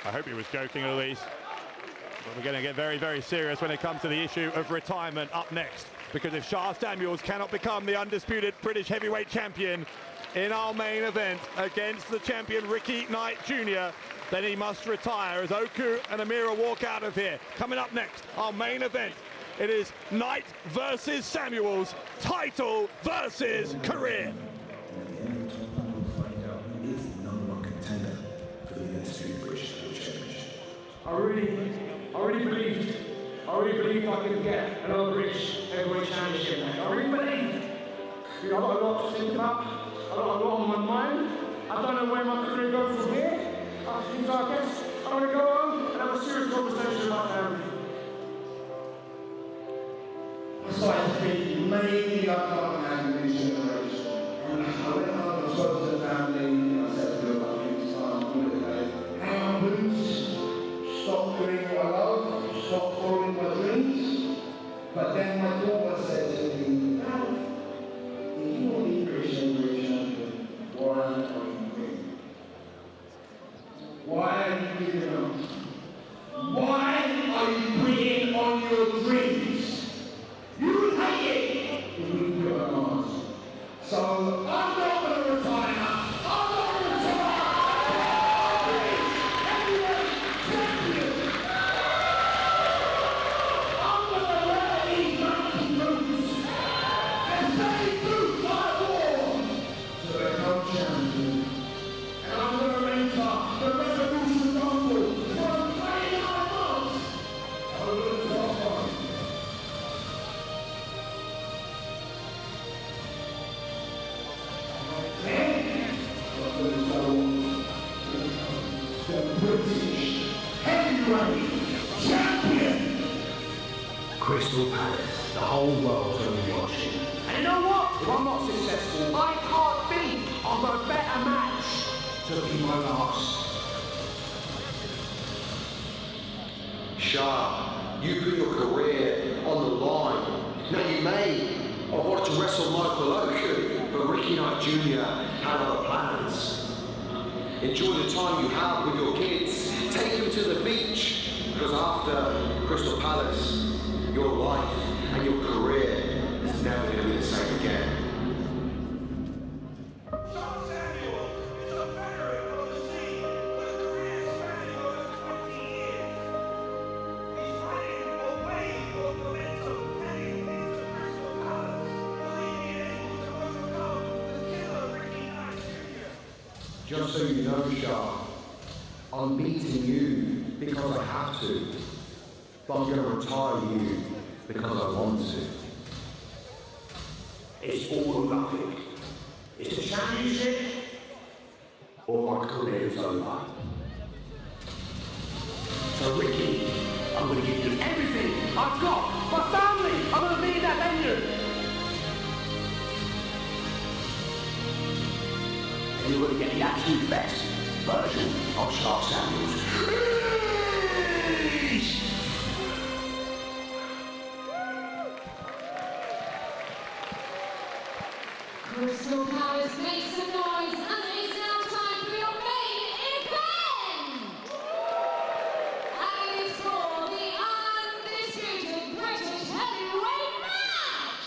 I hope he was joking at least. But we're going to get very, very serious when it comes to the issue of retirement up next. Because if Shire Samuels cannot become the undisputed British heavyweight champion in our main event against the champion Ricky Knight Jr., then he must retire as Oku and Uemura walk out of here. Coming up next, our main event. It is Knight versus Samuels, title versus career. I really believed I could get another British heavyweight championship, mate. I really believed. You know, I've got a lot to think about. I've got a lot on my mind. I don't know where my career goes from here. I guess I want to go home and have a serious conversation with my family. I started to think maybe I can't handle this generation. And I went home and I spoke to the family and I said to them, I think it's time to call it a day. Hang on boots, stop doing what I love, stop following my dreams. But then my daughter said to me, Dad, if you want to be British heavyweight champion, why are you quitting? Why are you giving up? Why are you quitting on your dreams? You hate it if we do it on ours. So I'm not going to retire. I'm not going to retire. Heavyweight champion. I'm going to wear these mountain boots and say boots I wore to become champion. And I'm going to enter the Revolution Rumble for 29 months over the top line. The British heavyweight champion. Crystal Palace, the whole world's going to be watching. And you know what? If I'm not successful, I can't think of a better match to be my last. Shire, you put your career on the line. Now you may have wanted to wrestle Michael Oku, but Ricky Knight Jr. had other plans. Enjoy the time you have with your kids. Take them to the beach, because after Crystal Palace, your life and your career is never going to be the same again. Just so you know, Shire, I'm beating you because I have to, but I'm going to retire you because I want to. It's all or nothing. It's the championship, or my career is over. So Ricky, I'm going to give you everything I've got. My family, I'm going to be in that venue. And you're going to get the absolute best version of Shark Samuels. Crystal Palace, make some noise, and it's now time for your main event! And it is for the undisputed British heavyweight match!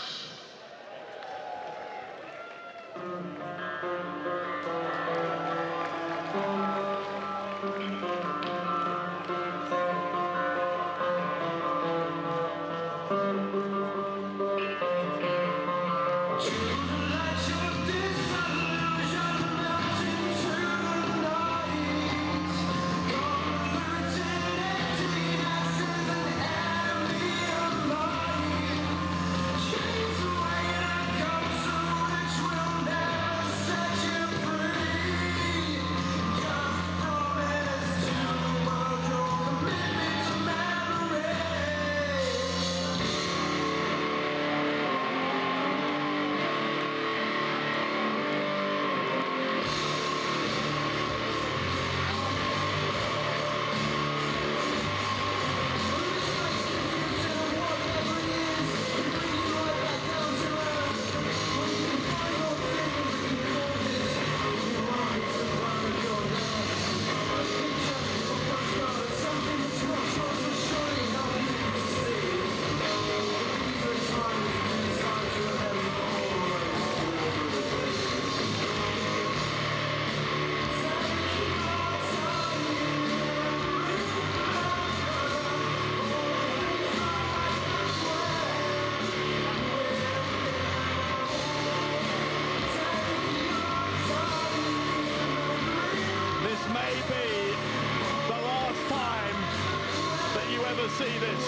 See this,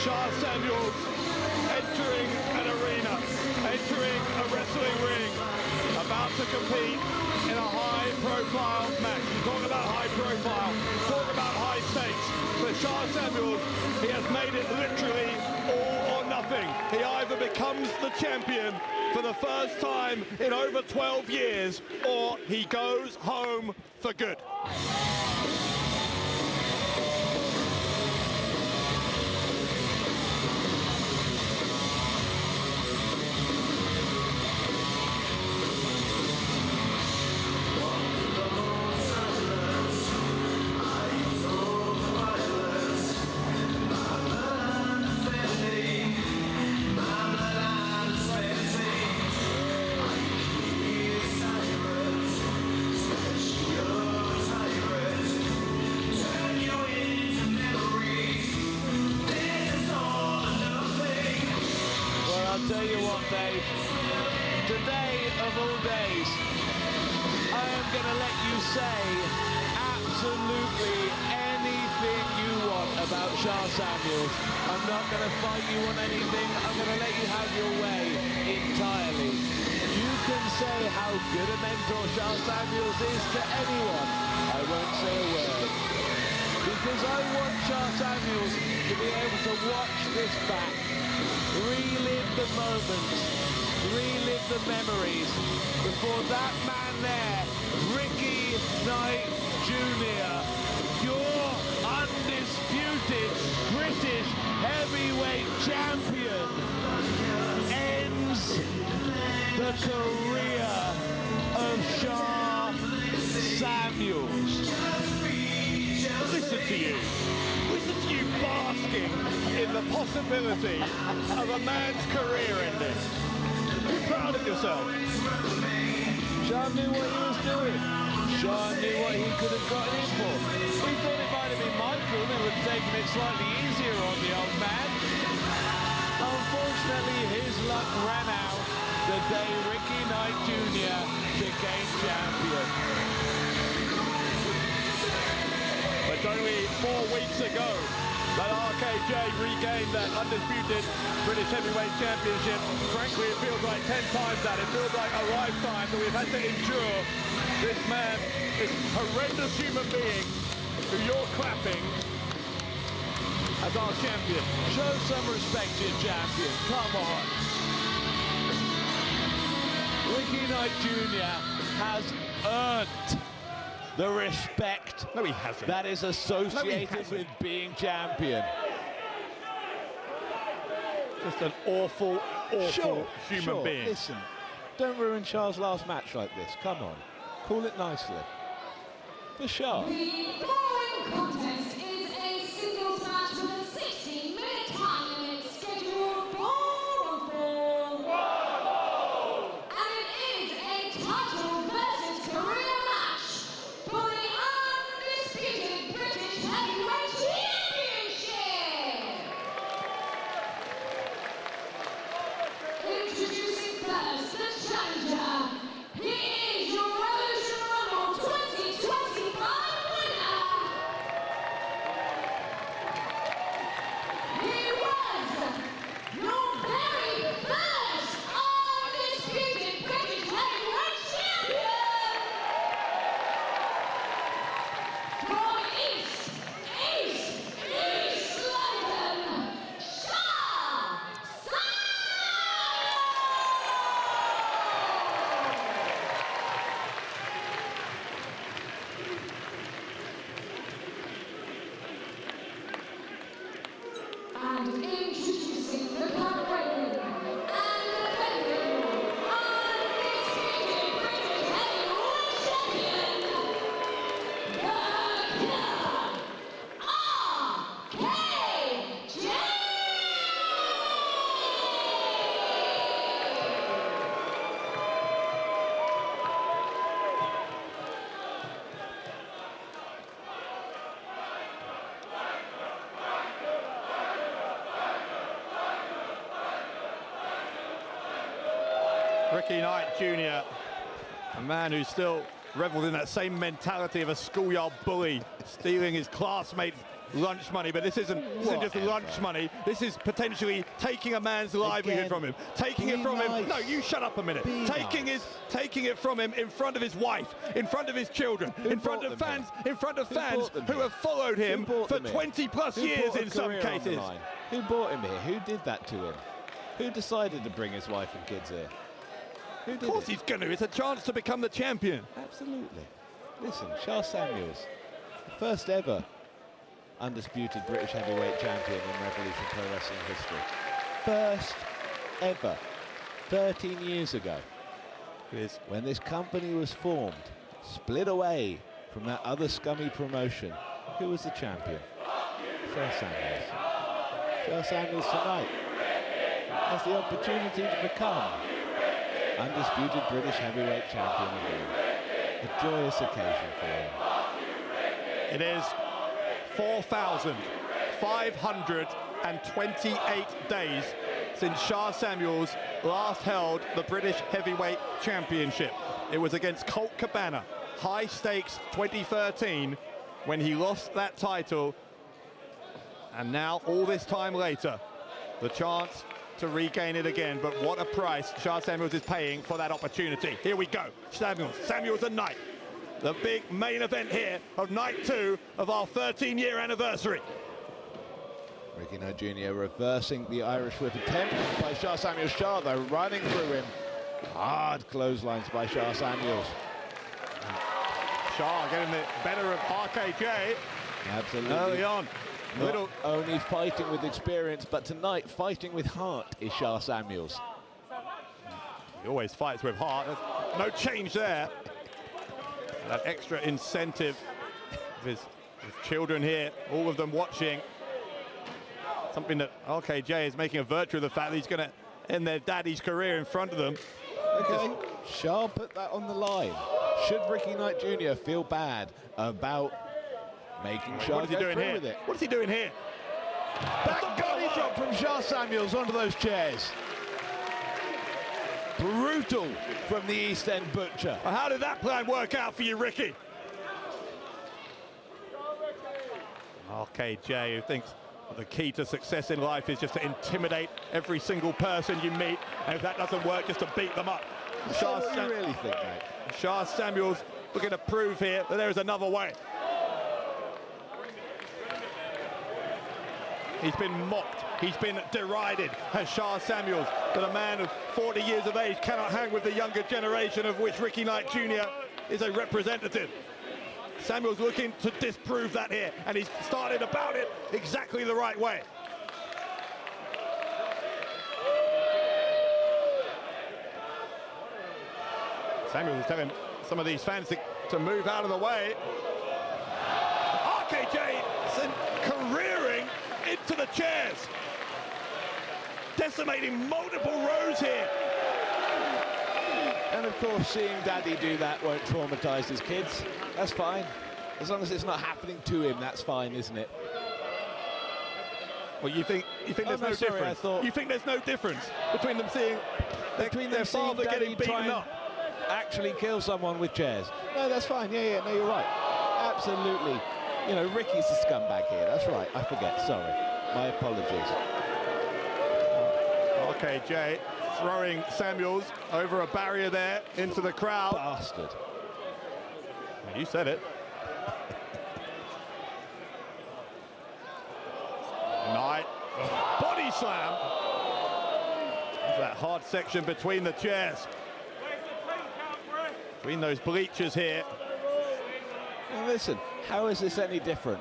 Shire Samuels entering an arena, entering a wrestling ring, about to compete in a high-profile match. You talk about high-profile, talk about high stakes. For Shire Samuels, he has made it literally all or nothing. He either becomes the champion for the first time in over 12 years, or he goes home for good. Tell you what, Dave, today of all days, I am going to let you say absolutely anything you want about Shire Samuels. I'm not going to fight you on anything. I'm going to let you have your way entirely. You can say how good a mentor Shire Samuels is to anyone. I won't say a word. Because I want Shire Samuels to be able to watch this back, relive the moments, relive the memories before that man there, Ricky Knight Jr., your undisputed British heavyweight champion, ends the career of Shire Samuels. Listen to you basking in the possibility of a man's career ending. Be proud of yourself. Sean knew what he was doing. Sean knew what he could have gotten in for. He thought it might have been Michael who would have taken it slightly easier on the old man. Unfortunately, his luck ran out the day Ricky Knight Jr. became champion. But only 4 weeks ago that RKJ regained that undisputed British Heavyweight Championship. Frankly, it feels like 10 times that. It feels like a lifetime that we've had to endure this man, this horrendous human being who you're clapping as our champion. Show some respect to your champion, come on. Ricky Knight Jr. has earned the respect that is associated with being champion. Just an awful human being. Listen, don't ruin Charles' last match like this. Come on, call it nicely. For sure. The following contest is a singles match with a 60-minute time limit scheduled for 1 fall. And it is a title versus career match for the undisputed British Heavyweight Championship. Introducing first the challenger. He is your Revolution Rumble 2025 winner. He was your very first undisputed British Heavyweight Champion. From East London, Shire. And introducing the current reigning and defending undisputed British Heavyweight Champion, the Killer, RKJ. Ricky Knight Jr., a man who still reveled in that same mentality of a schoolyard bully, stealing his classmates' lunch money. But this isn't just lunch money. This is potentially taking a man's livelihood from him, taking it from him. No, you shut up a minute. Taking it from him in front of his wife, in front of his children, in front of fans, who have followed him for 20+ years in some cases. Who brought him here? Who did that to him? Who decided to bring his wife and kids here? Who did Of course he's going to. It's a chance to become the champion. Absolutely. Listen, Charles Samuels, the first ever undisputed British heavyweight champion in Revolution Pro Wrestling history. First ever. 13 years ago. When this company was formed, split away from that other scummy promotion. Who was the champion? Charles Samuels. Charles Samuels tonight has the opportunity to become undisputed British heavyweight champion again. A joyous occasion for him. It is 4,528 days since Charles Samuels last held the British Heavyweight Championship. It was against Colt Cabana, high stakes 2013, when he lost that title. And now, all this time later, the chance to regain it again. But what a price Charles Samuels is paying for that opportunity. Here we go. Samuels and Knight. The big main event here of night 2 of our 13-year anniversary. Ricky Knight Jr. reversing the Irish whip attempt by Charles Samuels. Shire, though, running through him. Hard clotheslines by Charles Samuels. Shire getting the better of RKJ. Absolutely. Early on. Not only fighting with experience, but tonight fighting with heart is Charles Samuels. He always fights with heart. There's no change there. That extra incentive of his children here, all of them watching. Something that RKJ is making a virtue of the fact that he's going to end their daddy's career in front of them. Okay, Shire put that on the line. Should Ricky Knight Jr. feel bad about making Shire go through with it? What is he doing here? Back body drop from Shire Samuels onto those chairs. Brutal from the East End Butcher. Well, how did that plan work out for you, Ricky? RKJ, who thinks the key to success in life is just to intimidate every single person you meet, and if that doesn't work, just to beat them up. What do you really think, mate? Shire Samuels looking to prove here that there is another way. He's been mocked, he's been derided as Shire Samuels, that a man of 40 years of age cannot hang with the younger generation, of which Ricky Knight Jr. is a representative. Samuels looking to disprove that here, and he's started about it exactly the right way. Samuels is telling some of these fans to move out of the way. RKJ careering into the chairs, decimating multiple rows here. And of course, seeing Daddy do that won't traumatise his kids. That's fine. As long as it's not happening to him, that's fine, isn't it? Well, you think there's no difference? You think there's no difference between them seeing their father getting beaten up? Actually kill someone with chairs. No, that's fine. Yeah, no, you're right. Absolutely. You know, Ricky's a scumbag here. That's right. I forget. Sorry. My apologies. RKJ throwing Samuels over a barrier there into the crowd. Bastard. Well, you said it. Knight. Body slam. That hard section between the chairs. Between those bleachers here. Now listen, how is this any different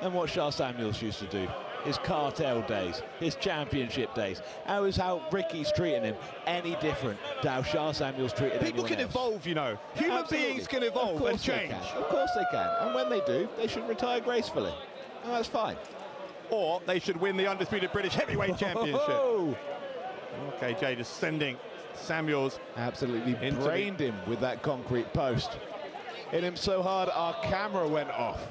than what Shire Samuels used to do? His cartel days, his championship days. How Ricky's treating him any different to how Shire Samuels treated People anyone can else? evolve, you know. Human Absolutely. beings can evolve and change. Of course they can. And when they do, they should retire gracefully. And that's fine. Or they should win the undisputed British Heavyweight Championship. RKJ just sending Samuels. Absolutely brained him with that concrete post. Hit him so hard our camera went off.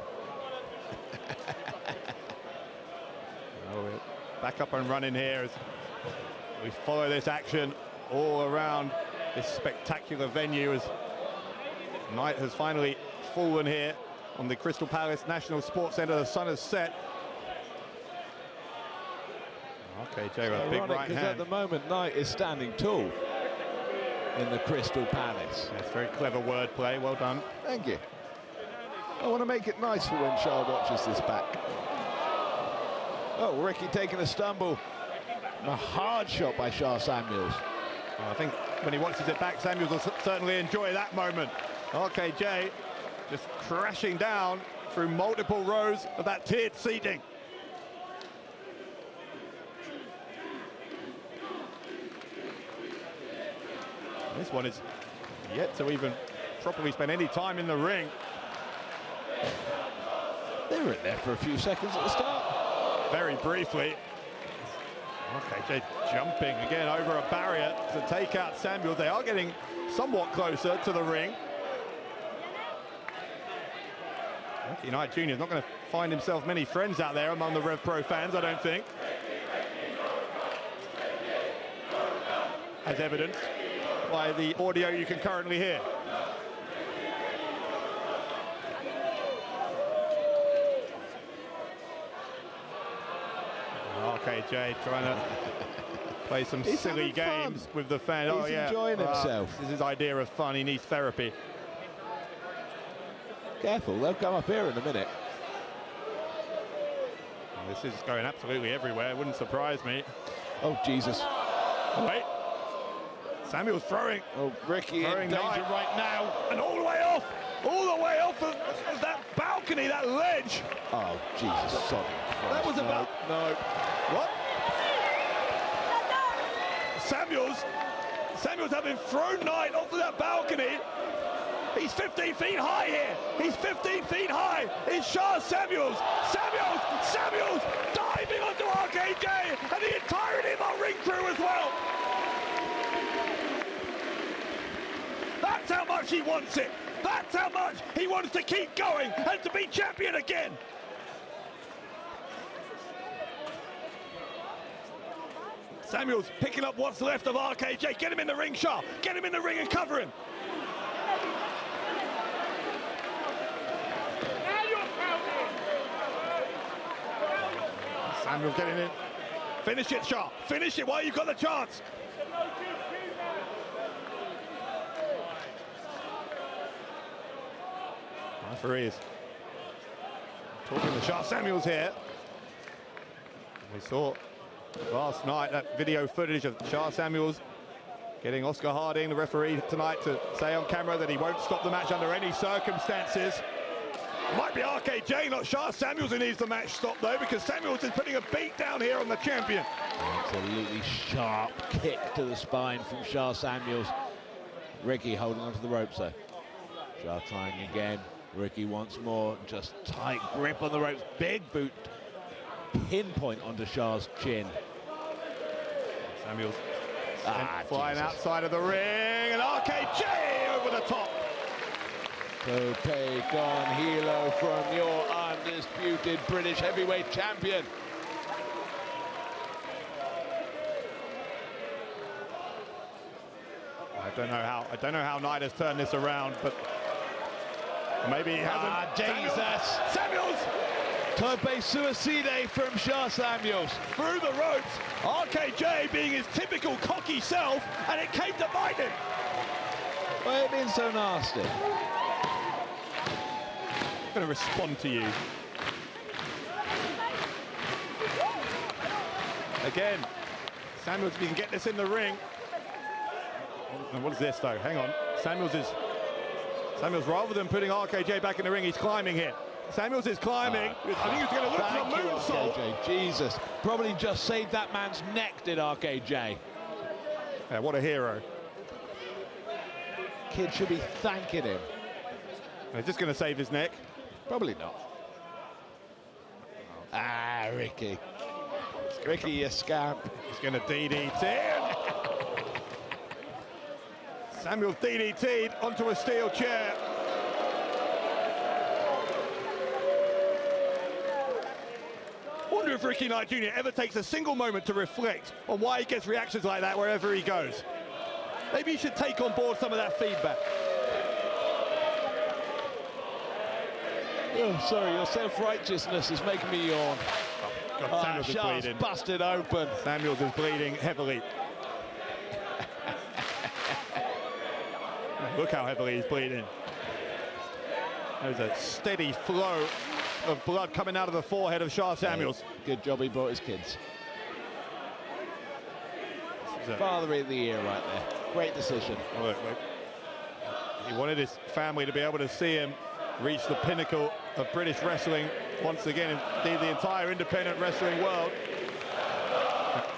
We're back up and running here as we follow this action all around this spectacular venue, as Knight has finally fallen here on the Crystal Palace National Sports Centre. The sun has set. RKJ with a big right hand. At the moment, Knight is standing tall in the Crystal Palace. That's very clever wordplay. Well done. Thank you. I want to make it nice for when Shire watches this back. Oh, Ricky taking a stumble. A hard shot by Shire Samuels. Well, I think when he watches it back, Samuels will certainly enjoy that moment. RKJ just crashing down through multiple rows of that tiered seating. This one is yet to even properly spend any time in the ring. They were in there for a few seconds at the start. Very briefly. RKJ jumping again over a barrier to take out Samuels. They are getting somewhat closer to the ring. Ricky Knight Jr. is not going to find himself many friends out there among the RevPro fans, I don't think. As evidenced by the audio you can currently hear. RKJ trying to play some silly games with the fans. He's enjoying himself. This is his idea of fun. He needs therapy. Careful, they'll come up here in a minute. This is going absolutely everywhere. It wouldn't surprise me. Oh, Jesus. Wait. Samuel's throwing. Oh, Ricky in danger right now. And all the way off of that balcony, that ledge. Oh, Jesus. Sorry. That was about... No. What? Samuel's having thrown Knight off of that balcony. He's 15 feet high here. He's 15 feet high. It's Shire Samuels. Samuels diving on onto RKJ and the entirety of our ring crew as well. That's how much he wants it. That's how much he wants to keep going and to be champion again. Samuels picking up what's left of RKJ. Get him in the ring, Shah. Get him in the ring and cover him. Samuels getting in. Finish it, Shah. Finish it while you've got the chance. Referees talking to Shah Samuels here. We saw last night that video footage of Shah Samuels getting Oscar Harding, the referee tonight, to say on camera that he won't stop the match under any circumstances. Might be RKJ, not Shah Samuels, who needs the match stopped though, because Samuels is putting a beat down here on the champion. Absolutely sharp kick to the spine from Shah Samuels. Ricky holding onto the ropes though. Shah trying again. Ricky once more, just tight grip on the ropes. Big boot, pinpoint onto Shah's chin. Samuels flying outside of the ring, and RKJ over the top. So take on Hilo from your undisputed British heavyweight champion. I don't know how Knight has turned this around, but maybe he hasn't. Jesus! Samuels! Tope suicide from Shah Samuels. Through the ropes, RKJ being his typical cocky self, and it came to bite him. Why are you being so nasty? I'm going to respond to you. Again, Samuels, if you can get this in the ring. And what is this though? Hang on. Samuels, rather than putting RKJ back in the ring, he's climbing here. Samuels is climbing. I think he's going to look for a moonsault. RKJ, Jesus. Probably just saved that man's neck, did RKJ. Yeah, what a hero. Kid should be thanking him. He's just going to save his neck. Probably not. Ah, Ricky. Ricky, you scamp. He's going to DDT. Samuels DDT'd onto a steel chair. Wonder if Ricky Knight Jr. ever takes a single moment to reflect on why he gets reactions like that wherever he goes. Maybe he should take on board some of that feedback. Oh, sorry, your self-righteousness is making me yawn. Oh, God, Samuels is bleeding. Busted open. Samuels is bleeding heavily. Look how heavily he's bleeding. There's a steady flow of blood coming out of the forehead of Shah Samuels. Good job he brought his kids. Father of the year right there. Great decision. Look. He wanted his family to be able to see him reach the pinnacle of British wrestling once again, indeed the entire independent wrestling world.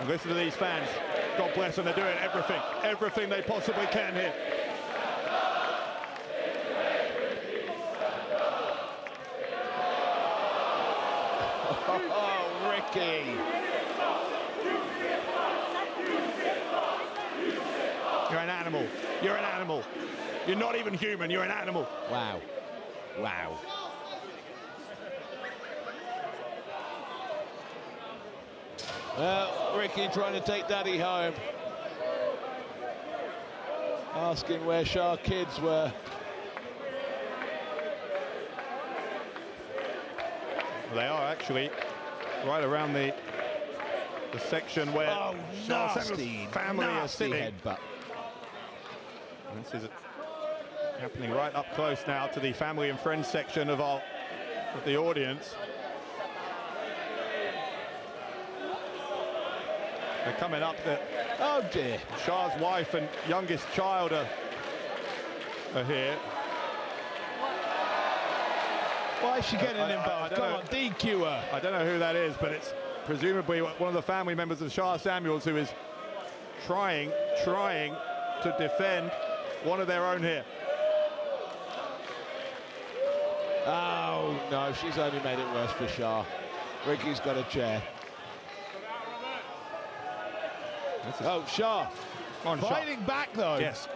And listen to these fans. God bless them, they're doing everything they possibly can here. Oh, Ricky. You're an animal. You're an animal. You're not even human. You're an animal. Wow. Wow. Well, Ricky trying to take Daddy home. Asking where Shah kids were. They are actually right around the section where Shah Samuels' family are sitting. Headbutt. This is happening right up close now to the family and friends section of the audience. They're coming up. Oh dear. Shah's wife and youngest child are here. Why is she getting involved? Come on, DQ her. I don't know who that is, but it's presumably one of the family members of Shah Samuels who is trying to defend one of their own here. Oh, no, she's only made it worse for Shah. Ricky's got a chair. Oh, Shire. Fighting back, though. Yes.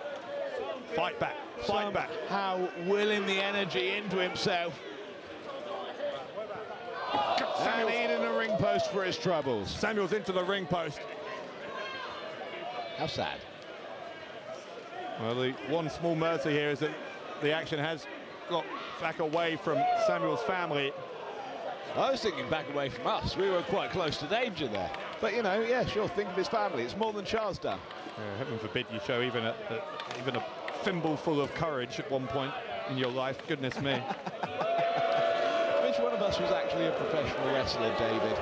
Fight back. Fight back. How willing the energy into himself. And needing a ring post for his troubles. Samuels into the ring post. How sad. Well, the one small mercy here is that the action has got back away from Samuel's family. I was thinking back away from us. We were quite close to danger there. But, you know, yeah, sure, think of his family. It's more than Shire's done. Yeah, heaven forbid you show even a thimbleful of courage at one point in your life. Goodness me. Which one of us was actually a professional wrestler, David?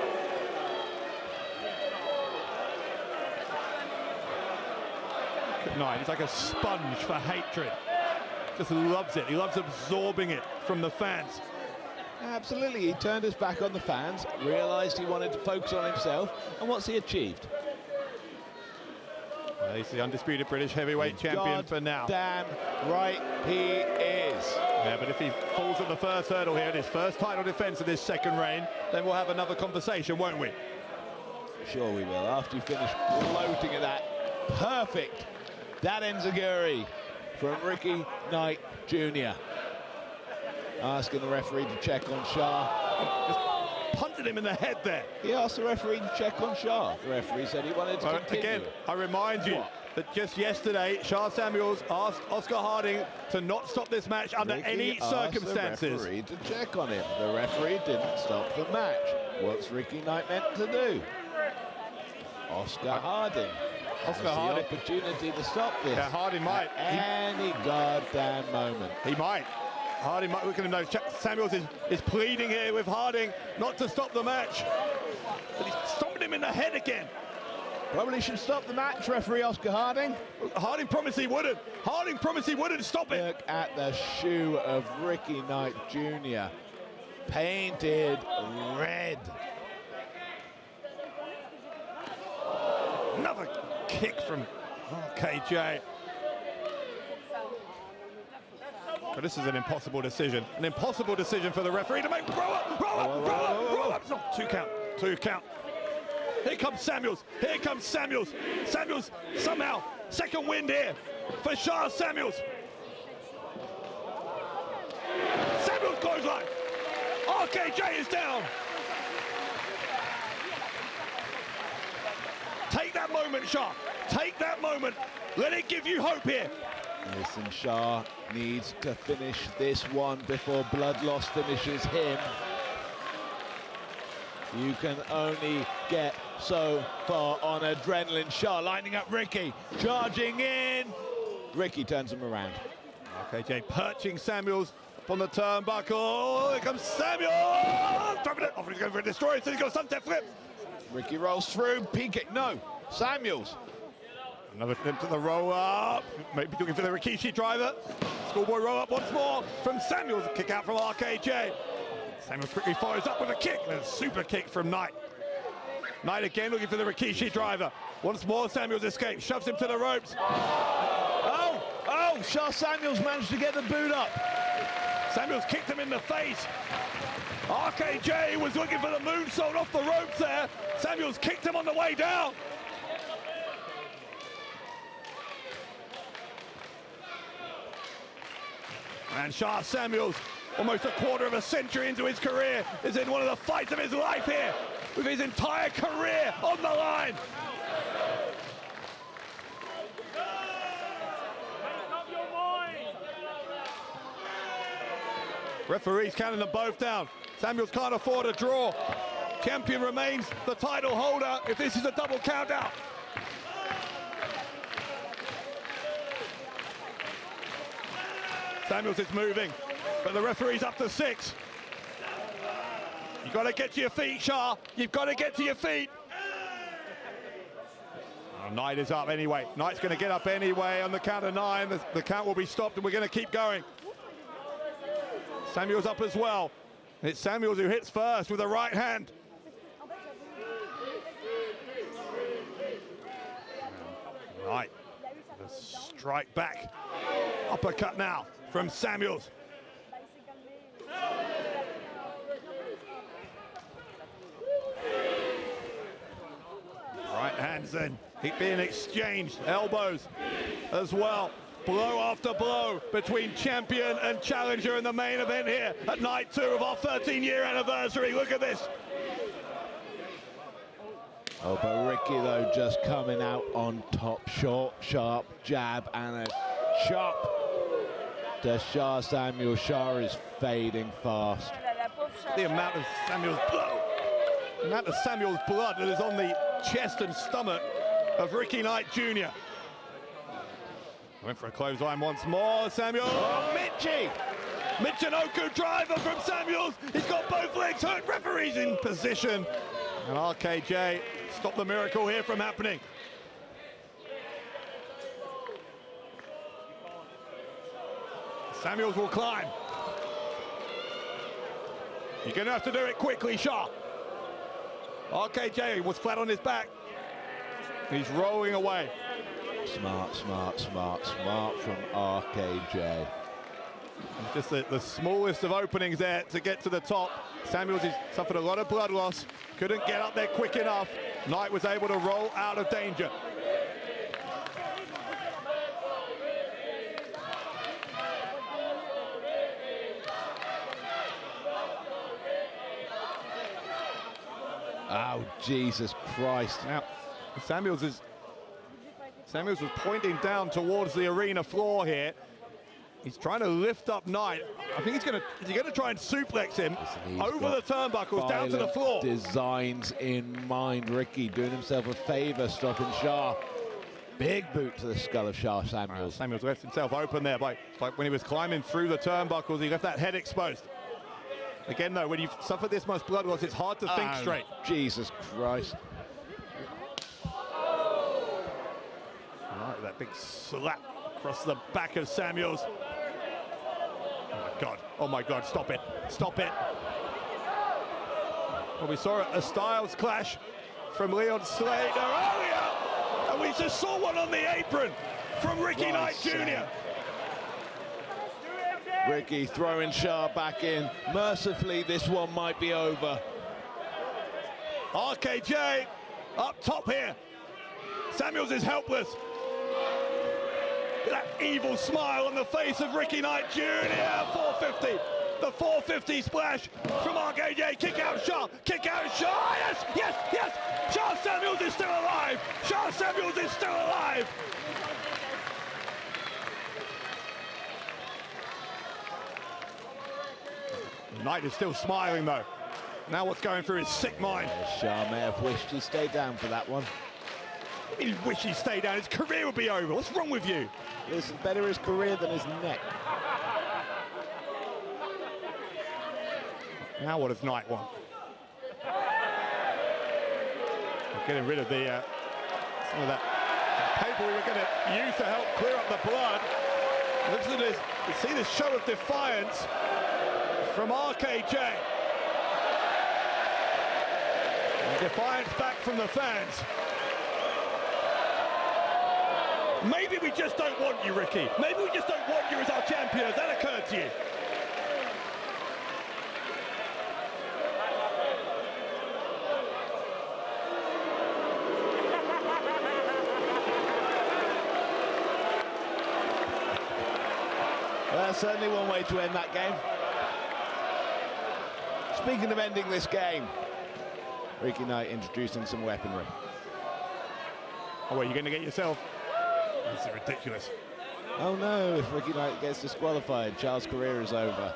Good night. He's like a sponge for hatred. Just loves it. He loves absorbing it from the fans. Absolutely. He turned his back on the fans, realised he wanted to focus on himself, and what's he achieved? Well, he's the undisputed British heavyweight champion for now. Damn right he is. Yeah, but if he falls at the first hurdle here in his first title defence of this second reign, then we'll have another conversation, won't we? Sure we will. After you finish gloating at that perfect that enziguri from Ricky Knight Jr. Asking the referee to check on Shire. Just punted him in the head there. He asked the referee to check on Shire. The referee said he wanted to continue. Again, I remind you that just yesterday, Shire Samuels asked Oscar Harding to not stop this match under any circumstances. The referee to check on him. The referee didn't stop the match. What's Ricky Knight meant to do? Oscar Harding. Oscar Harding. The opportunity to stop this. Yeah, Harding might. Any goddamn moment. He might. Harding might look at him now. Samuels is pleading here with Harding not to stop the match. But he's stomping him in the head again. Probably should stop the match, referee Oscar Harding. Harding promised he wouldn't. Harding promised he wouldn't stop it. Look at the shoe of Ricky Knight Jr. Painted red. Another kick from RKJ. But this is an impossible decision. An impossible decision for the referee to make. Roll up, roll up, roll up, roll up. No, 2 count, 2 count. Here comes Samuels. Here comes Samuels. Samuels somehow second wind here for Shire Samuels. Samuels goes like RKJ is down. Take that moment, Shire. Take that moment. Let it give you hope here. Listen, Shire needs to finish this one before blood loss finishes him. You can only get so far on adrenaline. Shire lining up Ricky, charging in. Ricky turns him around. RKJ perching Samuels up on the turnbuckle. Here comes Samuels. Dropping it. Off he's going for a destroyer. So he's got a sunset flip. Ricky rolls through. PK. No. Samuels. Another attempt at the roll up. Maybe looking for the Rikishi driver. Schoolboy roll up once more from Samuels. A kick out from RKJ. Samuels quickly follows up with a kick. And a super kick from Knight. Knight again looking for the Rikishi driver. Once more Samuels escapes. Shoves him to the ropes. Oh, Shire Samuels managed to get the boot up. Samuels kicked him in the face. RKJ was looking for the moonsault off the ropes there. Samuels kicked him on the way down. And Shire Samuels, almost a quarter of a century into his career, is in one of the fights of his life here, with his entire career on the line. Referees counting them both down. Samuels can't afford a draw. Champion remains the title holder if this is a double count out. Samuels is moving, but the referee's up to 6. You've got to get to your feet, Shire. You've got to get to your feet. Oh, Knight is up anyway. Knight's going to get up anyway on the count of 9. The count will be stopped and we're going to keep going. Samuels up as well. It's Samuels who hits first with the right hand. Right, the strike back. Uppercut now from Samuels. Right hands in. being exchanged, elbows as well. Blow after blow between champion and challenger in the main event here at night 2 of our 13-year anniversary. Look at this. Oh, but Ricky, though, just coming out on top. Short, sharp jab and a chop to Shire Samuel. Shire is fading fast. The amount of Samuel's blood, that is on the chest and stomach of Ricky Knight Jr. Went for a clothesline once more, Samuel. Oh, Michinoku driver from Samuels. He's got both legs hurt. Referee's in position. And RKJ stopped the miracle here from happening. Samuels will climb. You're going to have to do it quickly, Shire. RKJ was flat on his back. He's rolling away. Smart from RKJ. Just the smallest of openings there to get to the top. Samuels has suffered a lot of blood loss. Couldn't get up there quick enough. Knight was able to roll out of danger. Oh, Jesus Christ. Now, Samuels was pointing down towards the arena floor here. He's trying to lift up Knight. I think he's going to try and suplex him over the turnbuckles down to the floor. Designs in mind. Ricky doing himself a favor, stopping Shire. Big boot to the skull of Shire Samuels. Samuels left himself open there by when he was climbing through the turnbuckles. He left that head exposed. Again, though, when you've suffered this much blood loss, it's hard to think straight. Jesus Christ. Right, that big slap across the back of Samuels. Oh my God, stop it. Well, we saw a Styles clash from Leon Slater earlier, and we just saw one on the apron from Ricky Knight Jr. Ricky throwing Shire back in. Mercifully, this one might be over. RKJ up top here. Samuels is helpless. That evil smile on the face of Ricky Knight Jr. 450. The 450 splash from RKJ. Kick out Shire. Yes. Shire Samuels is still alive. Knight is still smiling though. Now what's going through his sick mind? Shire may have wished he stayed down for that one. He wished he stayed down. His career would be over. What's wrong with you? Listen, better his career than his neck. Now what does Knight want? Getting rid of the some of that paper we were going to use to help clear up the blood. Listen to this. You see this show of defiance from RKJ. And defiance back from the fans. Maybe we just don't want you, Ricky. Maybe we just don't want you as our champion. Has that occurred to you? Well, that's certainly one way to end that game. Speaking of ending this game, Ricky Knight introducing some weaponry. Oh, well, you're going to get yourself... This is ridiculous. Oh no, if Ricky Knight gets disqualified, Charles' career is over.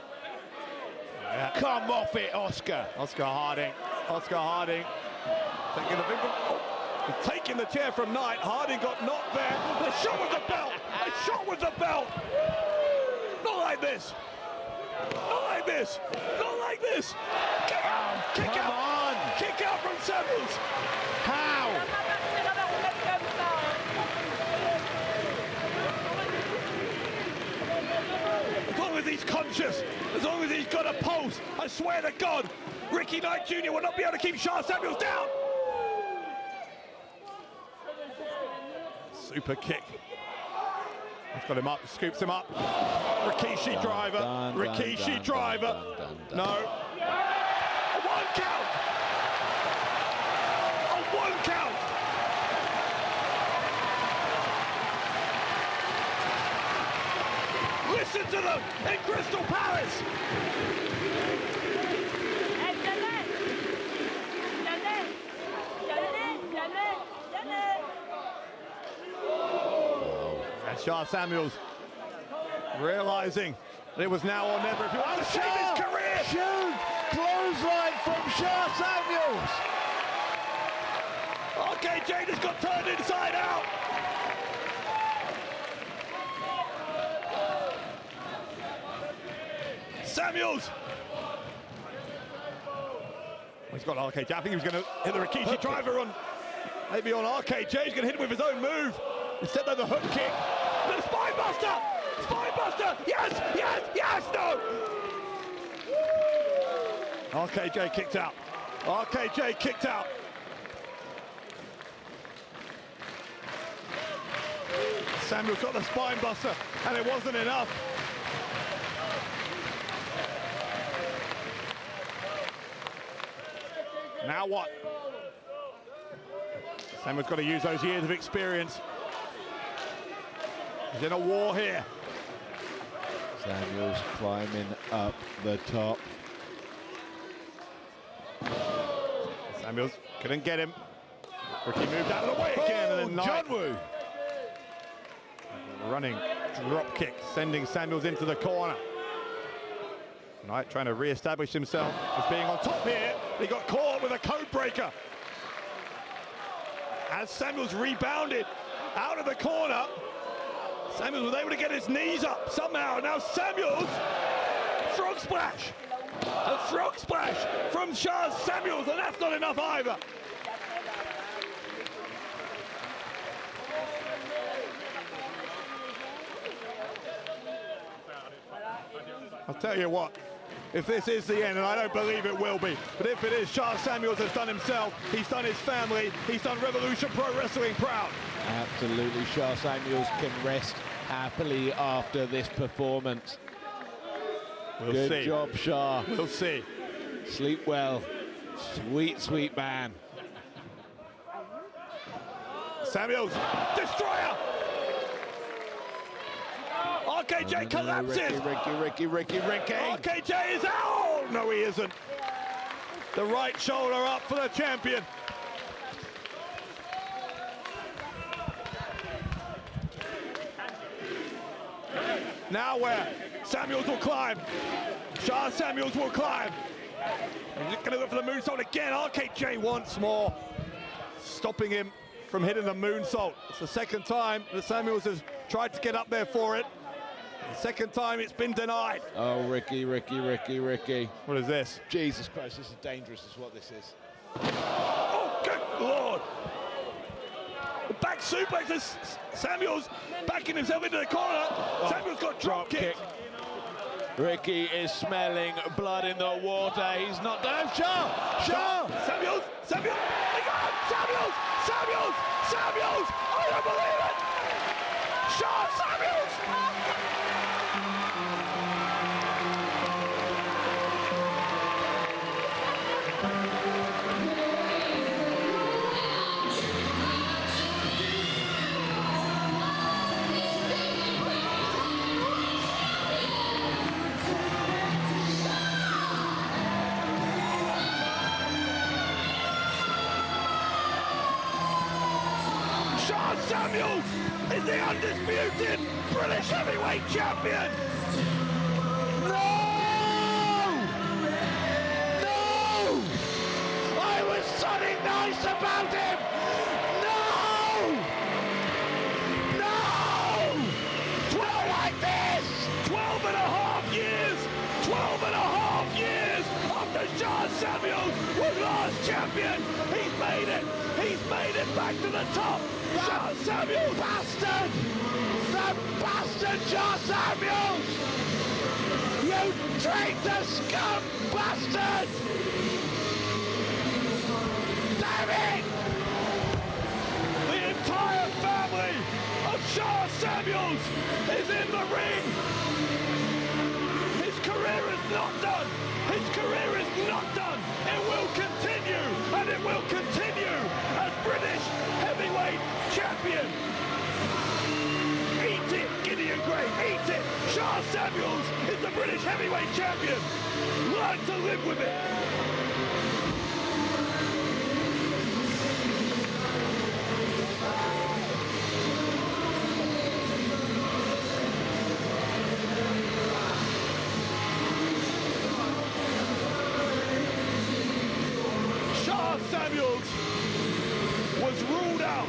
Yeah. Come off it, Oscar. Oscar Harding. Taking the chair from Knight. Harding got knocked there. The shot with the belt. Not like this. Kick out from Samuels. How? As long as he's conscious, as long as he's got a pulse, I swear to God, Ricky Knight Jr. will not be able to keep Shire Samuels down. Super kick. He's got him up, scoops him up. Rikishi driver. No. A one count. Listen to them in Crystal Palace. And Shire Samuels realizing that it was now or never if he wants to save his career. Huge clothesline from Shire Samuels. Okay, Jayne has got turned inside out. Samuels. He's got RKJ. I think he was going to hit the Rikishi driver on, maybe on RKJ. He's going to hit him with his own move. Instead of the hook kick. The spine buster. Spine buster. Yes, yes, yes, no. RKJ kicked out. RKJ kicked out. Samuels got the spine buster, and it wasn't enough. Now what? Samuel's got to use those years of experience. He's in a war here. Samuels climbing up the top. Samuels couldn't get him. Ricky moved out of the way again, and then Knight. Running drop kick, sending Samuels into the corner. Knight trying to re-establish himself as being on top here. He got caught with a code breaker. As Samuels rebounded out of the corner, Samuels was able to get his knees up somehow. Now Samuels, frog splash. A frog splash from Shire Samuels, and that's not enough either. I'll tell you what, if this is the end, and I don't believe it will be, but if it is, Shire Samuels has done himself, he's done his family, he's done Revolution Pro Wrestling proud. Absolutely, Shire Samuels can rest happily after this performance. We'll Good see. job, Shire. We'll see. Sleep well. Sweet, sweet man. Samuels, destroyer! RKJ collapses! Ricky. RKJ is out! No, he isn't. The right shoulder up for the champion. Now where? Samuels will climb. Shire Samuels will climb. He's going to go for the moonsault again. RKJ once more, stopping him from hitting the moonsault. It's the second time that Samuels has tried to get up there for it. The second time it's been denied. Oh, Ricky. What is this? Jesus Christ, this is dangerous, is what this is. Oh, good Lord. The back suplexes. Samuels backing himself into the corner. Samuels got drop kicked. Ricky is smelling blood in the water. He's not done. Shire! Samuels! They got him! Samuels! I don't believe it! Shire Samuels! Samuels is the undisputed British heavyweight champion! No! I was something nice about him! No! 12 like this! 12 and a half years after Shire Samuels was last champion! He's made it back to the top! Shire Samuels! Bastard! The bastard Shire Samuels! You traitor scum bastard! Damn it! The entire family of Shire Samuels is in the ring! His career is not done! It will continue, and it will continue as British heavyweight champion! Eat it, Gideon Gray, eat it! Shire Samuels is the British heavyweight champion. Learn to live with it. Samuels was ruled out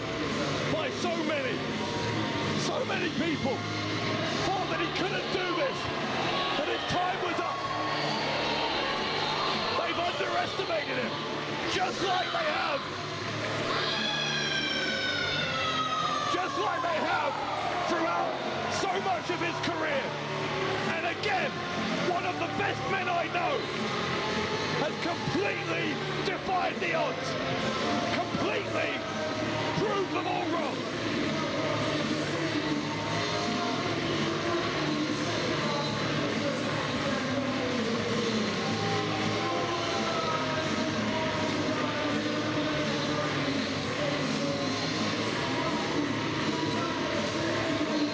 by so many people, thought that he couldn't do this, that his time was up. They've underestimated him, just like they have throughout so much of his career. And again, one of the best men I know has completely defied the odds, completely proved them all wrong.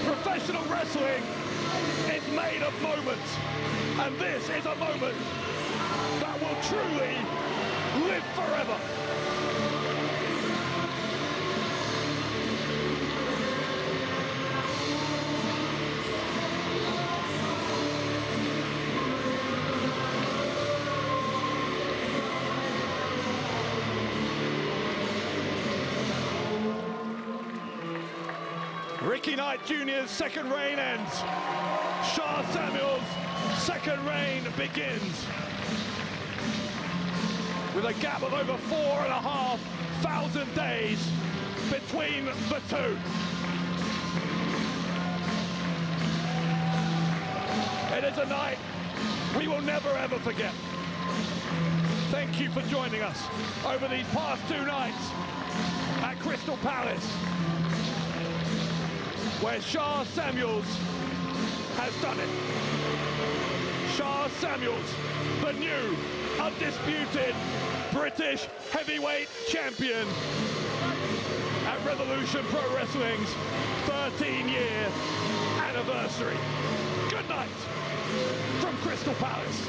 Professional wrestling is made of moments, and this is a moment that will truly live forever. Ricky Knight Jr.'s second reign ends. Shire Samuels' second reign begins. With a gap of over 4,500 days between the two. It is a night we will never ever forget. Thank you for joining us over these past 2 nights at Crystal Palace, where Shire Samuels has done it. Shire Samuels, the new undisputed British heavyweight champion at Revolution Pro Wrestling's 13-year anniversary. Good night from Crystal Palace.